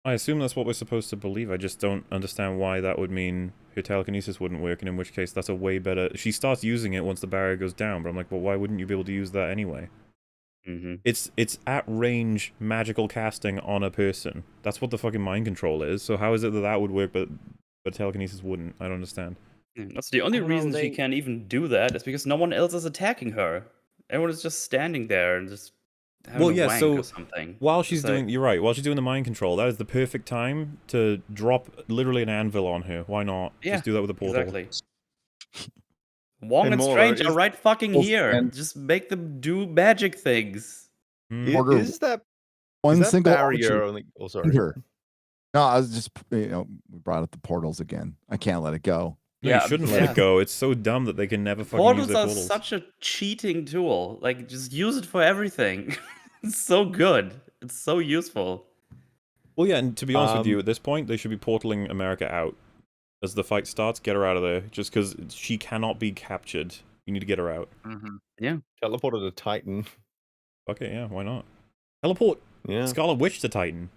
I assume that's what we're supposed to believe. I just don't understand why that would mean her telekinesis wouldn't work, and in which case that's a way better... She starts using it once the barrier goes down, but I'm like, well, why wouldn't you be able to use that anyway? It's at range magical casting on a person. That's what the fucking mind control is. So how is it that that would work, but telekinesis wouldn't? I don't understand. That's the only I don't know, reason she they- can even do that is because no one else is attacking her. Everyone is just standing there and just having Well, a yeah, wank so or something. While she's It's like- doing... You're right. While she's doing the mind control, that is the perfect time to drop literally an anvil on her. Why not? Yeah, Just do that with a portal. Exactly. Wong Hey, and Mora, Strange are is- right fucking Well, here. and- Just make them do magic things. Mm. Order Is that one is that single barrier archer. only? Oh, sorry. Here. No, I was just, we brought up the portals again. I can't let it go. No, Yeah, you shouldn't let yeah. it go. It's so dumb that they can never fucking use Portals their are portals. such a cheating tool. Like, just use it for everything. It's so good. It's so useful. Well, yeah, and to be honest with you, Um, at this point, they should be portaling America out. As the fight starts, get her out of there, just because she cannot be captured. You need to get her out. yeah. Teleported to Titan. Okay, yeah, why not? Teleport Yeah. Scarlet Witch to Titan.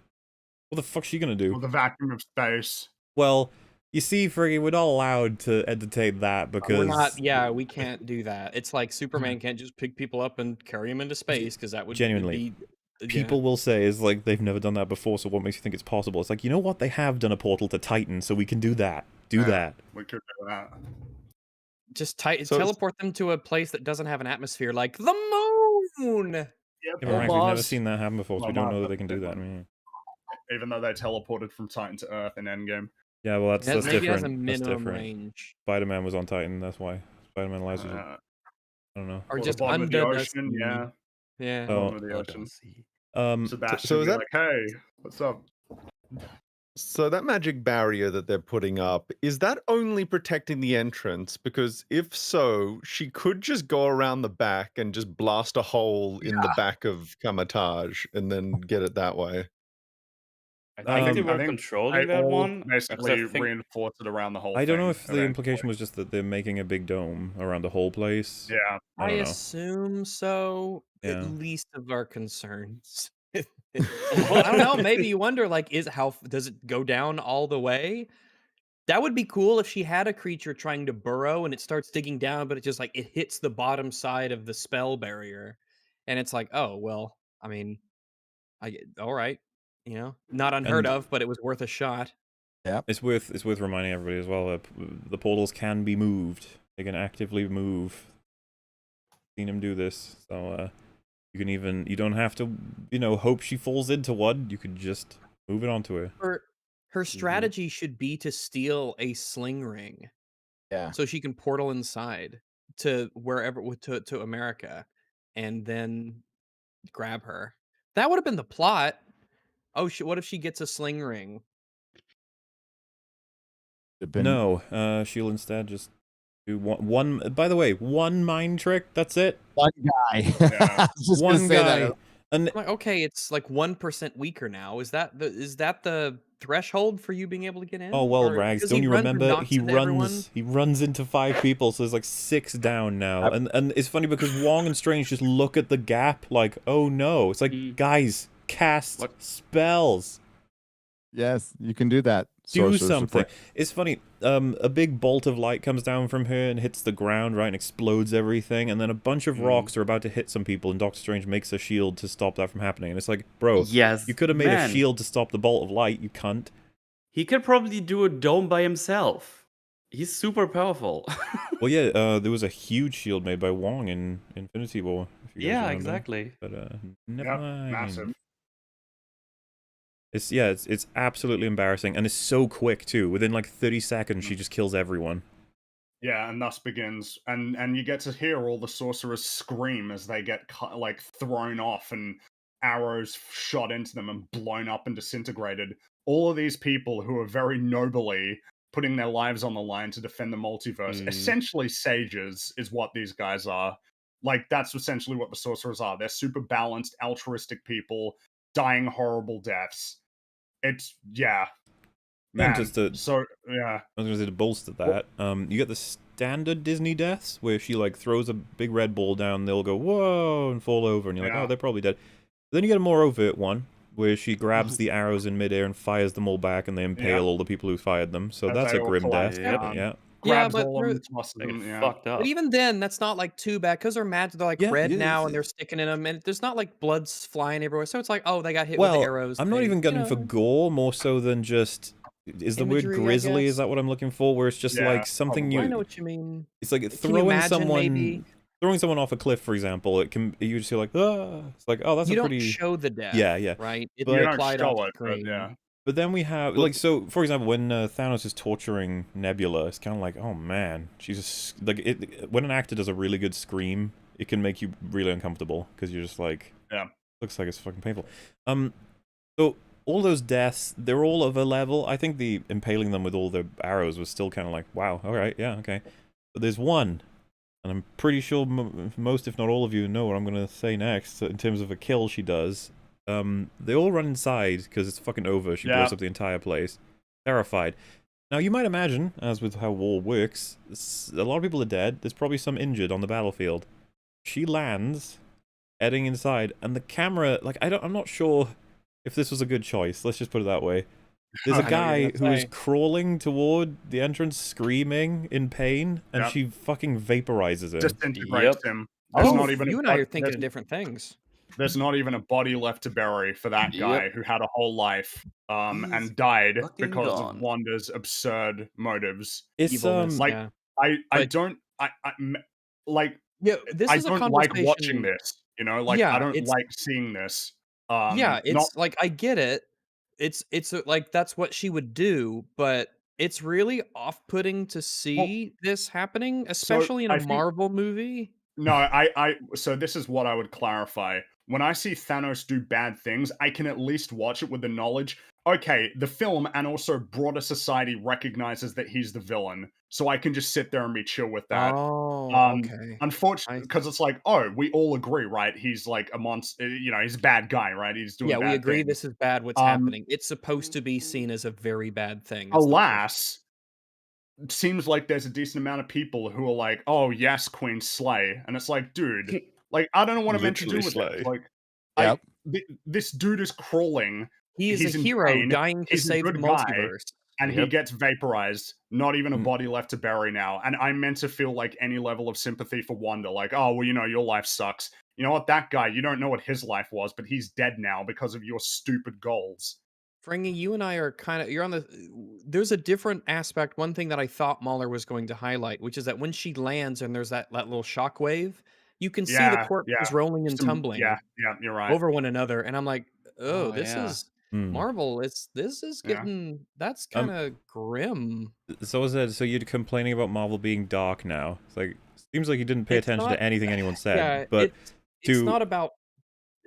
What the fuck's she gonna do? Well, the vacuum of space. Well, you see, Friggy, we're not allowed to entertain that because... We're not. Yeah, we can't do that. It's like Superman can't just pick people up and carry them into space because that would Genuinely, be. people will say is like they've never done that before, so what makes you think it's possible? It's like, you know what? They have done a portal to Titan, so we can do that. Do that. We could do that. Just So teleport them to a place that doesn't have an atmosphere, like the moon. Yep. Yeah, but Max, we've never Mars. seen that happen before, so Well, we don't Mars, know that but they can do that. I different. mean, Even though they teleported from Titan to Earth in Endgame. yeah, well, that's Maybe it has a different. That's minimum different. range, Spider-Man was on Titan, that's why. Spider-Man allows you to... Uh, I don't know. or or just the bottom of under the the ocean, sea. yeah. Yeah. Oh. Bottom of the ocean. Sebastian so would is be that- like, hey, what's up? So that magic barrier that they're putting up, is that only protecting the entrance? Because if so, she could just go around the back and just blast a hole in the back of Kamatage and then get it that way. I think they were I think controlling they that all one. because basically I think reinforced it around the whole I don't thing know if the eventually. implication was just that they're making a big dome around the whole place. Yeah. I I don't know. assume so. At Yeah. least of our concerns. I don't know. Maybe you wonder, like, does it go down all the way? That would be cool if she had a creature trying to burrow and it starts digging down, but it just like it hits the bottom side of the spell barrier, and it's like, oh well. I mean, all right, not unheard And of, but it was worth a shot. it's worth reminding everybody as well that the portals can be moved. They can actively move. Seen him do this, so you don't have to hope she falls into one. You could just move it onto her. Her strategy should be to steal a sling ring. Yeah. So she can portal inside to wherever to America, and then grab her. That would have been the plot. Oh, what if she gets a sling ring? No, she'll instead just do one. By the way, one mind trick. That's it. One guy. Yeah. I was just gonna One say guy. that. And I'm like, okay, it's like 1% weaker now. Is that the threshold for you being able to get in? oh well, Or Rags. does Don't he you run remember? knocks He into everyone? runs. He runs into 5 people, so there's like 6 down now. And it's funny because Wong and Strange just look at the gap like, oh no. It's like, Mm. guys, cast What? spells. Yes, you can do that. Do Sorcerer's something. Supreme. It's funny. A big bolt of light comes down from her and hits the ground, right, and explodes everything. And then a bunch of rocks are about to hit some people, and Doctor Strange makes a shield to stop that from happening. And it's like, bro, yes, you could have made man, a shield to stop the bolt of light, you cunt. He could probably do a dome by himself. He's super powerful. Well, yeah, there was a huge shield made by Wong in Infinity War. If you guys yeah, remember. exactly. But never Yep, mind. massive. It's absolutely embarrassing, and it's so quick too. Within like 30 seconds, she just kills everyone. Yeah, and thus begins, and you get to hear all the sorcerers scream as they get like thrown off and arrows shot into them and blown up and disintegrated. All of these people who are very nobly putting their lives on the line to defend the multiverse, essentially sages, is what these guys are. Like, that's essentially what the sorcerers are. They're super balanced, altruistic people dying horrible deaths. It's And man. just to, Yeah. I was gonna say to bolster that, you get the standard Disney deaths where she like throws a big red ball down, they'll go whoa and fall over, and you're like, Yeah. oh, they're probably dead. Then you get a more overt one where she grabs the arrows in midair and fires them all back, and they impale all the people who fired them. So As that's they a all grim collapse death. down. Yeah. Yeah, Grabs but all of them, tosses They them, get yeah. fucked up. But even then, that's not like too bad because they're mad. They're like Yeah, red yeah, now, it's- and they're sticking in them, and there's not like blood's flying everywhere. So it's like, oh, they got hit with Well, arrows. I'm not they- even gunning for gore, more so than just. Is the word Imagery, I grisly? Is guess. that what I'm looking for? Where it's just Yeah, like something probably. I you. know what you mean. It's like you throwing imagine someone. maybe- Throwing someone off a cliff, for example, it can. You just feel like, ah. It's like, oh, that's You a don't pretty. show the death. Yeah. Right. It's But- You don't applied show on it, but screen. yeah. But then we have like, so for example, when Thanos is torturing Nebula, it's kind of like, oh man, she's just, like when an actor does a really good scream, it can make you really uncomfortable because you're just like, Yeah. looks like it's fucking painful. So all those deaths, they're all of a level. I think the impaling them with all the arrows was still kind of like, wow, all right, yeah, okay. But there's one, and I'm pretty sure most, if not all of you, know what I'm gonna say next in terms of a kill she does. They all run inside because it's fucking over. She blows up the entire place, terrified. Now you might imagine, as with how war works, a lot of people are dead. There's probably some injured on the battlefield. She lands, heading inside, and the camera, like, I'm not sure if this was a good choice. Let's just put it that way. There's a guy who is crawling toward the entrance, screaming in pain, and she fucking vaporizes him. Disintegrates him. There's not even you and I are thinking of different things. There's not even a body left to bury for that guy who had a whole life and died because of Wanda's absurd motives. It's like I don't like this I is a don't like watching this, you know, like I don't like seeing this. It's like I get it. It's like that's what she would do, but it's really off-putting to see this happening, especially in a Marvel movie. No, so this is what I would clarify. When I see Thanos do bad things, I can at least watch it with the knowledge, okay, the film and also broader society recognizes that he's the villain. So I can just sit there and be chill with that. Okay. Unfortunately, because it's like, oh, we all agree, right? He's like a monster, you know, he's a bad guy, right? He's doing bad we agree things. this is bad what's happening. It's supposed to be seen as a very bad thing. Alas, seems like there's a decent amount of people who are like, oh yes, Queen Slay. And it's like, dude, like, I don't know what I'm meant to do with it. Like, this dude is crawling. He's a hero dying to save the multiverse. And he gets vaporized. Not even a body left to bury now. And I'm meant to feel like any level of sympathy for Wanda. Like, oh, well, you know, your life sucks. You know what? That guy, you don't know what his life was, but he's dead now because of your stupid goals. Fringy, you and I are kind of, you're on there's a different aspect. One thing that I thought Mahler was going to highlight, which is that when she lands and there's that little shockwave, you can see the corpses rolling and tumbling you're right. over one another. And I'm like, oh, this is Marvel. This is getting, that's kind of grim. So you're complaining about Marvel being dark now. It's like, seems like you didn't pay attention to anything anyone said. But it's not about...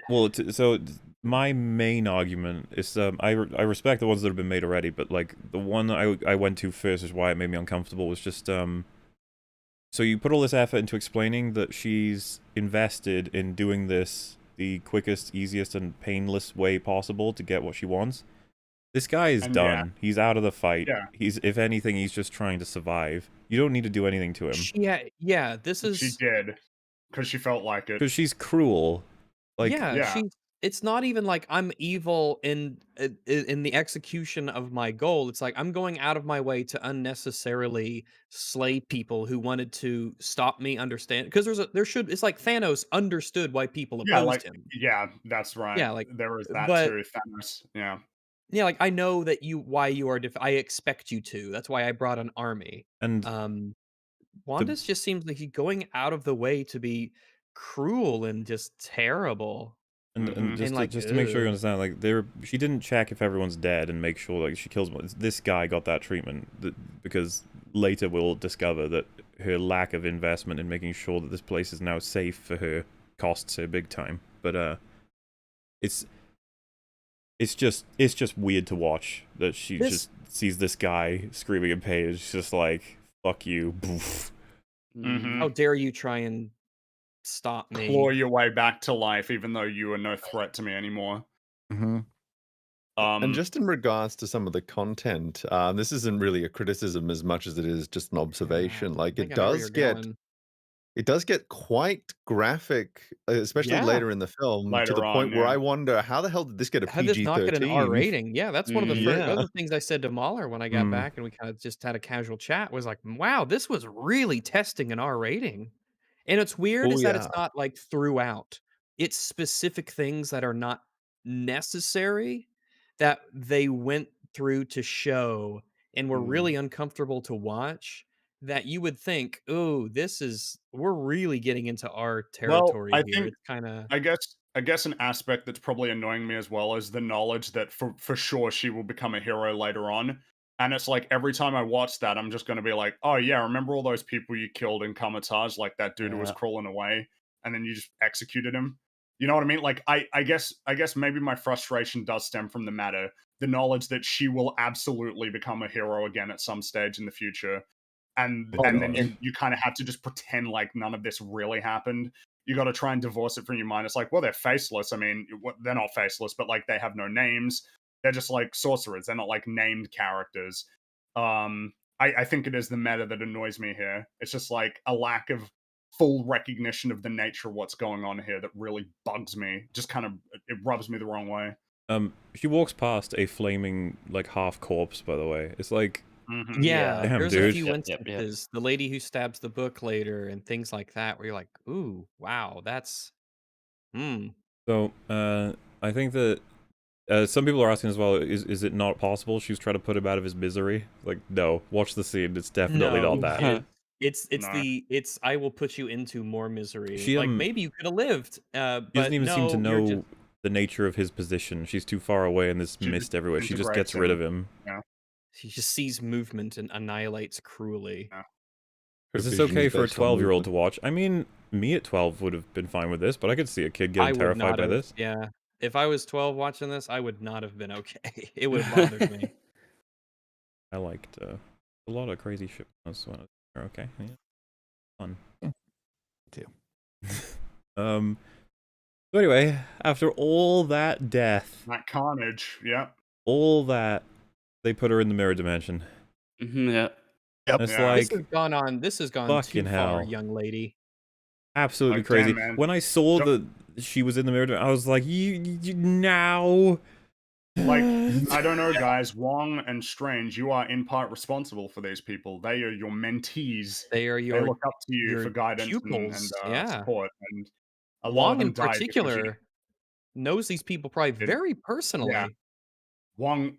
Well, so my main argument is I respect the ones that have been made already, but like the one I went to first is why it made me uncomfortable was just so you put all this effort into explaining that she's invested in doing this the quickest, easiest, and painless way possible to get what she wants. This guy is done. He's out of the fight. He's, if anything, he's just trying to survive. You don't need to do anything to him. This is... She did, because she felt like it. Because she's cruel. Like, it's not even like I'm evil in the execution of my goal. It's like I'm going out of my way to unnecessarily slay people who wanted to stop me understand. Because it's like Thanos understood why people opposed him. Yeah, that's right. Yeah, like there was that too. Thanos. Yeah, like I know that why you are. I expect you to. That's why I brought an army. And Wanda's just seems like he's going out of the way to be cruel and just terrible. And just to make sure you understand, like she didn't check if everyone's dead and make sure like she kills them. This guy got that treatment because later we'll discover that her lack of investment in making sure that this place is now safe for her costs her big time. But it's just weird to watch that she just sees this guy screaming in pain. It's just like, fuck you. How dare you try and stop me. Claw your way back to life, even though you are no threat to me anymore. And just in regards to some of the content, this isn't really a criticism as much as it is just an observation. Like it does get quite graphic, especially later in the film, to the point where I wonder how the hell did this get a PG-13? How did this not get an R rating? Yeah, that's one of the first other things I said to Mahler when I got back and we kind of just had a casual chat was like, wow, this was really testing an R rating. And it's weird is that it's not like throughout. It's specific things that are not necessary that they went through to show and were really uncomfortable to watch that you would think, oh, we're really getting into our territory here. Think, it's kind of I guess an aspect that's probably annoying me as well is the knowledge that for sure she will become a hero later on. And it's like every time I watch that, I'm just going to be like, oh yeah, remember all those people you killed in Kamatage? Like that dude who was crawling away and then you just executed him. You know what I mean? Like, I guess maybe my frustration does stem from the knowledge that she will absolutely become a hero again at some stage in the future. And then you kind of have to just pretend like none of this really happened. you got to try and divorce it from your mind. It's like, well, they're faceless. I mean, they're not faceless, but like they have no names. They're just like sorcerers. They're not like named characters. I think it is the meta that annoys me here. It's just like a lack of full recognition of the nature of what's going on here that really bugs me. Just kind of, it rubs me the wrong way. She walks past a flaming like half corpse. By the way, it's like Yeah, Damn, there's dude. a few Yep, yep, yep. instances. The lady who stabs the book later and things like that, where you're like, ooh, wow, that's So I think that some people are asking as well, is it not possible she was trying to put him out of his misery? Like, no, watch the scene. It's definitely no. not that. It's I will put you into more misery. She, like maybe you could have lived. She But doesn't even seem to no, you're know just, the nature of his position. She's too far away and there's She mist everywhere. She just gets integrates rid him. of him. she just sees movement and annihilates cruelly. Yeah. Is Her this vision okay is for a based on 12-year-old to movement. watch? I mean, me at 12 would have been fine with this, but I could see a kid I getting would terrified not by have. this. Yeah, if I was 12 watching this, I would not have been okay. It would have bothered me. I liked a lot of crazy shit. Okay, yeah, fun. Too. So anyway, after all that death, That carnage, yeah. all that, they put her in the mirror dimension. Yeah. Yep. It's Yeah. like This has gone too fucking far, hell. young lady. absolutely Like, crazy. damn, man. When I saw that she was in the mirror, I was like, you now. Like, I don't know, guys. Wong and Strange, you are in part responsible for these people. They are your mentees. They are They your look up to you your for guidance and pupils. Yeah. support. And a lot of Wong them in died because you particular knows these people probably didn't- very personally. Wong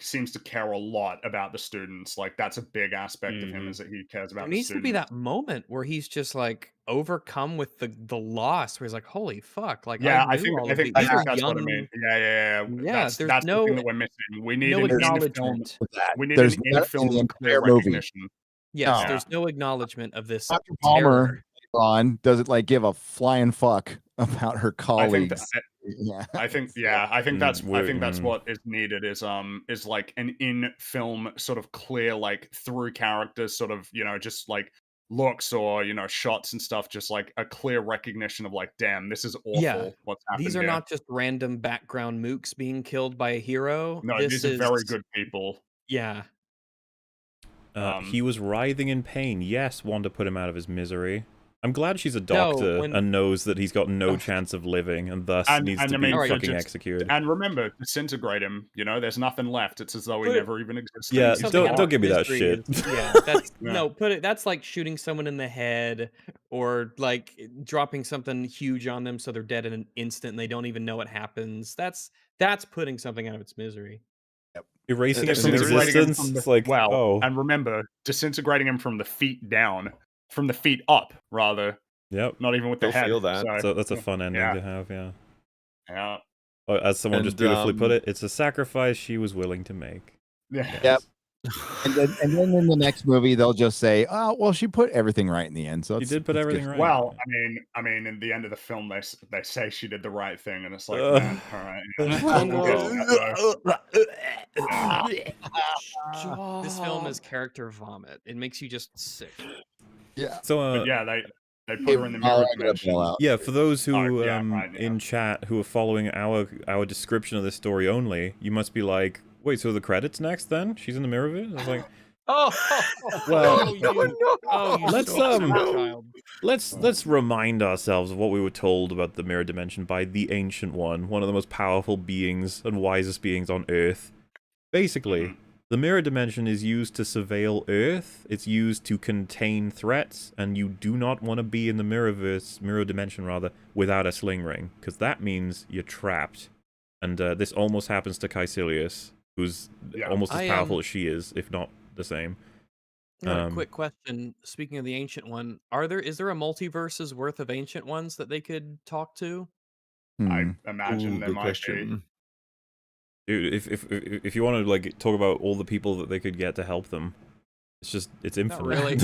seems to care a lot about the students. Like that's a big aspect of him, is that he cares about There the needs to be students. that moment where he's just like overcome with the loss, where he's like, "Holy fuck!" Like Yeah, I knew all of think these are that's what I young. mean. Yeah. Yeah, there's That's no the thing that we're missing. We need no an in-film. acknowledgement. With that. We need There's an none in-film in the clear entire movie. recognition. Yes, No. there's no acknowledgement of this Dr. Palmer terror. on doesn't like give a flying fuck about her I think colleagues. that, Yeah. I think that's Mm. what is needed is like an in-film sort of clear, like through characters sort of, just like looks or shots and stuff, just like a clear recognition of like, damn, this is awful. Yeah, What's happening These are here. not just random background mooks being killed by a hero. No, This these are is very good people. Yeah, He was writhing in pain. Yes, Wanda put him out of his misery. I'm glad she's a doctor when- and knows that he's got no chance of living and thus needs to I be mean, fucking just- executed. And remember, disintegrate him. There's nothing left. It's as though he Put it- never even existed. Yeah, He's something don't gone. about give me that misery shit. is- yeah, that's Yeah. no. That's like shooting someone in the head or like dropping something huge on them so they're dead in an instant and they don't even know it happens. That's putting something out of its misery. Erasing it from Disintegrating him existence. from the- It's like, well, oh, and remember, disintegrating him from the feet down, from the feet up, rather. yep. Not even with the You'll head. feel that. So that's a fun ending yeah. to have, yeah. Yeah. As someone just And, beautifully put it, it's a sacrifice she was willing to make. Yeah. Yep. And then in the next movie they'll just say, "Oh, well, she put everything right in the end." So She it's- did put it's everything good. right. Well, I mean, in the end of the film, they say she did the right thing, and it's like, Ugh. man, all right. We'll get that, though. This film is character vomit. It makes you just sick. Yeah. So, But yeah, they put Hey, her in the Paul, mirror I gotta bail dimension. out. yeah, for those who Oh, yeah, right, yeah. in chat who are following our description of this story only, you must be like, wait, so the credits next then? She's in the mirror of it? I was like, Oh, Well, you let's, so child. let's remind ourselves of what we were told about the mirror dimension by the Ancient One of the most powerful beings and wisest beings on Earth. Basically, the mirror dimension is used to surveil Earth, it's used to contain threats, and you do not want to be in the mirror dimension rather, without a sling ring, because that means you're trapped. And this almost happens to Caecilius, who's Yeah. almost as I, powerful as she is, if not the same. Quick question. Speaking of the Ancient One, is there a multiverse's worth of Ancient Ones that they could talk to? I Hmm. imagine there good might question. Dude, if you want to like talk about all the people that they could get to help them, it's infinite. Not really.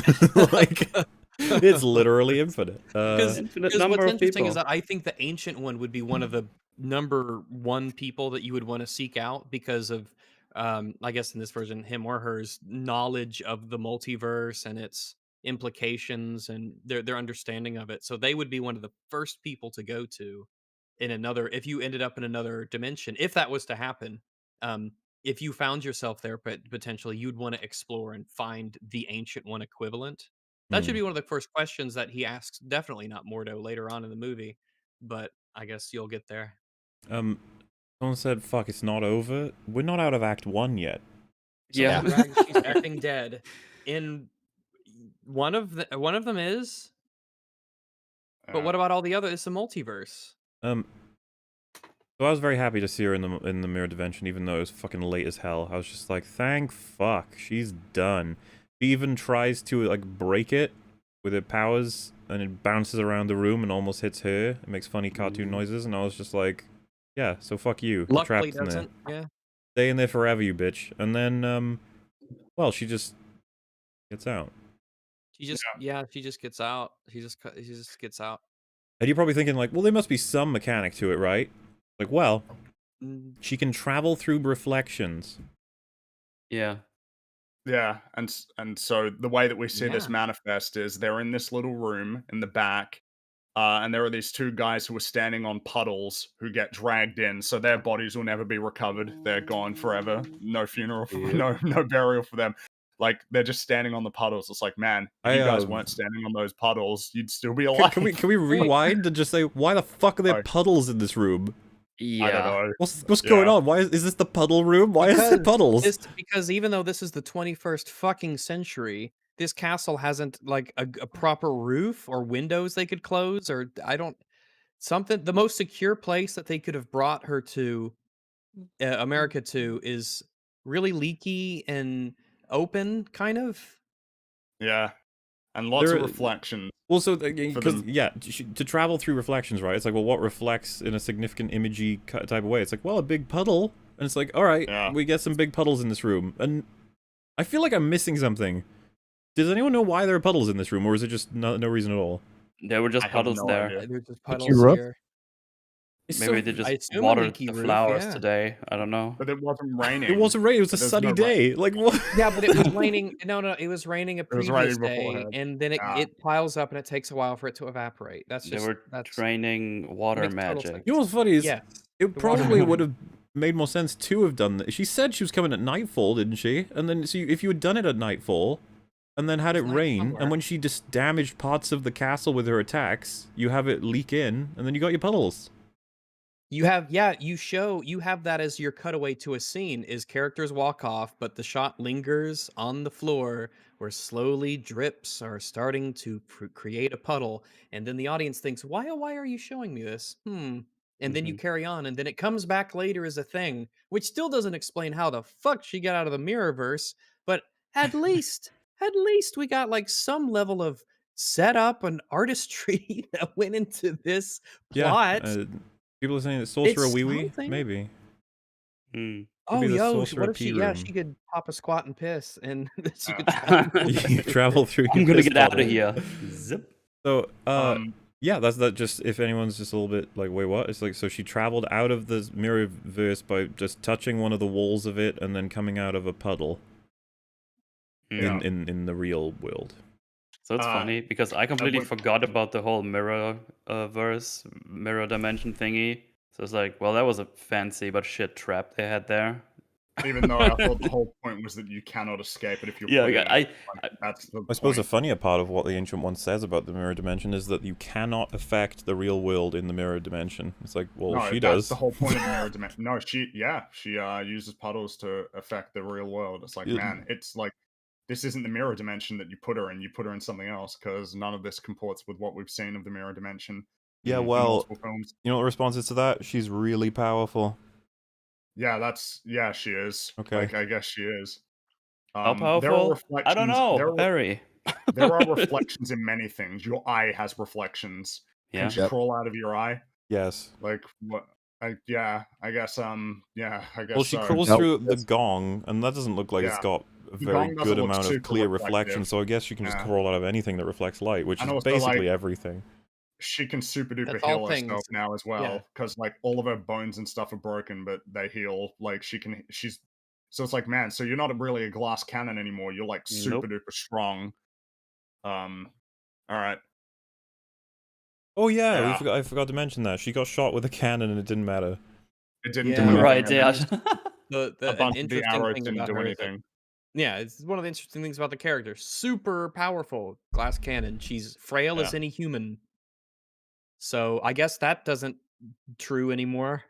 Like it's literally infinite. Infinite Because number what's of interesting people. is that I think the Ancient One would be one of the number one people that you would want to seek out because of, I guess in this version, him or her's knowledge of the multiverse and its implications and their understanding of it. So they would be one of the first people to go to in another if you ended up in another dimension, if that was to happen. Um, if you found yourself there, but potentially you'd want to explore and find the ancient one equivalent. That should Hmm. be one of the first questions that he asks. Definitely not Mordo later on in the movie, but I guess you'll get there. Someone said, "Fuck, it's not over." We're not out of Act 1 yet. Yeah. She's effing dead. In one of them is, but what about all the other? It's a multiverse. So I was very happy to see her in the mirror dimension, even though it was fucking late as hell. I was just like, thank fuck, she's done. She even tries to like break it with her powers, and it bounces around the room and almost hits her. It makes funny cartoon noises, and I was just like, yeah, so fuck you. You're Luckily, trapped in there. doesn't. Yeah. Stay in there forever, you bitch. And then, well, she just gets out. She just she just gets out. She just gets out. And you're probably thinking like, well, there must be some mechanic to it, right? Like, well, Mm, she can travel through reflections. Yeah. Yeah, and so the way that we see this Yeah. manifest is they're in this little room in the back, and there are these two guys who are standing on puddles who get dragged in, so their bodies will never be recovered. They're gone forever. No funeral, for, Yep. no burial for them. Like they're just standing on the puddles. It's like, man, if you guys weren't standing on those puddles, you'd still be alive. Can we rewind and just say, why the fuck are there Sorry. puddles in this room? I don't Yeah. know. What's going on? Why is this the puddle room? Why is there puddles? Because even though this is the 21st fucking century, this castle hasn't like a proper roof or windows they could close, or I don't something. The most secure place that they could have brought her to, America to, is really leaky and open, kind of. Yeah, and lots There of are- reflections. Well, so for because them. yeah, to travel through reflections, right? It's like, well, what reflects in a significant imagey type of way? It's like, well, a big puddle, and it's like, all right, Yeah. we get some big puddles in this room, and I feel like I'm missing something. Does anyone know why there are puddles in this room, or is it just no reason at all? There were just I have puddles no there. idea. There's just Leaky puddles roof? here. It's Maybe so- they just I assume a watered leaky the roof, flowers yeah. today. I don't know. But it wasn't raining. It wasn't raining. It was a There's sunny no day. Like what? Yeah, but it was raining. No, it was raining a It was previous raining day, beforehand. and then Yeah. it piles up, and it takes a while for it to evaporate. They were That's draining water makes total magic. sense. You know what's funny is Yeah, it the water probably magic. would have made more sense to have done that. She said she was coming at nightfall, didn't she? And then so if you had done it at nightfall, and then had it It's night rain, somewhere. and when she just damaged parts of the castle with her attacks, you have it leak in, and then you got your puddles. You have you have that as your cutaway to a scene is characters walk off, but the shot lingers on the floor where slowly drips are starting to create a puddle, and then the audience thinks, why are you showing me this? And then you Mhm. carry on, and then it comes back later as a thing, which still doesn't explain how the fuck she got out of the Mirrorverse, but at least we got like some level of setup and artistry that went into this plot. Yeah, people are saying that Sorcerer It's Wee Wee, something. maybe. Hmm. Could be the Yo, Sorcerer what if Pea she? Yeah, Room. she could pop a squat and piss, and she could. You travel through. I'm your gonna piss get out puddle. of here. Zip. So, Um, yeah, that's that. Just if anyone's just a little bit like, wait, what? It's like, so she traveled out of the Mirrorverse by just touching one of the walls of it, and then coming out of a puddle Yeah. in the real world. So it's Uh, funny because I completely would- forgot about the whole mirror verse, mirror dimension thingy. So it's like, well, that was a fancy but shit trap they had there. even though I thought the whole point was that you cannot escape it if you're Yeah, put in I- it. Like, that's the I suppose a point. funnier part of what the Ancient One says about the mirror dimension is that you cannot affect the real world in the mirror dimension. It's like, well, No, she that's does. the whole point of the mirror dimension. No, she uses puddles to affect the real world. It's like, Yeah. man, it's like this isn't the mirror dimension that you put her in. You put her in something else because none of this comports with what we've seen of the mirror dimension. Yeah, in well, multiple films. you know what the response is to that? She's really powerful. Yeah, she is. Okay. Like, I guess she is. How There are powerful? reflections. I don't know. Very. There are reflections in many things. Your eye has reflections. Yeah. Can she Yep. crawl out of your eye? Yes. Like what? I guess. I guess. Well, she so. crawls Nope. through the gong, and that doesn't look like it's Yeah. got a The very gong doesn't good look amount of super clear reflective. reflection, so I guess she can just Yeah. crawl out of anything that reflects light, which And is also, basically like, everything. She can super duper That's all heal herself things. now as Yeah. well, because like all of her bones and stuff are broken, but they heal. Like she's. So it's like, man, so you're not really a glass cannon anymore. You're like super duper strong. All right. Oh yeah, Yeah. I forgot to mention that she got shot with a cannon and it didn't matter. It didn't do Yeah. anything. Right, and yeah. The a an bunch of the interesting arrows thing didn't about do her is that anything. yeah, it's one of the interesting things about the character. Super powerful glass cannon. She's frail as Yeah. any human. So I guess that doesn't true anymore.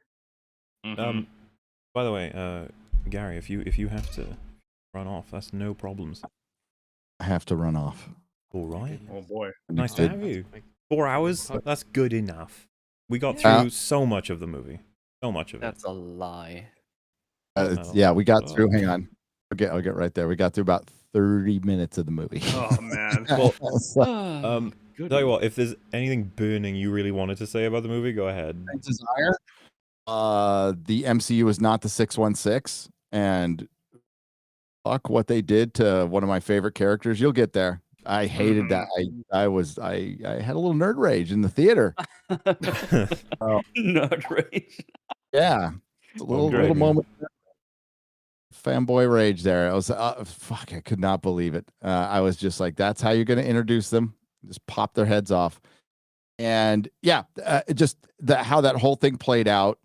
Mhm. By the way, Gary, if you have to run off, that's no problems. I have to run off. All right. Oh boy. Nice to Good. have you. 4 hours? That's good enough. We got Yeah. through so much of the movie. So much of it. That's a lie. Yeah, we got Oh. through. Hang on. I'll get right there. We got through about 30 minutes of the movie. Oh man. Well, Tell tell you what, if there's anything burning you really wanted to say about the movie, go ahead. Desire. The MCU is not the 616, and fuck what they did to one of my favorite characters. You'll get there. I hated that. I had a little nerd rage in the theater. Nerd rage. Yeah, it's a little Great. moment. Fanboy rage there. I was fuck. I could not believe it. I was just like, that's how you're going to introduce them. Just pop their heads off. And yeah, just how that whole thing played out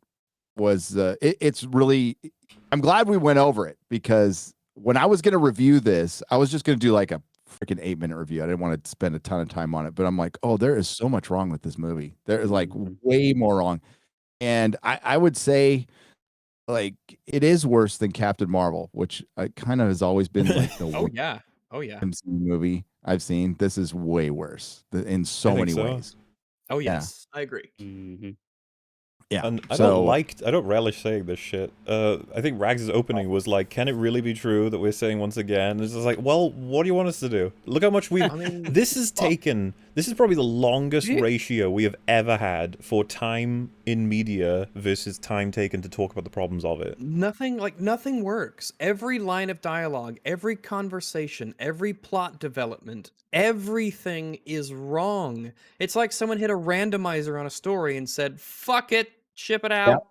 was it's really. I'm glad we went over it, because when I was going to review this, I was just going to do like a freaking 8-minute review. I didn't want to spend a ton of time on it, but I'm like, oh, there is so much wrong with this movie. There is like way more wrong. And I would say, like, it is worse than Captain Marvel, which kind of has always been like the Oh worst yeah. Oh yeah. MCU movie I've seen. This is way worse in so I think many so. ways. Oh yes. I agree. Yeah. And I so don't relish saying this shit. I think Rags' opening was like, can it really be true that we're saying once again? It's just like, well, what do you want us to do? Look how much we've... I mean, this is probably the longest ratio we have ever had for time in media versus time taken to talk about the problems of it. nothing works. Every line of dialogue, every conversation, every plot development, everything is wrong. It's like someone hit a randomizer on a story and said, "Fuck it, ship it out."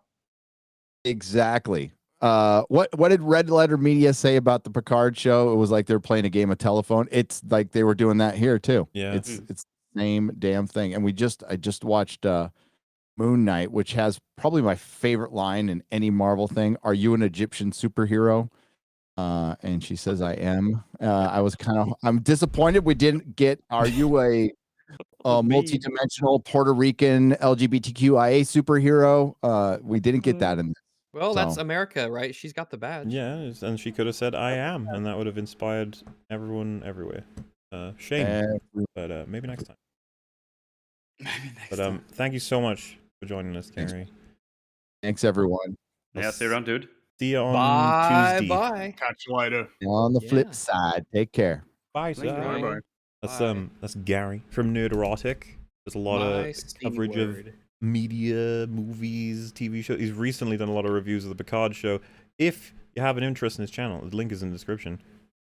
exactly. What did Red Letter Media say about the Picard show? It was like they were playing a game of telephone. It's like they were doing that here too. Yeah. It's the same damn thing. And I just watched Moon Knight, which has probably my favorite line in any Marvel thing. Are you an Egyptian superhero? And she says, I am. I'm disappointed we didn't get, are you a multi-dimensional Puerto Rican LGBTQIA superhero? We didn't get that in this. Well, that's So- America, right? She's got the badge. Yeah, and she could have said, I am, and that would have inspired everyone everywhere. Shame, but maybe next time. But thank you so much for joining us, Gary. Thanks, everyone. Yeah, see you around, dude. See you on Tuesday. Bye. Catch you later. On the Yeah. flip side, take care. Bye, Thank you, sir. Ryan. Bye-bye. That's Gary from Nerdrotic. There's a lot My of C coverage of word. media, movies, TV shows. He's recently done a lot of reviews of the Picard show. If you have an interest in his channel, the link is in the description.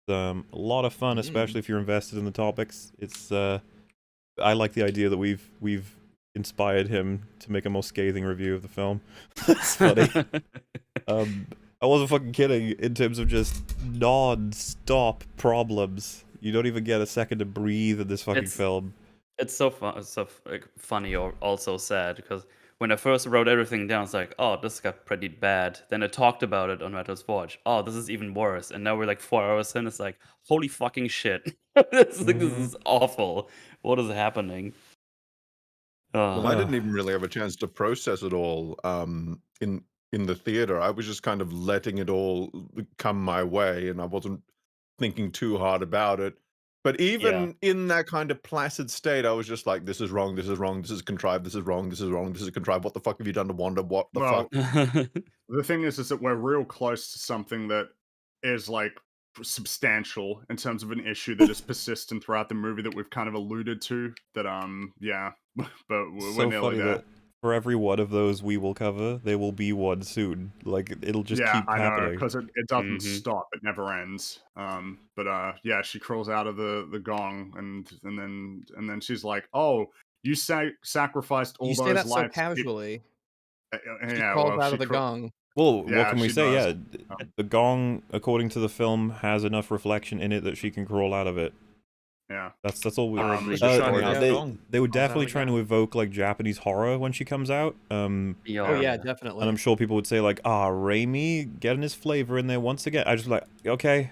It's a lot of fun, especially if you're invested in the topics. It's I like the idea that we've inspired him to make a more scathing review of the film. That's funny. I wasn't fucking kidding in terms of just non-stop problems. You don't even get a second to breathe in this fucking film. It's so like, funny or also sad, because when I first wrote everything down, it's like, oh, this got pretty bad. Then I talked about it on Retros Forge. Oh, this is even worse. And now we're like 4 hours in. It's like, holy fucking shit. This is awful. What is happening? Well, I didn't even really have a chance to process it all in the theater. I was just kind of letting it all come my way, and I wasn't thinking too hard about it. But even in that kind of placid state, I was just like, this is wrong, this is wrong, this is contrived, this is wrong, this is wrong, this is contrived. What the fuck have you done to Wanda? What the fuck? The thing is that we're real close to something that is like substantial in terms of an issue that is persistent throughout the movie that we've kind of alluded to. That yeah, but we're So nearly funny there. that for every one of those we will cover, there will be one soon. Like it'll just keep I know, happening. because it doesn't stop. It never ends. But yeah, she crawls out of the gong, and then she's like, "Oh, you sacrificed all You those say that so lives." casually. She Yeah, crawls well, out she of the gong. Well, Yeah, what can we she say? does. Yeah, the gong, according to the film, has enough reflection in it that she can crawl out of it. Yeah. That's all we. Horribly destroyed yeah. how long? They were How's that definitely we trying go? to evoke like Japanese horror when she comes out. Oh Yeah. yeah, And definitely. I'm sure people would say like, Raimi getting his flavor in there once again. I just like, okay.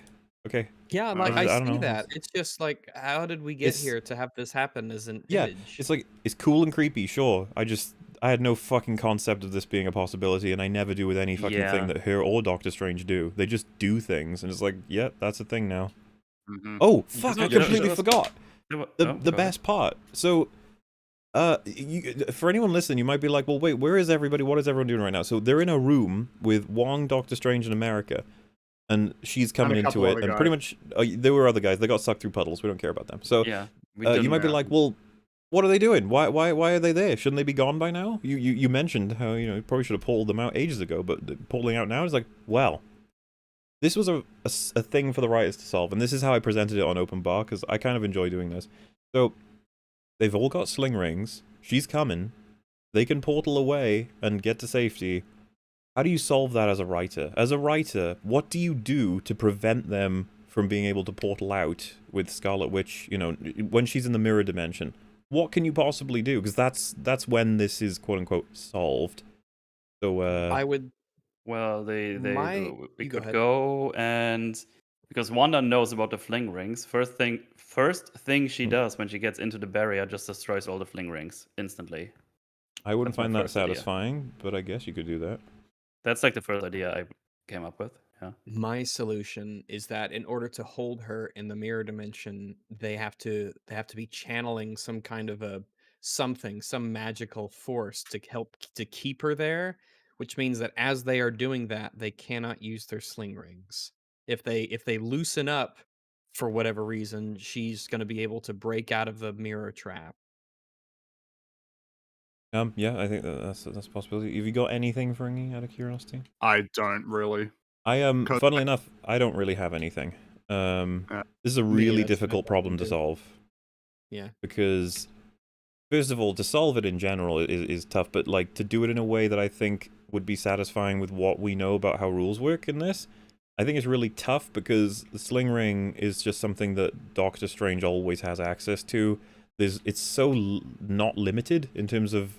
Yeah, like, I I don't see know. that. It's just like, how did we get It's- here to have this happen as an Yeah, image? it's like it's cool and creepy, sure. I had no fucking concept of this being a possibility, and I never do with any fucking Yeah. thing that her or Doctor Strange do. They just do things, and it's like, yeah, that's a thing now. Mhm. Oh fuck! I what- you know, completely so- forgot Oh, the go ahead. best part. So, for anyone listening, you might be like, well, wait, where is everybody? What is everyone doing right now? So they're in a room with Wong, Doctor Strange, and America, and she's coming into couple it, other and pretty guys. much there were other guys. They got sucked through puddles. We don't care about them. So Yeah. We you didn't- might be yeah. like, well, what are they doing? Why are they there? Shouldn't they be gone by now? You mentioned how you probably should have pulled them out ages ago, but pulling out now is like, well, this was a thing for the writers to solve, and this is how I presented it on Open Bar because I kind of enjoy doing this. So they've all got sling rings. She's coming. They can portal away and get to safety. How do you solve that as a writer? As a writer, what do you do to prevent them from being able to portal out with Scarlet Witch, when she's in the mirror dimension? What can you possibly do? Because that's when this is quote-unquote solved. So, I would. Well, we You go could ahead. go and because Wanda knows about the fling rings. First thing she does when she gets into the barrier, just destroys all the fling rings instantly. I wouldn't That's my find that first idea. satisfying, but I guess you could do that. That's like the first idea I came up with. Yeah. My solution is that in order to hold her in the mirror dimension, they have to be channeling some kind of some magical force to help to keep her there, which means that as they are doing that, they cannot use their sling rings. If they loosen up for whatever reason, she's going to be able to break out of the mirror trap. Yeah, I think that's a possibility. Have you got anything, Fringy, out of curiosity? I don't really. Funnily enough, I don't really have anything. This is a really that's difficult what I problem to do. solve. Yeah. Because, first of all, to solve it in general is tough, but like to do it in a way that I think would be satisfying with what we know about how rules work in this, I think it's really tough because the sling ring is just something that Doctor Strange always has access to. It's so not limited in terms of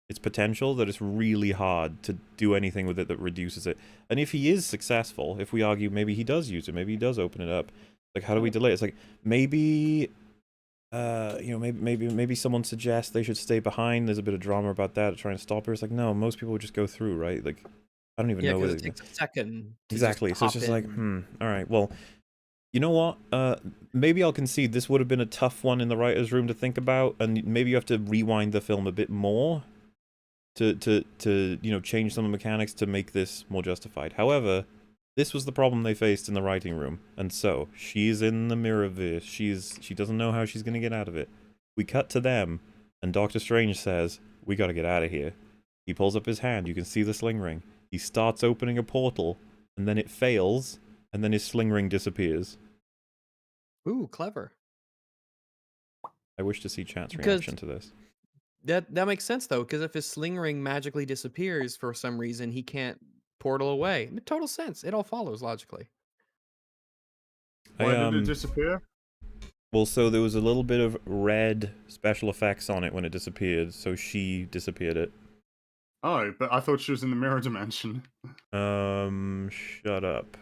its potential that it's really hard to do anything with it that reduces it. And if he is successful, if we argue maybe he does use it, maybe he does open it up, like how do we delay it? It's like maybe maybe someone suggests they should stay behind. There's a bit of drama about that, trying to stop her. It's like, no, most people would just go through, right? Like, I don't even Yeah, know because whether it takes a second. To exactly. Just So it's pop just like, in. all right, well, you know what? Maybe I'll concede this would have been a tough one in the writer's room to think about, and maybe you have to rewind the film a bit more to change some of the mechanics to make this more justified. However, this was the problem they faced in the writing room, and so she's in the mirrorverse. She doesn't know how she's gonna get out of it. We cut to them, and Doctor Strange says, "We gotta get out of here." He pulls up his hand. You can see the sling ring. He starts opening a portal, and then it fails, and then his sling ring disappears. Ooh, clever. I wish to see chat's Because- reaction to this. That makes sense though, because if his sling ring magically disappears for some reason, he can't portal away. It makes total sense. It all follows logically. Why did it disappear? Well, so there was a little bit of red special effects on it when it disappeared, so she disappeared it. Oh, but I thought she was in the mirror dimension. Shut up.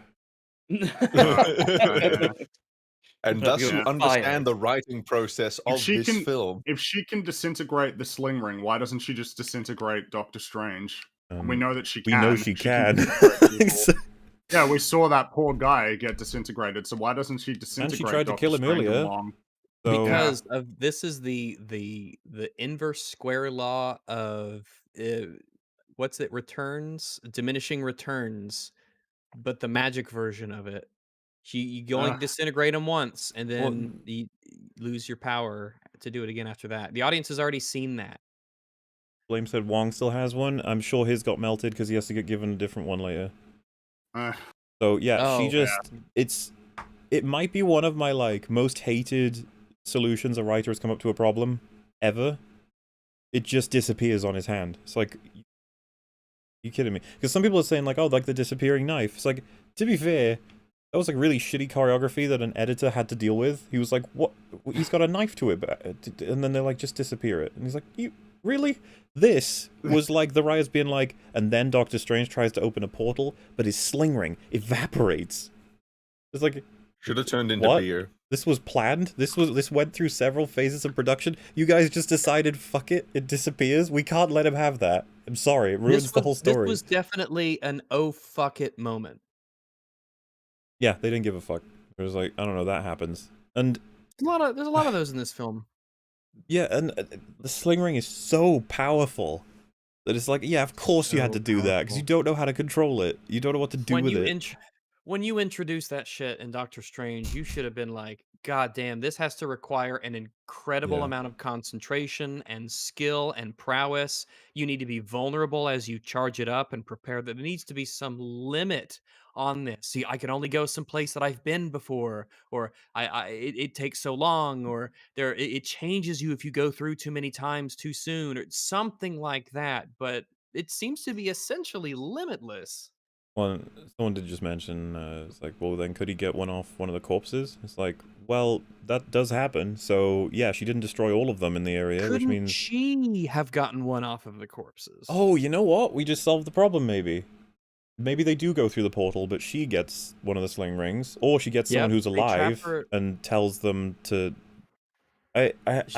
And thus you Yeah. understand the writing process of she this can- film. If she can disintegrate the sling ring, why doesn't she just disintegrate Doctor Strange? We know that she We can. know she can. disintegrate people. Yeah, we saw that poor guy get disintegrated, so why doesn't she disintegrate tried to Doctor kill him Strange earlier. along? So, Because of this is the inverse square law of what's it returns diminishing returns, but the magic version of it. You only disintegrate them once, and then you lose your power to do it again after that. The audience has already seen that. Blame said Wong still has one. I'm sure his got melted because he has to get given a different one later. So yeah, she Oh, just it might be one of my like most hated solutions a writer has come up to a problem ever. It just disappears on his hand. It's like, you kidding me? Because some people are saying like, oh, like the disappearing knife. It's like, to be fair, That was like really shitty choreography that an editor had to deal with. He was like, "What? He's got a knife to it," and then they're like, "Just disappear it." And he's like, "You really?" This was like the writers being like, and then Doctor Strange tries to open a portal, but his sling ring evaporates. It's like, Should have turned into what? beer. This was planned. This went through several phases of production. You guys just decided, fuck it, it disappears. We can't let him have that. I'm sorry, it ruins the whole story. This was definitely an oh fuck it moment. Yeah, they didn't give a fuck. It was like, I don't know, that happens. And There's a lot of those in this film. yeah, and the sling ring is so powerful that it's like, yeah, of course you had to do that because you don't know how to control it. You don't know what to do with it. When you introduce that shit in Doctor Strange, you should have been like, God damn, this has to require an incredible Yeah. amount of concentration and skill and prowess. You need to be vulnerable as you charge it up and prepare that there needs to be some limit on this. See, I can only go someplace that I've been before, or it takes so long, or it changes you if you go through too many times too soon, or something like that. But it seems to be essentially limitless. Well, someone did just mention, it's like, well, then could he get one off one of the corpses? It's like, well, that does happen. So, yeah, she didn't destroy all of them in the area, which means... she have gotten one off of the corpses? Oh, you know what? We just solved the problem, maybe. Maybe they do go through the portal, but she gets one of the sling rings. Or she gets someone who's alive and tells them to... I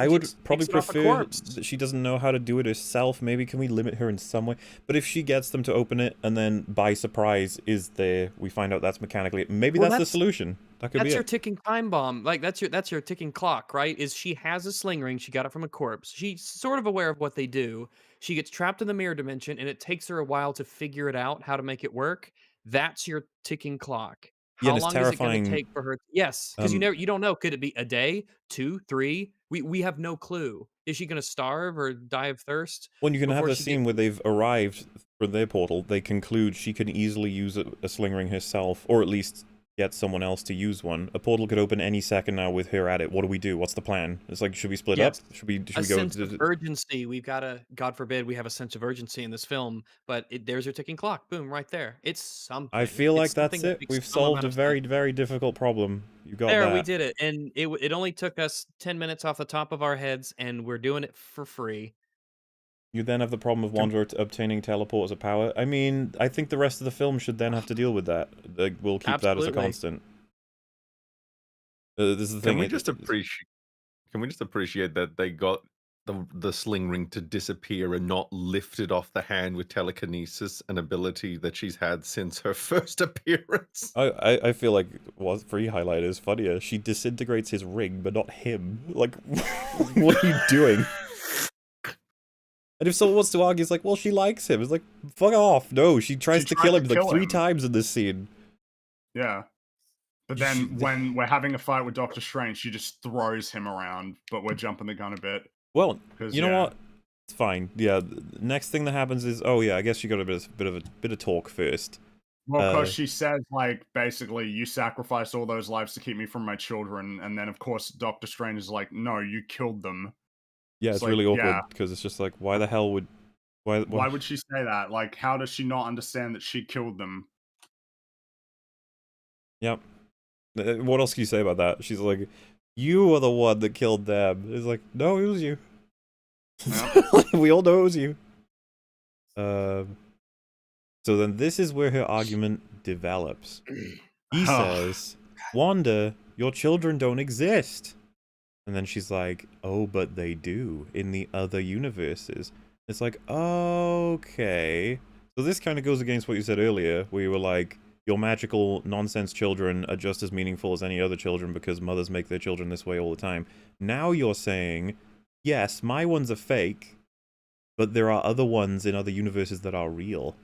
would probably prefer that she doesn't know how to do it herself. Maybe can we limit her in some way? But if she gets them to open it and then by surprise is there, we find out that's mechanically. Maybe that's the solution. That could be That's your it. ticking time bomb. Like that's your ticking clock, right? Is she has a sling ring? She got it from a corpse. She's sort of aware of what they do. She gets trapped in the mirror dimension, and it takes her a while to figure it out how to make it work. That's your ticking clock. Yeah, How and it's long is it going to terrifying. take for her? Yes, because you don't know. Could it be a day, 2, 3? We have no clue. Is she going to starve or die of thirst? When you can have before a she scene where they've arrived for their portal, they conclude she can easily use a sling ring herself, or at least get someone else to use one. A portal could open any second now with her at it. What do we do? What's the plan? It's like, should we split up? Should we go? Sense of urgency. We've got to, God forbid, we have a sense of urgency in this film, but there's your ticking clock. Boom, right there. It's something. I feel like that's that it. We've solved a very, very difficult problem. You got that. We did it, and it only took us 10 minutes off the top of our heads, and we're doing it for free. You then have the problem of Wanda obtaining teleporters of power. I mean, I think the rest of the film should then have to deal with that. Like, we'll keep that as a constant. This is the thing. Can we just appreciate that they got the sling ring to disappear and not lifted off the hand with telekinesis, an ability that she's had since her first appearance? I feel like Free Highlighter is funnier. She disintegrates his ring, but not him. Like, what are you doing? And if someone wants to argue, it's like, well, she likes him. It's like, fuck off. No, she tries to kill him like 3 times in this scene. Yeah. But then when we're having a fight with Doctor Strange, she just throws him around, but we're jumping the gun a bit. Well, you know what? It's fine. Yeah, the next thing that happens is, oh yeah, I guess you got a bit of talk first. Well, because she says, like, basically, you sacrificed all those lives to keep me from my children, and then, of course, Doctor Strange is like, no, you killed them. Yeah, it's like, really awkward, because it's just like, why the hell would... Why would she say that? Like, how does she not understand that she killed them? Yep. What else can you say about that? She's like, you are the one that killed them. It's like, no, it was you. Yep. We all know it was you. So then this is where her argument develops. He says, Wanda, your children don't exist. And then she's like, oh, but they do in the other universes. It's like, okay. So this kind of goes against what you said earlier, where you were like, your magical nonsense children are just as meaningful as any other children because mothers make their children this way all the time. Now you're saying, yes, my ones are fake, but there are other ones in other universes that are real.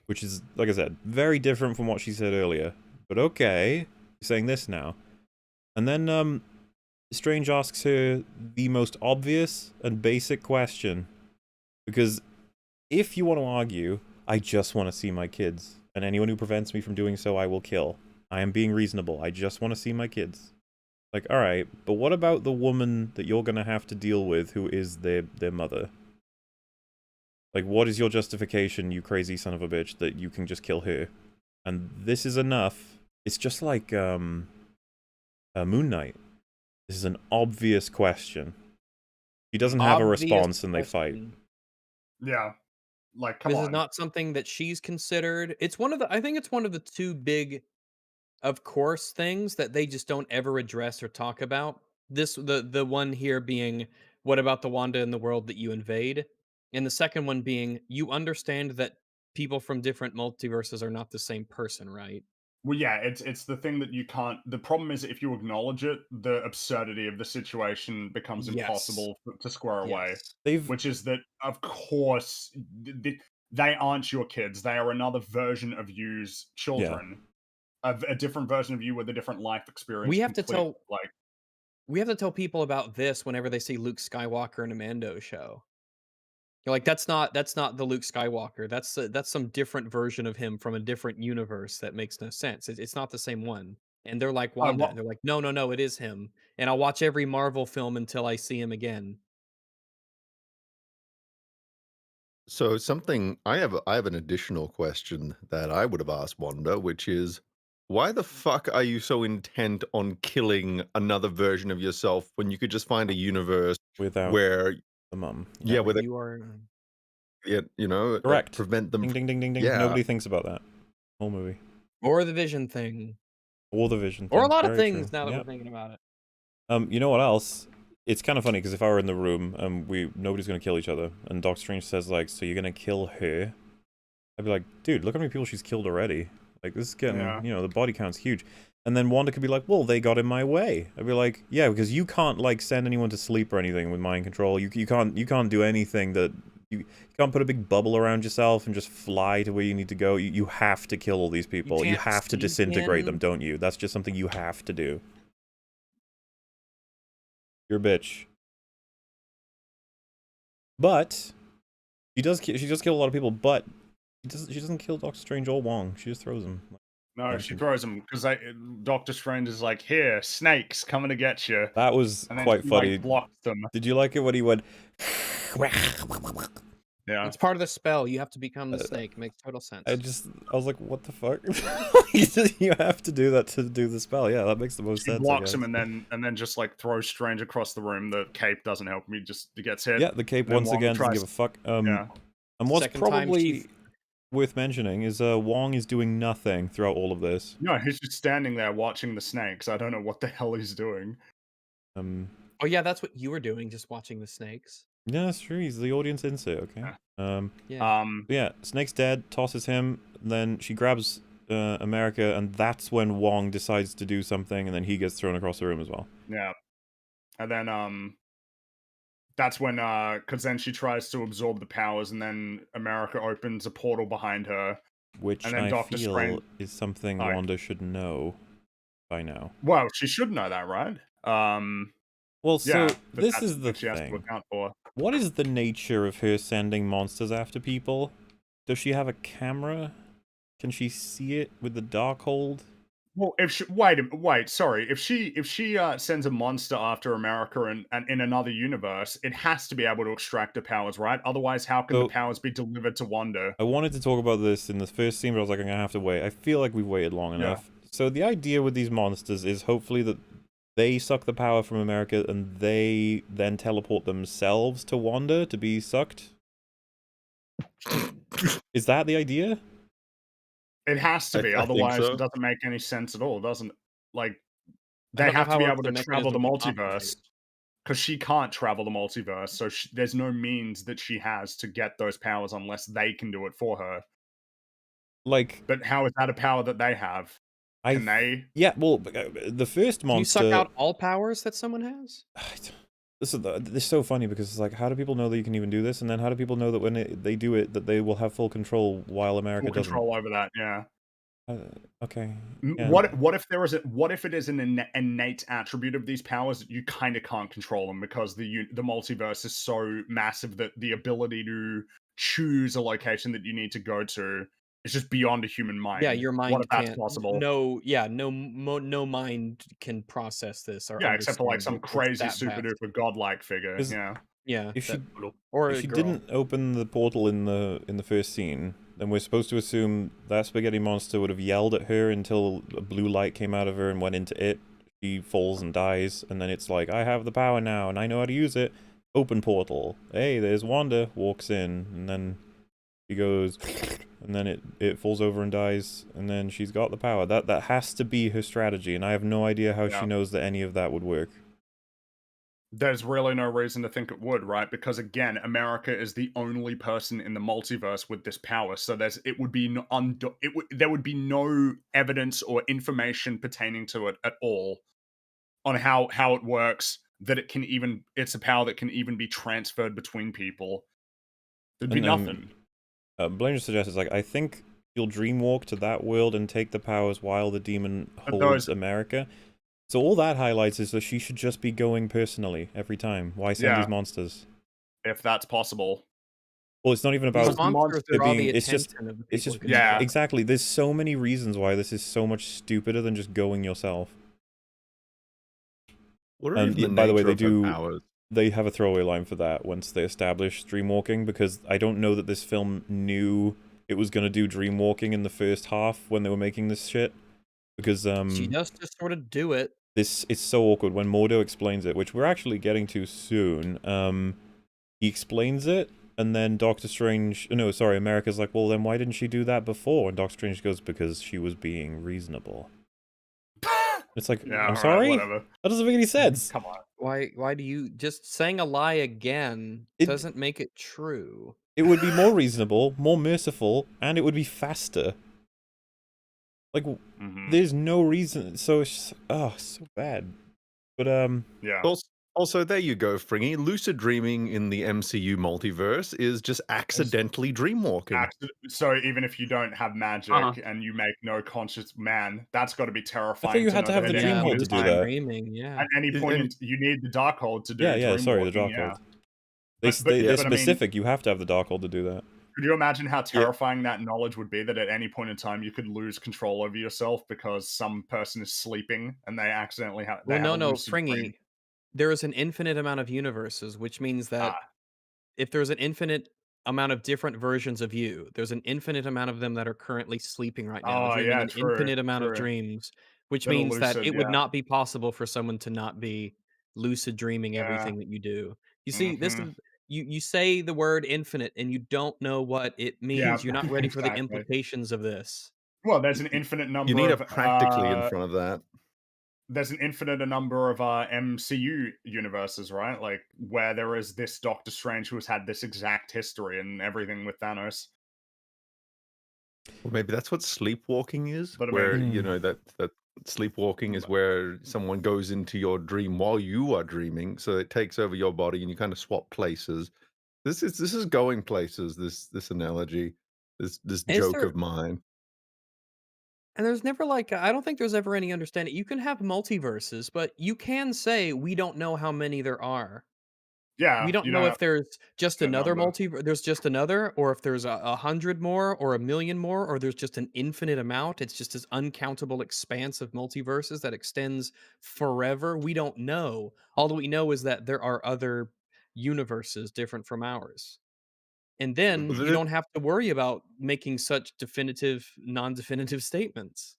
Which is, like I said, very different from what she said earlier. But okay, you're saying this now. And then, Strange asks her the most obvious and basic question. Because if you want to argue, I just want to see my kids, and anyone who prevents me from doing so, I will kill. I am being reasonable. I just want to see my kids. Like, alright, but what about the woman that you're gonna have to deal with who is their mother? Like, what is your justification, you crazy son of a bitch, that you can just kill her? and this is enough. It's just like Moon Knight. This is an obvious question. He doesn't have a Obvious response, and they fight. question. Yeah. Like, come This on. is not something that she's considered. It's one of the I think it's one of the two big, of course, things that they just don't ever address or talk about. The one here being, what about the Wanda in the world that you invade? And the second one being, you understand that people from different multiverses are not the same person, right? Well, yeah, it's the thing that you can't. The problem is if you acknowledge it, the absurdity of the situation becomes Yes. impossible to square away. Yes. They've Which is that, of course, they aren't your kids. They are another version of you's children. A different version of you with a different life experience. We have to complete- tell like we have to tell people about this whenever they see Luke Skywalker in a Mando show. You're like, that's not the Luke Skywalker. That's some different version of him from a different universe that makes no sense. It's not the same one. And they're like Wanda. well, They're like, no, no, no, it is him. And I'll watch every Marvel film until I see him again. So I have an additional question that I would have asked Wanda, which is, why the fuck are you so intent on killing another version of yourself when you could just find a universe without where, the mum. yeah, where they, You are Correct. prevent them Ding, from, ding, ding, ding, ding. yeah. Nobody thinks about that. Whole movie. or the Vision thing. Or the Vision Or a thing. lot of Very things true. now that Yep. we're thinking about it. You know what else? It's kind of funny because if I were in the room and nobody's gonna kill each other, and Doctor Strange says like, "So you're gonna kill her?" I'd be like, "Dude, look how many people she's killed already. Like this is getting, the body count's huge." And then Wanda could be like, "Well, they got in my way." I'd be like, "Yeah, because you can't like send anyone to sleep or anything with mind control. You can't do anything that you can't put a big bubble around yourself and just fly to where you need to go. You have to kill all these people. You can't have to sneak disintegrate them, in. don't you? That's just something you have to do. You're a bitch." But she does kill a lot of people, but she doesn't kill Doctor Strange or Wong. She just throws them. no, she throws them because Doctor Strange is like, "Here, snakes coming to get you." That was And then quite she, funny. like, blocks them. Did you like it when he went? Yeah. It's part of the spell. You have to become the snake. Makes total sense. I was like, what the fuck? You have to do that to do the spell. Yeah, that makes the most He sense. blocks him and then just like throws Strange across the room. The cape doesn't help him. He gets hit. Yeah, the cape Then once Wong again doesn't tries- give a fuck. Yeah. And what's Second time probably worth mentioning is Wong is doing nothing throughout all of this. No, he's just standing there watching the snakes. I don't know what the hell he's doing. Oh yeah, that's what you were doing, just watching the snakes. Yeah, that's true. He's the audience insert. Okay. Yeah. Yeah, Snake's dead. Tosses him. Then she grabs America, and that's when Wong decides to do something, and then he gets thrown across the room as well. Yeah. And then that's when because then she tries to absorb the powers, and then America opens a portal behind her. Which And then I Dr. feel Strange- is something Oh. Wanda should know by now. Well, she should know that, right? Well, so yeah, but this that's is the what she has to thing. account for. What is the nature of her sending monsters after people? Does she have a camera? Can she see it with the Darkhold? Well, if she wait, sorry. If she sends a monster after America and in another universe, it has to be able to extract the powers, right? Otherwise, how can So- the powers be delivered to Wanda? I wanted to talk about this in the first scene, but I was like, I'm gonna have to wait. I feel like we've waited long enough. So the idea with these monsters is hopefully that they suck the power from America and they then teleport themselves to Wanda to be sucked. Is that the idea? It has to be, I think otherwise so. it doesn't make any sense at all, doesn't it? Like I they don't know have to how be else able the to travel the mechanism multiverse operates. because she can't travel the multiverse, so there's no means that she has to get those powers unless they can do it for her. Like, But how is that a power that they have? Can they? Yeah, well, the first Can monster. you suck out all powers that someone has? This is so funny because it's like, how do people know that you can even do this? And then how do people know that when they do it, that they will have full control while America Full doesn't? control over that, yeah. Okay. Yeah. What if it is an innate attribute of these powers that you kind of can't control them because the multiverse is so massive that the ability to choose a location that you need to go to is just beyond a human mind. Yeah, your mind What if that's can't. possible? No, yeah, no mind can process this or Yeah, except for like some understand it's crazy that super vast. duper godlike figure. Yeah. Yeah, If she or if a she girl. didn't open the portal in the first scene, then we're supposed to assume that spaghetti monster would have yelled at her until a blue light came out of her and went into it. She falls and dies, and then it's like, I have the power now, and I know how to use it. Open portal. Hey, there's Wanda. Walks in, and then she goes, and then it falls over and dies, and then she's got the power. That has to be her strategy, and I have no idea how she knows that any of that would work. There's really no reason to think it would, right? Because again, America is the only person in the multiverse with this power, so there would be no evidence or information pertaining to it at all on how it works. That it's a power that can even be transferred between people. There'd be nothing. Blaine suggests, like, I think you'll dreamwalk to that world and take the powers while the demon But holds America. So all that highlights is that she should just be going personally every time. Why send these monsters? If that's possible. Well, it's not even about These monsters it are all being. the It's just. attention of the It's people just. who control it. Exactly. There's so many reasons why this is so much stupider than just going yourself. What are And even the by the way, nature they of her do. powers? They have a throwaway line for that once they establish dreamwalking, because I don't know that this film knew it was gonna do dreamwalking in the first half when they were making this shit. Because She does just sort of do it. this is so awkward when Mordo explains it, which we're actually getting to soon. He explains it, and then Doctor Strange, no, sorry, America's like, well, then why didn't she do that before? And Doctor Strange goes, because she was being reasonable. It's like, I'm sorry? Whatever. That doesn't make any sense. Come on. Why do you just saying a lie again doesn't make it true? It would be more reasonable, more merciful, and it would be faster. Like, there's no reason. So it's so bad. But yeah. Also, there you go, Fringy. Lucid dreaming in the MCU multiverse is just accidentally dreamwalking. So even if you don't have magic and you make no conscious that's got to be terrifying. I thought you had to have the dream hold to do that. Dreaming, At any point, you need the dark hold to do. Yeah, sorry, the dark hold. They're specific. I mean, you have to have the dark hold to do that. Could you imagine how terrifying that knowledge would be? That at any point in time you could lose control over yourself because some person is sleeping and they accidentally have. No, Fringy. There is an infinite amount of universes, which means that if there's an infinite amount of different versions of you, there's an infinite amount of them that are currently sleeping right now, dreaming an infinite amount of dreams, which means that it would not be possible for someone to not be lucid dreaming everything that you do. You see, this is you say the word infinite and you don't know what it means. You're not ready for the implications of this. Well, there's an infinite number. You need a practically in front of that. There's an infinite number of MCU universes, right? Like where there is this Doctor Strange who has had this exact history and everything with Thanos. Well, maybe that's what sleepwalking is, But where you know that sleepwalking is where someone goes into your dream while you are dreaming, so it takes over your body and you kind of swap places. This is going places. This analogy, this joke of mine. And there's never I don't think there's ever any understanding. You can have multiverses, but you can say we don't know how many there are. Yeah, We don't know if there's just another multiverse. There's just another, or if there's 100 more, or 1,000,000 more, or there's just an infinite amount. It's just this uncountable expanse of multiverses that extends forever. We don't know. All that we know is that there are other universes different from ours. And then you don't have to worry about making such definitive, non-definitive statements.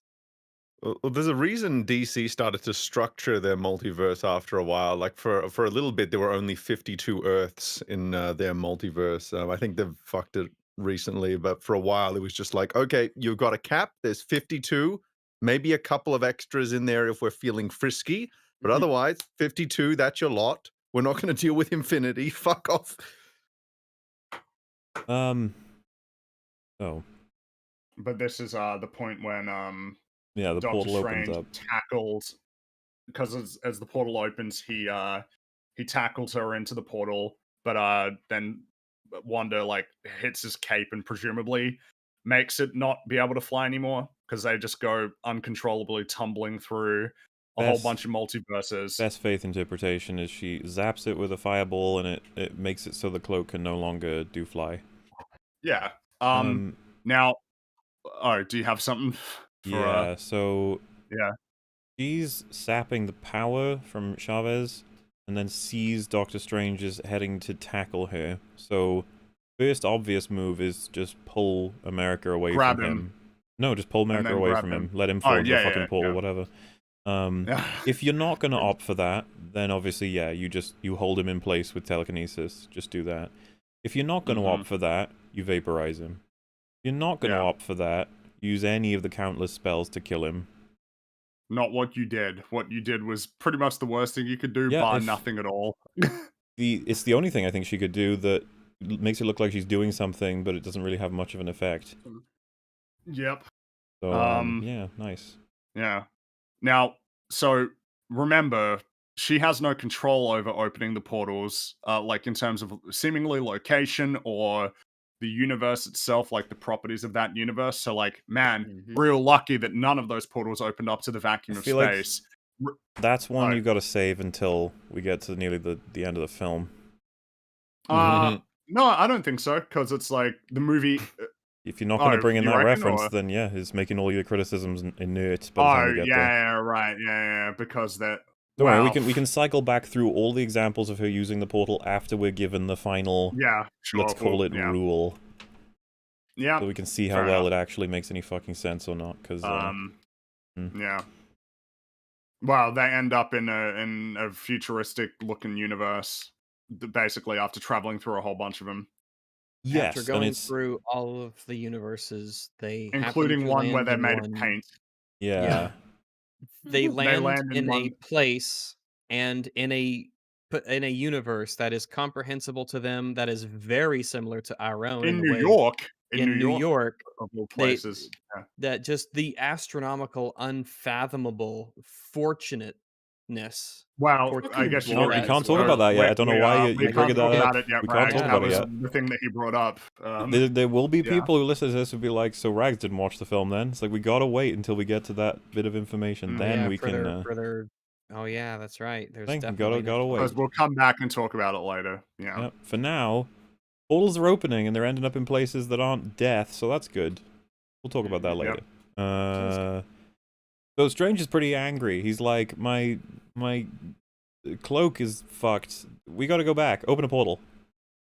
Well, there's a reason DC started to structure their multiverse after a while. Like for a little bit, there were only 52 Earths in their multiverse. I think they've fucked it recently, but for a while it was just like, okay, you've got a cap. There's 52, maybe a couple of extras in there if we're feeling frisky, but otherwise 52. That's your lot. We're not going to deal with infinity. Fuck off. Oh. But this is the point when the Doctor portal Strange opens up. tackles, because as the portal opens, he tackles her into the portal, but then Wanda hits his cape and presumably makes it not be able to fly anymore because they just go uncontrollably tumbling through a whole bunch of multiverses. Best faith interpretation is she zaps it with a fireball and it makes it so the cloak can no longer do fly. Yeah. Now, do you have something? So she's sapping the power from Chavez and then sees Doctor Strange is heading to tackle her. So first obvious move is just pull America away Grab from him. him. No, just pull America then away grab from him. him. Let him Oh, fall into the yeah, fucking yeah, portal, yeah. whatever. Yeah. If you're not gonna opt for that, then obviously, yeah, you hold him in place with telekinesis. Just do that. If you're not gonna opt for that, you vaporize him. If you're not gonna Yeah. opt for that, use any of the countless spells to kill him. Not what you did. What you did was pretty much the worst thing you could do, Yeah, bar if- nothing at all. It's the only thing I think she could do that makes it look like she's doing something, but it doesn't really have much of an effect. Yep. So, yeah, nice. Yeah. Now, so remember, she has no control over opening the portals, like in terms of seemingly location or the universe itself, like the properties of that universe. So, like, man, real lucky that none of those portals opened up to the vacuum I of feel like space. That's one Oh. you got to save until we get to nearly the end of the film. No, I don't think so, because it's like the movie. If you're not going to bring in you that reckon, reference, or- then yeah, it's making all your criticisms inert by the time Oh, we get yeah, there. yeah, right, yeah, because that. Don't worry, Well, we can cycle back through all the examples of her using the portal after we're given the final, yeah, sure. let's call it yeah. rule, Yeah. so we can see how fair well enough. it actually makes any fucking sense or not. Because Yeah. Well, they end up in a futuristic looking universe, basically after traveling through a whole bunch of them, yes, After and going it's through all of the universes, they happen including to one where land they're in made one. of paint. yeah. They land land in in a one- place and in a universe that is comprehensible to them, that is very similar to our own In the New way York. in New York, of all they places. Yeah. that just the astronomical, unfathomable fortunateness. Well, I guess you No, know we that can't as talk well. about that yet. I don't know why we you can't bringing talk that up. about it yet, We can't Rags. talk That about it was yet. the thing that he brought up. There will be yeah. people who listen to this who be like, so Rags didn't watch the film then? It's like, we gotta wait until we get to that bit of information. Then Yeah, we can... further. Oh yeah, that's right. There's Thank you, definitely gotta wait. Because we'll come back and talk about it later. Yeah. Yeah, for now, portals are opening and they're ending up in places that aren't death, so that's good. We'll talk about that later. So Strange is pretty angry. He's like, my cloak is fucked. We gotta go back. Open a portal.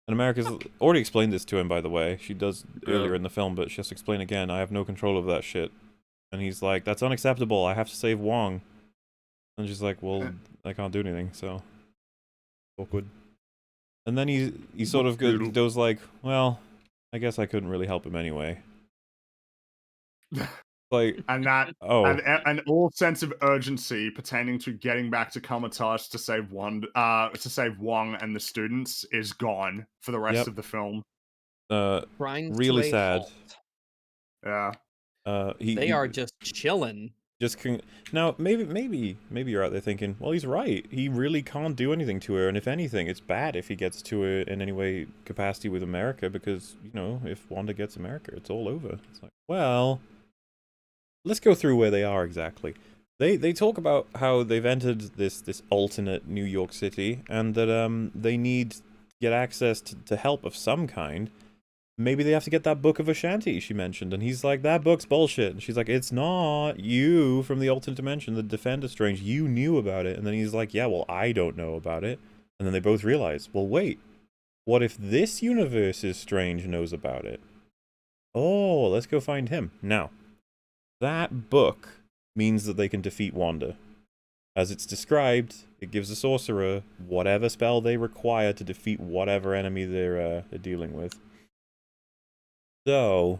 And America's already explained this to him, by the way. She does earlier in the film, but she has to explain again. I have no control over that shit. And he's like, that's unacceptable. I have to save Wong. And she's like, well, I can't do anything, so... awkward. And then he sort of goes like, well, I guess I couldn't really help him anyway. Like, And that and all sense of urgency pertaining to getting back to Comatage to save Wong and the students is gone for the rest of the film. Grind really to a sad. halt. Yeah. They are just chilling. Now, maybe you're out there thinking, well, he's right. He really can't do anything to her, and if anything, it's bad if he gets to her in any way capacity with America, because, you know, if Wanda gets America, it's all over. It's like, well, let's go through where they are exactly. They talk about how they've entered this alternate New York City, and that they need to get access to help of some kind. Maybe they have to get that book of Ashanti she mentioned, and he's like, that book's bullshit. And she's like, it's not. You from the alternate dimension, the Defender Strange, you knew about it. And then he's like, yeah, well, I don't know about it. And then they both realize, well, wait, what if this universe's Strange knows about it? Oh, let's go find him. Now, that book means that they can defeat Wanda. As it's described, it gives the sorcerer whatever spell they require to defeat whatever enemy they're dealing with. So,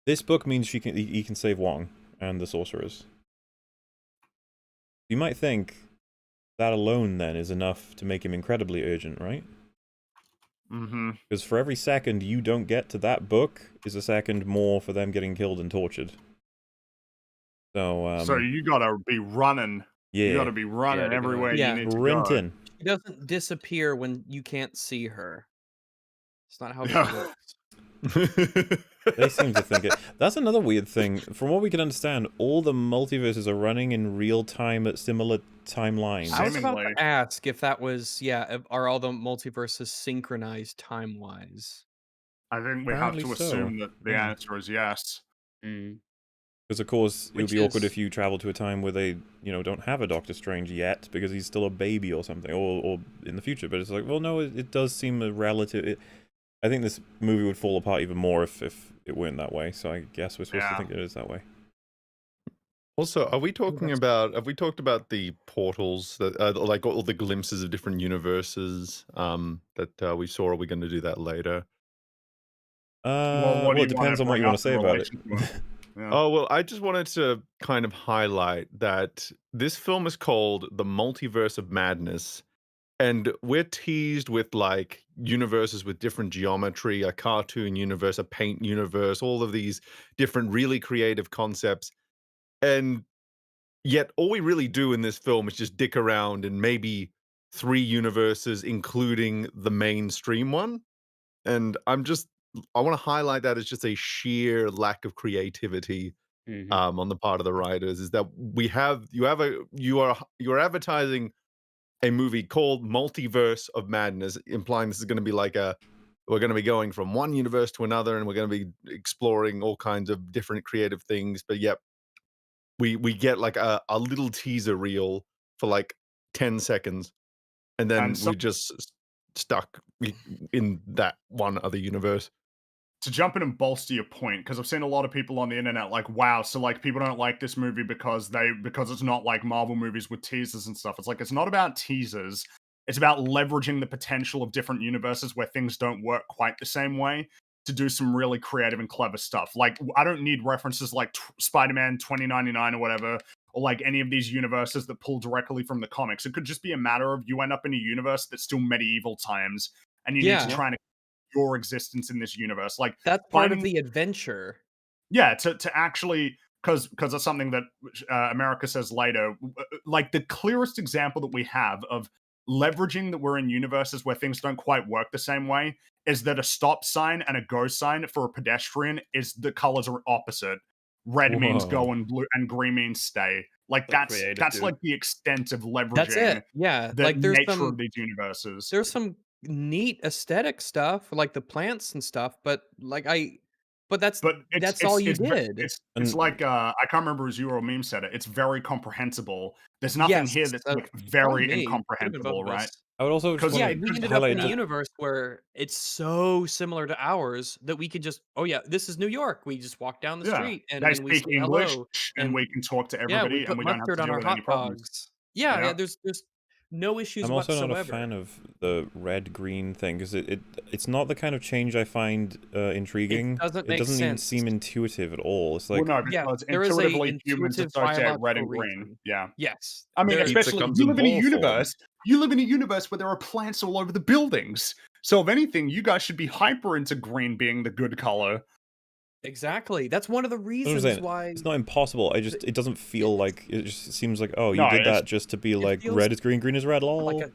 this book means he can save Wong and the sorcerers. You might think that alone then is enough to make him incredibly urgent, right? Mm-hmm. Because for every second you don't get to that book is a second more for them getting killed and tortured. So, so you gotta be running. Yeah. You gotta be running everywhere you need to go. Sprinting. She doesn't disappear when you can't see her. It's not how it works. They seem to think it. That's another weird thing. From what we can understand, all the multiverses are running in real time at similar timelines. I was about to ask if that was, are all the multiverses synchronized time-wise? I think we have to assume that the answer is yes. Because, of course, it would be awkward if you travel to a time where they, you know, don't have a Doctor Strange yet, because he's still a baby or something, or in the future. But it's like, well, no, it does seem a relative... I think this movie would fall apart even more if it weren't that way. So I guess we're supposed to Yeah. think it is that way. Also, are we talking that's- about? Have we talked about the portals that, like all the glimpses of different universes, that we saw? Are we going to do that later? Well, what do Well, you it depends on wanna what you bring want up to in say about it. relation to it? Yeah. Oh well, I just wanted to kind of highlight that this film is called The Multiverse of Madness, and we're teased with like universes with different geometry, a cartoon universe, a paint universe, all of these different really creative concepts. And yet all we really do in this film is just dick around in maybe 3 universes, including the mainstream one. And I want to highlight that as just a sheer lack of creativity on the part of the writers, is that you're advertising a movie called Multiverse of Madness, implying this is going to be like we're going to be going from one universe to another, and we're going to be exploring all kinds of different creative things. But yet we get like a little teaser reel for like 10 seconds, and then And so we're just stuck in that one other universe. to jump in and bolster your point, because I've seen a lot of people on the internet like, wow, so like people don't like this movie because it's not like Marvel movies with teasers and stuff. It's like, it's not about teasers. It's about leveraging the potential of different universes where things don't work quite the same way to do some really creative and clever stuff. Like, I don't need references like Spider-Man 2099 or whatever, or like any of these universes that pull directly from the comics. It could just be a matter of you end up in a universe that's still medieval times, and you need to Yeah. try and your existence in this universe. Like, That's part of finding the adventure. yeah, to actually, because that's something that America says later. Like, the clearest example that we have of leveraging that we're in universes where things don't quite work the same way is that a stop sign and a go sign for a pedestrian is the colors are opposite. Red means Whoa. go and blue, and green means stay. Like, So that's creative, that's dude. like the extent of That's leveraging it. Yeah. the Like nature of these universes. there's some neat aesthetic stuff, like the plants and stuff, but but But that's all you it's ve did. it's And like, I can't remember as you or Meme said it, it's very comprehensible. There's nothing Yes, here that's, like, probably very me. Could have been both incomprehensible, of right? us. I would also just 'Cause Yeah, want we to ended up highlight in a that. universe where it's so similar to ours that we could just, "Oh, yeah, this is New York." We just walk down the Yeah. street They and we speak say English, hello, and we and can talk to yeah, we everybody, and put we don't have mustard to on deal our with any hot problems. dogs. You Yeah, know? there's no issues I'm also not a whatsoever. fan of the red-green thing, because it's not the kind of change I find intriguing. doesn't It make doesn't even sense. seem intuitive at all. It's Well, like, no, Yeah, because there is a intuitively humans intuitive associate red biological and green. reason. Yeah. Yes, I mean, there Pizza especially comes you in live in a ball form. universe where there are plants all over the buildings. So if anything, you guys should be hyper into green being the good color. exactly. That's one of the what I'm reasons saying, why it's not impossible. It doesn't feel like, it just seems like, oh, you No, did it's that just to be it like, feels red is green, green is red, like lol. a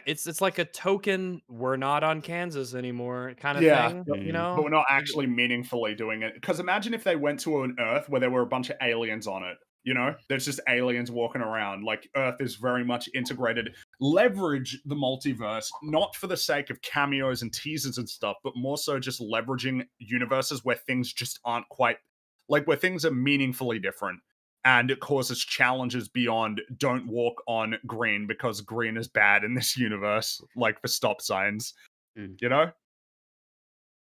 it's like a token, "We're not on Kansas anymore," kinda yeah, thing, but, you but know? we're not actually meaningfully doing it. Because imagine if they went to an Earth where there were a bunch of aliens on it. You know, there's just aliens walking around. Like, Earth is very much integrated. Leverage the multiverse, not for the sake of cameos and teasers and stuff, but more so just leveraging universes where things just aren't quite, like, where things are meaningfully different. And it causes challenges beyond don't walk on green because green is bad in this universe, like for stop signs. You know?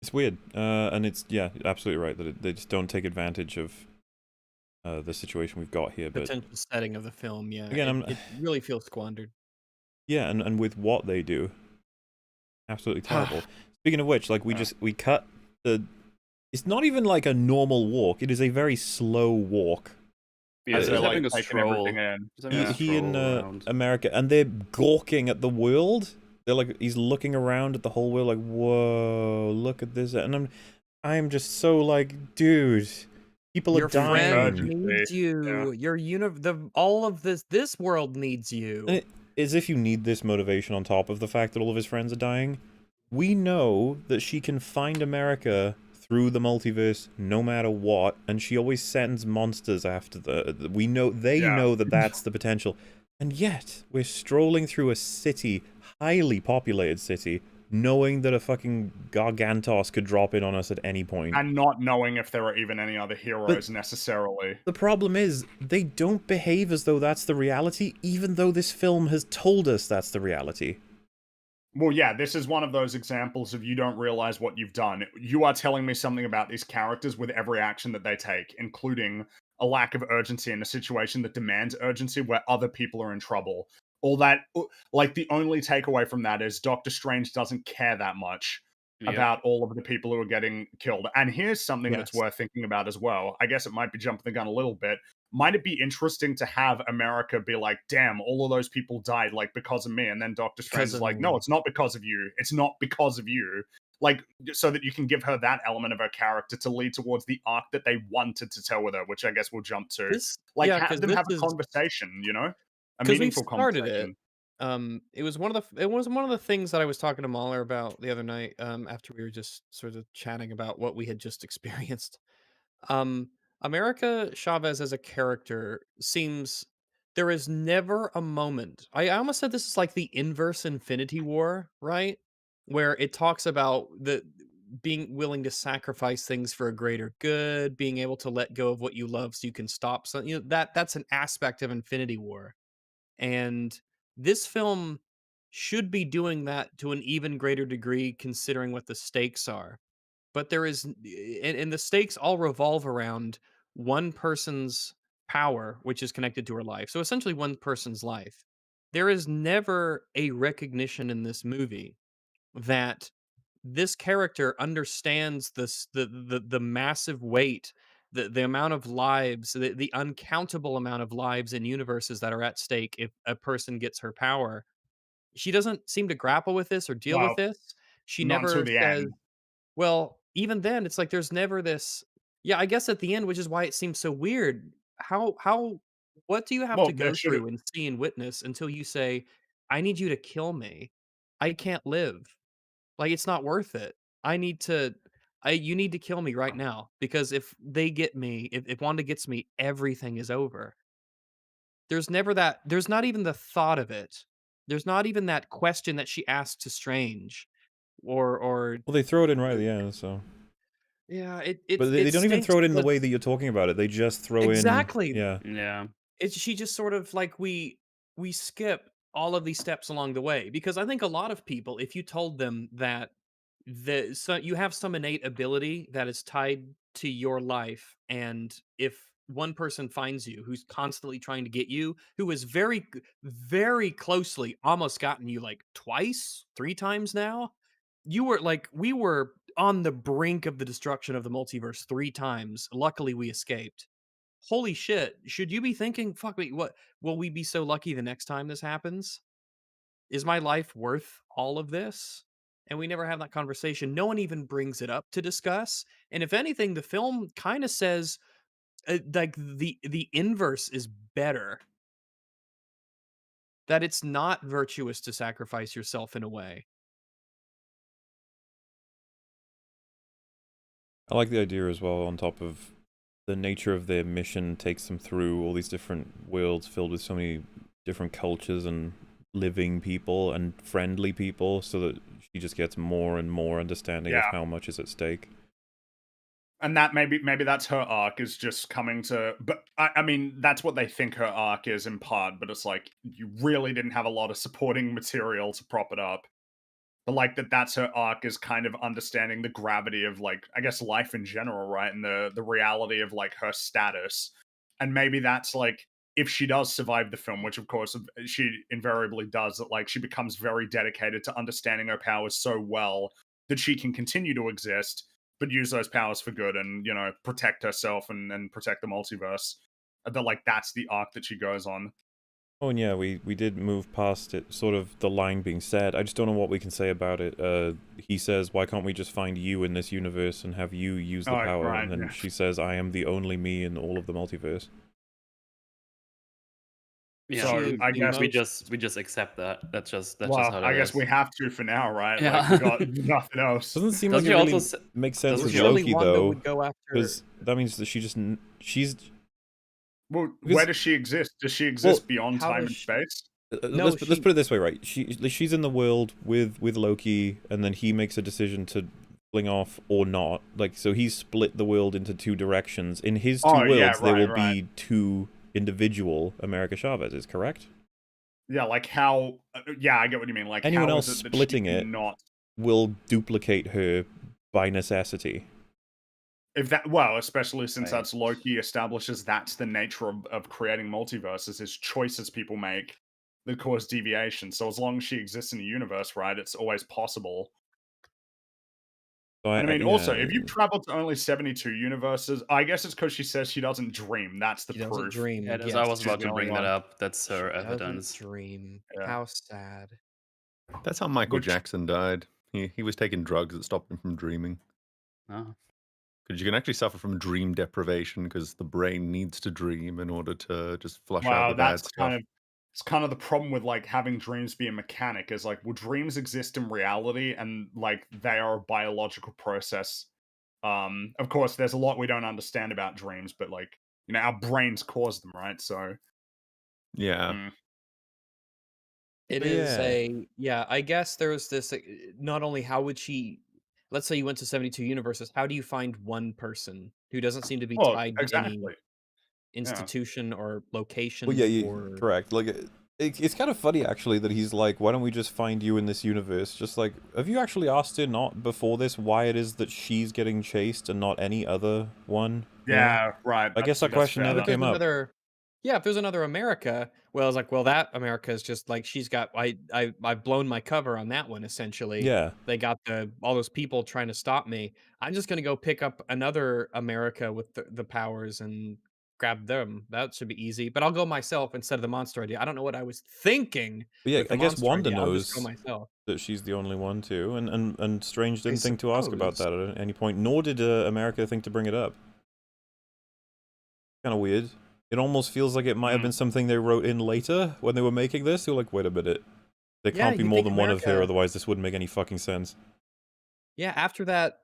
It's weird, and it's, yeah, absolutely right, that they just don't take advantage of the situation we've got here. But Potential setting of the film, yeah. again, It really feels squandered. yeah, and with what they do, absolutely terrible. Speaking of which, like, we cut the. It's not even like a normal walk. It is a very slow walk. Yeah, As he's they're, like, having a taking stroll. everything in. He's having a He in stroll around. America, and they're gawking at the world. They're like, he's looking around at the whole world, like, whoa, look at this, and I'm just so like, dude, people Your are dying. friend needs you. Your all of this world needs you. And as if you need this motivation on top of the fact that all of his friends are dying. We know that she can find America through the multiverse no matter what, and she always sends monsters after we know, they know that that's the potential. And yet, we're strolling through a city, highly populated city, knowing that a fucking Gargantos could drop in on us at any point. And not knowing if there are even any other heroes necessarily. The problem is, they don't behave as though that's the reality, even though this film has told us that's the reality. Well, yeah, this is one of those examples of you don't realize what you've done. You are telling me something about these characters with every action that they take, including a lack of urgency in a situation that demands urgency where other people are in trouble. All that, like, the only takeaway from that is Doctor Strange doesn't care that much Yep. about all of the people who are getting killed. And here's something that's Yes. worth thinking about as well. I guess it might be jumping the gun a little bit. Might it be interesting to have America be like, damn, all of those people died like because of me, and then Doctor Strange Because is of like, me. no, it's not because of you. It's not because of you. Like, so that you can give her that element of her character to lead towards the arc that they wanted to tell with her, which I guess we'll jump to. This, Like, yeah, have because them this have a is conversation, you know, a because we've meaningful started it. conversation. It was one of the things that I was talking to Mahler about the other night. After we were just sort of chatting about what we had just experienced. Um, America Chavez as a character seems there is never a moment. I almost said this is like the inverse Infinity War, right? Where it talks about the being willing to sacrifice things for a greater good, being able to let go of what you love so you can stop something. You know, that's an aspect of Infinity War. And this film should be doing that to an even greater degree considering what the stakes are. But there is and the stakes all revolve around one person's power, which is connected to her life. So essentially one person's life. There is never a recognition in this movie that this character understands the massive weight, the amount of lives, the uncountable amount of lives in universes that are at stake if a person gets her power. She doesn't seem to grapple with this or deal with Well, this. She not until never the says, end. well, even then, it's like there's never this. Yeah, I guess at the end, which is why it seems so weird. How what do you have to Well, there go should through and see and witness until you say, "I need you to kill me. I can't live. Like it's not worth it. I need to. You need to kill me right now because if they get me, if Wanda gets me, everything is over." There's never that. There's not even the thought of it. There's not even that question that she asked to Strange, or Well, they throw it in right at the end, so. yeah, But it they don't even stinks throw it in the because way that you're talking about it. They just throw in, exactly. yeah. Yeah. It's she just sort of like we skip all of these steps along the way because I think a lot of people, if you told them that you have some innate ability that is tied to your life, and if one person finds you who's constantly trying to get you, who is very closely almost gotten you like twice, three times now, you were like we were on the brink of the destruction of the multiverse three times. Luckily, we escaped. Holy shit, should you be thinking, "Fuck me, what will we be so lucky the next time this happens? Is my life worth all of this?" And we never have that conversation. No one even brings it up to discuss. And if anything, the film kind of says like the inverse is better. That it's not virtuous to sacrifice yourself in a way. I like the idea as well, on top of the nature of their mission takes them through all these different worlds filled with so many different cultures and living people and friendly people, so that she just gets more and more understanding of Yeah. how much is at stake. And that maybe that's her arc, is just coming to, but I mean that's what they think her arc is in part, but it's like you really didn't have a lot of supporting material to prop it up. But like that's her arc, is kind of understanding the gravity of, like, I guess life in general, right? And the reality of like her status. And maybe that's like, if she does survive the film, which of course she invariably does, that like she becomes very dedicated to understanding her powers so well that she can continue to exist, but use those powers for good and, you know, protect herself and protect the multiverse. That like that's the arc that she goes on. Oh, and yeah, we did move past it, sort of the line being said. I just don't know what we can say about it. He says, why can't we just find you in this universe and have you use the power? Right, And then yeah. she says, I am the only me in all of the multiverse. Yeah. So I guess we just accept that. That's just well, how it I guess is. we have to for now, right? Yeah. Like we got nothing else. Doesn't seem Doesn't like it she really also makes sense doesn't with she Surely Loki, Wanda though, would go after. because that means that she's Well, because- where does she exist? Does she exist beyond how time is and she- space? No, let's put it this way, right? She's in the world with Loki, and then he makes a decision to fling off or not. Like, so he's split the world into two directions. In his two Oh, yeah, worlds, there right, will be two individual America Chavez's, correct? Yeah, like how yeah, I get what you mean. Like Anyone how else is it that she splitting it cannot will duplicate her by necessity. if that well, especially since Right. that's Loki establishes that's the nature of creating multiverses is choices people make that cause deviation. So as long as she exists in the universe, right, it's always possible. So And I mean, also, yeah, if you've traveled to only 72 universes, I guess it's because she says she doesn't dream. That's the She doesn't proof. dream. Yeah, I Yes, was She's about the to only bring that one. up. That's she her doesn't evidence. dream. Yeah. How sad. That's how Michael Which Jackson died. He was taking drugs that stopped him from dreaming. Oh. Because you can actually suffer from dream deprivation because the brain needs to dream in order to just flush out wow, the bad that's stuff. it's kind of the problem with like having dreams be a mechanic is like, well, dreams exist in reality and like they are a biological process. Of course, there's a lot we don't understand about dreams, but like, you know, our brains cause them, right? So, Yeah. mm, It but is yeah. yeah, I guess there's this not only how would she let's say you went to 72 universes, how do you find one person who doesn't seem to be well, tied to any exactly. Yeah. institution or Well, yeah, location or correct. Like, it's kind of funny actually that he's like, "Why don't we just find you in this universe?" Just like, have you actually asked her not before this why it is that she's getting chased and not any other one? You know, Yeah, right. I guess that That's question fair. yeah, never but there's came up. another yeah, if there's another America, well, it's like, well, that America is just like she's got I've blown my cover on that one essentially. Yeah, They got all those people trying to stop me. I'm just gonna go pick up another America with the powers and grab them. That should be easy. But I'll go myself instead of the monster idea. I don't know what I was thinking but yeah, with the I guess monster Wanda idea. I'll just go knows myself. that she's the only one too, and Strange I didn't think to ask about suppose. that at any point, nor did America think to bring it up. Kind of weird. It almost feels like it might have been Mm. something they wrote in later when they were making this. They're like, wait a minute, there Yeah, can't be you more think than one of her, America otherwise this wouldn't make any fucking sense. yeah, after that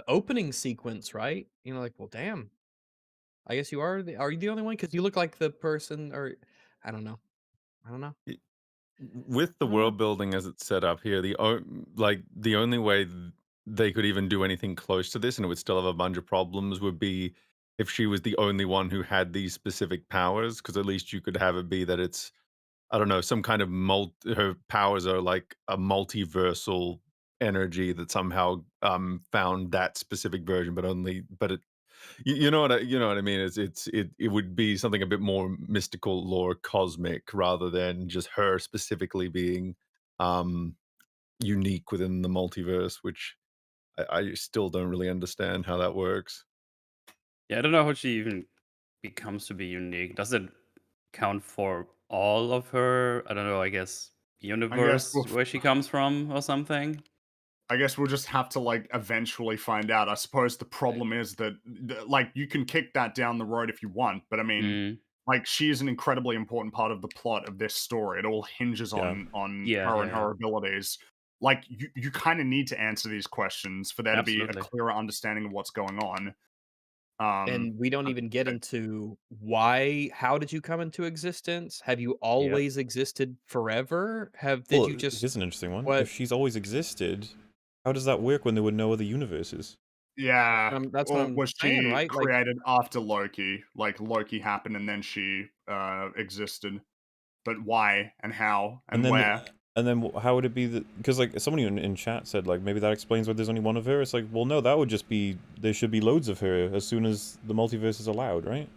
opening sequence, right? You know, like, well, damn. I guess are you the only one? Because you look like the person or I don't know. I don't know. Y- With the I don't know. world building as it's set up here, the only way they could even do anything close to this, and it would still have a bunch of problems, would be if she was the only one who had these specific powers. Because at least you could have it be that it's, I don't know, some kind of her powers are like a multiversal energy that somehow found that specific version, but it you know what I mean. It would be something a bit more mystical, lore, cosmic, rather than just her specifically being um unique within the multiverse, which I still don't really understand how that works. Yeah, I don't know how she even becomes to be unique. Does it count for all of her, I don't know, I guess, I guess universe where she comes from or something? I guess we'll just have to like eventually find out. I suppose the problem is that like you can kick that down the road if you want, but I mean, Mm, like she is an incredibly important part of the plot of this story. It all hinges Yeah. on yeah, her yeah, and yeah. her abilities. Like you kind of need to answer these questions for there to be a Absolutely. clearer understanding of what's going on. And we don't I- even get I- into how did you come into existence? Have you Yep. always existed forever? Did Well, you just here's an interesting one. what If she's always existed, how does that work when there were no other universes? yeah, that's what or I'm was saying, she right? Like, created after Loki? Like Loki happened and then she existed. But why and how And and then, where? how would it be that? Because like somebody in chat said, like maybe that explains why there's only one of her. It's like, well, no, that would just be there should be loads of her as soon as the multiverse is allowed, right?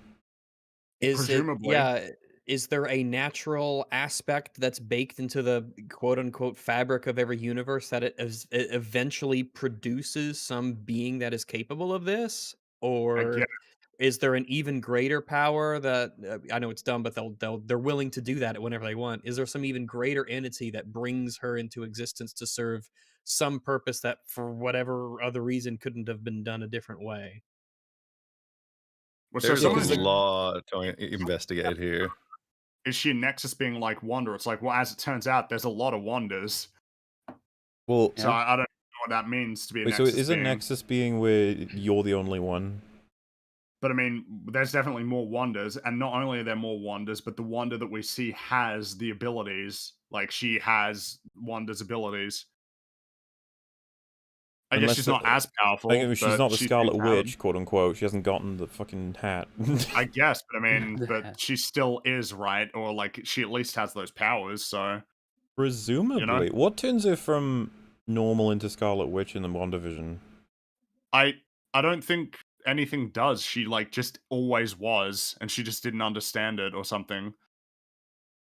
is it Presumably. yeah, is there a natural aspect that's baked into the quote unquote fabric of every universe that it eventually produces some being that is capable of this? I guess. Or is there an even greater power that I know it's dumb, but they're willing to do that whenever they want? Is there some even greater entity that brings her into existence to serve some purpose that, for whatever other reason, couldn't have been done a different way? Well, so There's Yeah, a someone because like, lot to investigate here. is she a Nexus being like Wanda? It's like, well, as it turns out, there's a lot of Wanders. well, So Yeah. I don't know what that means to be a wait, so Nexus is a being. Nexus being where you're the only one? But I mean, there's definitely more Wanders, and not only are there more Wanders, but the Wanda that we see has the abilities. Like she has Wanda's abilities. I guess she's not as powerful. I mean, she's but not the she's Scarlet empowered. Witch, quote unquote. She hasn't gotten the fucking hat. I guess, but I mean, The but hat. she still is, right? Or like she at least has those powers, so Presumably. What turns her from normal into Scarlet Witch in the WandaVision? I don't think anything does. She like just always was, and she just didn't understand it or something.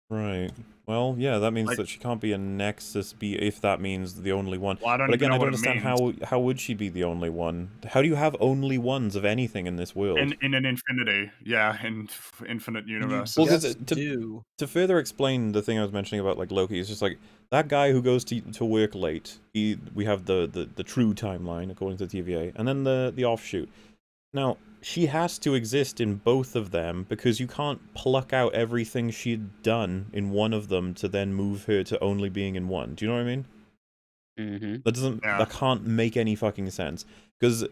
Right. Well, yeah, that means Like- that she can't be a Nexus if that means the only one. Well, I don't But even again, know I don't what it understand means. how would she be the only one? How do you have only ones of anything in this world? In an infinity, yeah, in infinite universes. Well, 'cause Just do. to further explain the thing I was mentioning about like Loki, it's just like that guy who goes to work late. We have the true timeline according to the TVA, and then the offshoot. Now she has to exist in both of them because you can't pluck out everything she'd done in one of them to then move her to only being in one. Do you know what I mean? Mm-hmm. That can't make any fucking sense because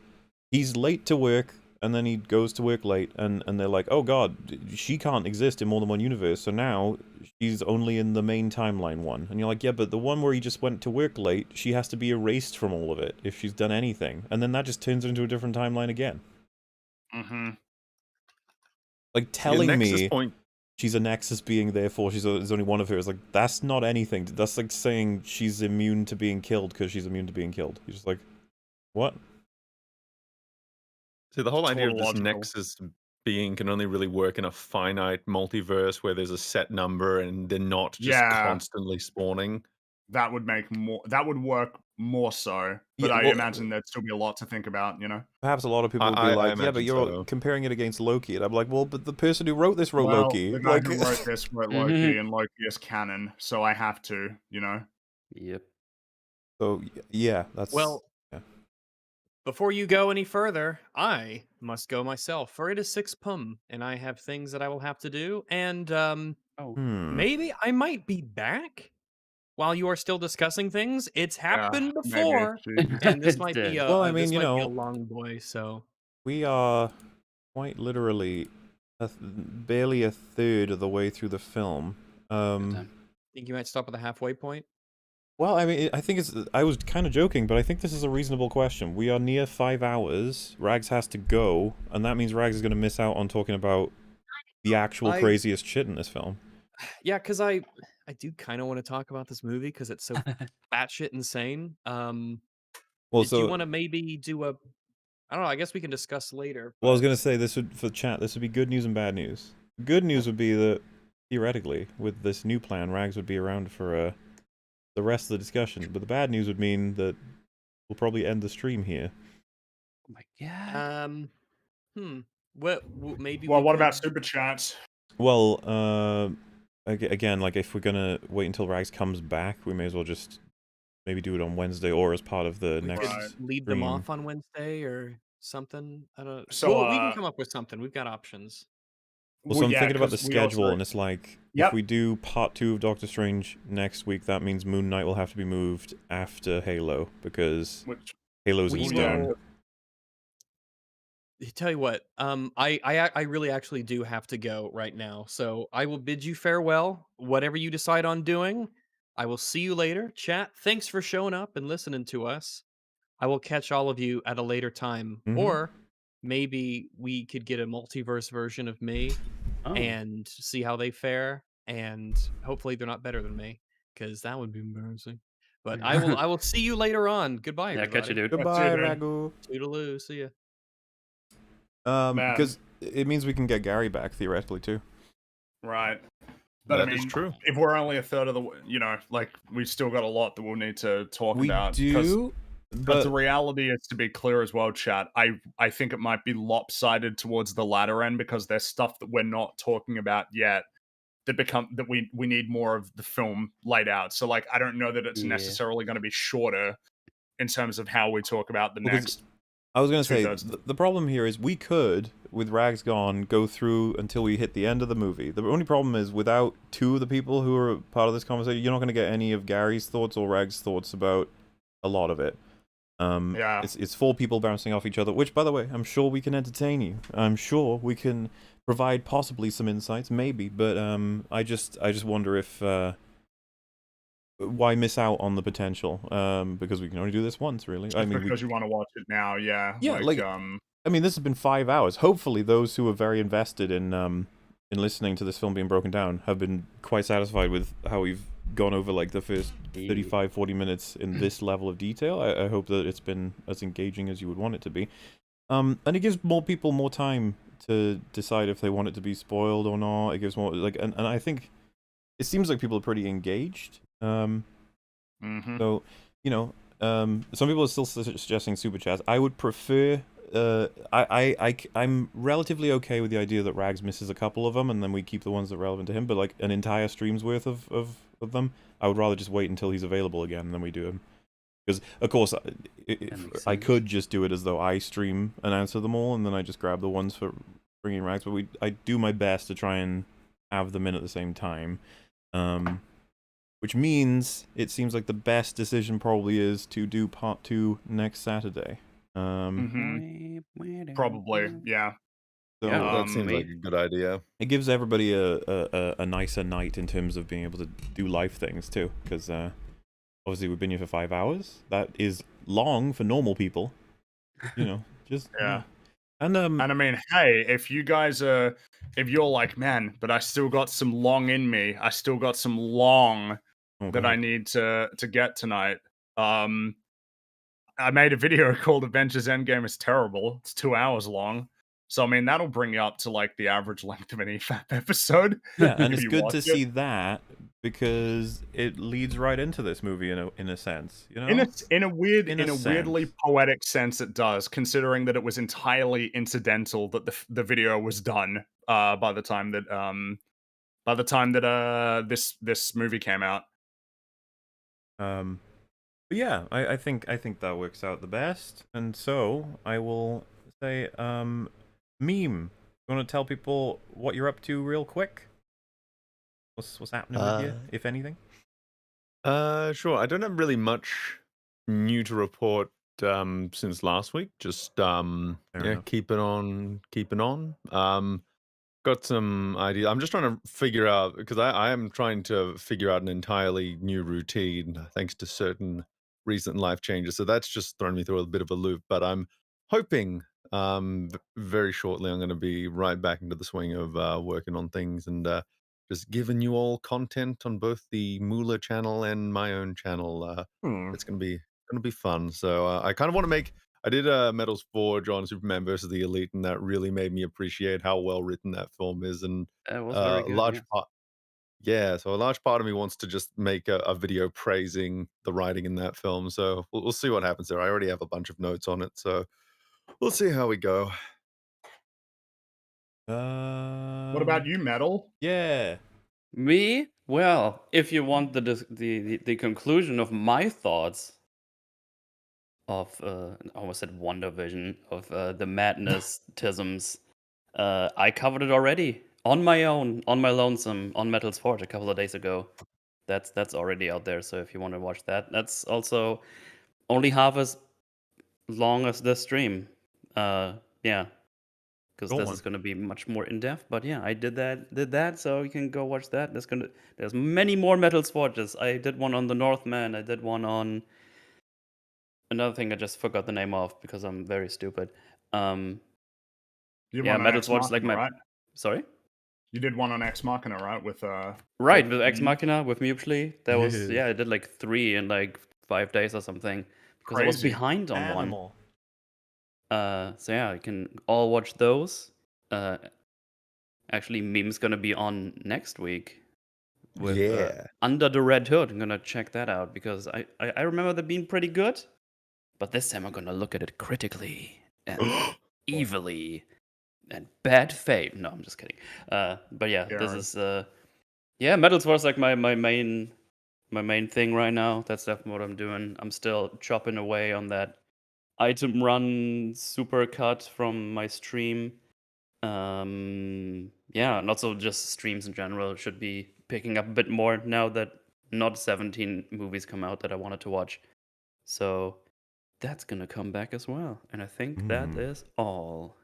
he's late to work. And then he goes to work late, and they're like, oh god, she can't exist in more than one universe, so now she's only in the main timeline one. And you're like, yeah, but the one where he just went to work late, she has to be erased from all of it if she's done anything. And then that just turns it into a different timeline again. Mm-hmm. Like, telling me Point. she's a Nexus being, therefore there's only one of her is like, that's not anything. That's like saying she's immune to being killed because she's immune to being killed. You're just like, what? See, the whole idea of this Tautological. Nexus being can only really work in a finite multiverse where there's a set number and they're not just Yeah. constantly spawning. That would make more. That would work more so. But Yeah, I well- imagine there'd still be a lot to think about. You know. Perhaps a lot of people will be I like, yeah, but imagine you're so. comparing it against Loki. And I'm like, well, but the person who wrote this wrote Well, Loki. the guy Like, who wrote this wrote Loki, and Loki is canon, so I have to. You know. Yep. so, yeah, that's... Well, yeah. before you go any further, I must go myself, for it is 6 p.m. and I have things that I will have to do. And Oh. maybe I might be back while you are still discussing things. It's happened maybe. before, Jesus. and this It might did. be Well, I this mean, you might be a know- long boy. So We are quite literally barely a third of the way through the film. Goddamn. think you might stop at the halfway point. Well, I mean, I think it's... I was kind of joking, but I think this is a reasonable question. We are near 5 hours. Rags has to go, and that means Rags is going to miss out on talking about the actual craziest shit in this film. Yeah, because I do kind of want to talk about this movie because it's so batshit insane. Well, Do you want to maybe do a? I don't know. I guess we can discuss later. Well, I was but- going to say, this would, for chat, this would be good news and bad news. Good news would be that, theoretically, with this new plan, Rags would be around for the rest of the discussion. But the bad news would mean that we'll probably end the stream here. Oh my god. Maybe. Well, we what about could- super chats? Well, again, like, if we're going to wait until Rags comes back, we may as well just maybe do it on Wednesday or as part of the we next... could Right. leave them stream. off on Wednesday or something? I don't. So, Well, we can come up with something. We've got options. Well, so I'm yeah, thinking about the 'cause we schedule, also- and it's like, Yep. if we do part 2 of Doctor Strange next week, that means Moon Knight will have to be moved after Halo, because Which Halo's in We stone. will- Tell you what, I really actually do have to go right now, so I will bid you farewell. Whatever you decide on doing, I will see you later. Chat, thanks for showing up and listening to us. I will catch all of you at a later time, Mhm. or maybe we could get a multiverse version of me Oh. and see how they fare, and hopefully they're not better than me, because that would be embarrassing. But I will see you later on. Goodbye, Yeah, everybody. catch you, dude. Goodbye, dude. Ragu. Toodaloo. See ya. Man. Because it means we can get Gary back, theoretically, too. right. But That I is mean, true. if we're only a third of the, like we've still got a lot that we'll need to talk We about. 'cause- do, But but... the reality is, to be clear as well, chat, I think it might be lopsided towards the latter end because there's stuff that we're not talking about yet that we need more of the film laid out. So like I don't know that it's Yeah. necessarily going to be shorter in terms of how we talk about the Because- next. I was going to say, two-thirds. the problem here is we could, with Rags gone, go through until we hit the end of the movie. The only problem is, without 2 of the people who are part of this conversation, you're not going to get any of Gary's thoughts or Rags' thoughts about a lot of it. Yeah. It's 4 people bouncing off each other, which, by the way, I'm sure we can entertain you. I'm sure we can provide possibly some insights, maybe, but I just wonder if why miss out on the potential? Because we can only do this once, really. I Just mean, because you want to watch it now, yeah. yeah, like, um, I mean, this has been 5 hours. Hopefully, those who are very invested in listening to this film being broken down have been quite satisfied with how we've gone over like the first 35, 40 minutes in this level of detail. I hope that it's been as engaging as you would want it to be. And it gives more people more time to decide if they want it to be spoiled or not. It gives more like, and I think it seems like people are pretty engaged. So, you know, some people are still suggesting super chats. I would prefer. I'm relatively okay with the idea that Rags misses a couple of them, and then we keep the ones that are relevant to him. But like an entire stream's worth of them, I would rather just wait until he's available again, and then we do him. Because of course, I could just do it as though I stream and answer them all, and then I just grab the ones for bringing Rags. But I do my best to try and have them in at the same time. Which means it seems like the best decision probably is to do part 2 next Saturday. Probably, yeah. So, Yeah, That seems like a good idea. it gives everybody a nicer night in terms of being able to do live things too, because obviously we've been here for 5 hours. That is long for normal people, you know. Just Yeah. And And I mean, hey, if you guys are, if you're like, man, but I still got some long in me. I still got some long that I need to get tonight. I made a video called Avengers Endgame is Terrible. It's 2 hours long. So I mean that'll bring you up to like the average length of an EFAP episode. yeah, and if it's you good watch to it. see that because it leads right into this movie in a sense, you know. In a weirdly sense. poetic sense, it does, considering that it was entirely incidental that the video was done by the time that this movie came out. But yeah, I think that works out the best, and so I will say, Meme, you want to tell people what you're up to real quick? What's happening with you, if anything? Sure. I don't have really much new to report since last week. Just enough. keeping on. Got some idea. I'm just trying to figure out because I am trying to figure out an entirely new routine thanks to certain recent life changes. So that's just thrown me through a bit of a loop. But I'm hoping very shortly I'm going to be right back into the swing of working on things and just giving you all content on both the Moolah channel and my own channel. It's going to be fun. So I kind of want to make. I did Metal's Forge on Superman versus the Elite, and that really made me appreciate how well written that film is. And It was very a good. large Yeah. part, yeah. So a large part of me wants to just make a video praising the writing in that film. So we'll see what happens there. I already have a bunch of notes on it, so we'll see how we go. What about you, Metal? Yeah. Me? Well, if you want the conclusion of my thoughts of I almost said WandaVision of the madness tisms, I covered it already on my own, on my lonesome, on Metal's Forge a couple of days ago. That's already out there. So if you want to watch that, that's also only half as long as this stream. Yeah, because Go this on. is going to be much more in depth. But yeah, I did that, so you can go watch that. There's many more Metal Forges. I did one on the Northman. I did one on another thing I just forgot the name of because I'm very stupid. You did Yeah, one on Metal Ex Forge like Machina, my. right? Sorry. You did one on Ex Machina, right? With Right, with Ex Machina with Mupli. That was Yes. I did like 3 in like 5 days or something because I was Crazy. behind on Animal. one. So yeah, you can all watch those. Actually, Meme's gonna be on next week with Yeah. Under the Red Hood. I'm gonna check that out because I remember that being pretty good, but this time I'm gonna look at it critically and evilly and bad faith. No, I'm just kidding. But yeah, this Garen. is yeah, Metal's Wars like my main thing right now. That's definitely what I'm doing. I'm still chopping away on that item run super cut from my stream. Yeah, and also just streams in general should be picking up a bit more now that not 17 movies come out that I wanted to watch. So that's gonna come back as well. And I think that is all.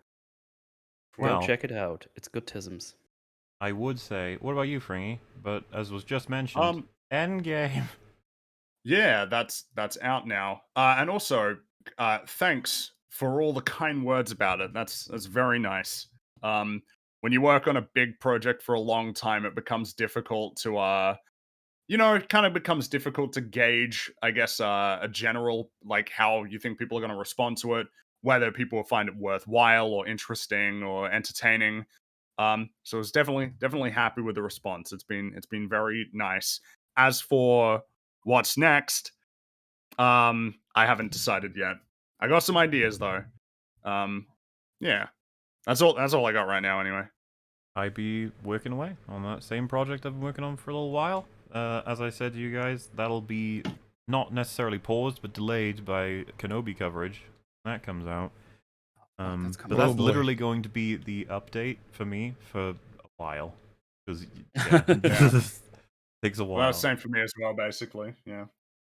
Well, Go check it out. It's good tisms. I would say, what about you, Fringy? But as was just mentioned, Endgame. Yeah, that's out now. And also, thanks for all the kind words about it. That's very nice. Um, when you work on a big project for a long time, it becomes difficult to it kind of becomes difficult to gauge, I guess, a general like how you think people are going to respond to it, whether people will find it worthwhile or interesting or entertaining. So I was definitely happy with the response. It's been very nice. As for what's next, I haven't decided yet. I got some ideas though. Um, yeah, that's all I got right now. Anyway. I be working away on that same project I've been working on for a little while. As I said to you guys, that'll be not necessarily paused, but delayed by Kenobi coverage. When that comes out. That's But coming that's Oh, boy. literally going to be the update for me for a while. Because, yeah, Yeah. takes a Well, while. same for me as well, basically. Yeah.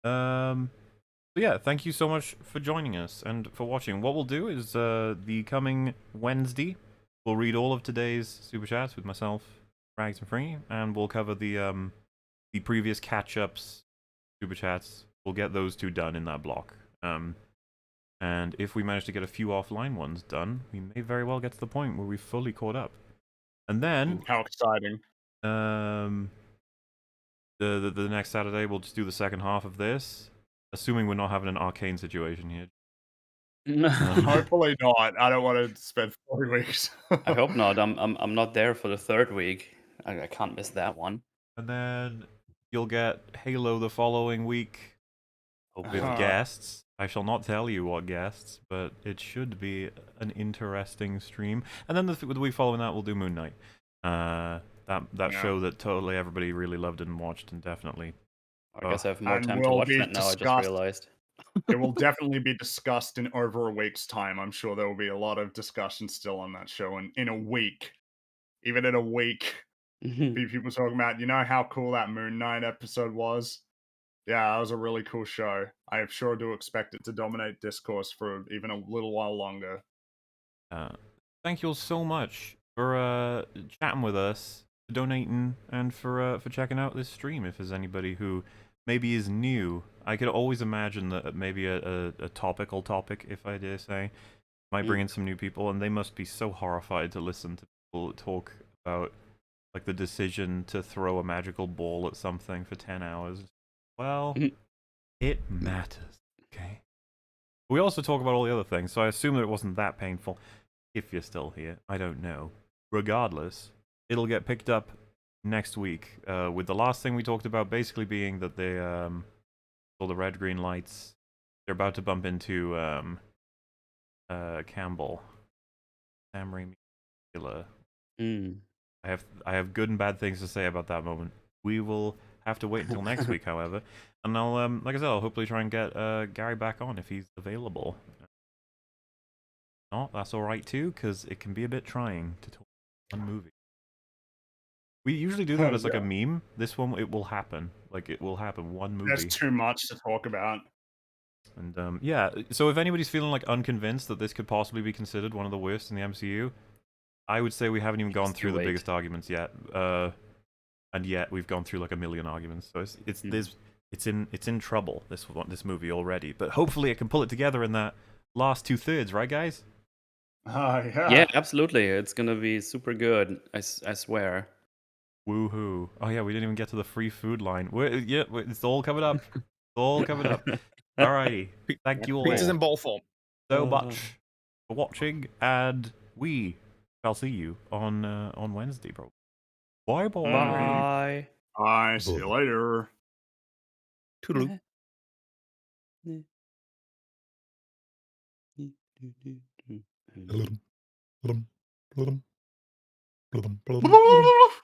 But yeah, thank you so much for joining us and for watching. What we'll do is the coming Wednesday, we'll read all of today's super chats with myself, Rags and Free, and we'll cover the previous catch-ups super chats. We'll get those two done in that block. And if we manage to get a few offline ones done, we may very well get to the point where we've fully caught up. And then How exciting! the next Saturday we'll just do the second half of this, assuming we're not having an arcane situation here. Hopefully not. I don't want to spend 4 weeks. I hope not. I'm not there for the third week. I can't miss that one. And then you'll get Halo the following week with guests. I shall not tell you what guests, but it should be an interesting stream. And then the week following that, we'll do Moon Knight. That show that totally everybody really loved and watched, and definitely. I guess I have more And time to will watch be that now. I just discussed. realized. It will definitely be discussed in over a week's time. I'm sure there will be a lot of discussion still on that show, and in a week, even in a week, be people talking about, how cool that Moon Knight episode was. Yeah, that was a really cool show. I am sure do expect it to dominate discourse for even a little while longer. Thank you all so much for chatting with us, for donating, and for checking out this stream. If there's anybody who maybe is new, I could always imagine that maybe a topical topic, if I dare say, might bring in some new people, and they must be so horrified to listen to people talk about like the decision to throw a magical ball at something for 10 hours. Well, it matters, okay? We also talk about all the other things, so I assume that it wasn't that painful. If you're still here, I don't know. Regardless, it'll get picked up next week, with the last thing we talked about basically being that they, all the red-green lights, they're about to bump into, Campbell. Sam Raimi. I have good and bad things to say about that moment. We will have to wait until next week, however. And I'll, like I said, I'll hopefully try and get Gary back on if he's available. No, that's alright too, because it can be a bit trying to talk one movie. We usually do that as like a meme. This one, it will happen. Like, it will happen. One movie. There's too much to talk about. And, yeah, so if anybody's feeling like unconvinced that this could possibly be considered one of the worst in the MCU, I would say we haven't even gone through the biggest arguments yet. And yet we've gone through like a million arguments. So it's in trouble, this movie already. But hopefully it can pull it together in that last 2/3, right, guys? Yeah. Yeah, absolutely. It's gonna be super good. I swear. Woohoo! Oh yeah, we didn't even get to the free food line. It's all covered up. It's all covered up. Alrighty. Thank you all Pizzas in bowl form. so much for watching, and we shall see you on Wednesday, bro. Bye bye. Bye. Bye. See you later. Toodaloo.